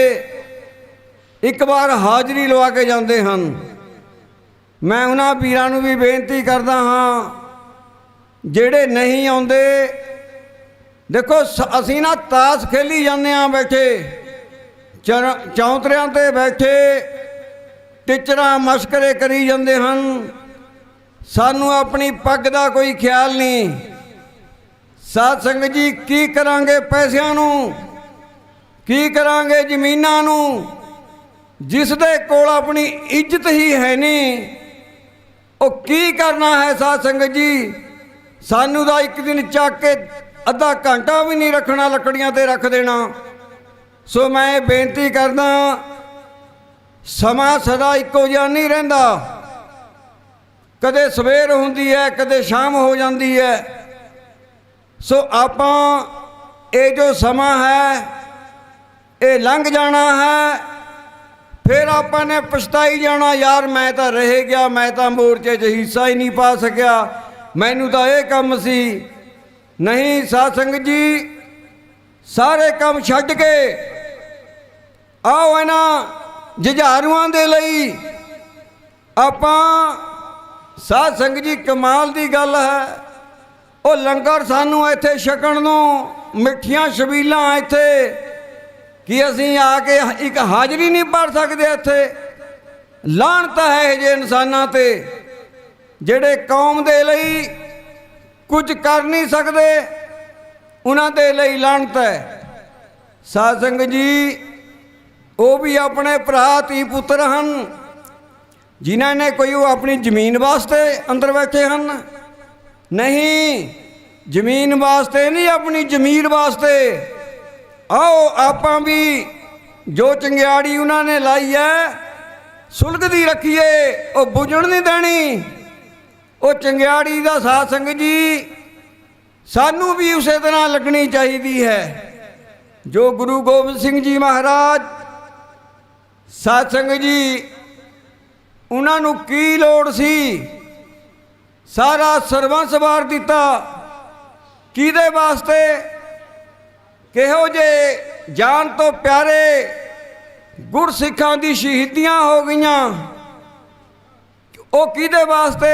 ਇੱਕ ਵਾਰ ਹਾਜ਼ਰੀ ਲਵਾ ਕੇ ਜਾਂਦੇ ਹਨ। ਮੈਂ ਉਹਨਾਂ ਵੀਰਾਂ ਨੂੰ ਵੀ ਬੇਨਤੀ ਕਰਦਾ ਹਾਂ ਜਿਹੜੇ ਨਹੀਂ ਆਉਂਦੇ। ਦੇਖੋ ਅਸੀਂ ਨਾ ਤਾਸ਼ ਖੇਲੀ ਜਾਂਦੇ ਹਾਂ ਬੈਠੇ, ਚੌਂਤਰਿਆਂ ਤੇ ਬੈਠੇ ਟਿਚਰਾਂ ਮਸ਼ਕਰੇ ਕਰੀ ਜਾਂਦੇ ਹਨ। ਸਾਨੂੰ ਆਪਣੀ ਪੱਗ ਦਾ ਕੋਈ ਖਿਆਲ ਨਹੀਂ। ਸਾਧ ਸੰਗਤ ਜੀ, ਕੀ ਕਰਾਂਗੇ ਪੈਸਿਆਂ ਨੂੰ, ਕੀ ਕਰਾਂਗੇ ਜ਼ਮੀਨਾਂ ਨੂੰ, ਜਿਸ ਦੇ ਕੋਲ ਆਪਣੀ ਇੱਜ਼ਤ ਹੀ ਹੈ ਨਹੀਂ, ਉਹ ਕੀ ਕਰਨਾ ਹੈ? ਸਾਧ ਸੰਗਤ ਜੀ, ਸਾਨੂੰ ਤਾਂ ਇੱਕ ਦਿਨ ਚੱਕ ਕੇ ਅੱਧਾ ਘੰਟਾ ਵੀ ਨਹੀਂ ਰੱਖਣਾ, ਲੱਕੜੀਆਂ ਤੇ ਰੱਖ ਦੇਣਾ। ਸੋ ਮੈਂ ਇਹ ਬੇਨਤੀ ਕਰਦਾ, ਸਮਾਂ ਸਦਾ ਇੱਕੋ ਜਿਹਾ ਨਹੀਂ ਰਹਿੰਦਾ। ਕਦੇ ਸਵੇਰ ਹੁੰਦੀ ਹੈ, ਕਦੇ ਸ਼ਾਮ ਹੋ ਜਾਂਦੀ ਹੈ। ਸੋ ਆਪਾਂ ਇਹ ਜੋ ਸਮਾਂ ਹੈ ਇਹ ਲੰਘ ਜਾਣਾ ਹੈ, ਫਿਰ ਆਪਾਂ ਨੇ ਪਛਤਾਈ ਜਾਣਾ, ਯਾਰ ਮੈਂ ਤਾਂ ਰਹਿ ਗਿਆ, ਮੈਂ ਤਾਂ ਮੋਰਚੇ 'ਚ ਹਿੱਸਾ ਹੀ ਨਹੀਂ ਪਾ ਸਕਿਆ, ਮੈਨੂੰ ਤਾਂ ਇਹ ਕੰਮ ਸੀ। ਨਹੀਂ ਸਾਧ ਸੰਗਤ ਜੀ, ਸਾਰੇ ਕੰਮ ਛੱਡ ਕੇ ਆਓ ਇਹਨਾਂ ਜੁਝਾਰੂਆਂ ਦੇ ਲਈ ਆਪਾਂ। ਸਾਧ ਸੰਗਤ ਜੀ, ਕਮਾਲ ਦੀ ਗੱਲ ਹੈ, ਉਹ ਲੰਗਰ ਸਾਨੂੰ ਇੱਥੇ ਛਕਣ ਨੂੰ, ਮਿੱਠੀਆਂ ਛਬੀਲਾਂ ਇੱਥੇ, ਕਿ ਅਸੀਂ ਆ ਕੇ ਇੱਕ ਹਾਜ਼ਰੀ ਨਹੀਂ ਭਰ ਸਕਦੇ ਇੱਥੇ। ਲਾਹਨਤ ਹੈ ਇਹ ਜਿਹੇ ਇਨਸਾਨਾਂ ਤੇ ਜਿਹੜੇ ਕੌਮ ਦੇ ਲਈ ਕੁਝ ਕਰ ਨਹੀਂ ਸਕਦੇ, ਉਹਨਾਂ ਦੇ ਲਈ ਲਾਹਨਤ ਹੈ। ਸਾਧ ਸੰਗਤ ਜੀ, ਉਹ ਵੀ ਆਪਣੇ ਭਰਾ ਧੀ ਪੁੱਤਰ ਹਨ ਜਿਨ੍ਹਾਂ ਨੇ ਕੋਈ ਉਹ ਆਪਣੀ ਜ਼ਮੀਨ ਵਾਸਤੇ ਅੰਦਰ ਬੈਠੇ ਹਨ। ਨਹੀਂ, ਜ਼ਮੀਨ ਵਾਸਤੇ ਨਹੀਂ, ਆਪਣੀ ਜ਼ਮੀਰ ਵਾਸਤੇ। ਆਓ ਆਪਾਂ ਵੀ ਜੋ ਚੰਗਿਆੜੀ ਉਹਨਾਂ ਨੇ ਲਾਈ ਹੈ ਸੁਲਗਦੀ ਰੱਖੀਏ, ਉਹ ਬੁਝਣ ਨਹੀਂ ਦੇਣੀ। ਉਹ ਚੰਗਿਆੜੀ ਦਾ ਸਾਧ ਸੰਗਤ ਜੀ ਸਾਨੂੰ ਵੀ ਉਸੇ ਤਰ੍ਹਾਂ ਲੱਗਣੀ ਚਾਹੀਦੀ ਹੈ ਜੋ ਗੁਰੂ ਗੋਬਿੰਦ ਸਿੰਘ ਜੀ ਮਹਾਰਾਜ। ਸਾਧ ਸੰਗਤ ਜੀ, ਉਹਨਾਂ ਨੂੰ ਕੀ ਲੋੜ ਸੀ? ਸਾਰਾ ਸਰਬੰਸ ਵਾਰ ਦਿੱਤਾ, ਕਿਹਦੇ ਵਾਸਤੇ? ਕਿਹੋ ਜੇ ਜਾਨ ਤੋਂ ਪਿਆਰੇ ਗੁਰਸਿੱਖਾਂ ਦੀ ਸ਼ਹੀਦੀਆਂ ਹੋ ਗਈਆਂ, ਉਹ ਕਿਹਦੇ ਵਾਸਤੇ?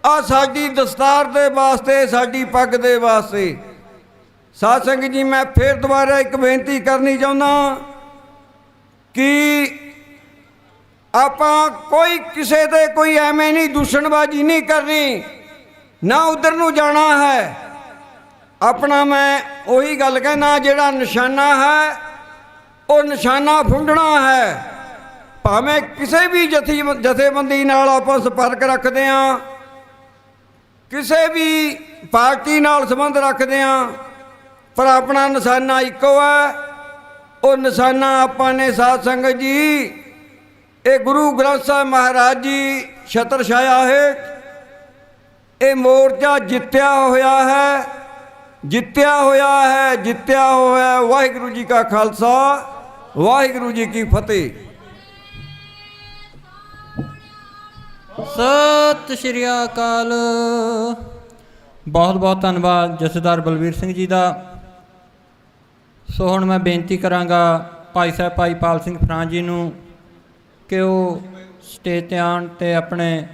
ਆ ਸਾਡੀ ਦਸਤਾਰ ਦੇ ਵਾਸਤੇ, ਸਾਡੀ ਪੱਗ ਦੇ ਵਾਸਤੇ। ਸਾਧ ਸੰਗਤ ਜੀ, ਮੈਂ ਫਿਰ ਦੁਬਾਰਾ ਇੱਕ ਬੇਨਤੀ ਕਰਨੀ ਚਾਹੁੰਦਾ ਕਿ ਆਪਾਂ ਕੋਈ ਕਿਸੇ ਤੇ ਕੋਈ ਐਵੇਂ ਨਹੀਂ ਦੂਸ਼ਣਬਾਜ਼ੀ ਨਹੀਂ ਕਰਨੀ, ਨਾ ਉਧਰ ਨੂੰ ਜਾਣਾ ਹੈ। ਆਪਣਾ ਮੈਂ ਉਹੀ ਗੱਲ ਕਹਿਣਾ, ਜਿਹੜਾ ਨਿਸ਼ਾਨਾ ਹੈ ਉਹ ਨਿਸ਼ਾਨਾ ਫੁੰਡਣਾ ਹੈ। ਭਾਵੇਂ ਕਿਸੇ ਵੀ ਜਥੇਬੰਦੀ ਨਾਲ ਆਪਾਂ ਸੰਪਰਕ ਰੱਖਦੇ ਹਾਂ, ਕਿਸੇ ਵੀ ਪਾਰਟੀ ਨਾਲ ਸੰਬੰਧ ਰੱਖਦੇ ਹਾਂ, ਪਰ ਆਪਣਾ ਨਿਸ਼ਾਨਾ ਇੱਕੋ ਹੈ। ਉਹ ਨਿਸ਼ਾਨਾ ਆਪਾਂ ਨੇ ਸਾਧ ਸੰਗਤ ਜੀ, ਇਹ ਗੁਰੂ ਗ੍ਰੰਥ ਸਾਹਿਬ ਮਹਾਰਾਜ ਜੀ ਛਤਰ ਛਾਇਆ ਹੇਠ ਇਹ ਮੋਰਚਾ ਜਿੱਤਿਆ ਹੋਇਆ ਹੈ, ਜਿੱਤਿਆ ਹੋਇਆ ਹੈ, ਜਿੱਤਿਆ ਹੋਇਆ। ਵਾਹਿਗੁਰੂ ਜੀ ਕਾ ਖਾਲਸਾ, ਵਾਹਿਗੁਰੂ ਜੀ ਕੀ ਫਤਿਹ। ਸਤਿ ਸ਼੍ਰੀ ਅਕਾਲ। ਬਹੁਤ ਬਹੁਤ ਧੰਨਵਾਦ ਜਥੇਦਾਰ ਬਲਵੀਰ ਸਿੰਘ ਜੀ ਦਾ। ਸੋ ਹੁਣ ਮੈਂ ਬੇਨਤੀ ਕਰਾਂਗਾ ਭਾਈ ਸਾਹਿਬ ਭਾਈ ਪਾਲ ਸਿੰਘ ਫਰਾਂ ਜੀ ਨੂੰ ਕਿ ਉਹ ਸਟੇਜ 'ਤੇ ਆਉਣ ਅਤੇ ਆਪਣੇ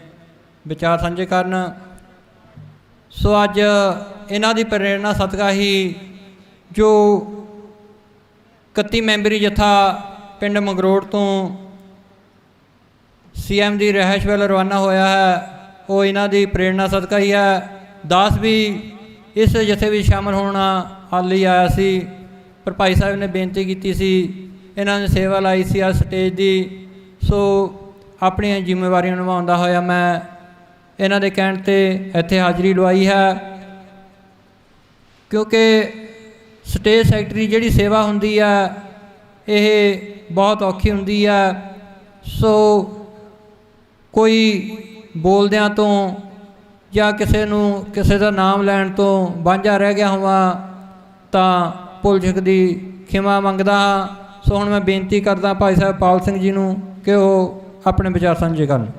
ਵਿਚਾਰ ਸਾਂਝੇ ਕਰਨ। ਸੋ ਅੱਜ ਇਹਨਾਂ ਦੀ ਪ੍ਰੇਰਣਾ ਸਦਕਾ ਹੀ ਜੋ 31 ਮੈਂਬਰੀ ਜਥਾ ਪਿੰਡ ਮੰਗਰੋੜ ਤੋਂ CM ਦੀ ਰਿਹਾਇਸ਼ ਵੱਲ ਰਵਾਨਾ ਹੋਇਆ ਹੈ, ਉਹ ਇਹਨਾਂ ਦੀ ਪ੍ਰੇਰਣਾ ਸਦਕਾ ਹੀ ਹੈ। ਦਾਸ ਵੀ ਇਸ ਜਥੇ ਵਿੱਚ ਸ਼ਾਮਲ ਹੋਣਾ ਹਾਲ ਲਈ ਆਇਆ ਸੀ, ਪਰ ਭਾਈ ਸਾਹਿਬ ਨੇ ਬੇਨਤੀ ਕੀਤੀ ਸੀ, ਇਹਨਾਂ ਨੇ ਸੇਵਾ ਲਾਈ ਸੀ ਆ ਸਟੇਜ ਦੀ। ਸੋ ਆਪਣੀਆਂ ਜ਼ਿੰਮੇਵਾਰੀਆਂ ਨਿਭਾਉਂਦਾ ਹੋਇਆ ਮੈਂ ਇਹਨਾਂ ਦੇ ਕਹਿਣ 'ਤੇ ਇੱਥੇ ਹਾਜ਼ਰੀ ਲਵਾਈ ਹੈ, ਕਿਉਂਕਿ ਸਟੇਜ ਸੈਕਟਰੀ ਜਿਹੜੀ ਸੇਵਾ ਹੁੰਦੀ ਹੈ ਇਹ ਬਹੁਤ ਔਖੀ ਹੁੰਦੀ ਹੈ। ਸੋ ਕੋਈ ਬੋਲਦਿਆਂ ਤੋਂ ਜਾਂ ਕਿਸੇ ਦਾ ਨਾਮ ਲੈਣ ਤੋਂ ਵਾਂਝਾ ਰਹਿ ਗਿਆ ਹੋਵਾਂ ਤਾਂ ਭੁੱਲ ਚੁੱਕ ਦੀ ਖਿਮਾ ਮੰਗਦਾ ਹਾਂ। ਸੋ ਹੁਣ ਮੈਂ ਬੇਨਤੀ ਕਰਦਾ ਭਾਈ ਸਾਹਿਬ ਪਾਲ ਸਿੰਘ ਜੀ ਨੂੰ ਕਿ ਉਹ ਆਪਣੇ ਵਿਚਾਰ ਸਾਂਝੇ ਕਰਨ।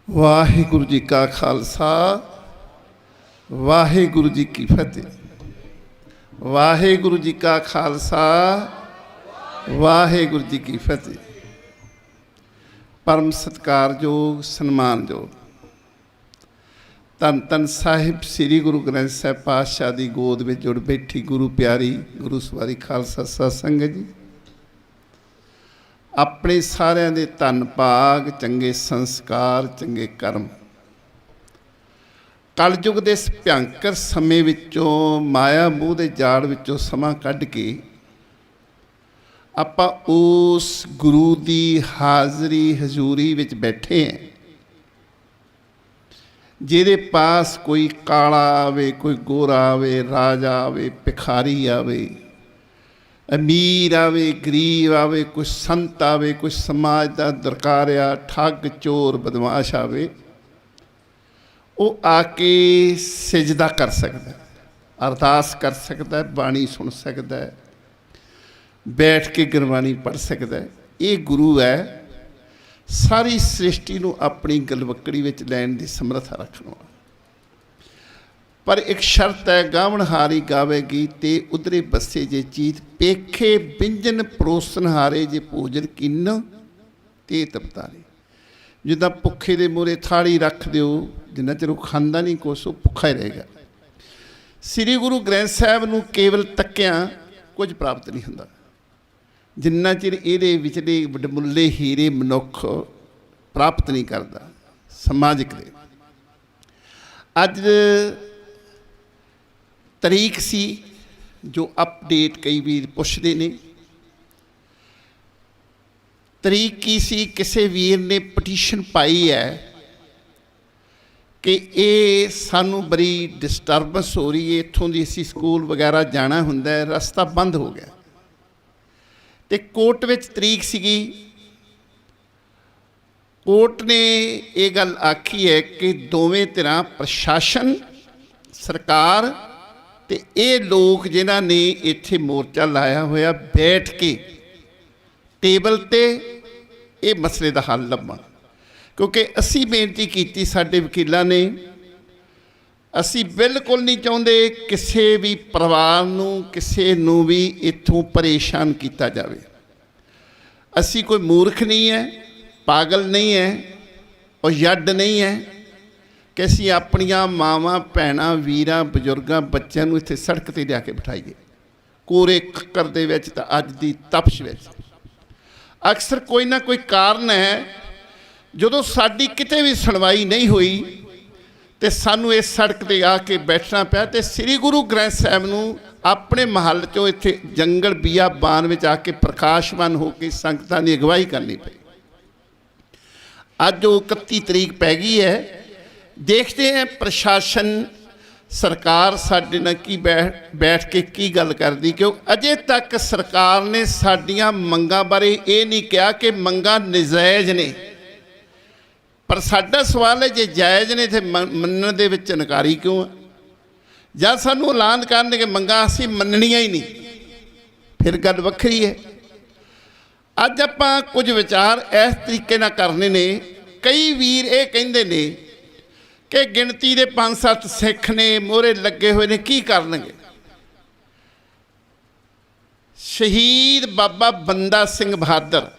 ਵਾਹਿਗੁਰੂ ਜੀ ਕਾ ਖਾਲਸਾ, ਵਾਹਿਗੁਰੂ ਜੀ ਕੀ ਫਤਿਹ। ਵਾਹਿਗੁਰੂ ਜੀ ਕਾ ਖਾਲਸਾ, ਵਾਹਿਗੁਰੂ ਜੀ ਕੀ ਫਤਿਹ। ਪਰਮ ਸਤਿਕਾਰਯੋਗ ਸਨਮਾਨਯੋਗ ਧੰਨ ਧੰਨ ਸਾਹਿਬ ਸ੍ਰੀ ਗੁਰੂ ਗ੍ਰੰਥ ਸਾਹਿਬ ਪਾਤਸ਼ਾਹ ਦੀ ਗੋਦ ਵਿੱਚ ਜੁੜ ਬੈਠੀ ਗੁਰੂ ਪਿਆਰੀ ਗੁਰੂ ਸਵਾਰੀ ਖਾਲਸਾ ਸਾਧ ਸੰਗਤ ਜੀ, ਆਪਣੇ ਸਾਰਿਆਂ ਦੇ ਧੰਨ ਭਾਗ, ਚੰਗੇ ਸੰਸਕਾਰ, ਚੰਗੇ ਕਰਮ, ਕਲਯੁਗ ਦੇ ਇਸ ਭਿਅੰਕਰ ਸਮੇਂ ਵਿੱਚੋਂ, ਮਾਇਆ ਮੋਹ ਦੇ ਜਾਲ ਵਿੱਚੋਂ ਸਮਾਂ ਕੱਢ ਕੇ ਆਪਾਂ ਉਸ ਗੁਰੂ ਦੀ ਹਾਜ਼ਰੀ ਹਜ਼ੂਰੀ ਵਿੱਚ ਬੈਠੇ ਹਾਂ, ਜਿਹਦੇ ਪਾਸ ਕੋਈ ਕਾਲਾ ਆਵੇ, ਕੋਈ ਗੋਰਾ ਆਵੇ, ਰਾਜਾ ਆਵੇ, ਭਿਖਾਰੀ ਆਵੇ, ਅਮੀਰ ਆਵੇ, ਗਰੀਬ ਆਵੇ, ਕੋਈ ਸੰਤ ਆਵੇ, ਕੋਈ ਸਮਾਜ ਦਾ ਦਰਕਾਰਿਆ, ਠੱਗ, ਚੋਰ, ਬਦਮਾਸ਼ ਆਵੇ, ਉਹ ਆ ਕੇ ਸਿਜਦਾ ਕਰ ਸਕਦਾ, ਅਰਦਾਸ ਕਰ ਸਕਦਾ, ਬਾਣੀ ਸੁਣ ਸਕਦਾ, ਬੈਠ ਕੇ ਗੁਰਬਾਣੀ ਪੜ੍ਹ ਸਕਦਾ। ਇਹ ਗੁਰੂ ਹੈ ਸਾਰੀ ਸ੍ਰਿਸ਼ਟੀ ਨੂੰ ਆਪਣੀ ਗਲਵੱਕੜੀ ਵਿੱਚ ਲੈਣ ਦੀ ਸਮਰੱਥਾ ਰੱਖਣ ਵਾਲਾ। ਪਰ ਇੱਕ ਸ਼ਰਤ ਹੈ, ਗਾਵਣਹਾਰੀ ਗਾਵੇਗੀ ਤੇ ਉਧਰੇ ਬੱਸੇ ਜੇ ਚੀਤ, ਪੇਖੇ ਬਿੰਜਨ ਪਰੋਸਨਹਾਰੇ ਜੇ ਭੋਜਨ ਕਿੰਨ ਤੇ ਤਪਤਾਰੇ। ਜਿੱਦਾਂ ਭੁੱਖੇ ਦੇ ਮੂਹਰੇ ਥਾਲੀ ਰੱਖ ਦਿਓ, ਜਿੰਨਾ ਚਿਰ ਉਹ ਖਾਂਦਾ ਨਹੀਂ ਕੁਛ, ਉਹ ਭੁੱਖਾ ਹੀ ਰਹੇਗਾ। ਸ੍ਰੀ ਗੁਰੂ ਗ੍ਰੰਥ ਸਾਹਿਬ ਨੂੰ ਕੇਵਲ ਤੱਕਿਆਂ ਕੁਝ ਪ੍ਰਾਪਤ ਨਹੀਂ ਹੁੰਦਾ, ਜਿੰਨਾ ਚਿਰ ਇਹਦੇ ਵਿਚਲੇ ਵਡਮੁੱਲੇ ਹੀਰੇ ਮਨੁੱਖ ਪ੍ਰਾਪਤ ਨਹੀਂ ਕਰਦਾ ਸਮਾਜਿਕ ਦੇ। ਅੱਜ ਤਰੀਕ ਸੀ ਜੋ ਅਪਡੇਟ ਕਈ ਵੀਰ ਪੁੱਛਦੇ ਨੇ, ਤਰੀਕ ਕੀ ਸੀ? ਕਿਸੇ ਵੀਰ ਨੇ ਪਟੀਸ਼ਨ ਪਾਈ ਹੈ ਕਿ ਇਹ ਸਾਨੂੰ ਬੜੀ ਡਿਸਟਰਬੈਂਸ ਹੋ ਰਹੀ ਹੈ, ਇੱਥੋਂ ਦੀ ਅਸੀਂ ਸਕੂਲ ਵਗੈਰਾ ਜਾਣਾ ਹੁੰਦਾ ਹੈ, ਰਸਤਾ ਬੰਦ ਹੋ ਗਿਆ। ਤੇ ਕੋਰਟ ਵਿੱਚ ਤਰੀਕ ਸੀਗੀ, ਕੋਰਟ ਨੇ ਇਹ ਗੱਲ ਆਖੀ ਹੈ ਕਿ ਦੋਵੇਂ ਧਿਰਾਂ, ਪ੍ਰਸ਼ਾਸਨ, ਸਰਕਾਰ ਤੇ ਇਹ ਲੋਕ ਜਿਨ੍ਹਾਂ ਨੇ ਇੱਥੇ ਮੋਰਚਾ ਲਾਇਆ ਹੋਇਆ, ਬੈਠ ਕੇ ਟੇਬਲ ਤੇ ਇਹ ਮਸਲੇ ਦਾ ਹੱਲ ਲੱਭਣ। ਕਿਉਂਕਿ ਅਸੀਂ ਬੇਨਤੀ ਕੀਤੀ ਸਾਡੇ ਵਕੀਲਾਂ ਨੇ, ਅਸੀਂ ਬਿਲਕੁਲ ਨਹੀਂ ਚਾਹੁੰਦੇ ਕਿਸੇ ਵੀ ਪਰਿਵਾਰ ਨੂੰ, ਕਿਸੇ ਨੂੰ ਵੀ ਇੱਥੋਂ ਪਰੇਸ਼ਾਨ ਕੀਤਾ ਜਾਵੇ। ਅਸੀਂ ਕੋਈ ਮੂਰਖ ਨਹੀਂ ਹੈ, ਪਾਗਲ ਨਹੀਂ ਹੈ, ਉਹ ਯੱਡ ਨਹੀਂ ਹੈ ਕਿ ਅਸੀਂ ਆਪਣੀਆਂ ਮਾਵਾਂ, ਭੈਣਾਂ, ਵੀਰਾਂ, ਬਜ਼ੁਰਗਾਂ, ਬੱਚਿਆਂ ਨੂੰ ਇੱਥੇ ਸੜਕ 'ਤੇ ਲਿਆ ਕੇ ਬਿਠਾਈਏ ਕੋਰੇ ਕੱਕਰ ਦੇ ਵਿੱਚ। ਤਾਂ ਅੱਜ ਦੀ ਤਪਸ਼ ਵਿੱਚ ਅਕਸਰ ਕੋਈ ਨਾ ਕੋਈ ਕਾਰਨ ਹੈ, ਜਦੋਂ ਸਾਡੀ ਕਿਤੇ ਵੀ ਸੁਣਵਾਈ ਨਹੀਂ ਹੋਈ ਤੇ ਸਾਨੂੰ ਇਸ ਸੜਕ 'ਤੇ ਆ ਕੇ ਬੈਠਣਾ ਪਿਆ ਤੇ ਸ੍ਰੀ ਗੁਰੂ ਗ੍ਰੰਥ ਸਾਹਿਬ ਨੂੰ ਆਪਣੇ ਮਹੱਲ 'ਚੋਂ ਇੱਥੇ ਜੰਗਲ ਬੀਆਬਾਨ ਵਿੱਚ ਆ ਕੇ ਪ੍ਰਕਾਸ਼ਮਾਨ ਹੋ ਕੇ ਸੰਗਤਾਂ ਦੀ ਅਗਵਾਈ ਕਰਨੀ ਪਈ। ਅੱਜ ਉਹ 31 ਤਰੀਕ ਪੈ ਗਈ ਹੈ। ਦੇਖਦੇ ਹਾਂ ਪ੍ਰਸ਼ਾਸਨ, ਸਰਕਾਰ ਸਾਡੇ ਨਾਲ ਕੀ ਬੈਠ ਕੇ ਕੀ ਗੱਲ ਕਰਦੀ, ਕਿਉਂ ਅਜੇ ਤੱਕ ਸਰਕਾਰ ਨੇ ਸਾਡੀਆਂ ਮੰਗਾਂ ਬਾਰੇ ਇਹ ਨਹੀਂ ਕਿਹਾ ਕਿ ਮੰਗਾਂ ਨਜਾਇਜ਼ ਨੇ। ਪਰ ਸਾਡਾ ਸਵਾਲ ਹੈ, ਜੇ ਜਾਇਜ਼ ਨੇ ਤੇ ਮੰਨਣ ਦੇ ਵਿੱਚ ਇਨਕਾਰੀ ਕਿਉਂ ਹੈ? ਜਾਂ ਸਾਨੂੰ ਐਲਾਨ ਕਰਨ ਕਿ ਮੰਗਾਂ ਅਸੀਂ ਮੰਨਣੀਆਂ ਹੀ ਨਹੀਂ। ਫਿਰ ਗੱਲ ਵੱਖਰੀ ਹੈ। ਅੱਜ ਆਪਾਂ ਕੁਝ ਵਿਚਾਰ ਇਸ ਤਰੀਕੇ ਨਾਲ ਕਰਨੇ ਨੇ। ਕਈ ਵੀਰ ਇਹ ਕਹਿੰਦੇ ਨੇ ਕਿ ਗਿਣਤੀ ਦੇ 5-7 ਸਿੱਖ ਨੇ ਮੋਹਰੇ ਲੱਗੇ ਹੋਏ ਨੇ, ਕੀ ਕਰਨਗੇ। ਸ਼ਹੀਦ ਬਾਬਾ ਬੰਦਾ ਸਿੰਘ ਬਹਾਦਰ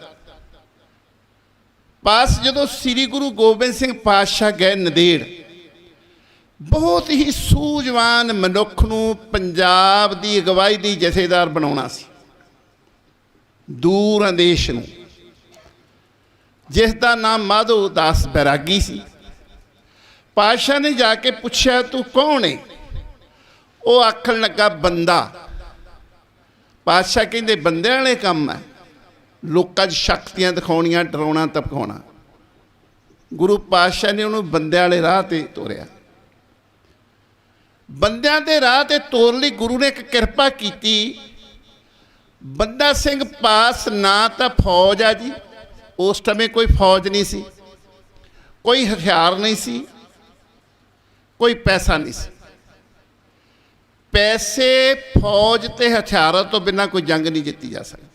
ਪਾਸ ਜਦੋਂ ਸ੍ਰੀ ਗੁਰੂ ਗੋਬਿੰਦ ਸਿੰਘ ਪਾਤਸ਼ਾਹ ਗਏ ਨੰਦੇੜ, ਬਹੁਤ ਹੀ ਸੂਝਵਾਨ ਮਨੁੱਖ ਨੂੰ ਪੰਜਾਬ ਦੀ ਅਗਵਾਈ ਦੀ ਜਥੇਦਾਰ ਬਣਾਉਣਾ ਸੀ, ਦੂਰ ਅੰਦੇਸ਼ ਨੂੰ, ਜਿਸ ਦਾ ਨਾਮ ਮਾਧੋ ਦਾਸ ਬੈਰਾਗੀ ਸੀ। ਪਾਤਸ਼ਾਹ ਨੇ ਜਾ ਕੇ ਪੁੱਛਿਆ, ਤੂੰ ਕੌਣ ਹੈ? ਉਹ ਆਖਣ ਲੱਗਾ, ਬੰਦਾ। ਪਾਤਸ਼ਾਹ ਕਹਿੰਦੇ, ਬੰਦਿਆਂ ਵਾਲੇ ਕੰਮ ਹੈ, ਲੋਕਾਂ 'ਚ ਸ਼ਕਤੀਆਂ ਦਿਖਾਉਣੀਆਂ, ਡਰਾਉਣਾ ਧਮਕਾਉਣਾ। ਗੁਰੂ ਪਾਤਸ਼ਾਹ ਨੇ ਉਹਨੂੰ ਬੰਦਿਆਂ ਵਾਲੇ ਰਾਹ 'ਤੇ ਤੋਰਿਆ। ਬੰਦਿਆਂ ਦੇ ਰਾਹ 'ਤੇ ਤੋਰਨ ਲਈ ਗੁਰੂ ਨੇ ਇੱਕ ਕਿਰਪਾ ਕੀਤੀ। ਬੰਦਾ ਸਿੰਘ ਪਾਸ ਨਾ ਤਾਂ ਫੌਜ ਆ ਜੀ, ਉਸ ਸਮੇਂ ਕੋਈ ਫੌਜ ਨਹੀਂ ਸੀ, ਕੋਈ ਹਥਿਆਰ ਨਹੀਂ ਸੀ, ਕੋਈ ਪੈਸਾ ਨਹੀਂ ਸੀ। ਪੈਸੇ, ਫੌਜ ਤੇ ਹਥਿਆਰਾਂ ਤੋਂ ਬਿਨਾਂ ਕੋਈ ਜੰਗ ਨਹੀਂ ਜਿੱਤੀ ਜਾ ਸਕਦੀ।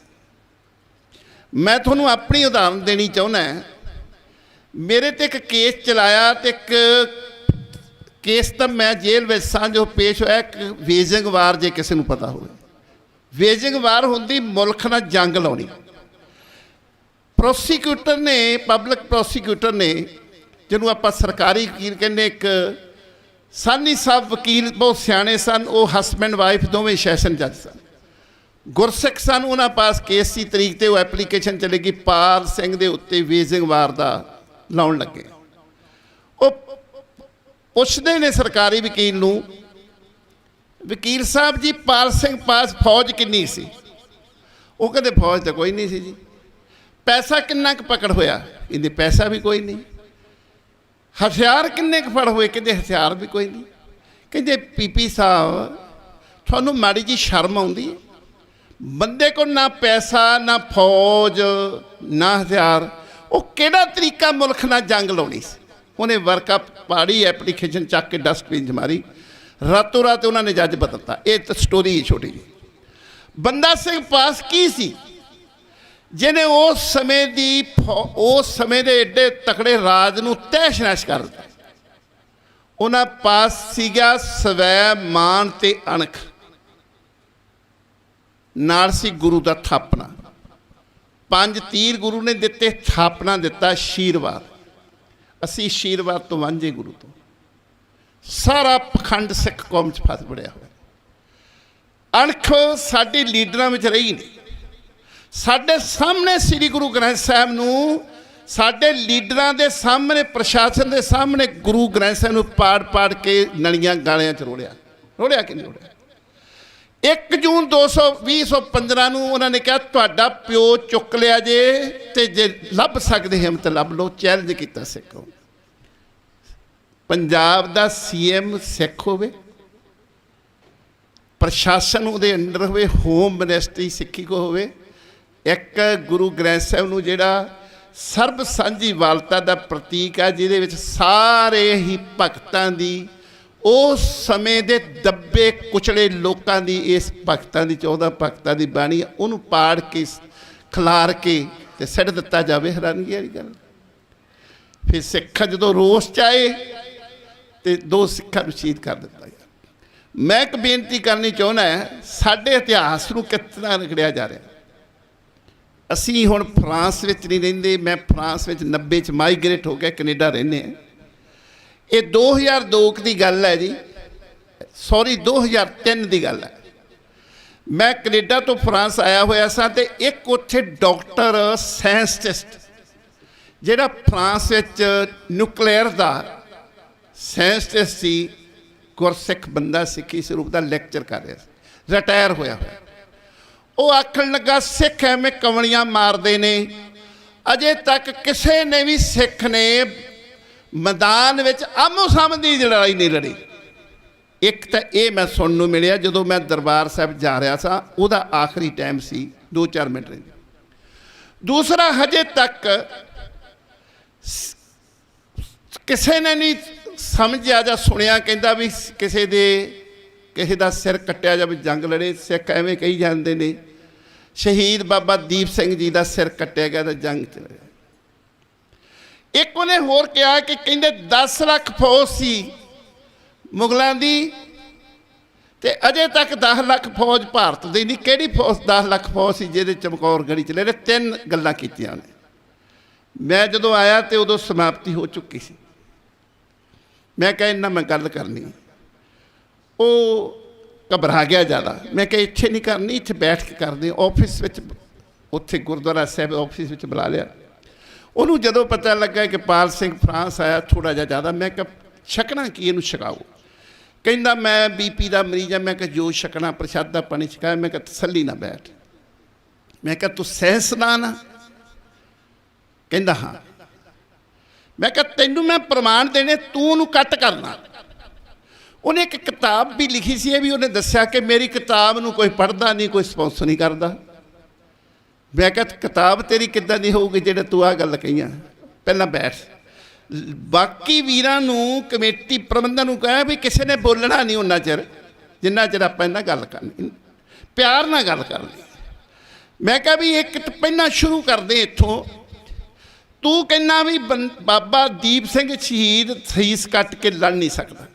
ਮੈਂ ਤੁਹਾਨੂੰ ਆਪਣੀ ਉਦਾਹਰਨ ਦੇਣੀ ਚਾਹੁੰਦਾ। ਮੇਰੇ ਤੇ ਇੱਕ ਕੇਸ ਚਲਾਇਆ, ਤੇ ਇੱਕ ਕੇਸ ਤਾਂ ਮੈਂ ਜੇਲ੍ਹ ਵਿੱਚ ਸਾਂ ਜੋ ਪੇਸ਼ ਹੋਇਆ, ਇੱਕ ਵੇਜਿੰਗ ਵਾਰ, ਜੇ ਕਿਸੇ ਨੂੰ ਪਤਾ ਹੋਵੇ। ਵੇਜਿੰਗ ਵਾਰ ਹੁੰਦੀ ਮੁਲਕ ਨਾਲ ਜੰਗ ਲਾਉਣੀ। ਪ੍ਰੋਸੀਕਿਊਟਰ ਨੇ, ਪਬਲਿਕ ਪ੍ਰੋਸੀਕਿਊਟਰ ਨੇ, ਜਿਹਨੂੰ ਆਪਾਂ ਸਰਕਾਰੀ ਵਕੀਲ ਕਹਿੰਦੇ, ਇੱਕ ਸਾਨੀ ਸਾਹਿਬ ਵਕੀਲ ਬਹੁਤ ਸਿਆਣੇ ਸਨ, ਉਹ ਹਸਬੈਂਡ ਵਾਈਫ ਦੋਵੇਂ ਸੈਸ਼ਨ ਜੱਜ ਸਨ, ਗੁਰਸਿੱਖ ਸਨ। ਉਹਨਾਂ ਪਾਸ ਕੇਸ ਦੀ ਤਰੀਕ 'ਤੇ ਉਹ ਐਪਲੀਕੇਸ਼ਨ ਚਲੇਗੀ, ਪਾਲ ਸਿੰਘ ਦੇ ਉੱਤੇ ਵੇਜਿੰਗ ਵਾਰ ਦਾ ਲਾਉਣ ਲੱਗੇ। ਉਹ ਪੁੱਛਦੇ ਨੇ ਸਰਕਾਰੀ ਵਕੀਲ ਨੂੰ, ਵਕੀਲ ਸਾਹਿਬ ਜੀ, ਪਾਲ ਸਿੰਘ ਪਾਸ ਫੌਜ ਕਿੰਨੀ ਸੀ? ਉਹ ਕਹਿੰਦੇ, ਫੌਜ ਤਾਂ ਕੋਈ ਨਹੀਂ ਸੀ ਜੀ। ਪੈਸਾ ਕਿੰਨਾ ਕੁ ਪਕੜ ਹੋਇਆ? ਇਹਦੇ ਪੈਸਾ ਵੀ ਕੋਈ ਨਹੀਂ। ਹਥਿਆਰ ਕਿੰਨੇ ਕੁ ਫੜ ਹੋਏ? ਕਹਿੰਦੇ ਹਥਿਆਰ ਵੀ ਕੋਈ ਨਹੀਂ। ਕਹਿੰਦੇ, ਪੀਪੀ ਸਾਹਿਬ, ਤੁਹਾਨੂੰ ਮਾੜੀ ਜੀ ਸ਼ਰਮ ਆਉਂਦੀ ਹੈ? ਬੰਦੇ ਕੋਲ ਨਾ ਪੈਸਾ, ਨਾ ਫੌਜ, ਨਾ ਹਥਿਆਰ, ਉਹ ਕਿਹੜਾ ਤਰੀਕਾ ਮੁਲਕ ਨਾਲ ਜੰਗ ਲਾਉਣੀ ਸੀ? ਉਹਨੇ ਵਰਕਾ ਪਾੜੀ, ਐਪਲੀਕੇਸ਼ਨ ਚੱਕ ਕੇ ਡਸਟਬਿਨ 'ਚ ਮਾਰੀ, ਰਾਤੋਂ ਰਾਤ ਉਹਨਾਂ ਨੇ ਜੱਜ ਬਦਲਤਾ। ਇਹ ਤਾਂ ਸਟੋਰੀ ਛੋਟੀ ਜਿਹੀ। ਬੰਦਾ ਸਿੰਘ ਪਾਸ ਕੀ ਸੀ ਜਿਹਨੇ ਉਸ ਸਮੇਂ ਦੇ ਏਡੇ ਤਕੜੇ ਰਾਜ ਨੂੰ ਤਹਿਸ਼ ਨਹਿਸ਼ ਕਰ ਦਿੱਤਾ? ਉਹਨਾਂ ਪਾਸ ਸੀਗਾ ਸਵੈ ਮਾਨ ਤੇ ਅਣਖ, ਨਾਲ ਸੀ ਗੁਰੂ ਦਾ ਥਾਪਣਾ। 5 ਤੀਰ ਗੁਰੂ ਨੇ ਦਿੱਤੇ, ਥਾਪਣਾ ਦਿੱਤਾ ਆਸ਼ੀਰਵਾਦ। ਅਸੀਂ ਆਸ਼ੀਰਵਾਦ ਤੋਂ ਵਾਂਝੇ ਗੁਰੂ ਤੋਂ। ਸਾਰਾ ਪਖੰਡ ਸਿੱਖ ਕੌਮ 'ਚ ਫਸ ਵੜਿਆ ਹੋਇਆ। ਅਣਖ ਸਾਡੇ ਲੀਡਰਾਂ ਵਿੱਚ ਰਹੀ ਨਹੀਂ। ਸਾਡੇ ਸਾਹਮਣੇ ਸ੍ਰੀ ਗੁਰੂ ਗ੍ਰੰਥ ਸਾਹਿਬ ਨੂੰ, ਸਾਡੇ ਲੀਡਰਾਂ ਦੇ ਸਾਹਮਣੇ, ਪ੍ਰਸ਼ਾਸਨ ਦੇ ਸਾਹਮਣੇ ਗੁਰੂ ਗ੍ਰੰਥ ਸਾਹਿਬ ਨੂੰ ਪਾੜ ਪਾੜ ਕੇ ਨਲੀਆਂ ਗਾਲਿਆਂ 'ਚ ਰੋੜਿਆ ਕਿ ਨਹੀਂ ਰੋੜਿਆ? 1 ਜੂਨ 2015 ਨੂੰ ਉਹਨਾਂ ਨੇ ਕਿਹਾ, ਤੁਹਾਡਾ ਪਿਓ ਚੁੱਕ ਲਿਆ ਜੇ, ਤੇ ਜੇ ਲੱਭ ਸਕਦੇ ਹਿੰਮਤ ਲੱਭ ਲਓ। ਚੈਲੰਜ ਕੀਤਾ ਸਿੱਖ। ਪੰਜਾਬ ਦਾ CM ਸਿੱਖ ਹੋਵੇ, ਪ੍ਰਸ਼ਾਸਨ ਉਹਦੇ ਅੰਡਰ ਹੋਵੇ, ਹੋਮ ਮਿਨਿਸਟਰੀ ਸਿੱਖੀ ਕੋ ਹੋਵੇ, ਇੱਕ ਗੁਰੂ ਗ੍ਰੰਥ ਸਾਹਿਬ ਨੂੰ ਜਿਹੜਾ ਸਰਬ ਸਾਂਝੀ ਵਾਲਤਾ ਦਾ ਪ੍ਰਤੀਕ ਹੈ, ਜਿਹਦੇ ਵਿੱਚ ਸਾਰੇ ਹੀ ਭਗਤਾਂ ਦੀ, ਉਸ ਸਮੇਂ ਦੇ ਦੱਬੇ ਕੁਚਲੇ ਲੋਕਾਂ ਦੀ, ਇਸ ਭਗਤਾਂ ਦੀ, 14 ਭਗਤਾਂ ਦੀ ਬਾਣੀ, ਉਹਨੂੰ ਪਾੜ ਕੇ, ਖਿਲਾਰ ਕੇ ਤੇ ਸਿੱਟ ਦਿੱਤਾ ਜਾਵੇ। ਹੈਰਾਨਗੀ ਵਾਲੀ ਗੱਲ। ਫਿਰ ਸਿੱਖ ਜਦੋਂ ਰੋਸ 'ਚ ਆਏ ਤੇ 2 ਸਿੱਖਾਂ ਨੂੰ ਸ਼ਹੀਦ ਕਰ ਦਿੱਤਾ ਗਿਆ। ਮੈਂ ਇੱਕ ਬੇਨਤੀ ਕਰਨੀ ਚਾਹੁੰਦਾ, ਸਾਡੇ ਇਤਿਹਾਸ ਨੂੰ ਕਿਸ ਤਰ੍ਹਾਂ ਰਗੜਿਆ ਜਾ ਰਿਹਾ। ਅਸੀਂ ਹੁਣ ਫਰਾਂਸ ਵਿੱਚ ਨਹੀਂ ਰਹਿੰਦੇ। ਮੈਂ ਫਰਾਂਸ ਵਿੱਚ 90 'ਚ ਮਾਈਗ੍ਰੇਟ ਹੋ ਗਿਆ, ਕੈਨੇਡਾ ਰਹਿੰਦੇ ਹਾਂ। ਇਹ 2002 ਦੀ ਗੱਲ ਹੈ ਜੀ, ਸੌਰੀ 2003 ਦੀ ਗੱਲ ਹੈ। ਮੈਂ ਕੈਨੇਡਾ ਤੋਂ ਫਰਾਂਸ ਆਇਆ ਹੋਇਆ ਸਾਂ, ਤੇ ਇੱਕ ਉੱਥੇ ਡਾਕਟਰ ਸਾਇੰਟਿਸਟ, ਜਿਹੜਾ ਫਰਾਂਸ ਵਿੱਚ ਨਿਊਕਲੀਅਰ ਦਾ ਸਾਇੰਟਿਸਟ ਸੀ, ਗੁਰਸਿੱਖ ਬੰਦਾ, ਸਿੱਖੀ ਸਰੂਪ ਦਾ ਲੈਕਚਰ ਕਰ ਰਿਹਾ ਸੀ, ਰਿਟਾਇਰ ਹੋਇਆ ਹੋਇਆ। ਉਹ ਆਖਣ ਲੱਗਾ, ਸਿੱਖ ਐਵੇਂ ਕਵਲੀਆਂ ਮਾਰਦੇ ਨੇ। ਅਜੇ ਤੱਕ ਕਿਸੇ ਨੇ ਵੀ ਸਿੱਖ ਨੇ ਮੈਦਾਨ ਵਿੱਚ ਆਮੋ ਸਾਹਮਣੇ ਦੀ ਲੜਾਈ ਨਹੀਂ ਲੜੀ। ਇੱਕ ਤਾਂ ਇਹ ਮੈਂ ਸੁਣਨ ਨੂੰ ਮਿਲਿਆ ਜਦੋਂ ਮੈਂ ਦਰਬਾਰ ਸਾਹਿਬ ਜਾ ਰਿਹਾ ਸਾਂ, ਉਹਦਾ ਆਖਰੀ ਟਾਈਮ ਸੀ, 2-4 ਮਿੰਟ ਰਹਿੰਦੇ। ਦੂਸਰਾ, ਹਜੇ ਤੱਕ ਕਿਸੇ ਨੇ ਨਹੀਂ ਸਮਝਿਆ ਜਾਂ ਸੁਣਿਆ ਕਹਿੰਦਾ ਵੀ ਕਿਸੇ ਦਾ ਸਿਰ ਕੱਟਿਆ ਜਾਵੇ, ਜੰਗ ਲੜੇ। ਸਿੱਖ ਐਵੇਂ ਕਹੀ ਜਾਂਦੇ ਨੇ ਸ਼ਹੀਦ ਬਾਬਾ ਦੀਪ ਸਿੰਘ ਜੀ ਦਾ ਸਿਰ ਕੱਟਿਆ ਗਿਆ ਤਾਂ ਜੰਗ ਚ ਗਿਆ। ਇੱਕ ਉਹਨੇ ਹੋਰ ਕਿਹਾ ਕਿ ਕਹਿੰਦੇ 10 ਲੱਖ ਫੌਜ ਸੀ ਮੁਗਲਾਂ ਦੀ ਤੇ ਅਜੇ ਤੱਕ 10 ਲੱਖ ਫੌਜ ਭਾਰਤ ਦੀ ਨਹੀਂ। ਕਿਹੜੀ ਫੌਜ 10 ਲੱਖ ਫੌਜ ਸੀ ਜਿਹਦੇ ਚਮਕੌਰ ਗੜੀ ਚਲੇ ਨੇ? 3 ਗੱਲਾਂ ਕੀਤੀਆਂ ਨੇ। ਮੈਂ ਜਦੋਂ ਆਇਆ ਤੇ ਉਦੋਂ ਸਮਾਪਤੀ ਹੋ ਚੁੱਕੀ ਸੀ। ਮੈਂ ਕਿਹਾ ਇਹਨਾਂ ਮੈਂ ਗੱਲ ਕਰਨੀ। ਉਹ ਘਬਰਾ ਗਿਆ ਜ਼ਿਆਦਾ। ਮੈਂ ਕਿਹਾ ਇੱਥੇ ਨਹੀਂ ਕਰਨੀ, ਇੱਥੇ ਬੈਠ ਕੇ ਕਰਦੇ ਆਫਿਸ ਵਿੱਚ। ਉੱਥੇ ਗੁਰਦੁਆਰਾ ਸਾਹਿਬ ਆਫਿਸ ਵਿੱਚ ਬੁਲਾ ਲਿਆ ਉਹਨੂੰ। ਜਦੋਂ ਪਤਾ ਲੱਗਾ ਕਿ ਪਾਲ ਸਿੰਘ ਫਰਾਂਸ ਆਇਆ ਥੋੜ੍ਹਾ ਜਿਹਾ ਜ਼ਿਆਦਾ, ਮੈਂ ਕਿਹਾ ਛਕਣਾ ਕੀ ਇਹਨੂੰ ਛਕਾਓ। ਕਹਿੰਦਾ ਮੈਂ BP ਦਾ ਮਰੀਜ਼ ਹਾਂ। ਮੈਂ ਕਿਹਾ ਜੋ ਛਕਣਾ ਪ੍ਰਸ਼ਾਦਾ ਪਾਣੀ ਛਕਾਇਆ। ਮੈਂ ਕਿਹਾ ਤਸੱਲੀ ਨਾ ਬੈਠ। ਮੈਂ ਕਿਹਾ ਤੂੰ ਸਾਇੰਸਦਾਨ ਆ? ਕਹਿੰਦਾ ਹਾਂ। ਮੈਂ ਕਿਹਾ ਤੈਨੂੰ ਮੈਂ ਪ੍ਰਮਾਣ ਦੇਣੇ, ਤੂੰ ਉਹਨੂੰ ਕੱਟ ਕਰਨਾ। ਉਹਨੇ ਇੱਕ ਕਿਤਾਬ ਵੀ ਲਿਖੀ ਸੀ, ਇਹ ਵੀ ਉਹਨੇ ਦੱਸਿਆ ਕਿ ਮੇਰੀ ਕਿਤਾਬ ਨੂੰ ਕੋਈ ਪੜ੍ਹਦਾ ਨਹੀਂ, ਕੋਈ ਸਪੌਂਸਰ ਨਹੀਂ ਕਰਦਾ। ਮੈਂ ਕਿਹਾ ਕਿਤਾਬ ਤੇਰੀ ਕਿੱਦਾਂ ਦੀ ਹੋਊਗੀ ਜਿਹੜੇ ਤੂੰ ਆਹ ਗੱਲ ਕਹੀਆਂ? ਪਹਿਲਾਂ ਬੈਠ। ਬਾਕੀ ਵੀਰਾਂ ਨੂੰ ਕਮੇਟੀ ਪ੍ਰਬੰਧਨ ਨੂੰ ਕਹਾਂ ਵੀ ਕਿਸੇ ਨੇ ਬੋਲਣਾ ਨਹੀਂ ਉਹਨਾਂ ਚਿਰ ਜਿੰਨਾ ਚਿਰ ਆਪਾਂ ਇਹਨਾਂ ਗੱਲ ਕਰਨੀ, ਪਿਆਰ ਨਾਲ ਗੱਲ ਕਰਨੀ। ਮੈਂ ਕਿਹਾ ਵੀ ਇੱਕ ਪਹਿਲਾਂ ਸ਼ੁਰੂ ਕਰਦੇ ਇੱਥੋਂ। ਤੂੰ ਕਹਿੰਦਾ ਵੀ ਬਾਬਾ ਦੀਪ ਸਿੰਘ ਸ਼ਹੀਦ ਸੀਸ ਕੱਟ ਕੇ ਲੜ ਨਹੀਂ ਸਕਦਾ।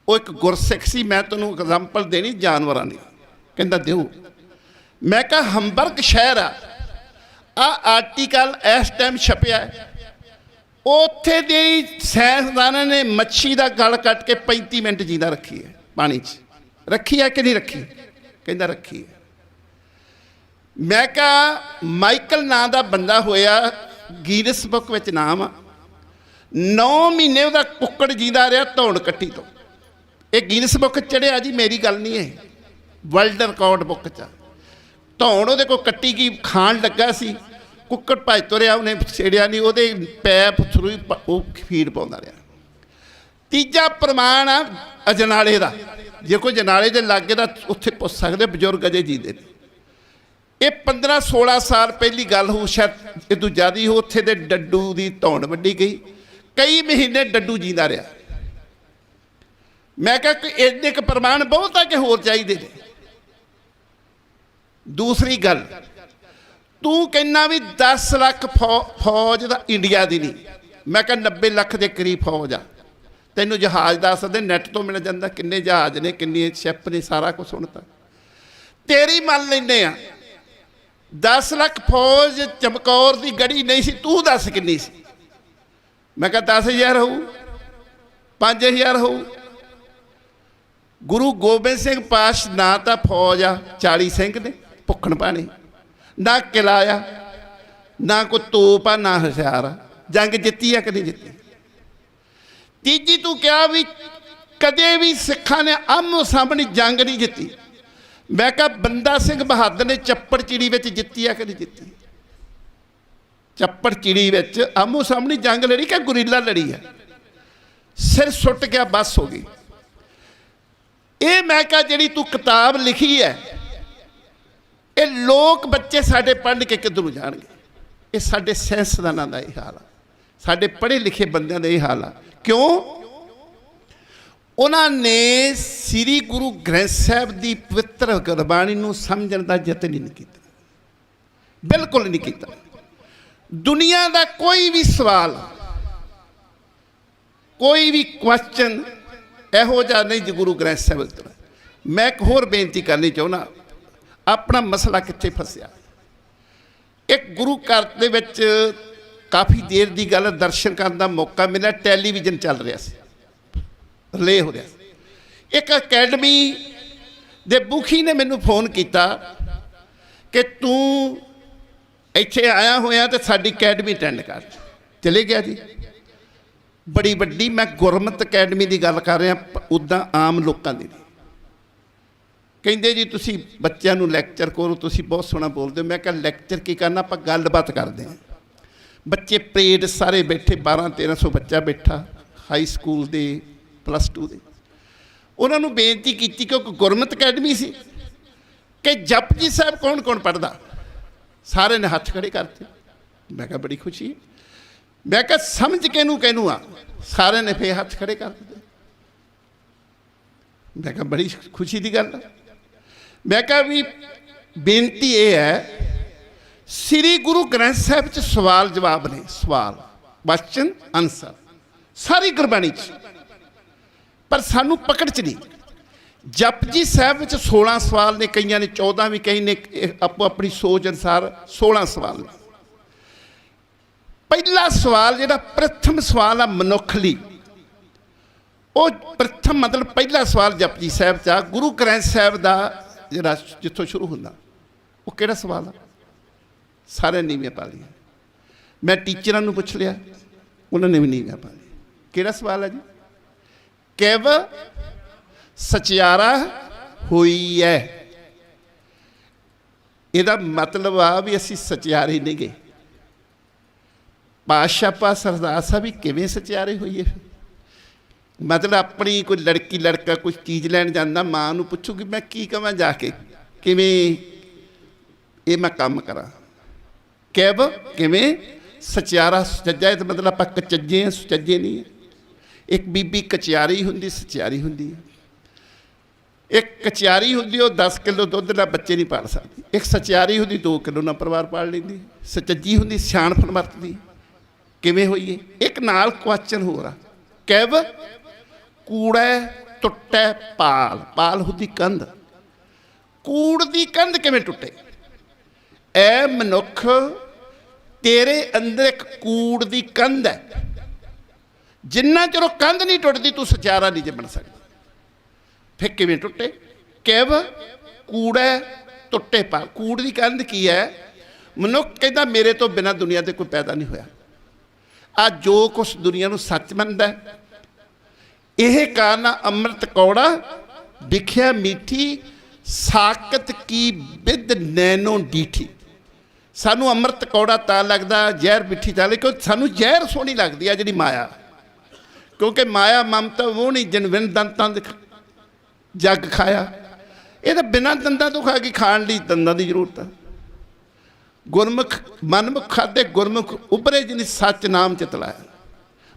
ਉਹ ਇੱਕ ਗੁਰਸਿੱਖ ਸੀ। ਮੈਂ ਤੈਨੂੰ ਐਗਜ਼ਾਮਪਲ ਦੇਣੀ ਜਾਨਵਰਾਂ ਦੀ। ਕਹਿੰਦਾ ਦਿਓ। ਮੈਂ ਕਿਹਾ ਹੰਬਰਗ ਸ਼ਹਿਰ ਆ ਆਰਟੀਕਲ ਇਸ ਟਾਈਮ ਛਪਿਆ, ਉੱਥੇ ਦੇ ਸਾਇੰਸਦਾਨਾਂ ਨੇ ਮੱਛੀ ਦਾ ਗਲ ਕੱਟ ਕੇ 35 ਮਿੰਟ ਜਿੰਦਾ ਰੱਖੀ ਹੈ ਪਾਣੀ 'ਚ। ਰੱਖੀ ਹੈ ਕਿ ਨਹੀਂ ਰੱਖੀ? ਕਹਿੰਦਾ ਰੱਖੀ ਹੈ। ਮੈਂ ਕਿਹਾ ਮਾਈਕਲ ਨਾਂ ਦਾ ਬੰਦਾ ਹੋਇਆ, ਗੀਨਸ ਬੁੱਕ ਵਿੱਚ ਨਾਮ ਆ। 9 ਮਹੀਨੇ ਉਹਦਾ ਕੁੱਕੜ ਜਿੰਦਾ ਰਿਹਾ ਧੌਣ ਕੱਟੀ ਤੋਂ। ਇਹ ਗੀਨਸ ਬੁੱਕ ਚੜਿਆ ਜੀ, ਮੇਰੀ ਗੱਲ ਨਹੀਂ ਹੈ, ਵਰਲਡ ਰਿਕਾਰਡ ਬੁੱਕ 'ਚ। ਧੌਣ ਉਹਦੇ ਕੋਲ ਕੱਟੀ ਕੀ ਖਾਣ ਲੱਗਾ ਸੀ, ਕੁੱਕੜ ਭੱਜ ਤੁਰਿਆ, ਉਹਨੇ ਛੇੜਿਆ ਨਹੀਂ, ਉਹਦੇ ਪੈਪ ਥਰੂ ਉਹ ਫੀਡ ਪਾਉਂਦਾ ਰਿਹਾ। ਤੀਜਾ ਪ੍ਰਮਾਣ ਆ ਅਜਨਾਲੇ ਦਾ। ਜੇ ਕੋਈ ਜਨਾਲੇ ਦੇ ਲਾਗੇ ਦਾ ਉੱਥੇ ਪੁੱਛ ਸਕਦੇ, ਬਜ਼ੁਰਗ ਅਜੇ ਜੀਂਦੇ ਨੇ। ਇਹ 15-16 ਸਾਲ ਪਹਿਲੀ ਗੱਲ ਹੋ, ਸ਼ਾਇਦ ਇਹ ਤੋਂ ਜ਼ਿਆਦਾ ਹੀ। ਉੱਥੇ ਦੇ ਡੱਡੂ ਦੀ ਧੌਣ ਵੱਢੀ ਗਈ, ਕਈ ਮਹੀਨੇ ਡੱਡੂ ਜੀਂਦਾ ਰਿਹਾ। ਮੈਂ ਕਿਹਾ ਕਿ ਇੰਨੇ ਕੁ ਪ੍ਰਮਾਣ ਬਹੁਤ ਆ ਕਿ ਹੋਰ ਚਾਹੀਦੇ ਨੇ। ਦੂਸਰੀ ਗੱਲ, ਤੂੰ ਕਹਿੰਦਾ ਵੀ 10 ਲੱਖ ਫੌਜ ਦਾ ਇੰਡੀਆ ਦੀ ਨਹੀਂ। ਮੈਂ ਕਿਹਾ 90 ਲੱਖ ਦੇ ਕਰੀਬ ਫੌਜ ਆ। ਤੈਨੂੰ ਜਹਾਜ਼ ਦੱਸ ਸਕਦੇ, ਨੈੱਟ ਤੋਂ ਮਿਲ ਜਾਂਦਾ ਕਿੰਨੇ ਜਹਾਜ਼ ਨੇ, ਕਿੰਨੇ ਸ਼ਿਪ ਨੇ, ਸਾਰਾ ਕੁਝ ਸੁਣਤਾ। ਤੇਰੀ ਮੰਨ ਲੈਂਦੇ ਆ 10 ਲੱਖ ਫੌਜ ਚਮਕੌਰ ਦੀ ਗੜੀ ਨਹੀਂ ਸੀ। ਤੂੰ ਦੱਸ ਕਿੰਨੀ ਸੀ? ਮੈਂ ਕਿਹਾ 10,000 ਹੋਊ, 5,000 ਹੋਊ। ਗੁਰੂ ਗੋਬਿੰਦ ਸਿੰਘ ਪਾਸ਼ ਨਾ ਤਾਂ ਫੌਜ ਆ 40 ਸਿੰਘ ਨੇ ਭੁੱਖਣ ਪਾਣੀ, ਨਾ ਕਿਲਾ ਆ, ਨਾ ਕੋਈ ਤੋਪ ਆ, ਨਾ ਹਥਿਆਰ ਆ। ਜੰਗ ਜਿੱਤੀ ਆ ਕਿ ਨਹੀਂ ਜਿੱਤੀ? ਤੀਜੀ ਤੂੰ ਕਿਹਾ ਵੀ ਕਦੇ ਵੀ ਸਿੱਖਾਂ ਨੇ ਆਮੋ ਸਾਹਮਣੇ ਜੰਗ ਨਹੀਂ ਜਿੱਤੀ। ਮੈਂ ਕਿਹਾ ਬੰਦਾ ਸਿੰਘ ਬਹਾਦਰ ਨੇ ਚੱਪੜ ਚਿੜੀ ਵਿੱਚ ਜਿੱਤੀ ਆ ਕਿ ਨਹੀਂ ਜਿੱਤੀ? ਚੱਪੜ ਚਿੜੀ ਵਿੱਚ ਆਮੋ ਸਾਹਮਣੇ ਜੰਗ ਲੜੀ ਕਿ ਗੁਰੀਲਾ ਲੜੀ ਆ? ਸਿਰ ਸੁੱਟ ਗਿਆ, ਬਸ ਹੋ ਗਈ। ਇਹ ਮੈਂ ਕਿਹਾ ਜਿਹੜੀ ਤੂੰ ਕਿਤਾਬ ਲਿਖੀ ਹੈ, ਇਹ ਲੋਕ ਬੱਚੇ ਸਾਡੇ ਪੜ੍ਹ ਕੇ ਕਿੱਧਰ ਨੂੰ ਜਾਣਗੇ? ਇਹ ਸਾਡੇ ਸਾਇੰਸਦਾਨਾਂ ਦਾ ਇਹ ਹਾਲ ਆ, ਸਾਡੇ ਪੜ੍ਹੇ ਲਿਖੇ ਬੰਦਿਆਂ ਦਾ ਇਹ ਹਾਲ ਆ। ਕਿਉਂ? ਉਹਨਾਂ ਨੇ ਸ੍ਰੀ ਗੁਰੂ ਗ੍ਰੰਥ ਸਾਹਿਬ ਦੀ ਪਵਿੱਤਰ ਗੁਰਬਾਣੀ ਨੂੰ ਸਮਝਣ ਦਾ ਯਤਨ ਨਹੀਂ ਕੀਤਾ, ਬਿਲਕੁਲ ਨਹੀਂ ਕੀਤਾ। ਦੁਨੀਆ ਦਾ ਕੋਈ ਵੀ ਸਵਾਲ, ਕੋਈ ਵੀ ਕੁਐਸਚਨ ਇਹੋ ਜਿਹਾ ਨਹੀਂ ਜੀ ਗੁਰੂ ਗ੍ਰੰਥ ਸਾਹਿਬ ਉੱਤੇ। ਮੈਂ ਇੱਕ ਹੋਰ ਬੇਨਤੀ ਕਰਨੀ ਚਾਹੁੰਦਾ, ਆਪਣਾ ਮਸਲਾ ਕਿੱਥੇ ਫਸਿਆ। ਇੱਕ ਗੁਰੂ ਘਰ ਦੇ ਵਿੱਚ ਕਾਫੀ ਦੇਰ ਦੀ ਗੱਲ, ਦਰਸ਼ਨ ਕਰਨ ਦਾ ਮੌਕਾ ਮਿਲਿਆ। ਟੈਲੀਵਿਜ਼ਨ ਚੱਲ ਰਿਹਾ ਸੀ, ਰਿਲੇ ਹੋ ਰਿਹਾ ਸੀ। ਇੱਕ ਅਕੈਡਮੀ ਦੇ ਮੁਖੀ ਨੇ ਮੈਨੂੰ ਫੋਨ ਕੀਤਾ ਕਿ ਤੂੰ ਇੱਥੇ ਆਇਆ ਹੋਇਆ ਤੇ ਸਾਡੀ ਅਕੈਡਮੀ ਅਟੈਂਡ ਕਰ। ਚਲੇ ਗਿਆ ਜੀ। ਬੜੀ ਵੱਡੀ, ਮੈਂ ਗੁਰਮਤ ਅਕੈਡਮੀ ਦੀ ਗੱਲ ਕਰ ਰਿਹਾ, ਉੱਦਾਂ ਆਮ ਲੋਕਾਂ ਦੀ ਨਹੀਂ। ਕਹਿੰਦੇ ਜੀ ਤੁਸੀਂ ਬੱਚਿਆਂ ਨੂੰ ਲੈਕਚਰ ਕਰੋ, ਤੁਸੀਂ ਬਹੁਤ ਸੋਹਣਾ ਬੋਲਦੇ ਹੋ। ਮੈਂ ਕਿਹਾ ਲੈਕਚਰ ਕੀ ਕਰਨਾ, ਆਪਾਂ ਗੱਲਬਾਤ ਕਰਦੇ ਹਾਂ। ਬੱਚੇ ਪਰੇਡ ਸਾਰੇ ਬੈਠੇ, 1200-1300 ਬੱਚਾ ਬੈਠਾ, ਹਾਈ ਸਕੂਲ ਦੇ, +2 ਦੇ। ਉਹਨਾਂ ਨੂੰ ਬੇਨਤੀ ਕੀਤੀ ਕਿ ਗੁਰਮਤ ਅਕੈਡਮੀ ਸੀ ਕਿ ਜਪਜੀ ਸਾਹਿਬ ਕੌਣ ਕੌਣ ਪੜ੍ਹਦਾ? ਸਾਰੇ ਨੇ ਹੱਥ ਖੜੇ ਕਰਤੇ। ਮੈਂ ਕਿਹਾ ਬੜੀ ਖੁਸ਼ੀ। ਮੈਂ ਕਿਹਾ ਸਮਝ ਕਿਹਨੂੰ ਆ? ਸਾਰਿਆਂ ਨੇ ਫੇਰ ਹੱਥ ਖੜੇ ਕਰ ਦਿੱਤੇ। ਮੈਂ ਕਿਹਾ ਬੜੀ ਖੁਸ਼ੀ ਦੀ ਗੱਲ। ਮੈਂ ਕਿਹਾ ਵੀ ਬੇਨਤੀ ਇਹ ਹੈ, ਸ੍ਰੀ ਗੁਰੂ ਗ੍ਰੰਥ ਸਾਹਿਬ 'ਚ ਸਵਾਲ ਜਵਾਬ ਨੇ, ਸਵਾਲ ਕੁਐਸਚਨ ਆਨਸਰ ਸਾਰੀ ਗੁਰਬਾਣੀ 'ਚ, ਪਰ ਸਾਨੂੰ ਪਕੜ 'ਚ ਨਹੀਂ। ਜਪਜੀ ਸਾਹਿਬ ਵਿੱਚ 16 ਸਵਾਲ ਨੇ, ਕਈਆਂ ਨੇ 14 ਵੀ, ਕਈ ਨੇ ਆਪੋ ਆਪਣੀ ਸੋਚ ਅਨੁਸਾਰ 16 ਸਵਾਲ ਨੇ। ਪਹਿਲਾ ਸਵਾਲ ਜਿਹੜਾ ਪ੍ਰਥਮ ਸਵਾਲ ਆ ਮਨੁੱਖ ਲਈ, ਉਹ ਪ੍ਰਥਮ ਮਤਲਬ ਪਹਿਲਾ ਸਵਾਲ ਜਪਜੀ ਸਾਹਿਬ 'ਚ ਆ। ਗੁਰੂ ਗ੍ਰੰਥ ਸਾਹਿਬ ਦਾ ਜਿਹੜਾ ਜਿੱਥੋਂ ਸ਼ੁਰੂ ਹੁੰਦਾ, ਉਹ ਕਿਹੜਾ ਸਵਾਲ ਆ? ਸਾਰੇ ਨੀਵੀਆਂ ਪਾ ਲਈਆਂ। ਮੈਂ ਟੀਚਰਾਂ ਨੂੰ ਪੁੱਛ ਲਿਆ, ਉਹਨਾਂ ਨੇ ਵੀ ਨੀਵੀਆਂ ਪਾ ਲਈਆਂ। ਕਿਹੜਾ ਸਵਾਲ ਹੈ ਜੀ? ਕਿਵ ਸਚਿਆਰਾ ਹੋਈ ਹੈ। ਇਹਦਾ ਮਤਲਬ ਆ ਵੀ ਅਸੀਂ ਸਚਿਆਰੇ ਨਹੀਂ ਗਏ। ਪਾਤਸ਼ਾਹ ਪਾਸ ਅਰਦਾਸ ਆ ਵੀ ਕਿਵੇਂ ਸਚਿਆਰੇ ਹੋਈਏ। ਮਤਲਬ ਆਪਣੀ ਕੋਈ ਲੜਕੀ ਲੜਕਾ ਕੁਝ ਚੀਜ਼ ਲੈਣ ਜਾਂਦਾ, ਮਾਂ ਨੂੰ ਪੁੱਛੂਗੀ ਮੈਂ ਕੀ ਕਵਾਂ ਜਾ ਕੇ, ਕਿਵੇਂ ਇਹ ਮੈਂ ਕੰਮ ਕਰਾਂ। ਕਿਵ ਕਿਵੇਂ ਸਚਿਆਰਾ ਸੁਚੱਜਾ, ਇਹ ਤਾਂ ਮਤਲਬ ਆਪਾਂ ਕਚੱਜੇ ਹਾਂ, ਸੁਚੱਜੇ ਨਹੀਂ ਹੈ। ਇੱਕ ਬੀਬੀ ਕਚਿਆਰੀ ਹੁੰਦੀ, ਸਚਿਆਰੀ ਹੁੰਦੀ ਹੈ। ਇੱਕ ਕਚਿਆਰੀ ਹੁੰਦੀ, ਉਹ 10 ਕਿਲੋ ਦੁੱਧ ਨਾਲ ਬੱਚੇ ਨਹੀਂ ਪਾਲ ਸਕਦੀ। ਇੱਕ ਸਚਿਆਰੀ ਹੁੰਦੀ 2 ਕਿਲੋ ਨਾਲ ਪਰਿਵਾਰ ਪਾਲ ਲੈਂਦੀ। ਸੁਚੱਜੀ ਹੁੰਦੀ, ਸਿਆਣਪ ਵਰਤਦੀ। ਕਿਵੇਂ ਹੋਈਏ? ਇੱਕ ਨਾਲ ਕੁਐਸਚਨ ਹੋਰ ਆ, ਕਿਵ ਕੂੜੈ ਟੁੱਟੈ ਪਾਲ। ਪਾਲ ਹੁੰਦੀ ਕੰਧ, ਕੂੜ ਦੀ ਕੰਧ ਕਿਵੇਂ ਟੁੱਟੇ? ਐ ਮਨੁੱਖ, ਤੇਰੇ ਅੰਦਰ ਇੱਕ ਕੂੜ ਦੀ ਕੰਧ ਹੈ। ਜਿੰਨਾ ਚਿਰ ਉਹ ਕੰਧ ਨਹੀਂ ਟੁੱਟਦੀ, ਤੂੰ ਸਚਿਆਰਾ ਨਹੀਂ ਜੇ ਬਣ ਸਕਦਾ। ਫਿਰ ਕਿਵੇਂ ਟੁੱਟੇ? ਕਿਵ ਕੂੜੈ ਟੁੱਟੇ ਪਾਲ। ਕੂੜ ਦੀ ਕੰਧ ਕੀ ਹੈ? ਮਨੁੱਖ ਕਹਿੰਦਾ ਮੇਰੇ ਤੋਂ ਬਿਨਾਂ ਦੁਨੀਆ ਤੇ ਕੋਈ ਪੈਦਾ ਨਹੀਂ ਹੋਇਆ। ਆ ਜੋ ਕੁਛ ਦੁਨੀਆ ਨੂੰ ਸੱਚ ਮੰਨਦਾ, ਇਹ ਕਾਰਨ ਅੰਮ੍ਰਿਤ ਕੌੜਾ ਵਿਖਿਆ ਮੀਠੀ, ਸਾਕਤ ਕੀ ਬਿਦ ਨੈਣੋ ਡੀਠੀ। ਸਾਨੂੰ ਅੰਮ੍ਰਿਤ ਕੌੜਾ ਤਾਂ ਲੱਗਦਾ, ਜ਼ਹਿਰ ਮਿੱਠੀ ਤਾਂ ਲੈ, ਕਿਉਂਕਿ ਸਾਨੂੰ ਜ਼ਹਿਰ ਸੋਹਣੀ ਲੱਗਦੀ ਆ ਜਿਹੜੀ ਮਾਇਆ। ਕਿਉਂਕਿ ਮਾਇਆ ਮਮਤਾ ਉਹ ਨਹੀਂ ਜਿਨ ਵਿਨ ਦੰਤਾਂ ਦੇ ਜੱਗ ਖਾਇਆ। ਇਹ ਤਾਂ ਬਿਨਾਂ ਦੰਦਾਂ ਤੋਂ ਖਾ ਕੇ ਖਾਣ ਲਈ ਦੰਦਾਂ ਦੀ ਜ਼ਰੂਰਤ ਆ। ਗੁਰਮੁਖ ਮਨਮੁਖ ਖਾਦੇ ਗੁਰਮੁਖ ਉਭਰੇ ਜਿਨ ਸੱਚ ਨਾਮ ਚਿਤਲਾਇਆ।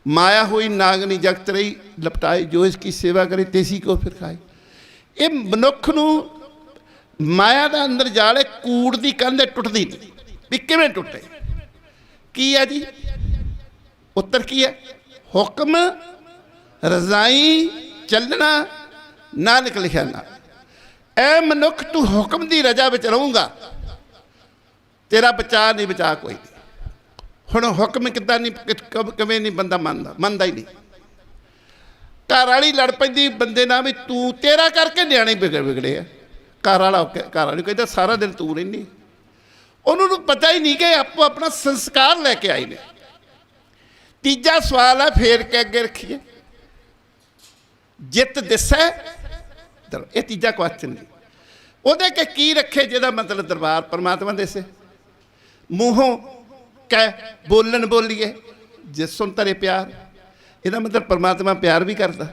ਮਾਇਆ ਹੋਈ ਨਾਗਨੀ ਜਗਤ ਰਹੀ ਲਪਟਾਏ, ਜੋ ਇਸ ਕੀ ਸੇਵਾ ਕਰੇ ਤੇਸੀ ਕੋ ਫਿਰ ਖਾਏ। ਇਹ ਮਨੁੱਖ ਨੂੰ ਮਾਇਆ ਦਾ ਅੰਦਰ ਜਾਲੇ, ਕੂੜ ਦੀ ਕੰਧ ਟੁੱਟਦੀ ਨਹੀਂ। ਵੀ ਕਿਵੇਂ ਟੁੱਟੇ? ਕੀ ਹੈ ਜੀ ਉੱਤਰ? ਕੀ ਹੈ? ਹੁਕਮ ਰਜ਼ਾਈ ਚੱਲਣਾ, ਨਾਨਕ ਲਿਖਿਆ ਨਾ। ਐ ਮਨੁੱਖ, ਤੂੰ ਹੁਕਮ ਦੀ ਰਜਾ ਵਿੱਚ ਰਹੂੰਗਾ, ਤੇਰਾ ਬਚਾ ਨਹੀਂ, ਬਚਾ ਕੋਈ ਨਹੀਂ। ਹੁਣ ਹੁਕਮ ਕਿੱਦਾਂ ਨਹੀਂ, ਕਿਵੇਂ ਨਹੀਂ ਬੰਦਾ ਮੰਨਦਾ ਹੀ ਨਹੀਂ। ਘਰ ਵਾਲੀ ਲੜ ਪੈਂਦੀ ਬੰਦੇ ਨਾਲ ਵੀ ਤੂੰ, ਤੇਰਾ ਕਰਕੇ ਨਿਆਣੇ ਵਿਗੜੇ ਆ। ਘਰ ਵਾਲੀ ਕਹਿੰਦਾ ਸਾਰਾ ਦਿਨ ਤੂੰ ਰਹਿੰਦੀ। ਉਹਨੂੰ ਨੂੰ ਪਤਾ ਹੀ ਨਹੀਂ ਕਿ ਆਪੋ ਆਪਣਾ ਸੰਸਕਾਰ ਲੈ ਕੇ ਆਏ ਨੇ। ਤੀਜਾ ਸਵਾਲ ਹੈ, ਫੇਰ ਕੇ ਅੱਗੇ ਰੱਖੀਏ, ਜਿੱਤ ਦਿਸੈ। ਇਹ ਤੀਜਾ ਕੁਐਸਚਨ ਨਹੀਂ। ਉਹਦੇ ਕੇ ਕੀ ਰੱਖੇ, ਜਿਹਦਾ ਮਤਲਬ ਦਰਬਾਰ ਪਰਮਾਤਮਾ ਦੇਸੇ। ਮੂੰਹੋਂ ਕਹਿ ਬੋਲਣ ਬੋਲੀਏ ਜਿਸ ਸੁਣ ਤਰੇ ਪਿਆਰ। ਇਹਦਾ ਮਤਲਬ ਪਰਮਾਤਮਾ ਪਿਆਰ ਵੀ ਕਰਦਾ।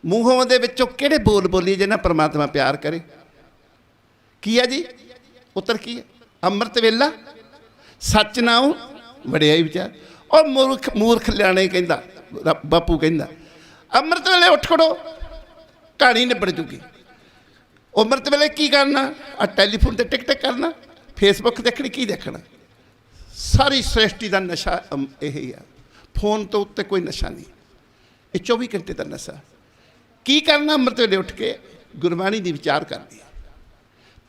ਮੂੰਹੋਂ ਦੇ ਵਿੱਚੋਂ ਕਿਹੜੇ ਬੋਲ ਬੋਲੀਏ ਜਿਹਨਾਂ ਪਰਮਾਤਮਾ ਪਿਆਰ ਕਰੇ? ਕੀ ਹੈ ਜੀ ਉੱਤਰ? ਕੀ ਹੈ? ਅੰਮ੍ਰਿਤ ਵੇਲਾ ਸੱਚ ਨਾਉ ਵਡਿਆਈ ਵਿਚਾਰ। ਔਰ ਮੂਰਖ ਲਿਆਣੇ ਕਹਿੰਦਾ, ਬਾਪੂ ਕਹਿੰਦਾ ਅੰਮ੍ਰਿਤ ਵੇਲੇ ਉੱਠ ਖੜੋ, ਕਹਾਣੀ ਨਿਬੜ ਜੂਗੀ। ਅੰਮ੍ਰਿਤ ਵੇਲੇ ਕੀ ਕਰਨਾ? ਆ ਟੈਲੀਫੋਨ ਤੇ ਟਿਕ ਟਿਕ ਕਰਨਾ, ਫੇਸਬੁੱਕ ਦੇਖਣੀ, ਕੀ ਦੇਖਣਾ? ਸਾਰੀ ਸ੍ਰਿਸ਼ਟੀ ਦਾ ਨਸ਼ਾ ਇਹ ਹੀ ਆ। ਫੋਨ ਤੋਂ ਉੱਤੇ ਕੋਈ ਨਸ਼ਾ ਨਹੀਂ, ਇਹ 24 ਘੰਟੇ ਦਾ ਨਸ਼ਾ। ਕੀ ਕਰਨਾ? ਅੰਮ੍ਰਿਤ ਵੇਲੇ ਉੱਠ ਕੇ ਗੁਰਬਾਣੀ ਦੀ ਵਿਚਾਰ ਕਰਨੀ ਹੈ।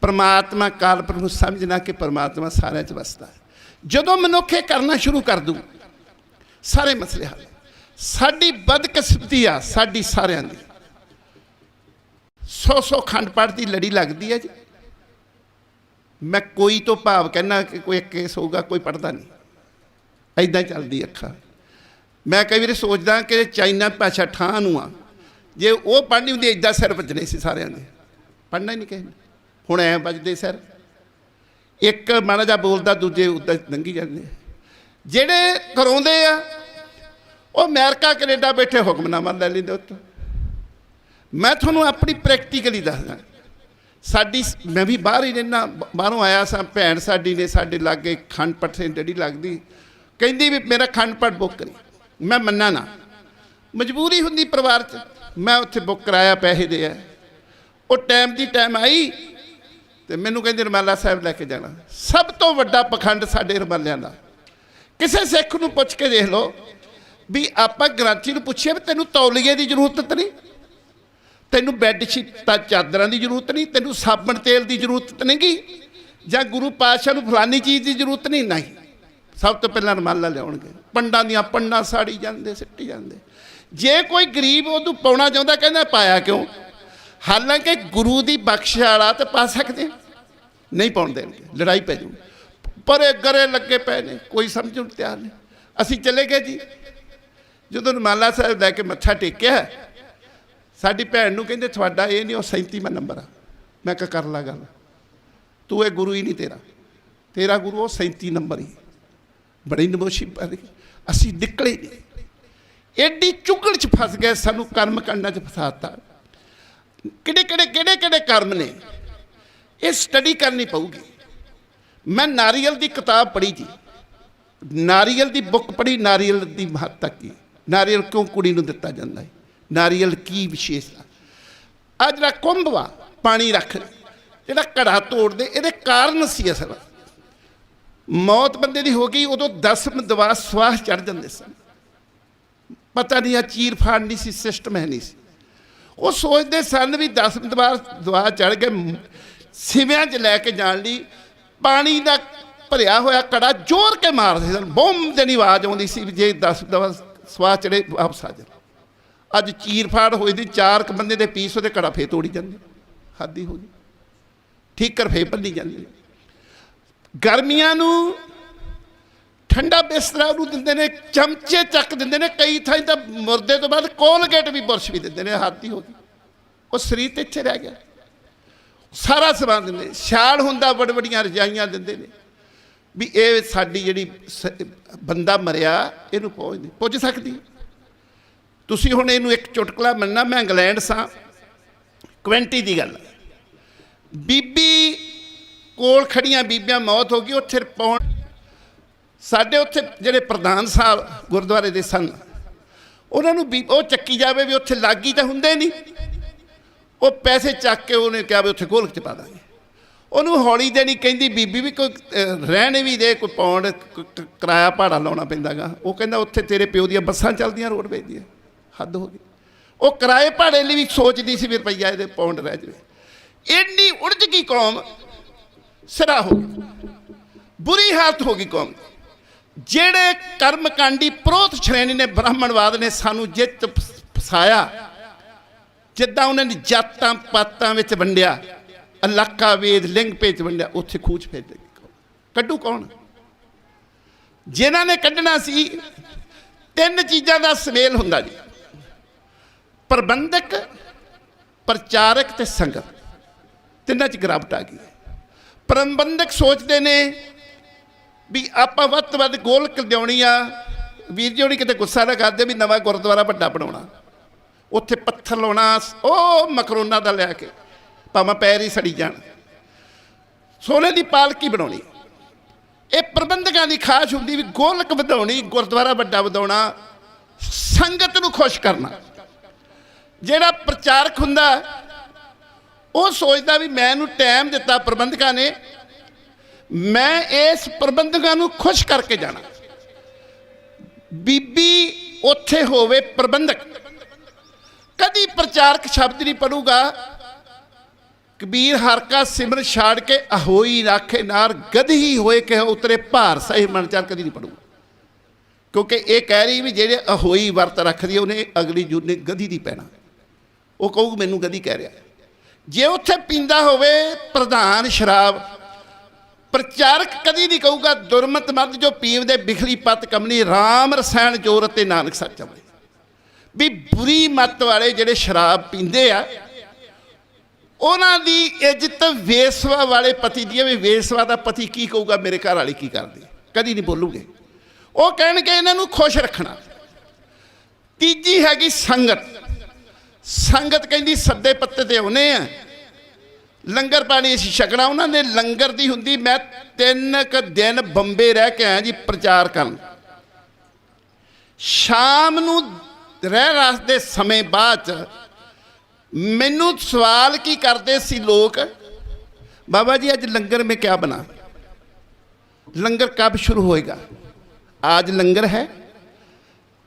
ਪਰਮਾਤਮਾ ਕਾਲਪੁਰਖ ਨੂੰ ਸਮਝਣਾ ਕਿ ਪਰਮਾਤਮਾ ਸਾਰਿਆਂ 'ਚ ਵਸਦਾ ਹੈ। ਜਦੋਂ ਮਨੁੱਖ ਇਹ ਕਰਨਾ ਸ਼ੁਰੂ ਕਰ ਦੂ, ਸਾਰੇ ਮਸਲੇ ਹੱਲ। ਸਾਡੀ ਬਦਕਿਸਮਤੀ ਆ, ਸਾਡੀ ਸਾਰਿਆਂ ਦੀ। 100 ਖੰਡ ਪਾਠ ਦੀ ਲੜੀ ਲੱਗਦੀ ਹੈ ਜੀ। ਮੈਂ ਕੋਈ ਤੋਂ ਭਾਵ ਕਹਿਣਾ ਕਿ ਕੋਈ ਇੱਕ ਕੇਸ ਹੋਊਗਾ, ਕੋਈ ਪੜ੍ਹਦਾ ਨਹੀਂ, ਐਦਾਂ ਹੀ ਚੱਲਦੀ ਅੱਖਾਂ। ਮੈਂ ਕਈ ਵਾਰੀ ਸੋਚਦਾ ਕਿ ਚਾਈਨਾ ਭਾਸ਼ਾ ਠਾਂ ਨੂੰ ਆ, ਜੇ ਉਹ ਪੜ੍ਹਨੀ ਹੁੰਦੀ ਇੱਦਾਂ ਸਿਰ ਵੱਜਣੇ ਸੀ ਸਾਰਿਆਂ ਦੇ। ਪੜ੍ਹਨਾ ਹੀ ਨਹੀਂ ਕਿਸੇ ਨੇ। ਹੁਣ ਐਂ ਵੱਜਦੇ ਸਿਰ, ਇੱਕ ਮਾੜਾ ਜਿਹਾ ਬੋਲਦਾ, ਦੂਜੇ ਉੱਦਾਂ ਲੰਘੀ ਜਾਂਦੇ। ਜਿਹੜੇ ਕਰਾਉਂਦੇ ਆ ਉਹ ਅਮਰੀਕਾ ਕੈਨੇਡਾ ਬੈਠੇ ਹੁਕਮਨਾਮਾ ਲੈ ਲੈਂਦੇ ਉੱਤੋਂ। ਮੈਂ ਤੁਹਾਨੂੰ ਆਪਣੀ ਪ੍ਰੈਕਟੀਕਲੀ ਦੱਸਦਾ। ਸਾਡੀ, ਮੈਂ ਵੀ ਬਾਹਰ ਹੀ ਰਹਿੰਦਾ, ਬਾਹਰੋਂ ਆਇਆ ਸਾਂ। ਭੈਣ ਸਾਡੀ ਨੇ ਸਾਡੇ ਲਾਗੇ ਖੰਡ ਪਾਠ ਜਿਹੜੀ ਲੱਗਦੀ, ਕਹਿੰਦੀ ਵੀ ਮੇਰਾ ਖੰਡ ਪਾਠ ਬੁੱਕ ਕਰੀ। ਮੈਂ ਮੰਨਾ ਨਾ, ਮਜਬੂਰੀ ਹੁੰਦੀ ਪਰਿਵਾਰ 'ਚ। ਮੈਂ ਉੱਥੇ ਬੁੱਕ ਕਰਾਇਆ, ਪੈਸੇ ਦੇ ਆ। ਉਹ ਟਾਈਮ ਦੀ ਟਾਈਮ ਆਈ, ਤੇ ਮੈਨੂੰ ਕਹਿੰਦੇ ਰੁਮਾਲਾ ਸਾਹਿਬ ਲੈ ਕੇ ਜਾਣਾ। ਸਭ ਤੋਂ ਵੱਡਾ ਪਖੰਡ ਸਾਡੇ ਰੁਮਾਲਿਆਂ ਦਾ। ਕਿਸੇ ਸਿੱਖ ਨੂੰ ਪੁੱਛ ਕੇ ਦੇਖ ਲਓ ਵੀ ਆਪਾਂ ਗ੍ਰੰਥੀ ਨੂੰ ਪੁੱਛਿਆ ਵੀ ਤੈਨੂੰ ਤੌਲੀਏ ਦੀ ਜ਼ਰੂਰਤ ਤਾਂ ਨਹੀਂ, ਤੈਨੂੰ ਬੈੱਡ ਸ਼ੀਟਾਂ ਚਾਦਰਾਂ ਦੀ ਜ਼ਰੂਰਤ ਨਹੀਂ, ਤੈਨੂੰ ਸਾਬਣ ਤੇਲ ਦੀ ਜ਼ਰੂਰਤ ਨਹੀਂ ਗੀ, ਜਾਂ ਗੁਰੂ ਪਾਤਸ਼ਾਹ ਨੂੰ ਫਲਾਨੀ ਚੀਜ਼ ਦੀ ਜ਼ਰੂਰਤ ਨਹੀਂ। ਨਹੀਂ, ਸਭ ਤੋਂ ਪਹਿਲਾਂ ਰੁਮਾਲਾ ਲਿਆਉਣਗੇ। ਪੰਡਾਂ ਦੀਆਂ ਪੰਡਾਂ ਸਾੜੀ ਜਾਂਦੇ, ਸਿੱਟੀ ਜਾਂਦੇ। ਜੇ ਕੋਈ ਗਰੀਬ ਉਹਨੂੰ ਪਾਉਣਾ ਚਾਹੁੰਦਾ ਕਹਿੰਦਾ ਪਾਇਆ ਕਿਉਂ? ਹਾਲਾਂਕਿ ਗੁਰੂ ਦੀ ਬਖਸ਼ ਵਾਲਾ ਤਾਂ ਪਾ ਸਕਦੇ, ਨਹੀਂ ਪਾਉਣ ਦੇਣਗੇ, ਲੜਾਈ ਪੈ ਜੂ। ਪਰ ਇਹ ਗਰੇ ਲੱਗੇ ਪਏ ਨੇ, ਕੋਈ ਸਮਝਣ ਨੂੰ ਤਿਆਰ ਨਹੀਂ। ਅਸੀਂ ਚਲੇ ਗਏ ਜੀ। ਜਦੋਂ ਰੁਮਾਲਾ ਸਾਹਿਬ ਲੈ ਕੇ ਮੱਥਾ ਟੇਕਿਆ, ਸਾਡੀ ਭੈਣ ਨੂੰ ਕਹਿੰਦੇ ਤੁਹਾਡਾ ਇਹ ਨਹੀਂ, ਉਹ 37ਵਾਂ ਨੰਬਰ ਆ। ਮੈਂ ਕਿਹਾ ਕਰ ਲਾ ਗੱਲ, ਤੂੰ ਇਹ ਗੁਰੂ ਹੀ ਨਹੀਂ, ਤੇਰਾ ਗੁਰੂ ਉਹ 37 ਨੰਬਰ ਹੀ। ਬੜੀ ਨਮੋਸ਼ੀ ਪੈ ਗਈ। ਅਸੀਂ ਨਿਕਲੇ ਨਹੀਂ, ਐਡੀ ਚੁਗਲ 'ਚ ਫਸ ਗਏ, ਸਾਨੂੰ ਕਰਮ ਕਾਂਡਾਂ 'ਚ ਫਸਾਤਾ। ਕਿਹੜੇ ਕਰਮ ਨੇ, ਇਹ ਸਟੱਡੀ ਕਰਨੀ ਪਊਗੀ। ਮੈਂ ਨਾਰੀਅਲ ਦੀ ਕਿਤਾਬ ਪੜ੍ਹੀ ਜੀ, ਨਾਰੀਅਲ ਦੀ ਬੁੱਕ ਪੜ੍ਹੀ, ਨਾਰੀਅਲ ਦੀ ਮਹੱਤਤਾ ਕੀ, ਨਾਰੀਅਲ ਕਿਉਂ ਕੁੜੀ ਨੂੰ ਦਿੱਤਾ ਜਾਂਦਾ ਹੈ, ਨਾਰੀਅਲ ਕੀ ਵਿਸ਼ੇਸ਼ਤਾ। ਆ ਜਿਹੜਾ ਕੁੰਭ ਵਾ ਪਾਣੀ ਰੱਖ, ਜਿਹੜਾ ਘੜਾ ਤੋੜਦੇ, ਇਹਦੇ ਕਾਰਨ ਸੀ ਅਸਲ ਮੌਤ ਬੰਦੇ ਦੀ ਹੋ ਗਈ। ਉਦੋਂ 10 ਦਵਾ ਸਵਾਸ ਚੜ੍ਹ ਜਾਂਦੇ ਸਨ, ਪਤਾ ਨਹੀਂ ਆ ਚੀਰ ਫਾੜ ਨਹੀਂ ਸੀ, ਸਿਸਟਮ ਹੈ ਨਹੀਂ ਸੀ। ਉਹ ਸੋਚਦੇ ਸਨ ਵੀ 10 ਦਵਾ ਚੜ੍ਹ ਗਏ, ਸਿਵਿਆਂ 'ਚ ਲੈ ਕੇ ਜਾਣ ਲਈ ਪਾਣੀ ਦਾ ਭਰਿਆ ਹੋਇਆ ਘੜਾ ਜ਼ੋਰ ਕੇ ਮਾਰਦੇ ਸਨ। ਬੋਮ ਦੀ ਆਵਾਜ਼ ਆਉਂਦੀ ਸੀ ਵੀ ਜੇ 10 ਦਵਾ ਸਵਾਸ ਚੜੇ ਵਾਪਸ ਆ ਜਾਣ। ਅੱਜ ਚੀਰ ਫਾੜ ਹੋਈ ਦੀ, 4 ਬੰਦੇ ਦੇ ਪੀਸ ਉਹਦੇ ਘੜਾ ਫੇਰ ਤੋੜੀ ਜਾਂਦੇ, ਹੱਦ ਹੀ ਹੋ ਗਈ। ਠੀਕਰ ਫੇਰ ਭੰਨੀ ਜਾਂਦੇ। ਗਰਮੀਆਂ ਨੂੰ ਠੰਡਾ ਬਿਸਤਰਾ ਉਹਨੂੰ ਦਿੰਦੇ ਨੇ, ਚਮਚੇ ਚੱਕ ਦਿੰਦੇ ਨੇ, ਕਈ ਥਾਈਂ ਤਾਂ ਮੁਰਦੇ ਤੋਂ ਬਾਅਦ ਕੋਲਗੇਟ ਵੀ ਬੁਰਸ਼ ਵੀ ਦਿੰਦੇ ਨੇ, ਹੱਦ ਹੀ ਹੋ ਗਈ। ਉਹ ਸਰੀਰ ਤੇ ਇੱਥੇ ਰਹਿ ਗਿਆ, ਸਾਰਾ ਸਮਾਨ ਦਿੰਦੇ। ਸਿਆਲ ਹੁੰਦਾ, ਵੱਡੀਆਂ ਰਜਾਈਆਂ ਦਿੰਦੇ ਨੇ ਵੀ ਇਹ ਸਾਡੀ ਜਿਹੜੀ ਬੰਦਾ ਮਰਿਆ ਇਹਨੂੰ ਪੁੱਜ ਸਕਦੀ। ਤੁਸੀਂ ਹੁਣ ਇਹਨੂੰ ਇੱਕ ਚੁਟਕਲਾ ਮੰਨਣਾ, ਮੈਂ ਇੰਗਲੈਂਡ ਸਾਂ, 20 ਦੀ ਗੱਲ, ਬੀਬੀ ਕੋਲ ਖੜੀਆਂ ਬੀਬੀਆਂ, ਮੌਤ ਹੋ ਗਈ। ਉੱਥੇ ਪਾਉਣ ਸਾਡੇ ਉੱਥੇ ਜਿਹੜੇ ਪ੍ਰਧਾਨ ਸਾਹਿਬ ਗੁਰਦੁਆਰੇ ਦੇ ਸਨ, ਉਹਨਾਂ ਨੂੰ ਉਹ ਚੱਕੀ ਜਾਵੇ ਵੀ ਉੱਥੇ ਲਾਗੀ ਤਾਂ ਹੁੰਦੇ ਨਹੀਂ। ਉਹ ਪੈਸੇ ਚੱਕ ਕੇ ਉਹਨੇ ਕਿਹਾ ਵੀ ਉੱਥੇ ਗੋਲਕ 'ਚ ਪਾ ਦਾਂਗੇ। ਉਹਨੂੰ ਹੌਲੀ ਦੇਣੀ ਕਹਿੰਦੀ ਬੀਬੀ ਵੀ ਕੋਈ ਰਹਿਣ ਵੀ ਦੇ, ਕੋਈ ਪੌਂਡ ਕਿਰਾਇਆ ਭਾੜਾ ਲਾਉਣਾ ਪੈਂਦਾ ਗਾ। ਉਹ ਕਹਿੰਦਾ ਉੱਥੇ ਤੇਰੇ ਪਿਓ ਦੀਆਂ ਬੱਸਾਂ ਚੱਲਦੀਆਂ, ਰੋਡਵੇਜ਼ ਦੀਆਂ, ਹੱਦ ਹੋ ਗਈ। ਉਹ ਕਿਰਾਏ ਭਾੜੇ ਲਈ ਵੀ ਸੋਚਦੀ ਸੀ ਵੀ ਰੁਪਈਆ ਇਹਦੇ ਪੌਂਡ ਰਹਿ ਜਾਵੇ। ਇੰਨੀ ਉੜਜ ਗਈ ਕੌਮ, ਸਿਰਾ ਹੋ ਗਈ, ਬੁਰੀ ਹਾਲਤ ਹੋ ਗਈ ਕੌਮ। ਜਿਹੜੇ ਕਰਮਕਾਂਡੀ ਪ੍ਰੋਤ ਸ਼੍ਰੇਣੀ ਨੇ, ਬ੍ਰਾਹਮਣਵਾਦ ਨੇ ਸਾਨੂੰ ਜਿੱਤ ਫਸਾਇਆ। ਜਿੱਦਾਂ ਉਹਨਾਂ ਨੇ ਜਾਤਾਂ ਪਾਤਾਂ ਵਿੱਚ ਵੰਡਿਆ, ਇਲਾਕਾ ਵੇਦ ਲਿੰਗ ਭੇਦ ਵੰਡਿਆ, ਉੱਥੇ ਖੂਚ ਫੇਰ ਕੱਢੂ ਕੌਣ? ਜਿਨ੍ਹਾਂ ਨੇ ਕੱਢਣਾ ਸੀ, 3 ਚੀਜ਼ਾਂ ਦਾ ਸੁਮੇਲ ਹੁੰਦਾ ਜੀ, ਪ੍ਰਬੰਧਕ, ਪ੍ਰਚਾਰਕ ਤੇ ਸੰਗਤ। ਤਿੰਨਾਂ 'ਚ ਗਿਰਾਵਟ ਆ ਗਈ। ਪ੍ਰਬੰਧਕ ਸੋਚਦੇ ਨੇ ਵੀ ਆਪਾਂ ਵੱਧ ਤੋਂ ਵੱਧ ਗੋਲਕ ਲਿਆਉਣੀ ਆ। ਵੀਰ ਜੀ ਹੋਣੀ ਕਿਤੇ ਗੁੱਸਾ ਨਾ ਕਰਦੇ ਵੀ ਨਵਾਂ ਗੁਰਦੁਆਰਾ ਵੱਡਾ ਬਣਾਉਣਾ, ਉੱਥੇ ਪੱਥਰ ਲਾਉਣਾ, ਉਹ ਮਕਰੋਨਾ ਦਾ ਲਿਆ ਕੇ ਭਾਵੇਂ ਪੈਰ ਹੀ ਸੜੀ ਜਾਣ, ਸੋਨੇ ਦੀ ਪਾਲਕੀ ਬਣਾਉਣੀ। ਇਹ ਪ੍ਰਬੰਧਕਾਂ ਦੀ ਖਾਸ਼ ਹੁੰਦੀ ਵੀ ਗੋਲਕ ਵਧਾਉਣੀ, ਗੁਰਦੁਆਰਾ ਵੱਡਾ ਵਧਾਉਣਾ, ਸੰਗਤ ਨੂੰ ਖੁਸ਼ ਕਰਨਾ। ਜਿਹੜਾ ਪ੍ਰਚਾਰਕ ਹੁੰਦਾ ਉਹ ਸੋਚਦਾ ਵੀ ਮੈਨੂੰ ਟਾਈਮ ਦਿੱਤਾ ਪ੍ਰਬੰਧਕਾਂ ਨੇ, ਮੈਂ ਇਸ ਪ੍ਰਬੰਧਕਾਂ ਨੂੰ ਖੁਸ਼ ਕਰਕੇ ਜਾਣਾ। ਬੀਬੀ ਉੱਥੇ ਹੋਵੇ ਪ੍ਰਬੰਧਕ, ਕਦੀ ਪ੍ਰਚਾਰਕ ਸ਼ਬਦ ਨਹੀਂ ਪੜੂਗਾ। ਕਬੀਰ ਹਰ ਕਾ ਸਿਮਰਨ ਛਾੜ ਕੇ ਅਹੋਈ ਰਾਖੇ ਨਾਰ, ਗਧੀ ਹੋਏ ਕਿ ਉਤਰੇ ਭਾਰ ਸਹਿ ਮਨ ਚਾਰ, ਕਦੀ ਨਹੀਂ ਪੜੂਗਾ। ਕਿਉਂਕਿ ਇਹ ਕਹਿ ਰਹੀ ਵੀ ਜਿਹੜੇ ਅਹੋਈ ਵਰਤ ਰੱਖਦੀ ਉਹਨੇ ਅਗਲੀ ਜੂਨੇ ਗਧੀ ਦੀ ਪੈਣਾ। ਉਹ ਕਹੂਗਾ ਮੈਨੂੰ ਗਧੀ ਕਹਿ ਰਿਹਾ। ਜੇ ਉੱਥੇ ਪੀਂਦਾ ਹੋਵੇ ਪ੍ਰਧਾਨ ਸ਼ਰਾਬ, ਪ੍ਰਚਾਰਕ ਕਦੀ ਨਹੀਂ ਕਹੂਗਾ ਦੁਰਮਤ ਮੱਧ ਜੋ ਪੀਵਦੇ ਬਿਖਲੀ ਪੱਤ ਕਮਨੀ, ਰਾਮ ਰਸਾਇਣ ਜੋਰ ਤੇ ਨਾਨਕ ਸੱਚ ਅਮਰੇ। ਵੀ ਬੁਰੀ ਮੱਤ ਵਾਲੇ ਜਿਹੜੇ ਸ਼ਰਾਬ ਪੀਂਦੇ ਆ, ਉਹਨਾਂ ਦੀ ਇੱਜ਼ਤ ਵੇਸਵਾ ਵਾਲੇ ਪਤੀ ਦੀ ਹੈ। ਵੀ ਵੇਸਵਾ ਦਾ ਪਤੀ ਕੀ ਕਹੂਗਾ ਮੇਰੇ ਘਰ ਵਾਲੀ ਕੀ ਕਰਦੀ, ਕਦੀ ਨਹੀਂ ਬੋਲੂਗੇ। ਉਹ ਕਹਿਣਗੇ ਇਹਨਾਂ ਨੂੰ ਖੁਸ਼ ਰੱਖਣਾ। ਤੀਜੀ ਹੈਗੀ ਸੰਗਤ। ਸੰਗਤ ਕਹਿੰਦੀ ਸੱਦੇ ਪੱਤੇ ਤੇ ਆਉਨੇ ਆ, ਲੰਗਰ ਪਾਣੀ ਅਸੀਂ ਛਕਣਾ। ਉਹਨਾਂ ਨੇ ਲੰਗਰ ਦੀ ਹੁੰਦੀ। ਮੈਂ 3 ਕੁ ਦਿਨ ਬੰਬੇ ਰਹਿ ਕੇ ਆਇਆ ਜੀ ਪ੍ਰਚਾਰ ਕਰਨ। ਸ਼ਾਮ ਨੂੰ ਰਹਿ ਰਾਸ ਦੇ ਸਮੇਂ ਬਾਅਦ ਮੈਨੂੰ ਸਵਾਲ ਕੀ ਕਰਦੇ ਸੀ ਲੋਕ, बाबा जी आज लंगर में क्या बना, लंगर कब शुरू होएगा, आज लंगर है।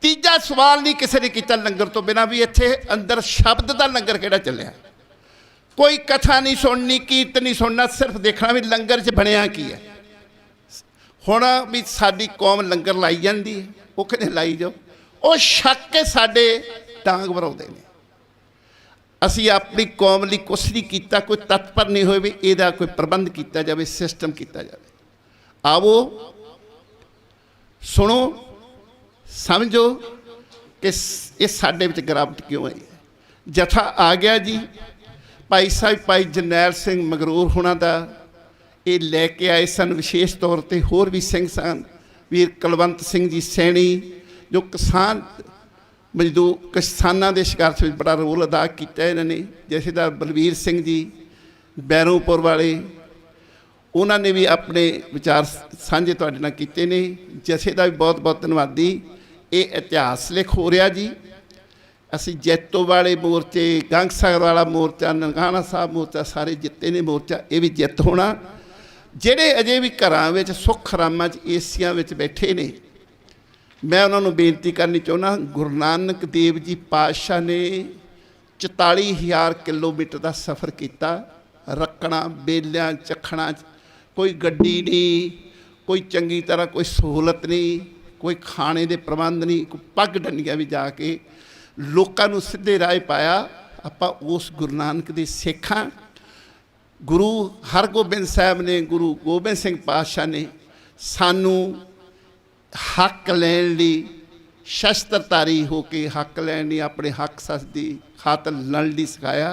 तीजा सवाल नहीं किसी ने किया लंगर तो बिना भी इत्थे अंदर शब्द का लंगर किहड़ा चलिया। कोई कथा नहीं सुननी, कीर्तन नहीं सुनना, सिर्फ देखना भी लंगर च बनया की है। हुण भी साडी कौम लंगर लाई जाती है, वो कहते लाई जाओ, वो छक के साडे डांग भराउंदे ने। असी अपनी कौम लई कुछ नहीं कीता, कोई तत्पर नहीं होए भी इहदा कोई प्रबंध किया जाए, सिस्टम किया जाए। आओ सुनो समझो कि ये साडे विच गिरावट क्यों आई है। जथा आ गया जी, भाई साहब भाई जरनैल सिंह मगरूर होना दा ये लैके आए सन, विशेष तौर पर होर भी सिंह सन, वीर कुलवंत सिंह जी सैनी जो किसान मजदूर किसानों के संघर्ष में बड़ा रोल अदा किया इन्होंने। जथेदार बलवीर सिंह जी बैरोंपुर वाले, उन्होंने भी अपने विचार साझे तुहाडे नाल कीते ने। जथे का भी बहुत बहुत धन्यवादी। ये इतिहास लिख हो रहा जी। असी जैतो वाले मोर्चे, गंगसागर वाला मोर्चा, ननकाना साहब मोर्चा सारे जिते ने मोर्चा, ये भी जित होना। ਜਿਹੜੇ अजे भी घरां विच सुख आरामां च एसियां विच बैठे ने, मैं उन्होंने बेनती करनी चाहुंदा, गुरु नानक देव जी पातशाह ने 44,000 किलोमीटर का सफ़र किया। रखना बेलियां चखना, कोई गड्डी नहीं, कोई चंगी तरह कोई सहूलत नहीं, कोई खाने के प्रबंध नहीं, कोई पग डंडियां भी जाके लोकां नूं सीधे राह पाया। आपां उस गुरु नानक दे सिख हां। गुरु हरगोबिंद साहब ने, गुरु गोबिंद सिंह पातशाह ने सानू हक लैण लई शस्त्रधारी होके हक लैण लई, अपने हक सच दी खातर लड़न लई सिखाया।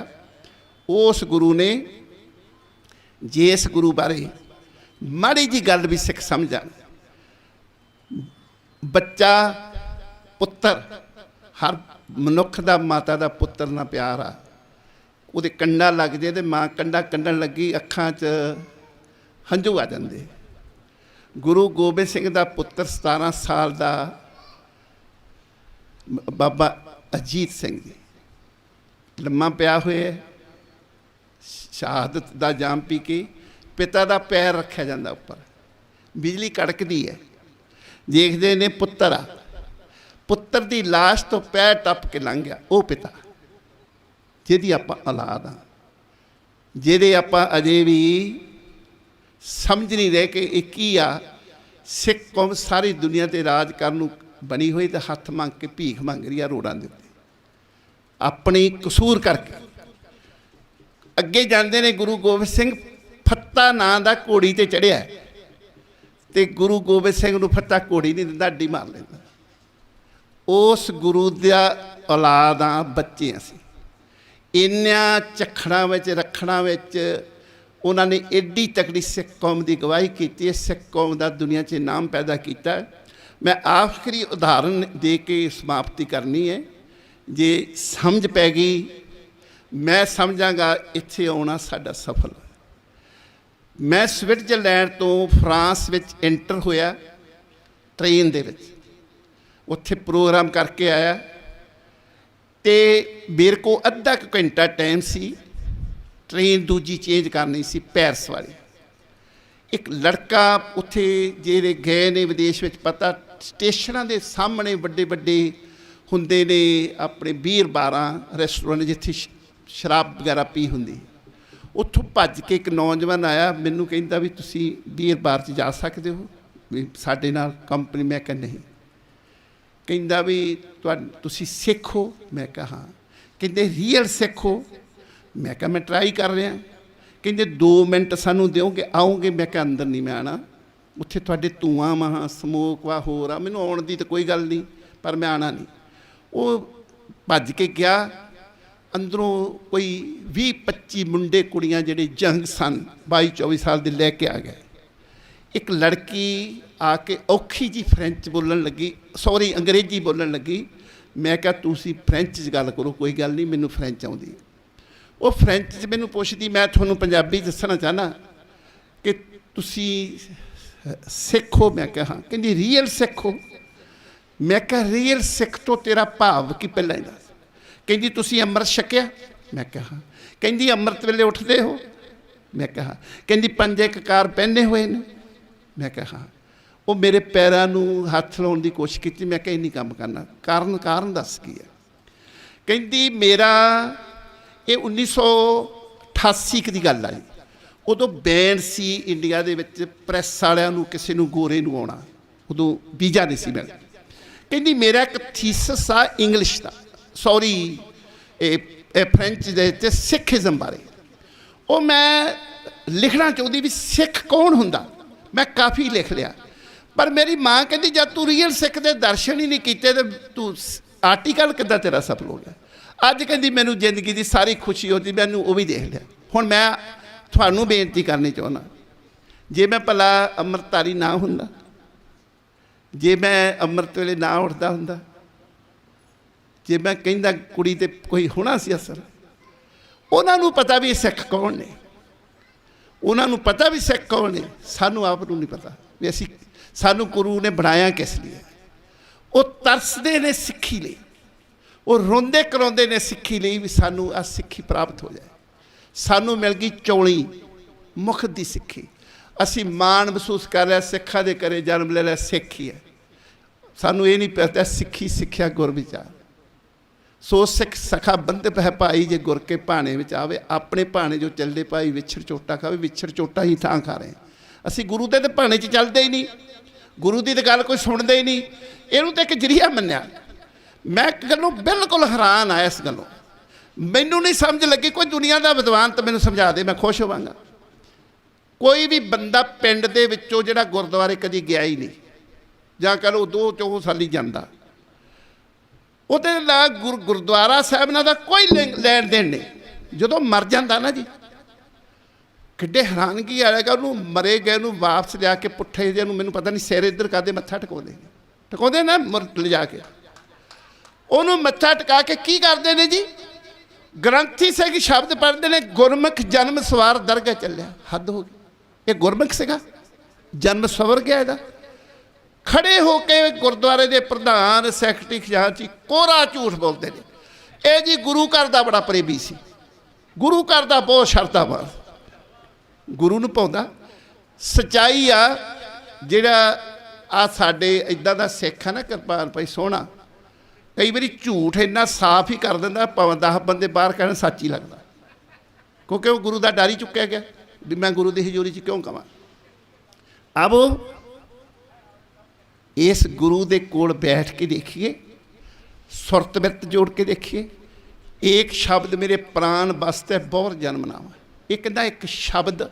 उस गुरु ने जिस गुरु बारे माड़ी जी गल भी सिख समझण, बच्चा पुत्र हर मनुख दा माता दा पुत्र ना प्यार आ। ਉਹਦੇ ਕੰਡਾ ਲੱਗ ਜੇ ਤੇ ਮਾਂ ਕੰਡਾ ਕੰਢਣ ਲੱਗੀ, ਅੱਖਾਂ 'ਚ ਹੰਝੂ ਆ ਜਾਂਦੇ। ਗੁਰੂ ਗੋਬਿੰਦ ਸਿੰਘ ਦਾ ਪੁੱਤਰ 17 ਸਾਲ ਦਾ ਬਾਬਾ ਅਜੀਤ ਸਿੰਘ ਜੀ ਲੰਮਾ ਪਿਆ ਹੋਇਆ, ਸ਼ਹਾਦਤ ਦਾ ਜਾਮ ਪੀ ਕੇ ਪਿਤਾ ਦਾ ਪੈਰ ਰੱਖਿਆ ਜਾਂਦਾ ਉੱਪਰ, ਬਿਜਲੀ ਕੜਕਦੀ ਹੈ। ਦੇਖਦੇ ਨੇ ਪੁੱਤਰ ਆ, ਪੁੱਤਰ ਦੀ ਲਾਸ਼ ਤੋਂ ਪੈਰ ਟੱਪ ਕੇ ਲੰਘ ਗਿਆ ਉਹ ਪਿਤਾ, ਜਿਹਦੀ ਆਪਾਂ ਔਲਾਦ ਹਾਂ, ਜਿਹਦੇ ਆਪਾਂ ਅਜੇ ਵੀ ਸਮਝ ਨਹੀਂ ਰਹੇ ਕਿ ਇਹ ਕੀ ਆ। ਸਿੱਖ ਕੌਮ ਸਾਰੀ ਦੁਨੀਆ 'ਤੇ ਰਾਜ ਕਰਨ ਨੂੰ ਬਣੀ ਹੋਈ ਤੇ ਹੱਥ ਮੰਗ ਕੇ ਭੀਖ ਮੰਗ ਰਹੀ ਆ ਰੋਡਾਂ ਦੇ ਉੱਤੇ, ਆਪਣੀ ਕਸੂਰ ਕਰਕੇ। ਅੱਗੇ ਜਾਂਦੇ ਨੇ ਗੁਰੂ ਗੋਬਿੰਦ ਸਿੰਘ ਫੱਤਾ ਨਾਂ ਦਾ ਘੋੜੀ 'ਤੇ ਚੜ੍ਹਿਆ, ਤੇ ਗੁਰੂ ਗੋਬਿੰਦ ਸਿੰਘ ਨੂੰ ਫੱਤਾ ਘੋੜੀ ਨਹੀਂ ਦਿੰਦਾ, ਅੱਡੀ ਮਾਰ ਲੈਂਦਾ। ਉਸ ਗੁਰੂ ਦਾ ਔਲਾਦ ਆ, ਬੱਚੇ ਅਸੀਂ। इन्नियां झखड़ां विच रखड़ां विच उन्होंने एडी तकड़ी सिख कौम की गवाही की, सिख कौम का दुनिया 'च नाम पैदा किया। मैं आखिरी उदाहरण दे के समाप्ति करनी है। जे समझ पै गई, मैं समझांगा इत्थे आउणा साडा सफल। मैं स्विट्जरलैंड तो फ्रांस विच एंटर होया ट्रेन दे विच, उत्थे प्रोग्राम करके आया ते मेरे को अद्धा घंटा टाइम सी, ट्रेन दूजी चेंज करनी सी पैरिस वाली। एक लड़का उत्थे जेरे गए ने विदेश में, पता स्टेशनों के सामने बड़े बड़े हुंदे ने अपने 20-12 रेस्टोरेंट जिथे शराब वगैरह पी हुंदी। उत्थों भज के एक नौजवान आया, मैनू कहंदा भी तुसी 20 च जा सकते हो भी साडे नाल कंपनी। मैं कहा नहीं। कहंदा भी तुसी सिख हो? मैं कहा हाँ। कहंदे रीयल सिख हो? मैं कहा मैं ट्राई कर रहा। कहंदे 2 मिनट सानू दोगे, आओगे? मैं कहा अंदर नहीं मैं आना, उत्थे तुहाडे धुआं वहाँ समोक वा हो रहा, मैनू आउण दी तो कोई गल नहीं, पर मैं आना नहीं। वो भज के गया। अंदरों कोई 20-25 मुंडे कुड़ियाँ जिहड़े जंग सन 22-24 साल दे लैके आ गए। एक लड़की आके औखी जी फ्रेंच बोलन लगी, सॉरी अंग्रेजी बोलन लगी। मैं कहा तुसी फ्रेंच च गल करो, कोई गल नहीं, मैनू फ्रेंच आउंदी। वो फ्रेंच च मैनू पुछदी, मैं तुहानू पंजाबी दसना चाहना कि तुसी सिख हो? मैं कहा हाँ। कहंदी रीयल सिख हो? मैं कहा रीयल सिख तो तेरा भाव की पहला ही दस। कहंदी तुसी अमृत छकिया? मैं कहा हाँ। कहंदी अमृत वेले उठदे हो? ਮੈਂ ਕਿਹਾ ਕਹਿੰਦੀ ਪੰਜੇ ਕਕਾਰ ਪਹਿਨੇ ਹੋਏ ਨੇ। ਮੈਂ ਕਿਹਾ ਹਾਂ। ਉਹ ਮੇਰੇ ਪੈਰਾਂ ਨੂੰ ਹੱਥ ਲਾਉਣ ਦੀ ਕੋਸ਼ਿਸ਼ ਕੀਤੀ। ਮੈਂ ਕਿਹਾ ਇਹ ਨਹੀਂ ਕੰਮ ਕਰਨਾ। ਕਾਰਨ ਦੱਸ ਕੀ ਹੈ? ਕਹਿੰਦੀ ਮੇਰਾ ਇਹ 1988 ਦੀ ਗੱਲ ਆ ਜੀ। ਉਦੋਂ ਬੈਨ ਸੀ ਇੰਡੀਆ ਦੇ ਵਿੱਚ ਪ੍ਰੈਸ ਵਾਲਿਆਂ ਨੂੰ ਕਿਸੇ ਨੂੰ ਗੋਰੇ ਨੂੰ ਆਉਣਾ, ਉਦੋਂ ਵੀਜ਼ਾ ਨਹੀਂ ਸੀ ਮਿਲਦਾ। ਕਹਿੰਦੀ ਮੇਰਾ ਇੱਕ ਥੀਸਸ ਆ ਇੰਗਲਿਸ਼ ਦਾ, ਸੌਰੀ ਇਹ ਫ੍ਰੈਂਚ ਦੇ ਵਿੱਚ ਸਿੱਖਿਜ਼ਮ ਬਾਰੇ। ਉਹ ਮੈਂ ਲਿਖਣਾ ਚਾਹੁੰਦੀ ਵੀ ਸਿੱਖ ਕੌਣ ਹੁੰਦਾ। ਮੈਂ ਕਾਫੀ ਲਿਖ ਲਿਆ, ਪਰ ਮੇਰੀ ਮਾਂ ਕਹਿੰਦੀ ਜਦ ਤੂੰ ਰੀਅਲ ਸਿੱਖ ਦੇ ਦਰਸ਼ਨ ਹੀ ਨਹੀਂ ਕੀਤੇ ਤੇ ਤੂੰ ਆਰਟੀਕਲ ਕਿੱਦਾਂ ਤੇਰਾ ਸਫਲ ਹੋ ਗਿਆ। ਅੱਜ ਕਹਿੰਦੀ ਮੈਨੂੰ ਜ਼ਿੰਦਗੀ ਦੀ ਸਾਰੀ ਖੁਸ਼ੀ ਹੁੰਦੀ, ਮੈਨੂੰ ਉਹ ਵੀ ਦੇਖ ਲਿਆ। ਹੁਣ ਮੈਂ ਤੁਹਾਨੂੰ ਬੇਨਤੀ ਕਰਨੀ ਚਾਹੁੰਦਾ, ਜੇ ਮੈਂ ਭਲਾ ਅੰਮ੍ਰਿਤਧਾਰੀ ਨਾ ਹੁੰਦਾ, ਜੇ ਮੈਂ ਅੰਮ੍ਰਿਤ ਵੇਲੇ ਨਾ ਉੱਠਦਾ ਹੁੰਦਾ, ਜੇ ਮੈਂ ਕਹਿੰਦਾ ਕੁੜੀ ਤੇ ਕੋਈ ਹੋਣਾ ਸੀ ਅਸਰ। ਉਹਨਾਂ ਨੂੰ ਪਤਾ ਵੀ ਸਿੱਖ ਕੌਣ ਨੇ, ਉਹਨਾਂ ਨੂੰ ਪਤਾ ਵੀ ਸਿੱਖ ਕੌਣ ਨੇ। ਸਾਨੂੰ ਆਪ ਨੂੰ ਨਹੀਂ ਪਤਾ ਵੀ ਅਸੀਂ, ਸਾਨੂੰ ਗੁਰੂ ਨੇ ਬਣਾਇਆ ਕਿਸ ਲਈ। ਉਹ ਤਰਸਦੇ ਨੇ ਸਿੱਖੀ ਲਈ, ਉਹ ਰੋਂਦੇ ਕਰਾਉਂਦੇ ਨੇ ਸਿੱਖੀ ਲਈ ਵੀ ਸਾਨੂੰ ਆ ਸਿੱਖੀ ਪ੍ਰਾਪਤ ਹੋ ਜਾਏ। ਸਾਨੂੰ ਮਿਲ ਗਈ ਚੌਲੀ ਮੁਖ ਦੀ ਸਿੱਖੀ। ਅਸੀਂ ਮਾਣ ਮਹਿਸੂਸ ਕਰ ਰਿਹਾ ਸਿੱਖਾਂ ਦੇ ਘਰੇ ਜਨਮ ਲੈ ਲਿਆ, ਸਿੱਖ ਹੀ ਹੈ। ਸਾਨੂੰ ਇਹ ਨਹੀਂ ਪਤਾ ਸਿੱਖੀ ਸਿੱਖਿਆ ਗੁਰ ਵਿਚਾਰ। ਸੋ ਸਿੱਖ ਸਖਾ ਬੰਦਪ ਹੈ ਭਾਈ, ਜੇ ਗੁਰ ਕੇ ਭਾਣੇ ਵਿੱਚ ਆਵੇ। ਆਪਣੇ ਭਾਣੇ ਜੋ ਚੱਲਦੇ ਭਾਈ ਵਿਛੜ ਚੋਟਾ ਖਾਵੇ, ਵਿਛੜ ਚੋਟਾ ਹੀ ਥਾਂ ਖਾ ਰਹੇ। ਅਸੀਂ ਗੁਰੂ ਦੇ ਭਾਣੇ 'ਚ ਚੱਲਦੇ ਹੀ ਨਹੀਂ, ਗੁਰੂ ਦੀ ਤਾਂ ਗੱਲ ਕੋਈ ਸੁਣਦੇ ਹੀ ਨਹੀਂ। ਇਹਨੂੰ ਤਾਂ ਇੱਕ ਜਰੀਆ ਮੰਨਿਆ। ਮੈਂ ਇੱਕ ਗੱਲੋਂ ਬਿਲਕੁਲ ਹੈਰਾਨ ਆ ਇਸ ਗੱਲੋਂ, ਮੈਨੂੰ ਨਹੀਂ ਸਮਝ ਲੱਗੀ। ਕੋਈ ਦੁਨੀਆ ਦਾ ਵਿਦਵਾਨ ਤਾਂ ਮੈਨੂੰ ਸਮਝਾ ਦੇ, ਮੈਂ ਖੁਸ਼ ਹੋਵਾਂਗਾ। ਕੋਈ ਵੀ ਬੰਦਾ ਪਿੰਡ ਦੇ ਵਿੱਚੋਂ ਜਿਹੜਾ ਗੁਰਦੁਆਰੇ ਕਦੀ ਗਿਆ ਹੀ ਨਹੀਂ, ਜਾਂ ਕਹ ਲਓ 2-4 ਸਾਲੀ ਜਾਂਦਾ, ਉਹਦੇ ਨਾਲ ਗੁਰਦੁਆਰਾ ਸਾਹਿਬ ਨਾਲ ਦਾ ਕੋਈ ਲੈਣ ਦੇਣ ਨਹੀਂ। ਜਦੋਂ ਮਰ ਜਾਂਦਾ ਨਾ ਜੀ, ਕਿੱਡੇ ਹੈਰਾਨਗੀ ਆਏਗਾ ਉਹਨੂੰ। ਮਰੇ ਗਏ ਨੂੰ ਵਾਪਸ ਲਿਆ ਕੇ ਪੁੱਠੇ ਜਿਹੇ ਨੂੰ, ਮੈਨੂੰ ਪਤਾ ਨਹੀਂ ਸਿਰ ਇੱਧਰ ਕਰਦੇ ਮੱਥਾ ਟਿਕਾਉਂਦੇ ਨਾ ਮੁਰਤ ਲਿਜਾ ਕੇ, ਉਹਨੂੰ ਮੱਥਾ ਟਿਕਾ ਕੇ ਕੀ ਕਰਦੇ ਨੇ ਜੀ? ਗ੍ਰੰਥੀ ਸਿੰਘ ਸ਼ਬਦ ਪੜ੍ਹਦੇ ਨੇ, ਗੁਰਮੁਖ ਜਨਮ ਸਵਾਰ ਦਰਗਾਹ ਚੱਲਿਆ। ਹੱਦ ਹੋ ਗਈ। ਇਹ ਗੁਰਮੁਖ ਸੀਗਾ, ਜਨਮ ਸਵਰ ਗਿਆ ਇਹਦਾ। ਖੜੇ ਹੋ ਕੇ ਗੁਰਦੁਆਰੇ ਦੇ ਪ੍ਰਧਾਨ ਸੈਕਟਰੀ ਖਜ਼ਾਨਚੀ ਕੋਰਾ ਝੂਠ ਬੋਲਦੇ ਨੇ। ਇਹ ਜੀ ਗੁਰੂ ਘਰ ਦਾ ਬੜਾ ਪ੍ਰੇਮੀ ਸੀ, ਗੁਰੂ ਘਰ ਦਾ ਬਹੁਤ ਸ਼ਰਧਾਵਾਨ, ਗੁਰੂ ਨੂੰ ਪਾਉਂਦਾ। ਸੱਚਾਈ ਆ ਜਿਹੜਾ ਆ ਸਾਡੇ ਇੱਦਾਂ ਦਾ ਸਿੱਖ ਆ ਨਾ ਕਿਰਪਾਨ ਭਾਈ ਸੋਹਣਾ, ਕਈ ਵਾਰੀ ਝੂਠ ਇੰਨਾ ਸਾਫ਼ ਹੀ ਕਰ ਦਿੰਦਾ, ਭਾਵੇਂ 10 ਬੰਦੇ ਬਾਹਰ ਕਹਿਣ ਸੱਚ ਹੀ ਲੱਗਦਾ, ਕਿਉਂਕਿ ਉਹ ਗੁਰੂ ਦਾ ਡਰ ਹੀ ਚੁੱਕਿਆ ਗਿਆ ਵੀ ਮੈਂ ਗੁਰੂ ਦੀ ਹਜ਼ੂਰੀ 'ਚ ਕਿਉਂ ਕਵਾਂ। ਆਵੋ ਇਸ ਗੁਰੂ ਦੇ ਕੋਲ ਬੈਠ ਕੇ ਦੇਖੀਏ, ਸੁਰਤ ਬਿਰਤ ਜੋੜ ਕੇ ਦੇਖੀਏ। ਇੱਕ ਸ਼ਬਦ ਮੇਰੇ ਪ੍ਰਾਣ ਵਾਸਤੇ ਬਹੁਤ ਜਨਮ ਨਾਵਾ। ਇਹ ਕਹਿੰਦਾ ਇੱਕ ਸ਼ਬਦ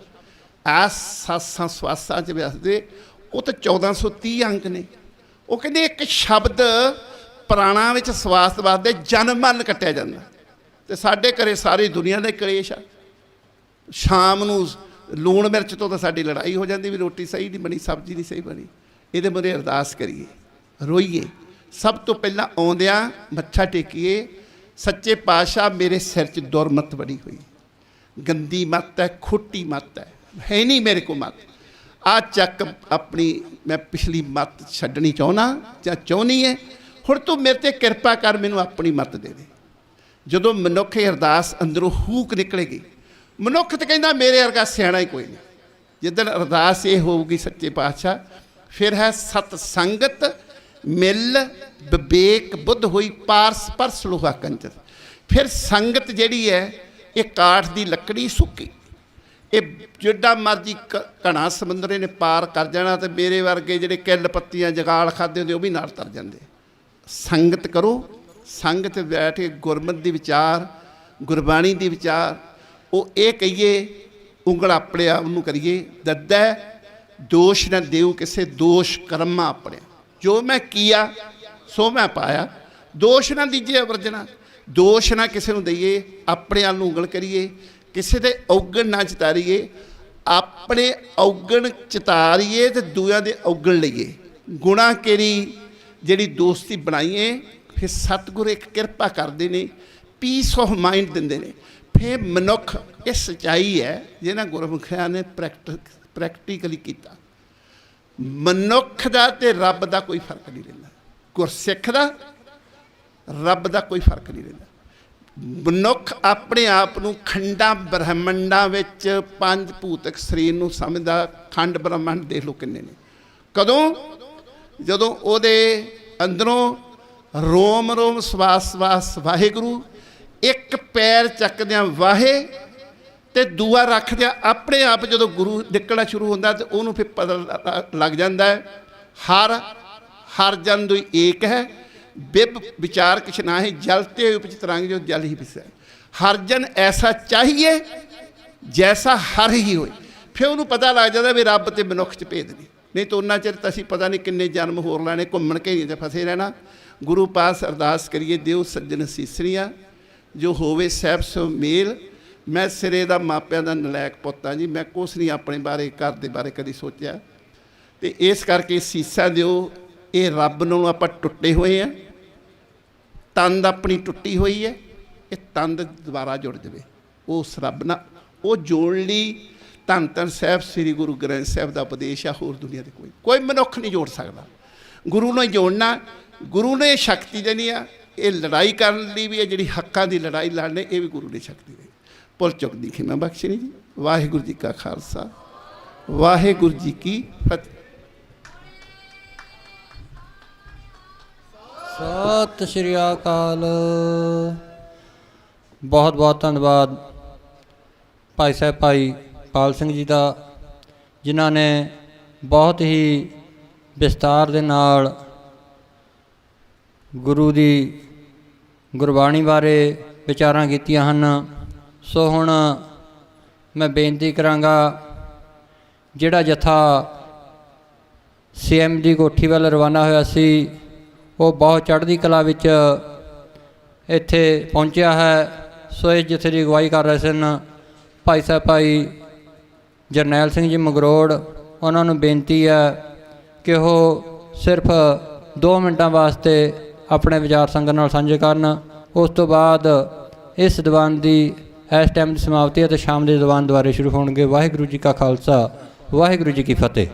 ਆ ਸਾਸਾਂ ਸਵਾਸਾਂ 'ਚ ਵਸਦੇ, ਉਹ ਤਾਂ 1430 ਅੰਕ ਨੇ। ਉਹ ਕਹਿੰਦੇ ਇੱਕ ਸ਼ਬਦ ਪ੍ਰਾਣਾਂ ਵਿੱਚ ਸਵਾਸ ਵਾਸਤੇ ਜਨਮ ਮਰਨ ਕੱਟਿਆ ਜਾਂਦਾ। ਤੇ ਸਾਡੇ ਘਰੇ ਸਾਰੀ ਦੁਨੀਆ ਦਾ ਕਲੇਸ਼ ਆ। ਸ਼ਾਮ ਨੂੰ ਲੂਣ ਮਿਰਚ ਤੋਂ ਤਾਂ ਸਾਡੀ ਲੜਾਈ ਹੋ ਜਾਂਦੀ ਵੀ ਰੋਟੀ ਸਹੀ ਨਹੀਂ ਬਣੀ, ਸਬਜ਼ੀ ਨਹੀਂ ਸਹੀ ਬਣੀ। ਇਹਦੇ ਮੂਹਰੇ ਅਰਦਾਸ ਕਰੀਏ, ਰੋਈਏ। ਸਭ ਤੋਂ ਪਹਿਲਾਂ ਆਉਂਦਿਆਂ ਮੱਥਾ ਟੇਕੀਏ, ਸੱਚੇ ਪਾਤਸ਼ਾਹ ਮੇਰੇ ਸਿਰ 'ਚ ਦੁਰਮਤ ਬੜੀ ਹੋਈ, ਗੰਦੀ ਮੱਤ ਹੈ, ਖੋਟੀ ਮੱਤ ਹੈ ਨਹੀਂ ਮੇਰੇ ਕੋਲ ਮੱਤ। ਆ ਚੱਕ ਆਪਣੀ, ਮੈਂ ਪਿਛਲੀ ਮੱਤ ਛੱਡਣੀ ਚਾਹੁੰਦਾ ਜਾਂ ਚਾਹੁੰਦੀ ਹੈ। ਹੁਣ ਤੂੰ ਮੇਰੇ 'ਤੇ ਕਿਰਪਾ ਕਰ, ਮੈਨੂੰ ਆਪਣੀ ਮੱਤ ਦੇ ਦੇ। ਜਦੋਂ ਮਨੁੱਖ ਅਰਦਾਸ ਅੰਦਰੋਂ ਹੂਕ ਨਿਕਲੇਗੀ, ਮਨੁੱਖ ਤਾਂ ਕਹਿੰਦਾ ਮੇਰੇ ਵਰਗਾ ਸਿਆਣਾ ਹੀ ਕੋਈ ਨਹੀਂ। ਜਿੱਦਣ ਅਰਦਾਸ ਇਹ ਹੋਊਗੀ ਸੱਚੇ ਪਾਤਸ਼ਾਹ, ਫਿਰ ਹੈ ਸਤ ਸੰਗਤ ਮਿਲ ਵਿਵੇਕ ਬੁੱਧ ਹੋਈ ਪਾਰਸ ਪਰਸ ਲੋਹਾ ਕੰਜਰ। ਫਿਰ ਸੰਗਤ ਜਿਹੜੀ ਹੈ ਇਹ ਕਾਠ ਦੀ ਲੱਕੜੀ ਸੁੱਕੀ, ਇਹ ਜਿੱਡਾ ਮਰਜੀ ਘਣਾ ਸਮੁੰਦਰੇ ਨੇ ਪਾਰ ਕਰ ਜਾਣਾ, ਤੇ ਮੇਰੇ ਵਰਗੇ ਜਿਹੜੇ ਕਿੱਲ ਪੱਤੀਆਂ ਜਗਾਲ ਖਾਦੇ ਹੁੰਦੇ ਉਹ ਵੀ ਨਾਲ ਤਰ ਜਾਂਦੇ। ਸੰਗਤ ਕਰੋ, ਸੰਗਤ ਬੈਠ ਕੇ ਗੁਰਮਤਿ ਦੀ ਵਿਚਾਰ, ਗੁਰਬਾਣੀ ਦੀ ਵਿਚਾਰ। ਉਹ ਇਹ ਕਹੀਏ, ਉਂਗਲ ਆਪਣੇ ਆਪ ਨੂੰ ਕਰੀਏ, ਦੱਦਾ ਦੋਸ਼ ਨਾ ਦੇਉ ਕਿਸੇ, ਦੋਸ਼ ਕਰਮਾਂ ਆਪਣੇ। ਜੋ ਮੈਂ ਕੀਆ ਸੋ ਮੈਂ ਪਾਇਆ, ਦੋਸ਼ ਨਾ ਦੀਜੇ ਵਰਜਣਾ। ਦੋਸ਼ ਨਾ ਕਿਸੇ ਨੂੰ ਦਈਏ, ਆਪਣੇ ਆਪ ਨੂੰ ਉਂਗਲ ਕਰੀਏ, ਕਿਸੇ ਦੇ ਔਗਣ ਨਾ ਚਿਤਾਰੀਏ। ਆਪਣੇ ਔਗਣ ਚਿਤਾਰੀਏ ਤੇ ਦੂਜਿਆਂ ਦੇ ਔਗਣ ਲਈਏ। ਗੁਣਾ ਕੇਰੀ ਜਿਹੜੀ ਦੋਸਤੀ ਬਣਾਈਏ, ਫਿਰ ਸਤਿਗੁਰ ਇੱਕ ਕਿਰਪਾ ਕਰਦੇ ਨੇ, ਪੀਸ ਆਫ ਮਾਈਂਡ ਦਿੰਦੇ ਨੇ। ਫਿਰ ਮਨੁੱਖ, ਇਹ ਸੱਚਾਈ ਹੈ ਜਿਹਨਾਂ ਗੁਰਮੁਖਿਆਂ ਨੇ ਪ੍ਰੈਕਟੀਕਲੀ ਕੀਤਾ। ਮਨੁੱਖ ਦਾ ਤੇ ਰੱਬ ਦਾ ਕੋਈ ਫਰਕ ਨਹੀਂ ਰਹਿੰਦਾ, ਗੁਰਸਿੱਖ ਦਾ ਰੱਬ ਦਾ ਕੋਈ ਫਰਕ ਨਹੀਂ ਰਹਿੰਦਾ। ਮਨੁੱਖ ਆਪਣੇ ਆਪ ਨੂੰ ਖੰਡਾਂ ਬ੍ਰਹਮੰਡਾਂ ਵਿੱਚ ਪੰਜ ਭੂਤਕ ਸਰੀਰ ਨੂੰ ਸਮਝਦਾ। ਖੰਡ ਬ੍ਰਹਮੰਡ ਦੇਖ ਲਓ ਕਿੰਨੇ ਨੇ। ਕਦੋਂ? ਜਦੋਂ ਉਹਦੇ ਅੰਦਰੋਂ ਰੋਮ ਰੋਮ ਸਵਾਸ ਸਵਾਸ ਵਾਹਿਗੁਰੂ, ਇੱਕ ਪੈਰ ਚੱਕਦਿਆਂ ਵਾਹੇ ਤੇ ਦੂਆ ਰੱਖਦਿਆਂ ਆਪਣੇ ਆਪ ਜਦੋਂ ਗੁਰੂ ਨਿਕਲਣਾ ਸ਼ੁਰੂ ਹੁੰਦਾ ਤੇ ਉਹਨੂੰ ਫਿਰ ਪਤਾ ਲੱਗ ਜਾਂਦਾ ਹੈ ਹਰ ਜਨ ਦੁਇ ਏਕ ਹੈ, बिब विचार कुछ ना है, जलते हुए तरंग जो जल ही पिसा। हर जन ऐसा चाहिए जैसा हर ही होए। फिर उन्होंने पता लग जाता भी रब तो मनुख च भेद नहीं तो उन्ना चिर असीं पता नहीं किन्ने जन्म होर लैने, घूमन घेरियां च फसे रहना। गुरु पास अरदास करिए, दिओ सज्जन सीसरियां जो होवे सहब सो मेल। मैं सिरे दा मापियां दा नलैक पुत्त हां जी, मैं कुछ नहीं अपने बारे घर दे बारे कदी सोचा, तो इस करके सीसा दिओ। ये रब नालों आपां टुटे हुए हैं, तंद अपनी टुटी हुई है, ये तंद दोबारा जुड़ जाए उस रब नाल। वो जोड़ ली धन धन साहब श्री गुरु ग्रंथ साहब का उपदेश है। होर दुनिया के कोई मनुख नहीं जोड़ सकता। गुरु ने जोड़ना, गुरु ने शक्ति देनी है। ये लड़ाई करने ली भी है, जी हक्कां की लड़ाई लड़ने, ये भी गुरु ने शक्ति दी। भुल चुक दी खिमा बख्शनी जी। वाहिगुरू जी का खालसा, वाहिगुरू जी की फतेह। सत श्री अकाल। बहुत बहुत धन्यवाद भाई साहब भाई पाल सिंह जी का, जिन्हों ने बहुत ही विस्तार दे नाल गुरु की गुरबाणी बारे विचारां कीतियां हन। सो हुण मैं बेनती करांगा, जिहड़ा जत्था CM की कोठी वाल रवाना होया सी, वो बहुत चढ़ती कला विच इत्थे पहुंचा है। सो इस जत्थे की अगवाई कर रहे सन भाई साहब भाई जरनैल सिंह जी मगरोड़। उन्होंने बेनती है कि वो सिर्फ 2 मिनटां वास्ते अपने विचार संगत नाल साझे करन। उस तो बाद इस दीवान की इस टाइम की समाप्ति है तो शाम के दीवान दुबारे शुरू होणगे। वाहिगुरू जी का खालसा, वाहिगुरू जी की फतेह।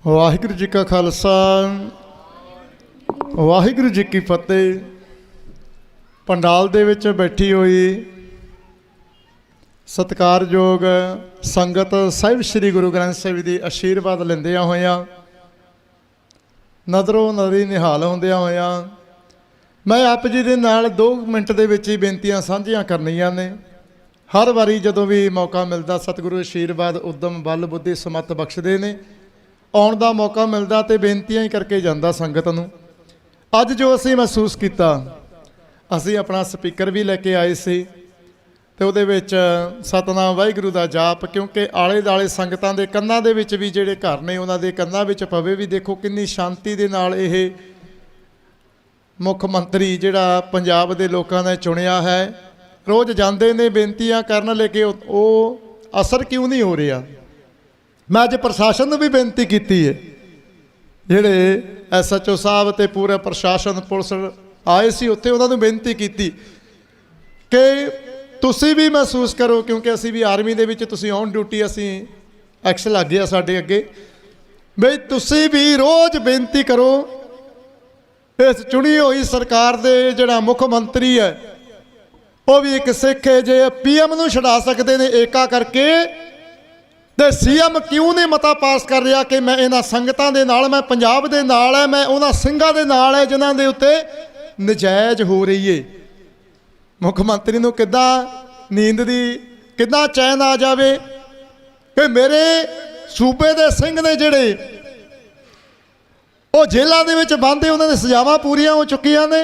वाहिगुरू जी का खालसा, वाहिगुरू जी की फतेह। पंडाल दे विच बैठी हुई सत्कारयोग संगत साहिब श्री गुरु ग्रंथ साहिब की आशीर्वाद लेंदियां होइयां, नज़रों नज़री निहाल होंदियां होइयां, मैं आप जी दे नाल 2 मिनट दे विच ही बेनतियां साझियां करनियां ने। हर वारी जदों भी मौका मिलता सतगुरु आशीर्वाद उद्यम बल बुद्धि समत बख्शदे ने। आउण दा मौका मिलता तो बेनतियां ही करके जांदा संगत नूं। अज जो असीं महसूस किया, असीं अपना स्पीकर भी लैके आए सी ते उहदे विच सतनाम वाहिगुरू दा जाप, क्योंकि आले दाले संगतां दे कंनां दे विच भी जिहड़े घर ने उहनां दे कंनां विच पवे भी। देखो किन्नी शांति दे नाल इह मुख मंत्री जिहड़ा पंजाब दे लोकां ने चुनिया है, रोज़ जांदे ने बेनतियां करन, लेकिन वो असर क्यों नहीं हो रहा। मैं अज प्रशासन नूं भी बेनती की है, जिहड़े SHO साहब ते पूरा प्रशासन पुलिस आए सी उत्थे, उन्हां नूं बेनती की कि तुसीं भी महसूस करो, क्योंकि असीं भी आर्मी दे विच तुसीं ऑन ड्यूटी, असीं एक्स लग गया साडे अगे, बई तुसीं भी रोज़ बेनती करो इस चुनी हुई सरकार दे जिहड़ा मुख मंत्री है वो भी एक सिख है। जे PM नूं छड़ा सकते ने एका करके, तो CM क्यों नहीं मता पास कर रहा कि मैं इन्हां संगतां दे नाल, मैं पंजाब दे नाल है, मैं उन्हां सिंघां दे नाल है जिन्हां दे उत्ते नजायज़ हो रही है। मुख्यमंत्री नूं किद्दां नींद दी किद्दां चैन आ जावे कि मेरे सूबे दे सिंह ने जिहड़े वो जेलों दे विच बंद, उन्हां दी सजावां पूरीआं हो चुकीआं ने,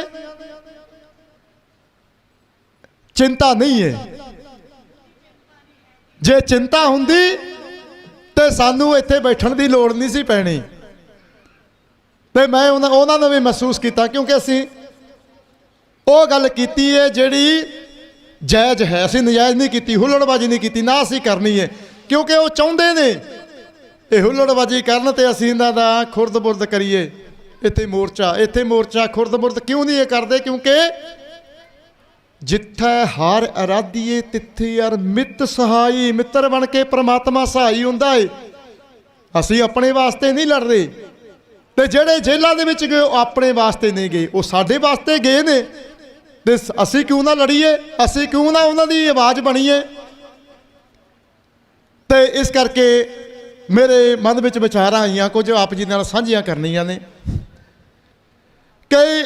चिंता नहीं है। जे चिंता हुंदी तो सानू इत्थे बैठण दी लोड़ नहीं सी पैनी। तो मैं उन्होंने भी महसूस किया, क्योंकि असी वो गल कीती है जिहड़ी जायज़ है, असी नजायज़ नहीं की, हुल्लड़बाजी नहीं की, ना असी करनी है, क्योंकि वो चाहुंदे ने ये हुल्लड़बाजी करन ते असी इन्हां दा खुरद बुरद करिए। इत्थे मोर्चा खुरद बुरद क्यों नहीं ये करते, क्योंकि जिथे हार अराधीए तिथे यार मित सहाई, मित्र बन के परमात्मा सहाई हुंदा है। असी अपने वास्ते नहीं लड़ रहे, ਤੇ ਜਿਹੜੇ ਜੇਲ੍ਹਾਂ ਦੇ ਵਿੱਚ ਗਏ ਉਹ ਆਪਣੇ ਵਾਸਤੇ ਨਹੀਂ ਗਏ, ਉਹ ਸਾਡੇ ਵਾਸਤੇ ਗਏ ਨੇ। ਤੇ ਅਸੀਂ ਕਿਉਂ ਨਾ ਲੜੀਏ, ਅਸੀਂ ਕਿਉਂ ਨਾ ਉਹਨਾਂ ਦੀ ਆਵਾਜ਼ ਬਣੀਏ। ਤੇ ਇਸ ਕਰਕੇ ਮੇਰੇ ਮਨ ਵਿੱਚ ਵਿਚਾਰਾਂ ਆਈਆਂ, ਕੁਝ ਆਪ ਜੀ ਨਾਲ ਸਾਂਝੀਆਂ ਕਰਨੀਆਂ ਨੇ। ਕਿ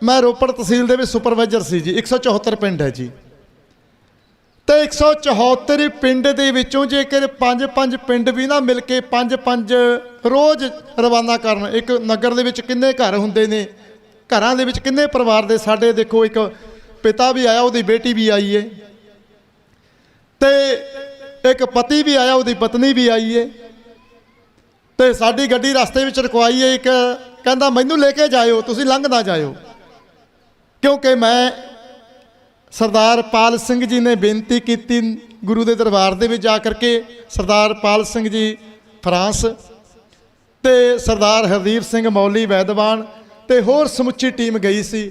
ਮੈਂ ਰੋਪੜ ਤਹਿਸੀਲ ਦੇ ਵਿੱਚ ਸੁਪਰਵਾਈਜ਼ਰ ਸੀ ਜੀ। 174 ਪਿੰਡ ਹੈ ਜੀ, ਤੇ 174 ਪਿੰਡ ਦੇ ਵਿੱਚੋਂ ਜੇਕਰ 5-5 ਪਿੰਡ ਵੀ ਨਾ ਮਿਲ ਕੇ 5-5 ਰੋਜ਼ ਰਵਾਨਾ ਕਰਨ, ਇੱਕ ਨਗਰ ਦੇ ਵਿੱਚ ਕਿੰਨੇ ਘਰ ਹੁੰਦੇ ਨੇ, ਘਰਾਂ ਦੇ ਵਿੱਚ ਕਿੰਨੇ ਪਰਿਵਾਰ ਦੇ, ਸਾਡੇ ਦੇਖੋ ਇੱਕ ਪਿਤਾ ਵੀ ਆਇਆ, ਉਹਦੀ ਬੇਟੀ ਵੀ ਆਈ ਹੈ, ਤੇ ਇੱਕ ਪਤੀ ਵੀ ਆਇਆ, ਉਹਦੀ ਪਤਨੀ ਵੀ ਆਈ ਹੈ। ਤੇ ਸਾਡੀ ਗੱਡੀ ਰਸਤੇ ਵਿੱਚ ਰੁਕਵਾਈ ਹੈ, ਇੱਕ ਕਹਿੰਦਾ ਮੈਨੂੰ ਲੈ ਕੇ ਜਾਇਓ, ਤੁਸੀਂ ਲੰਘ ਨਾ ਜਾਇਓ, ਕਿਉਂਕਿ ਮੈਂ ਸਰਦਾਰ ਪਾਲ ਸਿੰਘ ਜੀ ਨੇ ਬੇਨਤੀ ਕੀਤੀ ਗੁਰੂ ਦੇ ਦਰਬਾਰ ਦੇ ਵਿੱਚ ਜਾ ਕਰਕੇ। ਸਰਦਾਰ ਪਾਲ ਸਿੰਘ ਜੀ ਫਰਾਂਸ, ਤੇ ਸਰਦਾਰ ਹਰਦੀਪ ਸਿੰਘ ਮੌਲੀ ਵੈਦਵਾਨ, ਤੇ ਹੋਰ ਸਮੁੱਚੀ ਟੀਮ ਗਈ ਸੀ।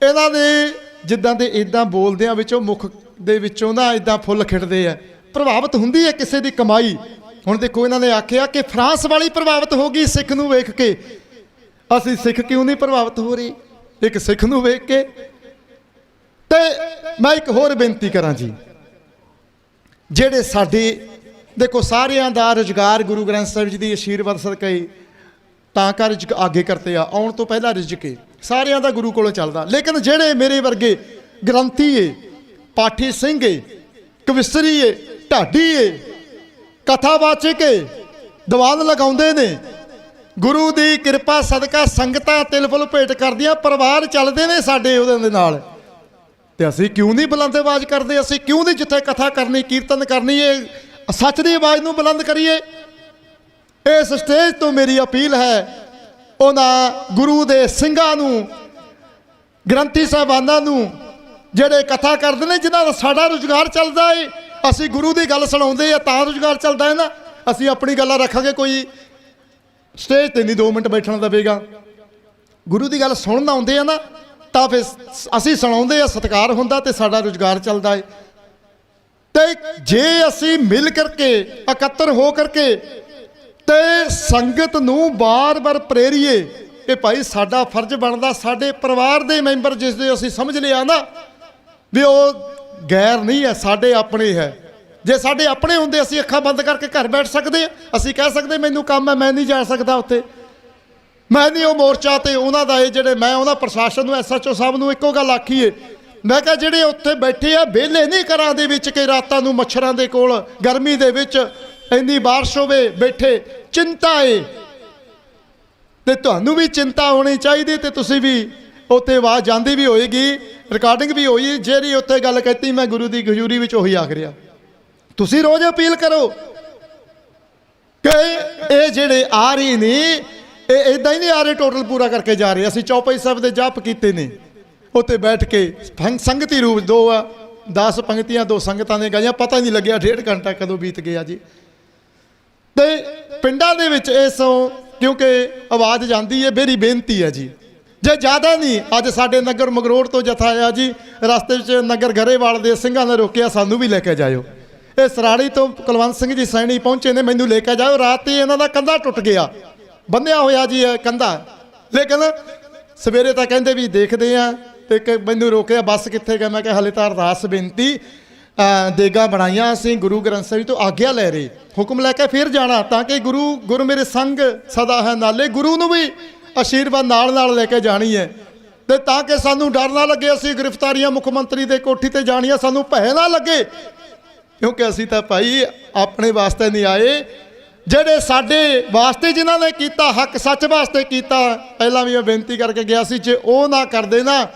ਇਹਨਾਂ ਦੇ ਜਿੱਦਾਂ ਦੇ ਇਦਾਂ ਬੋਲਦਿਆਂ ਵਿੱਚੋਂ ਮੁੱਖ ਦੇ ਵਿੱਚੋਂ ਨਾ ਇਦਾਂ ਫੁੱਲ ਖਿੜਦੇ ਆ, ਪ੍ਰਭਾਵਿਤ ਹੁੰਦੀ ਹੈ ਕਿਸੇ ਦੀ ਕਮਾਈ। ਹੁਣ ਦੇਖੋ ਇਹਨਾਂ ਨੇ ਆਖਿਆ ਕਿ ਫਰਾਂਸ ਵਾਲੀ ਪ੍ਰਭਾਵਿਤ ਹੋ ਗਈ ਸਿੱਖ ਨੂੰ ਵੇਖ ਕੇ, ਅਸੀਂ ਸਿੱਖ ਕਿਉਂ ਨਹੀਂ ਪ੍ਰਭਾਵਿਤ ਹੋ ਰਹੀ ਇੱਕ ਸਿੱਖ ਨੂੰ ਵੇਖ ਕੇ। ਤੇ ਮੈਂ ਇੱਕ ਹੋਰ ਬੇਨਤੀ ਕਰਾਂ ਜੀ, ਜਿਹੜੇ ਸਾਡੇ ਦੇਖੋ ਸਾਰਿਆਂ ਦਾ ਰੁਜ਼ਗਾਰ ਗੁਰੂ ਗ੍ਰੰਥ ਸਾਹਿਬ ਜੀ ਦੀ ਆਸ਼ੀਰਵਾਦ ਸਦਕੇ ਤਾਂ ਕਰ ਰਿਜ਼ਕ ਆਗੇ ਕਰਤੇ ਆ, ਆਉਣ ਤੋਂ ਪਹਿਲਾਂ ਰਿਜ਼ਕ ਏ ਸਾਰਿਆਂ ਦਾ ਗੁਰੂ ਕੋਲੋਂ ਚੱਲਦਾ। ਲੇਕਿਨ ਜਿਹੜੇ ਮੇਰੇ ਵਰਗੇ ਗ੍ਰੰਥੀ ਏ, ਪਾਠੀ ਸਿੰਘ ਏ, ਕਵਿਸਰੀ ਏ, ਢਾਡੀ ਏ, ਕਥਾਵਾਚਕ ਏ, ਦੀਵਾਨ ਲਗਾਉਂਦੇ ਨੇ, ਗੁਰੂ ਦੀ ਕਿਰਪਾ ਸਦਕਾ ਸੰਗਤਾਂ ਤਿਲ ਫੁੱਲ ਭੇਟ ਕਰਦੀਆਂ, ਪਰਿਵਾਰ ਚੱਲਦੇ ਨੇ ਸਾਡੇ ਉਹਦੇ ਦੇ ਨਾਲ। ਤੇ ਅਸੀਂ ਕਿਉਂ ਨਹੀਂ ਬੁਲੰਦ ਆਵਾਜ਼ ਕਰਦੇ, ਅਸੀਂ ਕਿਉਂ ਨਹੀਂ ਜਿੱਥੇ ਕਥਾ ਕਰਨੀ, ਕੀਰਤਨ ਕਰਨੀ, ਇਹ ਸੱਚ ਦੀ ਆਵਾਜ਼ ਨੂੰ ਬੁਲੰਦ ਕਰੀਏ। ਇਸ ਸਟੇਜ ਤੋਂ ਮੇਰੀ ਅਪੀਲ ਹੈ ਉਹਨਾਂ ਗੁਰੂ ਦੇ ਸਿੰਘਾਂ ਨੂੰ, ਗ੍ਰੰਥੀ ਸਾਹਿਬਾਨਾਂ ਨੂੰ, ਜਿਹੜੇ ਕਥਾ ਕਰਦੇ ਨੇ, ਜਿਨ੍ਹਾਂ ਦਾ ਸਾਡਾ ਰੁਜ਼ਗਾਰ ਚੱਲਦਾ ਏ। ਅਸੀਂ ਗੁਰੂ ਦੀ ਗੱਲ ਸੁਣਾਉਂਦੇ ਆ ਤਾਂ ਰੁਜ਼ਗਾਰ ਚੱਲਦਾ ਹੈ ਨਾ। ਅਸੀਂ ਆਪਣੀ ਗੱਲਾਂ ਰੱਖਾਂਗੇ, ਕੋਈ ਸਟੇਜ ਤੇ ਨਹੀਂ 2 ਮਿੰਟ ਬੈਠਣਾ ਦੇਵੇਗਾ। ਗੁਰੂ ਦੀ ਗੱਲ ਸੁਣਨ ਆਉਂਦੇ ਆ ਨਾ, ਤਾਂ ਫਿਰ ਅਸੀਂ ਸੁਣਾਉਂਦੇ ਆ, ਸਤਿਕਾਰ ਹੁੰਦਾ ਤੇ ਸਾਡਾ ਰੁਜ਼ਗਾਰ ਚੱਲਦਾ ਹੈ। ਤੇ ਜੇ ਅਸੀਂ ਮਿਲ ਕਰਕੇ ਇਕੱਤਰ ਹੋ ਕਰਕੇ ਤੇ ਸੰਗਤ ਨੂੰ ਬਾਰ-ਬਾਰ ਪ੍ਰੇਰੀਏ ਕਿ ਭਾਈ ਸਾਡਾ ਫਰਜ਼ ਬਣਦਾ, ਸਾਡੇ ਪਰਿਵਾਰ ਦੇ ਮੈਂਬਰ ਜਿਸ ਦੇ ਅਸੀਂ ਸਮਝ ਲਿਆ ਨਾ ਵੀ ਉਹ ਗੈਰ ਨਹੀਂ ਹੈ, ਸਾਡੇ ਆਪਣੇ ਹੈ। ਜੇ ਸਾਡੇ ਆਪਣੇ ਹੁੰਦੇ ਅਸੀਂ ਅੱਖਾਂ ਬੰਦ ਕਰਕੇ ਘਰ ਬੈਠ ਸਕਦੇ, ਅਸੀਂ ਕਹਿ ਸਕਦੇ ਮੈਨੂੰ ਕੰਮ ਹੈ, ਮੈਂ ਨਹੀਂ ਜਾ ਸਕਦਾ ਉੱਥੇ, ਮੈਂ ਨਹੀਂ ਉਹ ਮੋਰਚਾ ਤੇ ਉਹਨਾਂ ਦਾ ਇਹ ਜਿਹੜੇ, ਮੈਂ ਉਹਨਾਂ ਪ੍ਰਸ਼ਾਸਨ ਨੂੰ, SHO ਸਾਹਿਬ ਨੂੰ ਇੱਕੋ ਗੱਲ ਆਖੀਏ, ਮੈਂ ਕਿਹਾ ਜਿਹੜੇ ਉੱਥੇ ਬੈਠੇ ਆ ਵਿਹਲੇ ਨਹੀਂ ਘਰਾਂ ਦੇ ਵਿੱਚ ਕਿ ਰਾਤਾਂ ਨੂੰ ਮੱਛਰਾਂ ਦੇ ਕੋਲ ਗਰਮੀ ਦੇ ਵਿੱਚ ਇੰਨੀ ਬਾਰਿਸ਼ ਹੋਵੇ ਬੈਠੇ, ਚਿੰਤਾ ਏ ਤੇ ਤੁਹਾਨੂੰ ਵੀ ਚਿੰਤਾ ਹੋਣੀ ਚਾਹੀਦੀ, ਤੇ ਤੁਸੀਂ ਵੀ ਉੱਥੇ ਆਵਾਜ਼ ਜਾਂਦੀ ਵੀ ਹੋਏਗੀ, ਰਿਕਾਰਡਿੰਗ ਵੀ ਹੋਈ, ਜਿਹੜੀ ਉੱਥੇ ਗੱਲ ਕਹਿਤੀ ਮੈਂ ਗੁਰੂ ਦੀ ਹਜ਼ੂਰੀ ਵਿੱਚ ਉਹੀ ਆਖ ਰਿਹਾ। ਤੁਸੀਂ ਰੋਜ਼ ਅਪੀਲ ਕਰੋ ਕਿ ਇਹ ਜਿਹੜੇ ਆ ਰਹੇ ਨੇ ਇਹ ਇਦਾਂ ਹੀ ਨਹੀਂ ਆ ਰਹੇ ਟੋਟਲ ਪੂਰਾ ਕਰਕੇ ਜਾ ਰਹੇ। ਅਸੀਂ ਚੌਪਈ ਸਾਹਿਬ ਦੇ ਜਪ ਕੀਤੇ ਨੇ, ਉੱਥੇ ਬੈਠ ਕੇ ਸੰਗਤੀ ਰੂਪ 2 ਆ 10 ਪੰਕਤੀਆਂ 2 ਸੰਗਤਾਂ ਨੇ ਗਾਈਆਂ, ਪਤਾ ਨਹੀਂ ਲੱਗਿਆ 1.5 ਘੰਟਾ ਕਦੋਂ ਬੀਤ ਗਿਆ ਜੀ। ਤੇ ਪਿੰਡਾਂ ਦੇ ਵਿੱਚ ਇਸ ਕਿਉਂਕਿ ਆਵਾਜ਼ ਜਾਂਦੀ ਹੈ, ਮੇਰੀ ਬੇਨਤੀ ਹੈ ਜੀ, ਜੇ ਜ਼ਿਆਦਾ ਨਹੀਂ, ਅੱਜ ਸਾਡੇ ਨਗਰ ਮਗਰੋੜ ਤੋਂ ਜਥਾ ਆਇਆ ਜੀ, ਰਸਤੇ ਵਿੱਚ ਨਗਰ ਗਰੇਵਾਲ ਦੇ ਸਿੰਘਾਂ ਨੇ ਰੋਕਿਆ, ਸਾਨੂੰ ਵੀ ਲੈ ਕੇ ਜਾਇਓ। ਇਹ ਸਰਾੜੀ ਤੋਂ ਕੁਲਵੰਤ ਸਿੰਘ ਜੀ ਸੈਣੀ ਪਹੁੰਚੇ ਨੇ, ਮੈਨੂੰ ਲੈ ਕੇ ਜਾਓ। ਰਾਤ ਹੀ ਇਹਨਾਂ ਦਾ ਕੰਧਾ ਟੁੱਟ ਗਿਆ, ਬੰਨਿਆ ਹੋਇਆ ਜੀ ਇਹ ਕੰਧਾ, ਲੇਕਿਨ ਸਵੇਰੇ ਤਾਂ ਕਹਿੰਦੇ ਵੀ ਦੇਖਦੇ ਆ। ਤੇ ਮੈਨੂੰ ਰੋਕਿਆ, ਬੱਸ ਕਿੱਥੇ ਗਿਆ? ਮੈਂ ਕਿਹਾ ਹਲੇ ਤਾਂ ਅਰਦਾਸ ਬੇਨਤੀ ਦੇਗਾ ਬਣਾਈਆਂ, ਅਸੀਂ ਗੁਰੂ ਗ੍ਰੰਥ ਸਾਹਿਬ ਤੋਂ ਆਗਿਆ ਲੈ ਰਹੇ, ਹੁਕਮ ਲੈ ਕੇ ਫਿਰ ਜਾਣਾ, ਤਾਂ ਕਿ ਗੁਰੂ ਮੇਰੇ ਸੰਗ ਸਦਾ ਹੈ ਨਾਲੇ, ਗੁਰੂ ਨੂੰ ਵੀ ਆਸ਼ੀਰਵਾਦ ਨਾਲ ਨਾਲ ਲੈ ਕੇ ਜਾਣੀ ਹੈ। ਤੇ ਤਾਂ ਕਿ ਸਾਨੂੰ ਡਰ ਨਾ ਲੱਗੇ, ਅਸੀਂ ਗ੍ਰਿਫਤਾਰੀਆਂ ਮੁੱਖ ਮੰਤਰੀ ਦੇ ਕੋਠੀ ਤੇ ਜਾਣੀਆਂ, ਸਾਨੂੰ ਭੈ ਨਾ ਲੱਗੇ, ਕਿਉਂਕਿ ਅਸੀਂ ਤਾਂ ਭਾਈ ਆਪਣੇ ਵਾਸਤੇ ਨਹੀਂ ਆਏ, ਜਿਹੜੇ ਸਾਡੇ ਵਾਸਤੇ ਜਿਨ੍ਹਾਂ ਨੇ ਕੀਤਾ, ਹੱਕ ਸੱਚ ਵਾਸਤੇ ਕੀਤਾ। ਪਹਿਲਾਂ ਵੀ ਮੈਂ ਬੇਨਤੀ ਕਰਕੇ ਗਿਆ ਸੀ, ਜੇ ਉਹ ਨਾ ਕਰਦੇ ਨਾ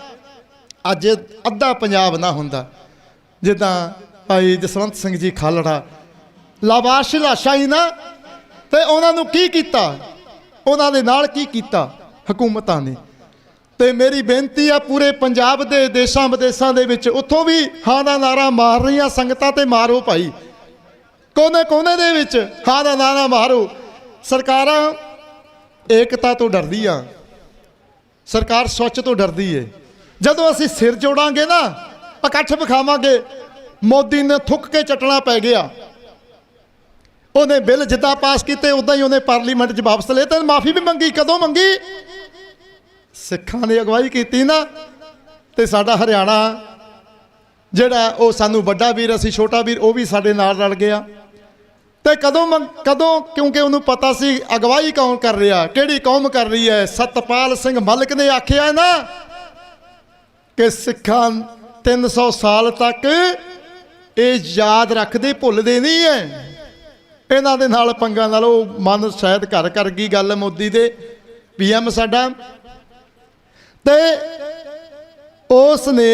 ਅੱਜ ਅੱਧਾ ਪੰਜਾਬ ਨਾ ਹੁੰਦਾ। ਜਿੱਦਾਂ ਭਾਈ ਜਸਵੰਤ ਸਿੰਘ ਜੀ ਖਾਲੜਾ ਲਾਵਾਰਿਸ ਲਾਸ਼ਾਂ ਹੀ ਨਾ, ਤੇ ਉਹਨਾਂ ਨੂੰ ਕੀ ਕੀਤਾ, ਉਹਨਾਂ ਦੇ ਨਾਲ ਕੀ ਕੀਤਾ ਹਕੂਮਤਾਂ ਨੇ। ਤੇ ਮੇਰੀ ਬੇਨਤੀ ਆ ਪੂਰੇ ਪੰਜਾਬ ਦੇ ਦੇਸ਼ਾਂ ਵਿਦੇਸ਼ਾਂ ਦੇ ਵਿੱਚ, ਉੱਥੋਂ ਵੀ ਹਾਂ ਦਾ ਨਾਰਾ ਮਾਰ ਰਹੀਆਂ ਸੰਗਤਾਂ, ਤੇ ਮਾਰੋ ਭਾਈ, ਕੋਨੇ ਕੋਨੇ ਦੇ ਵਿੱਚ ਹਾਂ ਦਾ ਨਾਰਾ ਮਾਰੋ। ਸਰਕਾਰਾਂ ਏਕਤਾ ਤੋਂ ਡਰਦੀਆਂ, ਸਰਕਾਰ ਸੱਚ ਤੋਂ ਡਰਦੀ ਏ। ਜਦੋਂ ਅਸੀਂ ਸਿਰ ਜੋੜਾਂਗੇ ਨਾ, ਇਕੱਠ ਵਿਖਾਵਾਂਗੇ, ਮੋਦੀ ਨੇ ਥੁੱਕ ਕੇ ਚੱਟਣਾ ਪੈ ਗਿਆ, ਉਹਨੇ ਬਿੱਲ ਜਿੱਦਾਂ ਪਾਸ ਕੀਤੇ ਉਦਾਂ ਹੀ ਉਹਨੇ ਪਾਰਲੀਮੈਂਟ 'ਚ ਵਾਪਸ ਲਏ ਤੇ ਮਾਫੀ ਵੀ ਮੰਗੀ। ਕਦੋਂ ਮੰਗੀ? ਸਿੱਖਾਂ ਨੇ ਅਗਵਾਈ ਕੀਤੀ ਨਾ। ਤੇ ਸਾਡਾ ਹਰਿਆਣਾ ਜਿਹੜਾ ਉਹ ਸਾਨੂੰ ਵੱਡਾ ਵੀਰ, ਅਸੀਂ ਛੋਟਾ ਵੀਰ, ਉਹ ਵੀ ਸਾਡੇ ਨਾਲ ਰਲ ਗਿਆ। ਤੇ ਕਦੋਂ ਕਿਉਂਕਿ ਉਹਨੂੰ ਪਤਾ ਸੀ ਅਗਵਾਈ ਕੌਣ ਕਰ ਰਿਹਾ, ਕਿਹੜੀ ਕੌਮ ਕਰ ਰਹੀ ਹੈ। ਸਤਪਾਲ ਸਿੰਘ ਮਲਿਕ ਨੇ ਆਖਿਆ ਨਾ ਕਿ ਸਿੱਖਾਂ 300 ਸਾਲ ਤੱਕ ਇਹ ਯਾਦ ਰੱਖਦੇ, ਭੁੱਲਦੇ ਨਹੀਂ ਹੈ। ਇਹਨਾਂ ਦੇ ਨਾਲ ਪੰਗਾ ਨਾਲ ਉਹ ਮਨ ਸ਼ਾਇਦ ਘਰ ਕਰ ਗਈ ਗੱਲ ਮੋਦੀ ਦੇ, PM ਸਾਡਾ। ਤੇ ਉਸ ਨੇ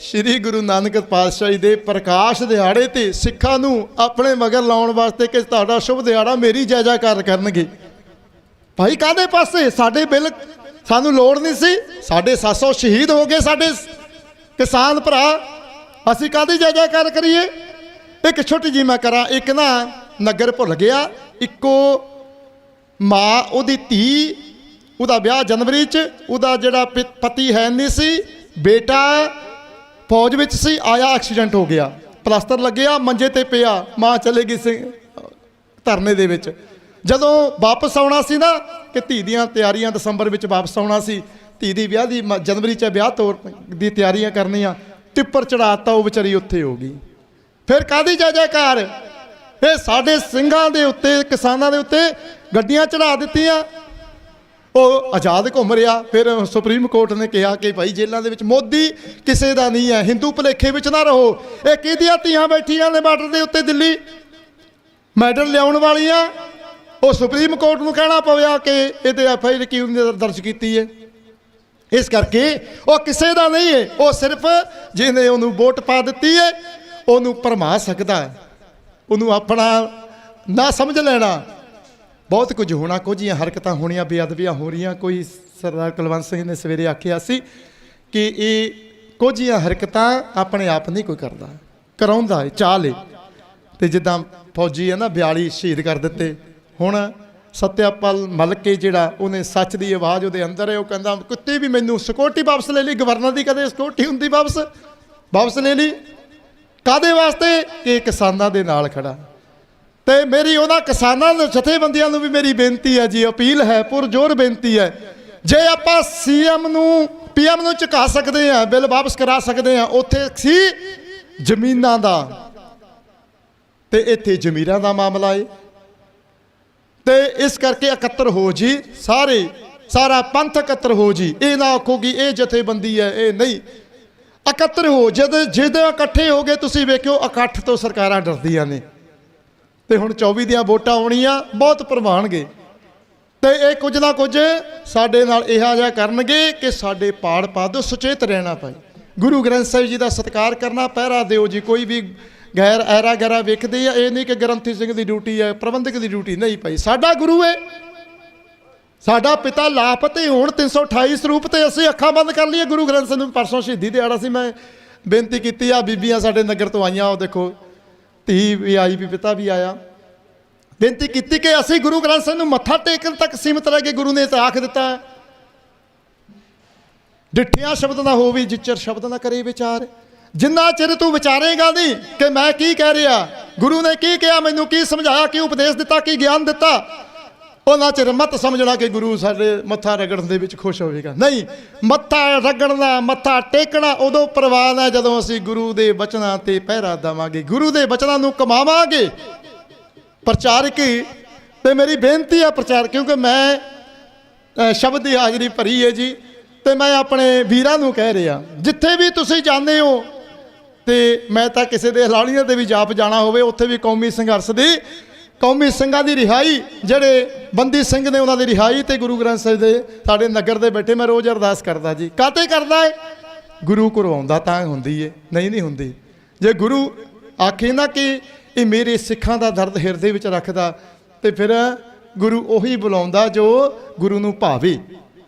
ਸ਼੍ਰੀ ਗੁਰੂ ਨਾਨਕ ਪਾਤਸ਼ਾਹ ਜੀ ਦੇ ਪ੍ਰਕਾਸ਼ ਦਿਹਾੜੇ ਤੇ ਸਿੱਖਾਂ ਨੂੰ ਆਪਣੇ ਮਗਰ ਲਾਉਣ ਵਾਸਤੇ ਕਿ ਤੁਹਾਡਾ ਸ਼ੁਭ ਦਿਹਾੜਾ, ਮੇਰੀ ਜੈ ਜੈਕਾਰ ਕਰਨਗੇ। ਭਾਈ ਕਾਹਦੇ ਪਾਸੇ? ਸਾਡੇ ਬਿੱਲ ਸਾਨੂੰ ਲੋੜ ਨਹੀਂ ਸੀ, ਸਾਡੇ 700 ਸ਼ਹੀਦ ਹੋ ਗਏ ਸਾਡੇ ਕਿਸਾਨ ਭਰਾ, ਅਸੀਂ ਕਾਹਦੀ ਜੈ ਜੈਕਾਰ ਕਰੀਏ? ਇੱਕ ਛੋਟੀ ਜੀ ਮੈਂ ਕਰਾਂ, ਇੱਕ ਨਾ ਨਗਰ ਭੁੱਲ ਗਿਆ, ਇੱਕੋ ਮਾਂ, ਉਹਦੀ ਧੀ, ਉਹਦਾ ਵਿਆਹ ਜਨਵਰੀ 'ਚ, ਉਹਦਾ ਜਿਹੜਾ ਪਤੀ ਹੈ ਨਹੀਂ ਸੀ, ਬੇਟਾ ਫੌਜ ਵਿੱਚ ਸੀ, ਆਇਆ ਐਕਸੀਡੈਂਟ ਹੋ ਗਿਆ, ਪਲਾਸਟਰ ਲੱਗਿਆ, ਮੰਜੇ ਤੇ ਪਿਆ, ਮਾਂ ਚਲੇ ਗਈ ਸੀ ਧਰਨੇ ਦੇ ਵਿੱਚ। ਜਦੋਂ ਵਾਪਸ ਆਉਣਾ ਸੀ ਨਾ ਕਿ ਧੀ ਦੀਆਂ ਤਿਆਰੀਆਂ ਦਸੰਬਰ ਵਿੱਚ ਵਾਪਸ ਆਉਣਾ ਸੀ, ਧੀ ਦੀ ਵਿਆਹ ਦੀ ਜਨਵਰੀ 'ਚ ਵਿਆਹ ਦੀ ਤਿਆਰੀਆਂ ਕਰਨੀਆਂ, ਟਿੱਪਰ ਚੜਾਤਾ, ਉਹ ਵਿਚਾਰੀ ਉੱਥੇ ਹੋ ਗਈ। ਫਿਰ ਕਾਹਦੀ ਜੈ ਜੈਕਾਰ? ਇਹ ਸਾਡੇ ਸਿੰਘਾਂ ਦੇ ਉੱਤੇ, ਕਿਸਾਨਾਂ ਦੇ ਉੱਤੇ ਗੱਡੀਆਂ ਚੜਾ ਦਿੱਤੀਆਂ, ਉਹ ਆਜ਼ਾਦ ਘੁੰਮ ਰਿਹਾ। ਫਿਰ ਸੁਪਰੀਮ ਕੋਰਟ ਨੇ ਕਿਹਾ ਕਿ ਭਾਈ ਜੇਲ੍ਹਾਂ ਦੇ ਵਿੱਚ ਮੋਦੀ ਕਿਸੇ ਦਾ ਨਹੀਂ ਹੈ, ਹਿੰਦੂ ਭੁਲੇਖੇ ਵਿੱਚ ਨਾ ਰਹੋ। ਇਹ ਕਿਹਦੀਆਂ ਧੀਆਂ ਬੈਠੀਆਂ ਨੇ ਬਾਰਡਰ ਦੇ ਉੱਤੇ ਦਿੱਲੀ ਮੈਡਲ ਲਿਆਉਣ ਵਾਲੀਆਂ? ਉਹ ਸੁਪਰੀਮ ਕੋਰਟ ਨੂੰ ਕਹਿਣਾ ਪਵੇਗਾ ਕਿ ਇਹਦੇ FIR ਕਿਉਂ ਦਰਜ ਕੀਤੀ ਹੈ। ਇਸ ਕਰਕੇ ਉਹ ਕਿਸੇ ਦਾ ਨਹੀਂ ਹੈ, ਉਹ ਸਿਰਫ ਜਿਹਨੇ ਉਹਨੂੰ ਵੋਟ ਪਾ ਦਿੱਤੀ ਹੈ ਉਹਨੂੰ ਭਰਮਾ ਸਕਦਾ ਹੈ, ਉਹਨੂੰ ਆਪਣਾ ਨਾ ਸਮਝ ਲੈਣਾ। ਬਹੁਤ ਕੁਝ ਹੋਣਾ, ਕੁਝ ਹੀ ਹਰਕਤਾਂ ਹੋਣੀਆਂ, ਬੇਅਦਬੀਆਂ ਹੋ ਰਹੀਆਂ। ਕੋਈ ਸਰਦਾਰ ਕੁਲਵੰਤ ਸਿੰਘ ਨੇ ਸਵੇਰੇ ਆਖਿਆ ਸੀ ਕਿ ਇਹ ਕੁਝ ਹੀ ਹਰਕਤਾਂ ਆਪਣੇ ਆਪ ਨਹੀਂ ਕੋਈ ਕਰਦਾ, ਕਰਾਉਂਦਾ ਹੈ, ਚਾਲ ਹੈ। ਤੇ ਜਿੱਦਾਂ ਫੌਜੀ ਹੈ ਨਾ 42 ਸ਼ਹੀਦ ਕਰ ਦਿੱਤੇ, ਹੁਣ ਸਤਿਆਪਾਲ ਮਲਿਕ ਜਿਹੜਾ ਉਹਨੇ ਸੱਚ ਦੀ ਆਵਾਜ਼ ਉਹਦੇ ਅੰਦਰ ਹੈ, ਉਹ ਕਹਿੰਦਾ ਕੁੱਤੇ ਵੀ ਮੈਨੂੰ ਸਿਕਿਉਰਟੀ ਵਾਪਸ ਲੈ ਲਈ, ਗਵਰਨਰ ਦੀ ਕਦੇ ਸਿਕਿਉਰਟੀ ਹੁੰਦੀ ਵਾਪਸ ਲੈ ਲਈ। ਕਾਹਦੇ ਵਾਸਤੇ? ਕਿ ਕਿਸਾਨਾਂ ਦੇ ਨਾਲ ਖੜਾ। ਤੇ ਮੇਰੀ ਉਹਨਾਂ ਕਿਸਾਨਾਂ ਦੇ ਜਥੇਬੰਦੀਆਂ ਨੂੰ ਵੀ ਮੇਰੀ ਬੇਨਤੀ ਹੈ ਜੀ, ਅਪੀਲ ਹੈ, ਪੁਰਜ਼ੋਰ ਬੇਨਤੀ ਹੈ, ਜੇ ਆਪਾਂ PM ਨੂੰ ਝੁਕਾ ਸਕਦੇ ਹਾਂ, ਬਿੱਲ ਵਾਪਸ ਕਰਾ ਸਕਦੇ ਹਾਂ, ਉੱਥੇ ਸੀ ਜ਼ਮੀਨਾਂ ਦਾ ਤੇ ਇੱਥੇ ਜ਼ਮੀਰਾਂ ਦਾ ਮਾਮਲਾ ਹੈ। ਤੇ ਇਸ ਕਰਕੇ ਇਕੱਤਰ ਹੋ ਜੀ, ਸਾਰਾ ਪੰਥ ਇਕੱਤਰ ਹੋ ਜੀ। ਇਹ ਨਾ ਆਖੋ ਕਿ ਇਹ ਜਥੇਬੰਦੀ ਹੈ, ਇਹ ਨਹੀਂ, ਇਕੱਤਰ ਹੋ। ਜਦੋਂ ਇਕੱਠੇ ਹੋ ਗਏ, ਤੁਸੀਂ ਵੇਖਿਓ ਇਕੱਠ ਤੋਂ ਸਰਕਾਰਾਂ ਡਰਦੀਆਂ ਨੇ। ਤੇ ਹੁਣ 24 ਦੀਆਂ ਵੋਟਾਂ ਆਉਣੀਆਂ, ਬਹੁਤ ਪ੍ਰਵਾਨਗੇ ਤੇ ਇਹ ਕੁਝ ਨਾ ਕੁਝ ਸਾਡੇ ਨਾਲ ਇਹੋ ਜਿਹਾ ਕਰਨਗੇ ਕਿ ਸਾਡੇ ਪਾੜ ਪਾ ਦਿਓ। ਸੁਚੇਤ ਰਹਿਣਾ ਭਾਈ, ਗੁਰੂ ਗ੍ਰੰਥ ਸਾਹਿਬ ਜੀ ਦਾ ਸਤਿਕਾਰ ਕਰਨਾ, ਪਹਿਰਾ ਦਿਓ ਜੀ। ਕੋਈ ਵੀ ਗੈਰ ਐਰਾ ਗੈਰਾ ਵੇਖਦੇ ਆ, ਇਹ ਨਹੀਂ ਕਿ ਗ੍ਰੰਥੀ ਸਿੰਘ ਦੀ ਡਿਊਟੀ ਹੈ, ਪ੍ਰਬੰਧਕ ਦੀ ਡਿਊਟੀ ਨਹੀਂ ਭਾਈ। ਸਾਡਾ ਗੁਰੂ ਹੈ, ਸਾਡਾ ਪਿਤਾ ਲਾਪਤੇ ਹੋਣ 328 ਸਰੂਪ ਤੇ ਅਸੀਂ ਅੱਖਾਂ ਬੰਦ ਕਰ ਲਈਏ ਗੁਰੂ ਗ੍ਰੰਥ ਸਾਹਿਬ ਨੂੰ। ਪਰਸੋਂ ਸ਼ਹੀਦੀ ਦਿਹਾੜਾ ਸੀ, ਮੈਂ ਬੇਨਤੀ ਕੀਤੀ ਆ, ਬੀਬੀਆਂ ਸਾਡੇ ਨਗਰ ਤੋਂ ਆਈਆਂ, ਉਹ ਦੇਖੋ ਧੀ ਵੀ ਆਈ, ਵੀ ਪਿਤਾ ਵੀ ਆਇਆ, ਬੇਨਤੀ ਕੀਤੀ ਕਿ ਅਸੀਂ ਗੁਰੂ ਗ੍ਰੰਥ ਸਾਹਿਬ ਨੂੰ ਮੱਥਾ ਟੇਕਣ ਤੱਕ ਸੀਮਤ ਰਹਿ ਕੇ ਗੁਰੂ ਨੇ ਤਾਂ ਆਖ ਦਿੱਤਾ, ਡਿੱਠਿਆ ਸ਼ਬਦ ਨਾ ਹੋਵੇ ਜਿਚਰ ਸ਼ਬਦ ਨਾ ਕਰੇ ਵਿਚਾਰ। ਜਿੰਨਾ ਚਿਰ ਤੂੰ ਵਿਚਾਰੇਗਾ ਨਹੀਂ ਕਿ ਮੈਂ ਕੀ ਕਹਿ ਰਿਹਾ, ਗੁਰੂ ਨੇ ਕੀ ਕਿਹਾ, ਮੈਨੂੰ ਕੀ ਸਮਝਾਇਆ, ਕੀ ਉਪਦੇਸ਼ ਦਿੱਤਾ, ਕੀ ਗਿਆਨ ਦਿੱਤਾ, ਉਹਨਾਂ ਚਿਰ ਮਤ ਸਮਝਣਾ ਕਿ ਗੁਰੂ ਸਾਡੇ ਮੱਥਾ ਰਗੜਨ ਦੇ ਵਿੱਚ ਖੁਸ਼ ਹੋਵੇਗਾ। ਨਹੀਂ, ਮੱਥਾ ਰਗੜਨਾ, ਮੱਥਾ ਟੇਕਣਾ ਉਦੋਂ ਪ੍ਰਵਾਨ ਹੈ ਜਦੋਂ ਅਸੀਂ ਗੁਰੂ ਦੇ ਬਚਨਾਂ ਤੇ ਪਹਿਰਾ ਦੇਵਾਂਗੇ, ਗੁਰੂ ਦੇ ਬਚਨਾਂ ਨੂੰ ਕਮਾਵਾਂਗੇ। ਪ੍ਰਚਾਰਕ ਤੇ ਮੇਰੀ ਬੇਨਤੀ ਹੈ ਪ੍ਰਚਾਰ, ਕਿਉਂਕਿ ਮੈਂ ਸ਼ਬਦ ਦੀ ਹਾਜ਼ਰੀ ਭਰੀ ਹੈ ਜੀ, ਤੇ ਮੈਂ ਆਪਣੇ ਵੀਰਾਂ ਨੂੰ ਕਹਿ ਰਿਹਾ, ਜਿੱਥੇ ਵੀ ਤੁਸੀਂ ਜਾਂਦੇ ਹੋ, ਤੇ ਮੈਂ ਤਾਂ ਕਿਸੇ ਦੇ ਹਲਾਲੀਆਂ ਤੇ ਵੀ ਜਾਪ ਜਾਣਾ ਹੋਵੇ, ਉੱਥੇ ਵੀ ਕੌਮੀ ਸੰਘਰਸ਼ ਦੀ, ਕੌਮੀ ਸਿੰਘਾਂ ਦੀ ਰਿਹਾਈ, ਜਿਹੜੇ ਬੰਦੀ ਸਿੰਘ ਨੇ ਉਹਨਾਂ ਦੀ ਰਿਹਾਈ, ਤੇ ਗੁਰੂ ਗ੍ਰੰਥ ਸਾਹਿਬ ਦੇ ਸਾਡੇ ਨਗਰ ਦੇ ਬੈਠੇ ਮੈਂ ਰੋਜ਼ ਅਰਦਾਸ ਕਰਦਾ ਜੀ। ਕਾਹਤੇ ਕਰਦਾ ਹੈ? ਗੁਰੂ ਕਰਵਾਉਂਦਾ ਤਾਂ ਹੁੰਦੀ ਹੈ, ਨਹੀਂ ਹੁੰਦੀ। ਜੇ ਗੁਰੂ ਆਖੇ ਨਾ ਕਿ ਇਹ ਮੇਰੇ ਸਿੱਖਾਂ ਦਾ ਦਰਦ ਹਿਰਦੇ ਵਿੱਚ ਰੱਖਦਾ, ਤੇ ਫਿਰ ਗੁਰੂ ਉਹੀ ਬੁਲਾਉਂਦਾ ਜੋ ਗੁਰੂ ਨੂੰ ਭਾਵੇ,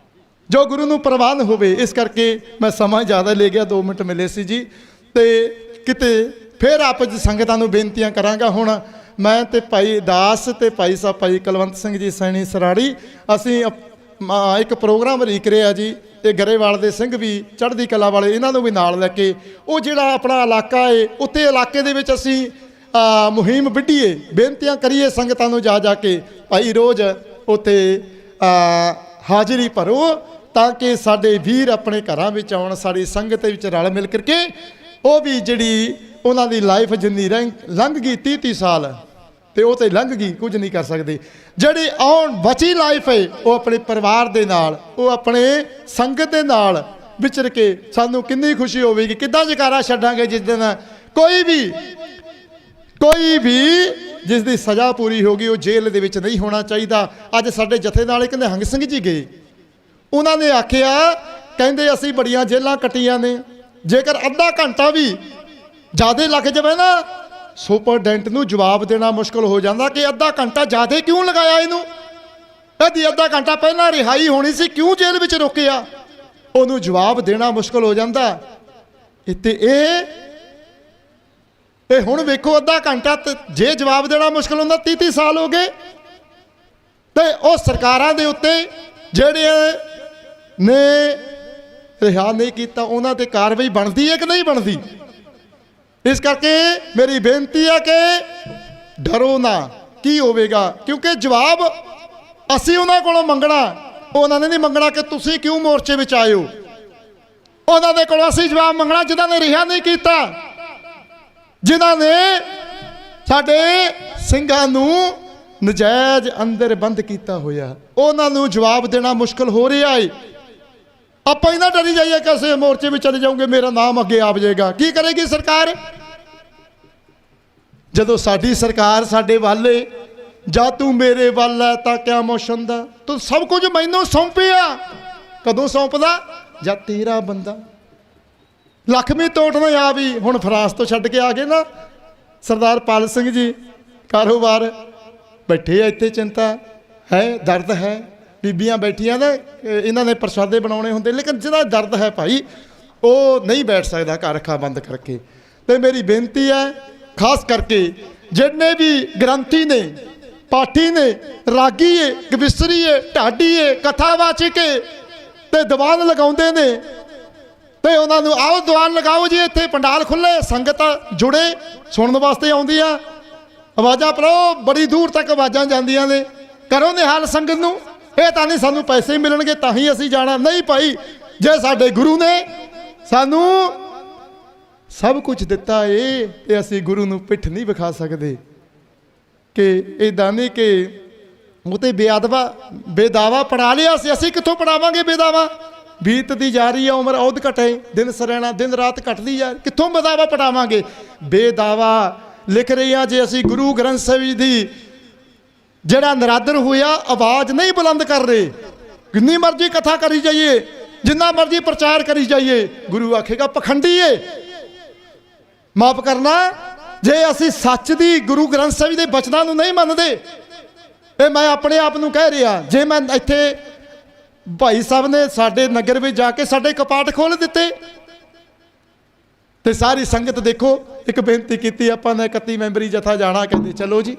ਜੋ ਗੁਰੂ ਨੂੰ ਪ੍ਰਵਾਨ ਹੋਵੇ। ਇਸ ਕਰਕੇ ਮੈਂ ਸਮਾਂ ਜ਼ਿਆਦਾ ਲੈ ਗਿਆ, 2 ਮਿੰਟ ਮਿਲੇ ਸੀ ਜੀ। ਤੇ ਕਿਤੇ ਫਿਰ ਆਪ ਜੀ ਸੰਗਤਾਂ ਨੂੰ ਬੇਨਤੀਆਂ ਕਰਾਂਗਾ। ਹੁਣ ਮੈਂ ਤੇ ਭਾਈ ਦਾਸ ਤੇ ਭਾਈ ਸਾਹਿਬ ਭਾਈ ਕੁਲਵੰਤ ਸਿੰਘ ਜੀ ਸੈਣੀ ਸਰਾੜੀ, ਅਸੀਂ ਇੱਕ ਪ੍ਰੋਗਰਾਮ ਲੀਕ ਰਿਹਾ ਜੀ, ਤੇ ਗਰੇਵਾਲ ਦੇ ਸਿੰਘ ਵੀ ਚੜ੍ਹਦੀ ਕਲਾ ਵਾਲੇ, ਇਹਨਾਂ ਨੂੰ ਵੀ ਨਾਲ ਲੈ ਕੇ, ਉਹ ਜਿਹੜਾ ਆਪਣਾ ਇਲਾਕਾ ਹੈ, ਉੱਤੇ ਇਲਾਕੇ ਦੇ ਵਿੱਚ ਅਸੀਂ ਮੁਹਿੰਮ ਵਿੱਢੀਏ, ਬੇਨਤੀਆਂ ਕਰੀਏ ਸੰਗਤਾਂ ਨੂੰ ਜਾ ਕੇ ਭਾਈ ਰੋਜ਼ ਉੱਥੇ ਹਾਜ਼ਰੀ ਭਰੋ, ਤਾਂ ਕਿ ਸਾਡੇ ਵੀਰ ਆਪਣੇ ਘਰਾਂ ਵਿੱਚ ਆਉਣ, ਸਾਡੀ ਸੰਗਤ ਵਿੱਚ ਰਲ ਮਿਲ ਕਰਕੇ ਉਹ ਵੀ ਜਿਹੜੀ ਉਹਨਾਂ ਦੀ ਲਾਈਫ ਜਿੰਨੀ ਲੰਘ ਗਈ 30 ਸਾਲ, ਤੇ ਉਹ ਤੇ ਲੰਘ ਗਈ, ਕੁਝ ਨਹੀਂ ਕਰ ਸਕਦੇ। ਜਿਹੜੀ ਆਉਣ ਬਚੀ ਲਾਈਫ ਹੈ ਉਹ ਆਪਣੇ ਪਰਿਵਾਰ ਦੇ ਨਾਲ, ਉਹ ਆਪਣੇ ਸੰਗਤ ਦੇ ਨਾਲ ਵਿਚਰ ਕੇ ਸਾਨੂੰ ਕਿੰਨੀ ਖੁਸ਼ੀ ਹੋਵੇਗੀ। ਕਿੱਦਾਂ ਜਕਾਰਾ ਛੱਡਾਂਗੇ ਜਿਸ ਦਿਨ ਕੋਈ ਵੀ ਜਿਸ ਦੀ ਸਜ਼ਾ ਪੂਰੀ ਹੋ ਗਈ ਉਹ ਜੇਲ੍ਹ ਦੇ ਵਿੱਚ ਨਹੀਂ ਹੋਣਾ ਚਾਹੀਦਾ। ਅੱਜ ਸਾਡੇ ਜਥੇ ਨਾਲ ਕਹਿੰਦੇ ਹੰਗ ਸਿੰਘ ਜੀ ਗਏ, ਉਹਨਾਂ ਨੇ ਆਖਿਆ, ਕਹਿੰਦੇ ਅਸੀਂ ਬੜੀਆਂ ਜੇਲ੍ਹਾਂ ਕੱਟੀਆਂ ਨੇ, ਜੇਕਰ ਅੱਧਾ ਘੰਟਾ ਵੀ ਜ਼ਿਆਦਾ ਲੱਗ ਜਾਵੇ ਨਾ ਸੁਪਰਡੈਂਟ ਨੂੰ ਜਵਾਬ ਦੇਣਾ ਮੁਸ਼ਕਲ ਹੋ ਜਾਂਦਾ ਕਿ ਅੱਧਾ ਘੰਟਾ ਜ਼ਿਆਦਾ ਕਿਉਂ ਲਗਾਇਆ ਇਹਨੂੰ, ਇਹਦੀ ਅੱਧਾ ਘੰਟਾ ਪਹਿਲਾਂ ਰਿਹਾਈ ਹੋਣੀ ਸੀ, ਕਿਉਂ ਜੇਲ੍ਹ ਵਿੱਚ ਰੋਕਿਆ, ਉਹਨੂੰ ਜਵਾਬ ਦੇਣਾ ਮੁਸ਼ਕਲ ਹੋ ਜਾਂਦਾ। ਇੱਥੇ ਇਹ ਹੁਣ ਵੇਖੋ ਅੱਧਾ ਘੰਟਾ, ਤੇ ਜੇ ਜਵਾਬ ਦੇਣਾ ਮੁਸ਼ਕਲ ਹੁੰਦਾ 30 ਸਾਲ ਹੋ ਗਏ। ਤੇ ਉਹ ਸਰਕਾਰਾਂ ਦੇ ਉੱਤੇ ਜਿਹੜੇ ਨੇ ਰਿਹਾ ਨਹੀਂ ਕੀਤਾ ਉਹਨਾਂ ਤੇ ਕਾਰਵਾਈ ਬਣਦੀ ਹੈ ਕਿ ਨਹੀਂ ਬਣਦੀ। ਇਸ ਕਰਕੇ ਮੇਰੀ ਬੇਨਤੀ ਹੈ ਕਿ ਡਰੋ ਨਾ, ਕੀ ਹੋਵੇਗਾ, ਕਿਉਂਕਿ ਜਵਾਬ ਅਸੀਂ ਉਹਨਾਂ ਕੋਲੋਂ ਮੰਗਣਾ, ਉਹਨਾਂ ਨੇ ਨਹੀਂ ਮੰਗਣਾ ਕਿ ਤੁਸੀਂ ਕਿਉਂ ਮੋਰਚੇ ਵਿੱਚ ਆਏ ਹੋ। ਉਹਨਾਂ ਦੇ ਕੋਲੋਂ ਅਸੀਂ ਜਵਾਬ ਮੰਗਣਾ ਜਿਨ੍ਹਾਂ ਨੇ ਰਿਹਾ ਨਹੀਂ ਕੀਤਾ, ਜਿਨ੍ਹਾਂ ਨੇ ਸਾਡੇ ਸਿੰਘਾਂ ਨੂੰ ਨਜਾਇਜ਼ ਅੰਦਰ ਬੰਦ ਕੀਤਾ ਹੋਇਆ, ਉਹਨਾਂ ਨੂੰ ਜਵਾਬ ਦੇਣਾ ਮੁਸ਼ਕਲ ਹੋ ਰਿਹਾ ਹੈ। ਆਪਾਂ ਇਹਨਾਂ ਡਰੀ ਜਾਈਏ ਕਿ ਅਸੀਂ ਮੋਰਚੇ ਵਿੱਚ ਚਲੇ ਜਾਓਗੇ, ਮੇਰਾ ਨਾਮ ਅੱਗੇ ਆ ਜਾਏਗਾ। ਕੀ ਕਰੇਗੀ ਸਰਕਾਰ? ਜਦੋਂ ਸਾਡੀ ਸਰਕਾਰ ਸਾਡੇ ਵੱਲ ਏ, ਜਾਂ ਤੂੰ ਮੇਰੇ ਵੱਲ ਹੈ ਤਾਂ ਕਿਆ ਮੋਸ਼ਨ ਦਾ, ਤੂੰ ਸਭ ਕੁਝ ਮੈਨੂੰ ਸੌਂਪਿਆ। ਕਦੋਂ ਸੌਂਪਦਾ? ਜਾਂ ਤੇਰਾ ਬੰਦਾ ਲਖਮੀ ਤੋੜਨ ਆ ਵੀ ਹੁਣ ਫਰਾਂਸ ਤੋਂ ਛੱਡ ਕੇ ਆ ਗਏ ਨਾ ਸਰਦਾਰ ਪਾਲ ਸਿੰਘ ਜੀ, ਕਾਰੋਬਾਰ ਬੈਠੇ ਆ ਇੱਥੇ, ਚਿੰਤਾ ਹੈ, ਦਰਦ ਹੈ, ਬੀਬੀਆਂ ਬੈਠੀਆਂ ਨੇ, ਇਹਨਾਂ ਨੇ ਪ੍ਰਸ਼ਾਦੇ ਬਣਾਉਣੇ ਹੁੰਦੇ, ਲੇਕਿਨ ਜਿਹਦਾ ਦਰਦ ਹੈ ਭਾਈ ਉਹ ਨਹੀਂ ਬੈਠ ਸਕਦਾ ਘਰ ਅੱਖਾਂ ਬੰਦ ਕਰਕੇ। ਤੇ ਮੇਰੀ ਬੇਨਤੀ ਹੈ ਖਾਸ ਕਰਕੇ ਜਿੰਨੇ ਵੀ ਗ੍ਰੰਥੀ ਨੇ, ਪਾਠੀ ਨੇ, ਰਾਗੀ ਏ, ਕਵਿਸਰੀ ਏ, ਢਾਡੀ ਏ, ਕਥਾਵਾਚਕ ਏ ਤੇ ਦੀਵਾਨ ਲਗਾਉਂਦੇ ਨੇ, ਤੇ ਉਹਨਾਂ ਨੂੰ ਆਓ ਦੀਵਾਨ ਲਗਾਓ ਜੀ, ਇੱਥੇ ਪੰਡਾਲ ਖੁੱਲੇ, ਸੰਗਤ ਜੁੜੇ ਸੁਣਨ ਵਾਸਤੇ ਆਉਂਦੀ ਆ, ਆਵਾਜ਼ਾਂ ਪਰੋ, ਬੜੀ ਦੂਰ ਤੱਕ ਆਵਾਜ਼ਾਂ ਜਾਂਦੀਆਂ ਨੇ, ਕਰੋ ਨਿਹਾਲ ਸੰਗਤ ਨੂੰ। ਇਹ ਤਾਂ ਨਹੀਂ ਸਾਨੂੰ ਪੈਸੇ ਮਿਲਣਗੇ ਤਾਂ ਹੀ ਅਸੀਂ ਜਾਣਾ, ਨਹੀਂ ਭਾਈ, ਜੇ ਸਾਡੇ ਗੁਰੂ ਨੇ ਸਾਨੂੰ ਸਭ ਕੁਝ ਦਿੱਤਾ ਏ ਤੇ ਅਸੀਂ ਗੁਰੂ ਨੂੰ ਪਿੱਠ ਨਹੀਂ ਵਿਖਾ ਸਕਦੇ। ਕਿ ਇੱਦਾਂ ਨਹੀਂ ਕਿ ਉਹ ਤੇ ਬੇਦਾਵਾ ਪੜਾ ਲਿਆ ਸੀ, ਅਸੀਂ ਕਿੱਥੋਂ ਪੜਾਵਾਂਗੇ ਬੇਦਾਵਾ? ਬੀਤਦੀ ਜਾ ਰਹੀ ਹੈ ਉਮਰ, ਔਧ ਘਟੇ, ਦਿਨ ਸਰੈਣਾ, ਦਿਨ ਰਾਤ ਘਟਦੀ ਜਾ, ਕਿੱਥੋਂ ਬੇਦਾਵਾ ਪੜਾਵਾਂਗੇ? ਬੇਦਾਵਾ ਲਿਖ ਰਹੀਆਂ ਜੇ ਅਸੀਂ ਗੁਰੂ ਗ੍ਰੰਥ ਸਾਹਿਬ ਜੀ ਦੀ ਜਿਹੜਾ ਨਰਾਦਰ ਹੋਇਆ ਆਵਾਜ਼ ਨਹੀਂ ਬੁਲੰਦ ਕਰ ਰਹੇ, ਜਿੰਨੀ ਮਰਜ਼ੀ ਕਥਾ ਕਰੀ ਜਾਈਏ, ਜਿੰਨਾ ਮਰਜ਼ੀ ਪ੍ਰਚਾਰ ਕਰੀ ਜਾਈਏ, ਗੁਰੂ ਆਖੇਗਾ ਪਖੰਡੀ ਏ। ਮਾਫ ਕਰਨਾ, ਜੇ ਅਸੀਂ ਸੱਚ ਦੀ ਗੁਰੂ ਗ੍ਰੰਥ ਸਾਹਿਬ ਦੇ ਬਚਨਾਂ ਨੂੰ ਨਹੀਂ ਮੰਨਦੇ, ਇਹ ਮੈਂ ਆਪਣੇ ਆਪ ਨੂੰ ਕਹਿ ਰਿਹਾ, ਜੇ ਮੈਂ ਇੱਥੇ ਭਾਈ ਸਾਹਿਬ ਨੇ ਸਾਡੇ ਨਗਰ ਵਿੱਚ ਜਾ ਕੇ ਸਾਡੇ ਕਪਾਟ ਖੋਲ੍ਹ ਦਿੱਤੇ ਤੇ ਸਾਰੀ ਸੰਗਤ ਦੇਖੋ, ਇੱਕ ਬੇਨਤੀ ਕੀਤੀ ਆਪਾਂ ਨੇ 31 ਮੈਂਬਰੀ ਜਥਾ ਜਾਣਾ, ਕਹਿੰਦੇ ਚਲੋ ਜੀ।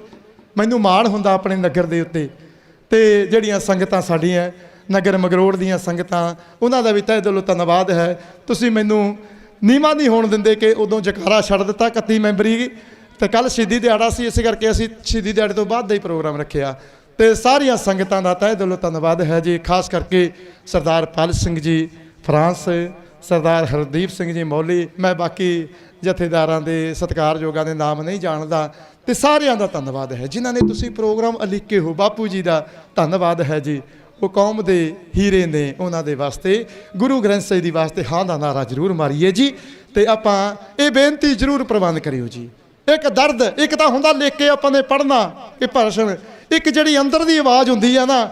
ਮੈਨੂੰ ਮਾਣ ਹੁੰਦਾ ਆਪਣੇ ਨਗਰ ਦੇ ਉੱਤੇ, ਤੇ ਜਿਹੜੀਆਂ ਸੰਗਤਾਂ ਸਾਡੀਆਂ ਨਗਰ ਮਗਰੋੜ ਦੀਆਂ ਸੰਗਤਾਂ, ਉਹਨਾਂ ਦਾ ਵੀ ਤਹਿ ਦਿਲੋਂ ਧੰਨਵਾਦ ਹੈ। ਤੁਸੀਂ ਮੈਨੂੰ ਨੀਵਾਂ ਨਹੀਂ ਹੋਣ ਦਿੰਦੇ ਕਿ ਉਦੋਂ ਜਕਾਰਾ ਛੱਡ ਦਿੱਤਾ 31 ਮੈਂਬਰੀ, ਤੇ ਕੱਲ ਸ਼ਹੀਦੀ ਦਿਹਾੜਾ ਸੀ, ਇਸ ਕਰਕੇ ਅਸੀਂ ਸ਼ਹੀਦੀ ਦਿਹਾੜੇ ਤੋਂ ਬਾਅਦ ਦਾ ਹੀ ਪ੍ਰੋਗਰਾਮ ਰੱਖਿਆ। ਤੇ ਸਾਰੀਆਂ ਸੰਗਤਾਂ ਦਾ ਤਹਿ ਦਿਲੋਂ ਧੰਨਵਾਦ ਹੈ ਜੀ। ਖਾਸ ਕਰਕੇ ਸਰਦਾਰ ਪਾਲ ਸਿੰਘ ਜੀ ਫਰਾਂਸ, ਸਰਦਾਰ ਹਰਦੀਪ ਸਿੰਘ ਜੀ ਮੌਲੀ, ਮੈਂ ਬਾਕੀ ਜਥੇਦਾਰਾਂ ਦੇ ਸਤਿਕਾਰਯੋਗਾਂ ਦੇ ਨਾਮ ਨਹੀਂ ਜਾਣਦਾ, ਤੇ ਸਾਰਿਆਂ ਦਾ ਧੰਨਵਾਦ ਹੈ ਜਿਨ੍ਹਾਂ ਨੇ ਤੁਸੀਂ ਪ੍ਰੋਗਰਾਮ ਉਲੀਕੇ ਹੋ। ਬਾਪੂ ਜੀ ਦਾ ਧੰਨਵਾਦ ਹੈ ਜੀ, ਉਹ ਕੌਮ ਦੇ ਹੀਰੇ ਨੇ, ਉਹਨਾਂ ਦੇ ਵਾਸਤੇ ਗੁਰੂ ਗ੍ਰੰਥ ਸਾਹਿਬ ਜੀ ਵਾਸਤੇ ਹਾਂ ਦਾ ਨਾਰਾ ਜ਼ਰੂਰ ਮਾਰੀਏ ਜੀ। ਤੇ ਆਪਾਂ ਇਹ ਬੇਨਤੀ ਜ਼ਰੂਰ ਪ੍ਰਬੰਧ ਕਰਿਓ ਜੀ। ਇੱਕ ਦਰਦ, ਇੱਕ ਤਾਂ ਹੁੰਦਾ ਲਿਖ ਕੇ ਆਪਾਂ ਨੇ ਪੜ੍ਹਨਾ ਕਿ ਭਾਸ਼ਣ, ਇੱਕ ਜਿਹੜੀ ਅੰਦਰ ਦੀ ਆਵਾਜ਼ ਹੁੰਦੀ ਆ ਨਾ,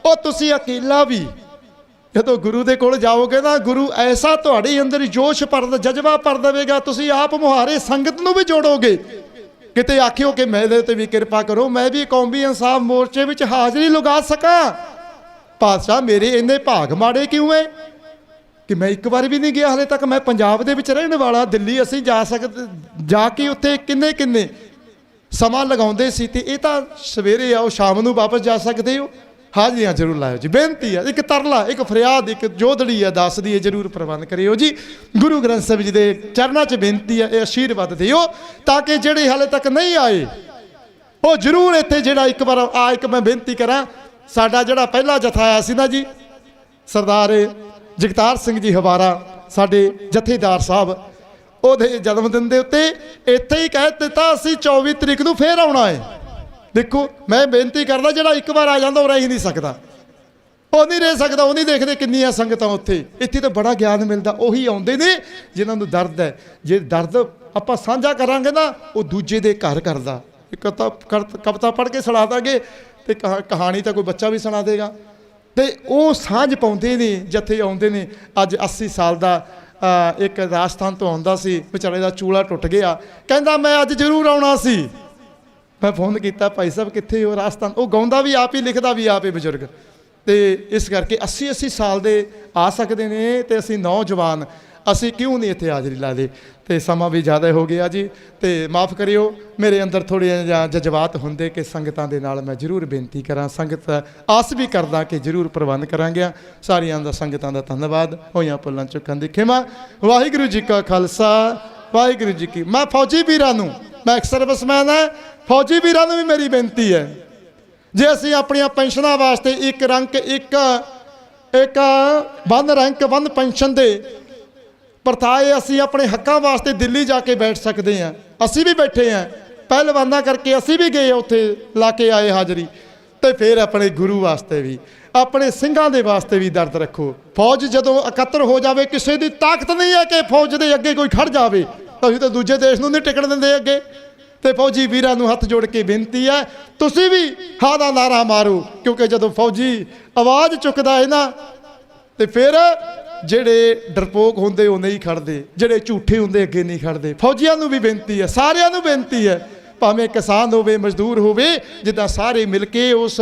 ਉਹ ਤੁਸੀਂ ਅਕੇਲਾ ਵੀ ਜਦੋਂ ਗੁਰੂ ਦੇ ਕੋਲ ਜਾਓਗੇ ਨਾ, ਗੁਰੂ ਐਸਾ ਤੁਹਾਡੇ ਅੰਦਰ ਜੋਸ਼ ਭਰ, ਜਜ਼ਬਾ ਭਰ ਦੇਵੇਗਾ, ਤੁਸੀਂ ਆਪ ਮੁਹਾਰੇ ਸੰਗਤ ਨੂੰ ਵੀ ਜੋੜੋਗੇ। ਕਿਤੇ ਆਖਿਓ ਕਿ ਮੇਰੇ ਤੇ ਵੀ ਕਿਰਪਾ ਕਰੋ, ਮੈਂ ਵੀ ਕੌਮੀ ਇਨਸਾਫ ਮੋਰਚੇ ਵਿੱਚ ਹਾਜ਼ਰੀ ਲਗਾ ਸਕਾਂ। ਪਾਤਸ਼ਾਹ ਮੇਰੇ ਇੰਨੇ ਭਾਗ ਮਾੜੇ ਕਿਉਂ ਹੈ ਕਿ ਮੈਂ ਇੱਕ ਵਾਰ ਵੀ ਨਹੀਂ ਗਿਆ ਹਾਲੇ ਤੱਕ। ਮੈਂ ਪੰਜਾਬ ਦੇ ਵਿੱਚ ਰਹਿਣ ਵਾਲਾ, ਦਿੱਲੀ ਅਸੀਂ ਜਾ ਕੇ ਉੱਥੇ ਕਿੰਨੇ ਸਮਾਂ ਲਗਾਉਂਦੇ ਸੀ, ਤੇ ਇਹ ਤਾਂ ਸਵੇਰੇ ਆਓ ਸ਼ਾਮ ਨੂੰ ਵਾਪਸ ਜਾ ਸਕਦੇ ਹੋ। ਹਾਜ਼ਰੀਆਂ ਜ਼ਰੂਰ ਲਾਇਓ ਜੀ। ਬੇਨਤੀ ਹੈ, ਇੱਕ ਤਰਲਾ, ਇੱਕ ਫਰਿਆਦ, ਇੱਕ ਜੋਦੜੀ ਹੈ, ਦੱਸਦੀ ਹੈ, ਜ਼ਰੂਰ ਪ੍ਰਬੰਧ ਕਰਿਓ ਜੀ। ਗੁਰੂ ਗ੍ਰੰਥ ਸਾਹਿਬ ਜੀ ਦੇ ਚਰਨਾਂ 'ਚ ਬੇਨਤੀ ਹੈ, ਇਹ ਆਸ਼ੀਰਵਾਦ ਦਿਓ ਤਾਂ ਕਿ ਜਿਹੜੇ ਹਾਲੇ ਤੱਕ ਨਹੀਂ ਆਏ ਉਹ ਜ਼ਰੂਰ ਇੱਥੇ ਜਿਹੜਾ ਇੱਕ ਵਾਰ ਆ। ਇੱਕ ਮੈਂ ਬੇਨਤੀ ਕਰਾਂ, ਸਾਡਾ ਜਿਹੜਾ ਪਹਿਲਾ ਜਥਾ ਆਇਆ ਸੀ ਨਾ ਜੀ, ਸਰਦਾਰ ਜਗਤਾਰ ਸਿੰਘ ਜੀ ਹਵਾਰਾ, ਸਾਡੇ ਜਥੇਦਾਰ ਸਾਹਿਬ, ਉਹਦੇ ਜਨਮ ਦਿਨ ਦੇ ਉੱਤੇ ਇੱਥੇ ਹੀ ਕਹਿ ਦਿੱਤਾ ਅਸੀਂ 24 ਤਰੀਕ ਨੂੰ ਫੇਰ ਆਉਣਾ ਹੈ। ਦੇਖੋ ਮੈਂ ਬੇਨਤੀ ਕਰਦਾ, ਜਿਹੜਾ ਇੱਕ ਵਾਰ ਆ ਜਾਂਦਾ ਉਹ ਰਹਿ ਹੀ ਨਹੀਂ ਸਕਦਾ, ਉਹ ਨਹੀਂ ਰਹਿ ਸਕਦਾ। ਉਹ ਨਹੀਂ ਦੇਖਦੇ ਕਿੰਨੀਆਂ ਸੰਗਤਾਂ ਉੱਥੇ, ਇੱਥੇ ਤਾਂ ਬੜਾ ਗਿਆਨ ਮਿਲਦਾ। ਉਹੀ ਆਉਂਦੇ ਨੇ ਜਿਨ੍ਹਾਂ ਨੂੰ ਦਰਦ ਹੈ। ਜੇ ਦਰਦ ਆਪਾਂ ਸਾਂਝਾ ਕਰਾਂਗੇ ਨਾ, ਉਹ ਦੂਜੇ ਦੇ ਘਰ ਕਰਦਾ। ਇੱਕ ਕਵਿਤਾ ਪੜ੍ਹ ਕੇ ਸੁਣਾ ਦਾਂਗੇ ਤੇ ਕਹਾਣੀ ਤਾਂ ਕੋਈ ਬੱਚਾ ਵੀ ਸੁਣਾ ਦੇਗਾ। ਤੇ ਉਹ ਸਾਂਝ ਪਾਉਂਦੇ ਨੇ, ਜਥੇ ਆਉਂਦੇ ਨੇ। ਅੱਜ 80 ਸਾਲ ਦਾ ਇੱਕ ਰਾਜਸਥਾਨ ਤੋਂ ਆਉਂਦਾ ਸੀ, ਵਿਚਾਰੇ ਦਾ ਚੂਲਾ ਟੁੱਟ ਗਿਆ, ਕਹਿੰਦਾ ਮੈਂ ਅੱਜ ਜ਼ਰੂਰ ਆਉਣਾ ਸੀ। ਮੈਂ ਫੋਨ ਕੀਤਾ, ਭਾਈ ਸਾਹਿਬ ਕਿੱਥੇ ਹੋ? ਰਾਜਸਥਾਨ। ਉਹ ਗਾਉਂਦਾ ਵੀ ਆਪ ਹੀ, ਲਿਖਦਾ ਵੀ ਆਪ ਹੀ ਬਜ਼ੁਰਗ। ਤੇ ਇਸ ਕਰਕੇ 80 ਸਾਲ ਦੇ ਆ ਸਕਦੇ ਨੇ, ਤੇ ਅਸੀਂ ਨੌਜਵਾਨ, ਅਸੀਂ ਕਿਉਂ ਨਹੀਂ ਇੱਥੇ ਹਾਜ਼ਰੀ ਲਾ ਦੇ। ਤੇ ਸਮਾਂ ਵੀ ਜ਼ਿਆਦਾ ਹੋ ਗਿਆ ਜੀ, ਤੇ ਮਾफ़ ਕਰਿਓ, ਮੇਰੇ ਅੰਦਰ ਥੋੜ੍ਹੇ ਜਿਹੇ ਜਜ਼ਬਾਤ ਹੁੰਦੇ ਕਿ ਸੰਗਤਾਂ ਦੇ ਨਾਲ ਮੈਂ ਜ਼ਰੂਰ ਬੇਨਤੀ ਕਰਾਂ। ਸੰਗਤ ਆਸ ਵੀ ਕਰਦਾ ਕਿ ਜ਼ਰੂਰ ਪ੍ਰਬੰਧ ਕਰਾਂਗੇ। ਸਾਰੀਆਂ ਦਾ ਸੰਗਤਾਂ ਦਾ ਧੰਨਵਾਦ। ਹੋਈਆਂ ਭੁੱਲਾਂ ਚੁੱਕਣ ਦੀ ਖਿਮਾ। ਵਾਹਿਗੁਰੂ ਜੀ ਕਾ ਖਾਲਸਾ, ਵਾਹਿਗੁਰੂ ਜੀ ਕੀ। ਮੈਂ ਫੌਜੀ ਵੀਰਾਂ ਨੂੰ, ਮੈਂ ਇੱਕ ਸਰਵਿਸਮੈਨ ਹਾਂ, ਫੌਜੀ ਵੀਰਾਂ ਨੂੰ ਵੀ ਮੇਰੀ ਬੇਨਤੀ ਹੈ, ਜੇ ਅਸੀਂ ਆਪਣੀਆਂ ਪੈਨਸ਼ਨਾਂ ਵਾਸਤੇ ਇੱਕ ਰੰਕ ਇੱਕ ਬੰਦ ਰੈਂਕ ਬੰਦ ਪੈਨਸ਼ਨ ਦੇ ਪਰਤਾਏ, ਅਸੀਂ ਆਪਣੇ ਹੱਕਾਂ ਵਾਸਤੇ ਦਿੱਲੀ ਜਾ ਕੇ ਬੈਠ ਸਕਦੇ ਹਾਂ। ਅਸੀਂ ਵੀ ਬੈਠੇ ਹਾਂ, ਪਹਿਲਵਾਨਾਂ ਕਰਕੇ ਅਸੀਂ ਵੀ ਗਏ, ਉੱਥੇ ਲਾ ਕੇ ਆਏ ਹਾਜ਼ਰੀ। ਤੇ ਫਿਰ ਆਪਣੇ ਗੁਰੂ ਵਾਸਤੇ ਵੀ, ਆਪਣੇ ਸਿੰਘਾਂ ਦੇ ਵਾਸਤੇ ਵੀ ਦਰਦ ਰੱਖੋ। ਫੌਜ ਜਦੋਂ ਇਕੱਤਰ ਹੋ ਜਾਵੇ, ਕਿਸੇ ਦੀ ਤਾਕਤ ਨਹੀਂ ਹੈ ਕਿ ਫੌਜ ਦੇ ਅੱਗੇ ਕੋਈ ਖੜ ਜਾਵੇ। ਅਸੀਂ ਤਾਂ ਦੂਜੇ ਦੇਸ਼ ਨੂੰ ਨਹੀਂ ਟਿਕਣ ਦਿੰਦੇ ਅੱਗੇ। ਤੇ ਫੌਜੀ ਵੀਰਾਂ ਨੂੰ ਹੱਥ ਜੋੜ ਕੇ ਬੇਨਤੀ ਹੈ, ਤੁਸੀਂ ਵੀ ਹਾਂ ਦਾ ਨਾਰਾ ਮਾਰੋ, ਕਿਉਂਕਿ ਜਦੋਂ ਫੌਜੀ ਆਵਾਜ਼ ਚੁੱਕਦਾ ਹੈ ਨਾ, ਤੇ ਫਿਰ ਜਿਹੜੇ ਡਰਪੋਕ ਹੁੰਦੇ ਉਹ ਨਹੀਂ ਖੜਦੇ, ਜਿਹੜੇ ਝੂਠੇ ਹੁੰਦੇ ਅੱਗੇ ਨਹੀਂ ਖੜਦੇ। ਫੌਜੀਆਂ ਨੂੰ ਵੀ ਬੇਨਤੀ ਹੈ, ਸਾਰਿਆਂ ਨੂੰ ਬੇਨਤੀ ਹੈ, ਭਾਵੇਂ ਕਿਸਾਨ ਹੋਵੇ, ਮਜ਼ਦੂਰ ਹੋਵੇ, ਜਿੱਦਾਂ ਸਾਰੇ ਮਿਲ ਕੇ ਉਸ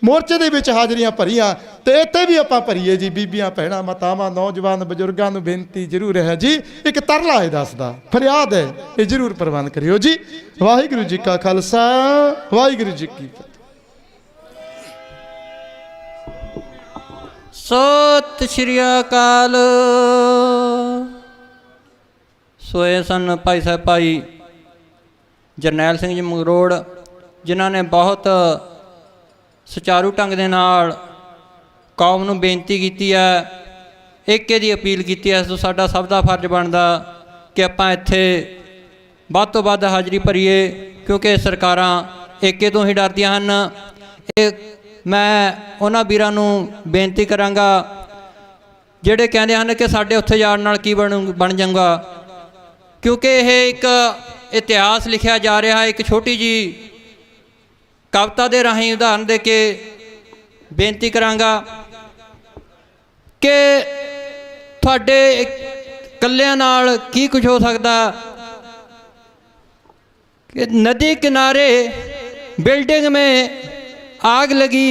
ਮੋਰਚੇ ਦੇ ਵਿੱਚ ਹਾਜ਼ਰੀਆਂ ਭਰੀਆਂ, ਤੇ ਇੱਥੇ ਵੀ ਆਪਾਂ ਭਰੀਏ ਜੀ। ਬੀਬੀਆਂ, ਭੈਣਾਂ, ਮਾਤਾਵਾਂ, ਨੌਜਵਾਨ, ਬਜ਼ੁਰਗਾਂ ਨੂੰ ਬੇਨਤੀ ਜ਼ਰੂਰ ਹੈ ਜੀ। ਇੱਕ ਤਰਲਾ ਹੈ, ਦੱਸਦਾ ਫਰਿਆਦ ਹੈ, ਇਹ ਜ਼ਰੂਰ ਪ੍ਰਬੰਧ ਕਰਿਓ ਜੀ। ਵਾਹਿਗੁਰੂ ਜੀ ਕਾ ਖਾਲਸਾ, ਵਾਹਿਗੁਰੂ ਜੀ ਕੀ ਫਤਿਹ। ਸਤਿ ਸ਼੍ਰੀ ਅਕਾਲ। ਸੋਏ ਸਨ ਭਾਈ ਸਾਹਿਬ, ਭਾਈ ਜਰਨੈਲ ਸਿੰਘ ਜੀ ਮੰਗਰੋੜ, ਜਿਨ੍ਹਾਂ ਨੇ ਬਹੁਤ ਸੁਚਾਰੂ ਢੰਗ ਦੇ ਨਾਲ ਕੌਮ ਨੂੰ ਬੇਨਤੀ ਕੀਤੀ ਹੈ, ਏਕੇ ਦੀ ਅਪੀਲ ਕੀਤੀ ਹੈ। ਸੋ ਸਾਡਾ ਸਭ ਦਾ ਫਰਜ਼ ਬਣਦਾ ਕਿ ਆਪਾਂ ਇੱਥੇ ਵੱਧ ਤੋਂ ਵੱਧ ਹਾਜ਼ਰੀ ਭਰੀਏ, ਕਿਉਂਕਿ ਸਰਕਾਰਾਂ ਏਕੇ ਤੋਂ ਹੀ ਡਰਦੀਆਂ ਹਨ। ਇਹ ਮੈਂ ਉਹਨਾਂ ਵੀਰਾਂ ਨੂੰ ਬੇਨਤੀ ਕਰਾਂਗਾ ਜਿਹੜੇ ਕਹਿੰਦੇ ਹਨ ਕਿ ਸਾਡੇ ਉੱਥੇ ਜਾਣ ਨਾਲ ਕੀ ਬਣ ਜਾਊਗਾ, ਕਿਉਂਕਿ ਇਹ ਇੱਕ ਇਤਿਹਾਸ ਲਿਖਿਆ ਜਾ ਰਿਹਾ ਹੈ। ਇੱਕ ਛੋਟੀ ਜੀ ਕਵਿਤਾ ਦੇ ਰਾਹੀਂ ਉਦਾਹਰਨ ਦੇ ਕੇ ਬੇਨਤੀ ਕਰਾਂਗਾ ਕਿ ਤੁਹਾਡੇ ਇਕੱਲਿਆਂ ਨਾਲ ਕੀ ਕੁਝ ਹੋ ਸਕਦਾ। कि नदी किनारे बिल्डिंग में आग लगी,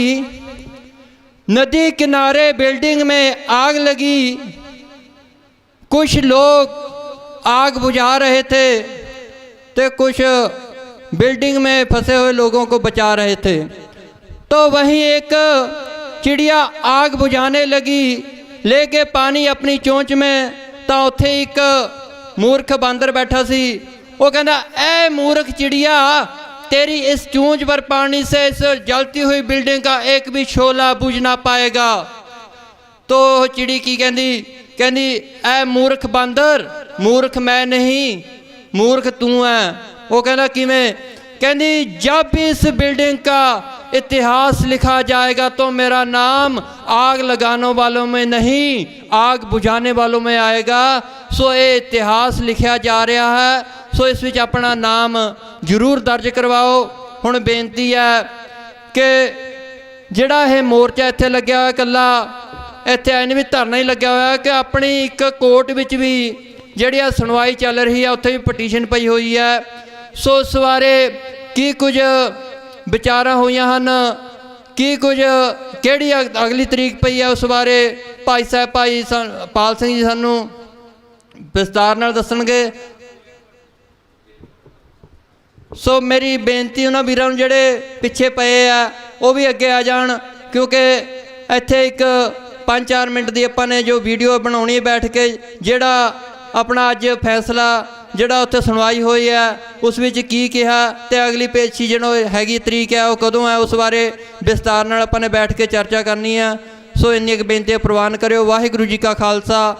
नदी किनारे बिल्डिंग में आग लगी, कुछ लोग आग बुझा रहे थे तो कुछ बिल्डिंग में फंसे हुए लोगों को बचा रहे थे। तो वहीं एक चिड़िया आग बुझाने लगी लेके पानी अपनी चोंच में, तो उत्थे एक मूर्ख बांदर बैठा सी। वो कहना, ऐ मूर्ख चिड़िया, तेरी इस चूंच पर पानी से इस जलती हुई बिल्डिंग का एक भी शोला बुझ ना पाएगा। तो चिड़ी की कहती ऐ मूर्ख बांदर, मूर्ख मैं नहीं, मूर्ख तू है। वो कहना किवें? कहती जब भी इस बिल्डिंग का इतिहास लिखा जाएगा तो मेरा नाम आग लगाने वालों में नहीं, आग बुझाने वालों में आएगा। सो ये इतिहास लिखा जा रहा है, सो इस विच अपना नाम जरूर दर्ज करवाओ। हुण बेनती है कि जिहड़ा ये मोर्चा इत्थे लग्या होया, कल्ला इत्थे ऐन भी धरना ही लग्या होया कि अपनी एक कोर्ट विच भी जिहड़ी सुनवाई चल रही है उत्थे भी पटीशन पई हुई है। सो उस बारे की कुछ विचारां होईयां हन, की कुछ किहड़ी अगली तरीक पई है, उस बारे भाई साहब भाई पाल सिंह जी सानू विस्तार नाल दसणगे। सो मेरी बेनती उन्होंने वीरां नूं जिहड़े पिछे पे आ वो भी अगे आ जाण, ਕਿਉਂਕਿ ਇੱਥੇ ਇੱਕ 5-4 ਮਿੰਟ ਦੀ ਆਪਾਂ ਨੇ ਜੋ ਵੀਡੀਓ ਬਣਾਉਣੀ ਹੈ ਬੈਠ ਕੇ, ਜਿਹੜਾ ਆਪਣਾ ਅੱਜ ਫੈਸਲਾ ਜਿਹੜਾ ਉੱਥੇ ਸੁਣਵਾਈ ਹੋਈ ਹੈ ਉਸ ਵਿੱਚ ਕੀ ਕਿਹਾ ਤੇ ਅਗਲੀ ਪੇਸ਼ੀ ਜਿਹੜੀ ਹੈਗੀ ਤਰੀਕ ਹੈ ਉਹ ਕਦੋਂ ਹੈ, ਉਸ ਬਾਰੇ ਵਿਸਤਾਰ ਨਾਲ ਆਪਾਂ ਨੇ ਬੈਠ ਕੇ ਚਰਚਾ ਕਰਨੀ ਹੈ। ਸੋ ਇੰਨੀ ਕੁ ਬੇਨਤੀ ਪ੍ਰਵਾਨ ਕਰਿਓ। ਵਾਹਿਗੁਰੂ ਜੀ ਕਾ ਖਾਲਸਾ